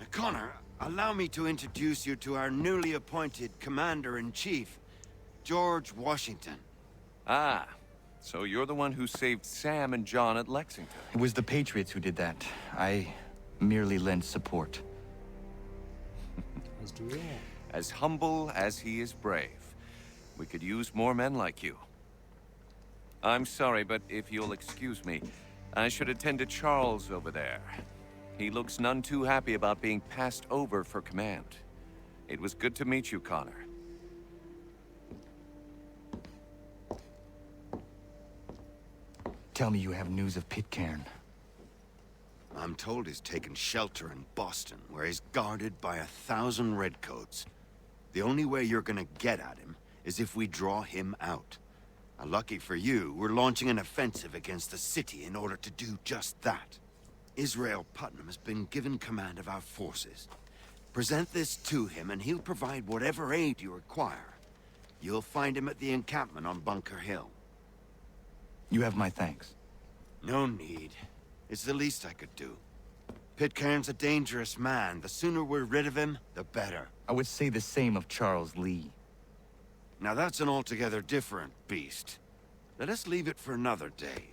Now, Connor, allow me to introduce you to our newly appointed Commander-in-Chief, George Washington. Ah, so you're the one who saved Sam and John at Lexington. It was the Patriots who did that. I merely lent support. Let's do that. As humble as he is brave. We could use more men like you. I'm sorry, but if you'll excuse me, I should attend to Charles over there. He looks none too happy about being passed over for command. It was good to meet you, Connor. Tell me you have news of Pitcairn. I'm told he's taken shelter in Boston, where he's guarded by 1,000 redcoats. The only way you're gonna get at him is if we draw him out. Lucky for you, we're launching an offensive against the city in order to do just that. Israel Putnam has been given command of our forces. Present this to him and he'll provide whatever aid you require. You'll find him at the encampment on Bunker Hill. You have my thanks. No need. It's the least I could do. Pitcairn's a dangerous man. The sooner we're rid of him, the better. I would say the same of Charles Lee. Now that's an altogether different beast. Let us leave it for another day.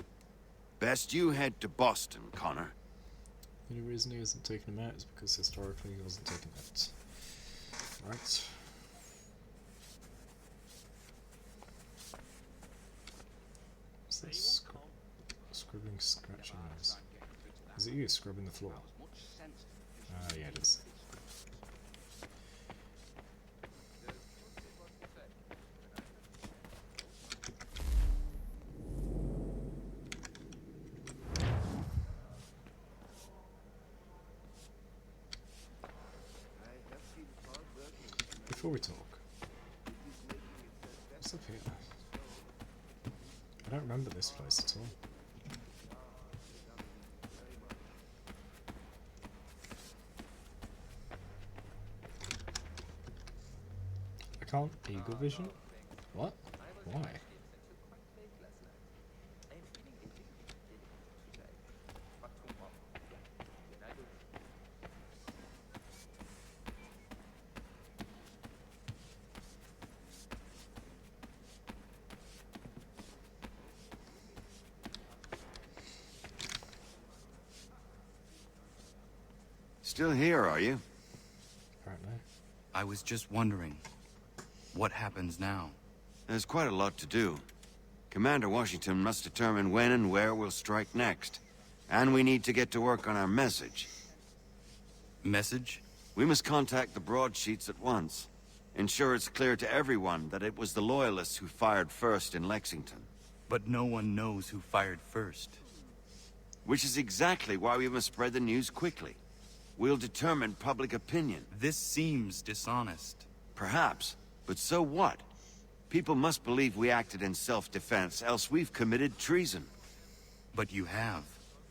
Best you head to Boston, Connor. The only reason he hasn't taken him out is because historically he wasn't taken out. Right. What's this? Scribbling, scratching noise. Is it you scrubbing the floor? Ah, yeah, it is. Before we talk, what's up here? I don't remember this place at all. I can't eagle vision? What? Why? Still here, are you? Apparently. I was just wondering, what happens now? There's quite a lot to do. Commander Washington must determine when and where we'll strike next. And we need to get to work on our message. Message? We must contact the broadsheets at once. Ensure it's clear to everyone that it was the Loyalists who fired first in Lexington. But no one knows who fired first. Which is exactly why we must spread the news quickly. We'll determine public opinion. This seems dishonest. Perhaps, but so what? People must believe we acted in self-defense, else we've committed treason. But you have.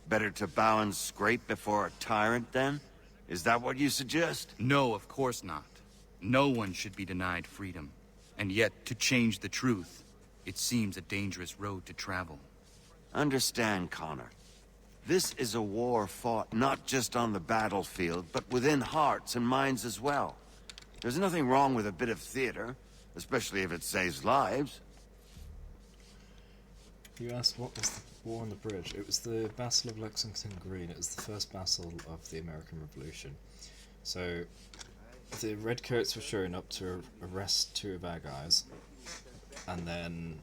Better to bow and scrape before a tyrant, then? Is that what you suggest? No, of course not. No one should be denied freedom. And yet, to change the truth, it seems a dangerous road to travel. Understand, Connor. This is a war fought not just on the battlefield, but within hearts and minds as well. There's nothing wrong with a bit of theater, especially if it saves lives. You asked what was the war on the bridge. It was the Battle of Lexington Green. It was the first battle of the American Revolution. So, the Redcoats were showing up to arrest 2 of our guys, and then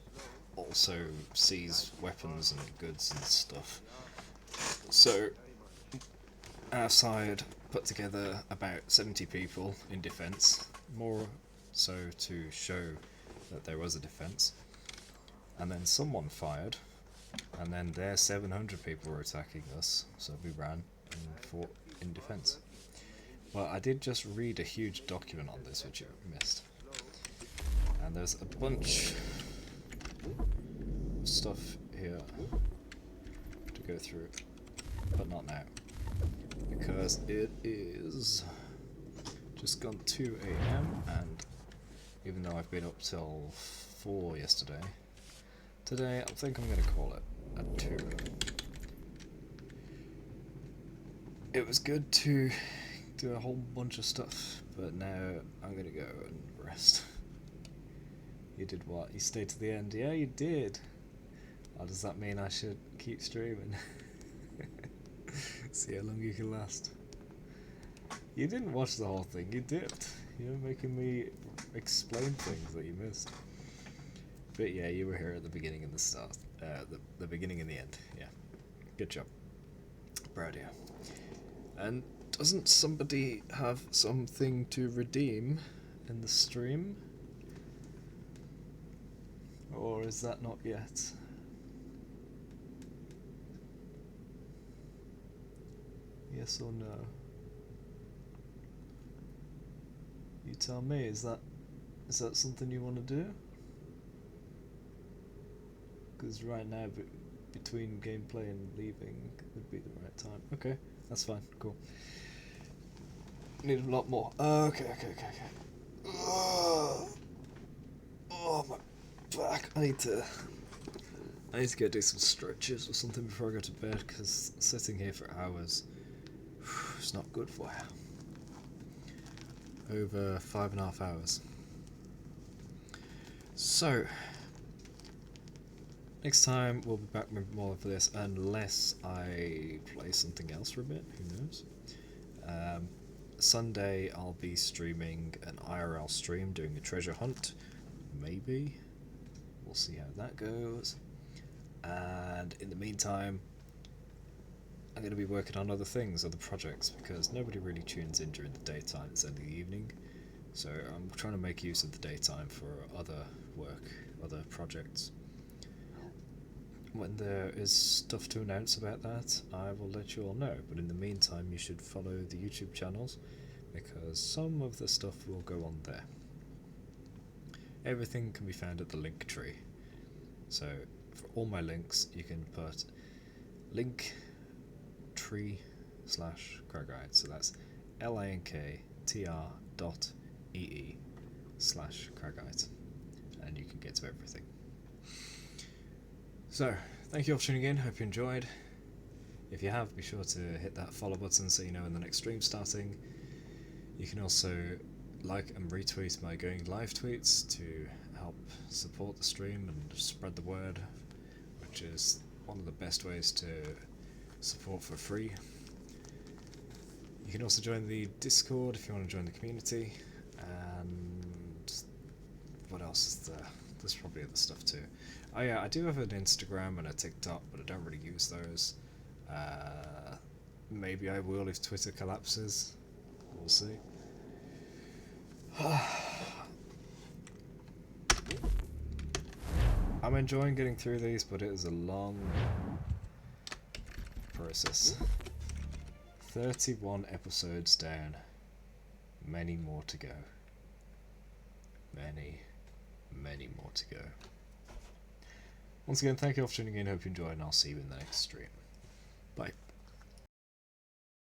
also seize weapons and goods and stuff. So, our side put together about 70 people in defence, more so to show that there was a defence. And then someone fired, and then their 700 people were attacking us, so we ran and fought in defence. Well, I did just read a huge document on this, which you missed. And there's a bunch of stuff here to go through, but not now, because it is just gone 2 AM, and even though I've been up till 4 yesterday, today I think I'm going to call it at 2. It was good to do a whole bunch of stuff, but now I'm going to go and rest. You did what? You stayed to the end? Yeah, you did. Or does that mean I should keep streaming? See how long you can last. You didn't watch the whole thing, you dipped. You're making me explain things that you missed. But yeah, you were here at the beginning and the start. The beginning and the end, yeah. Good job. Proud of you. And doesn't somebody have something to redeem in the stream? Or is that not yet? Yes or no? You tell me. Is that something you want to do? Because right now, between gameplay and leaving would be the right time. Okay, that's fine. Cool. Need a lot more. Okay. Oh, my back. I need to go do some stretches or something before I go to bed, because sitting here for hours is not good for you. Over 5.5 hours. So, next time we'll be back with more of this, unless I play something else for a bit. Who knows? Sunday I'll be streaming an IRL stream doing a treasure hunt. Maybe. We'll see how that goes. And in the meantime, I'm going to be working on other things, other projects, because nobody really tunes in during the daytime. It's in the evening. So I'm trying to make use of the daytime for other work, other projects. When there is stuff to announce about that, I will let you all know. But in the meantime, you should follow the YouTube channels, because some of the stuff will go on there. Everything can be found at the link tree. So for all my links, you can put linktree/Cragguide. So that's linktr.ee/Cragguide, and you can get to everything. So, thank you all for tuning in, hope you enjoyed. If you have, be sure to hit that follow button so you know when the next stream's starting. You can also like and retweet my going live tweets to help support the stream and spread the word, which is one of the best ways to support for free. You can also join the Discord if you want to join the community, and what else is there? There's probably other stuff too. Oh yeah, I do have an Instagram and a TikTok, but I don't really use those. Maybe I will if Twitter collapses. We'll see. I'm enjoying getting through these, but it is a long process. 31 episodes down. Many more to go. Many more to go. Once again, thank you all for tuning in, hope you enjoyed, and I'll see you in the next stream. Bye.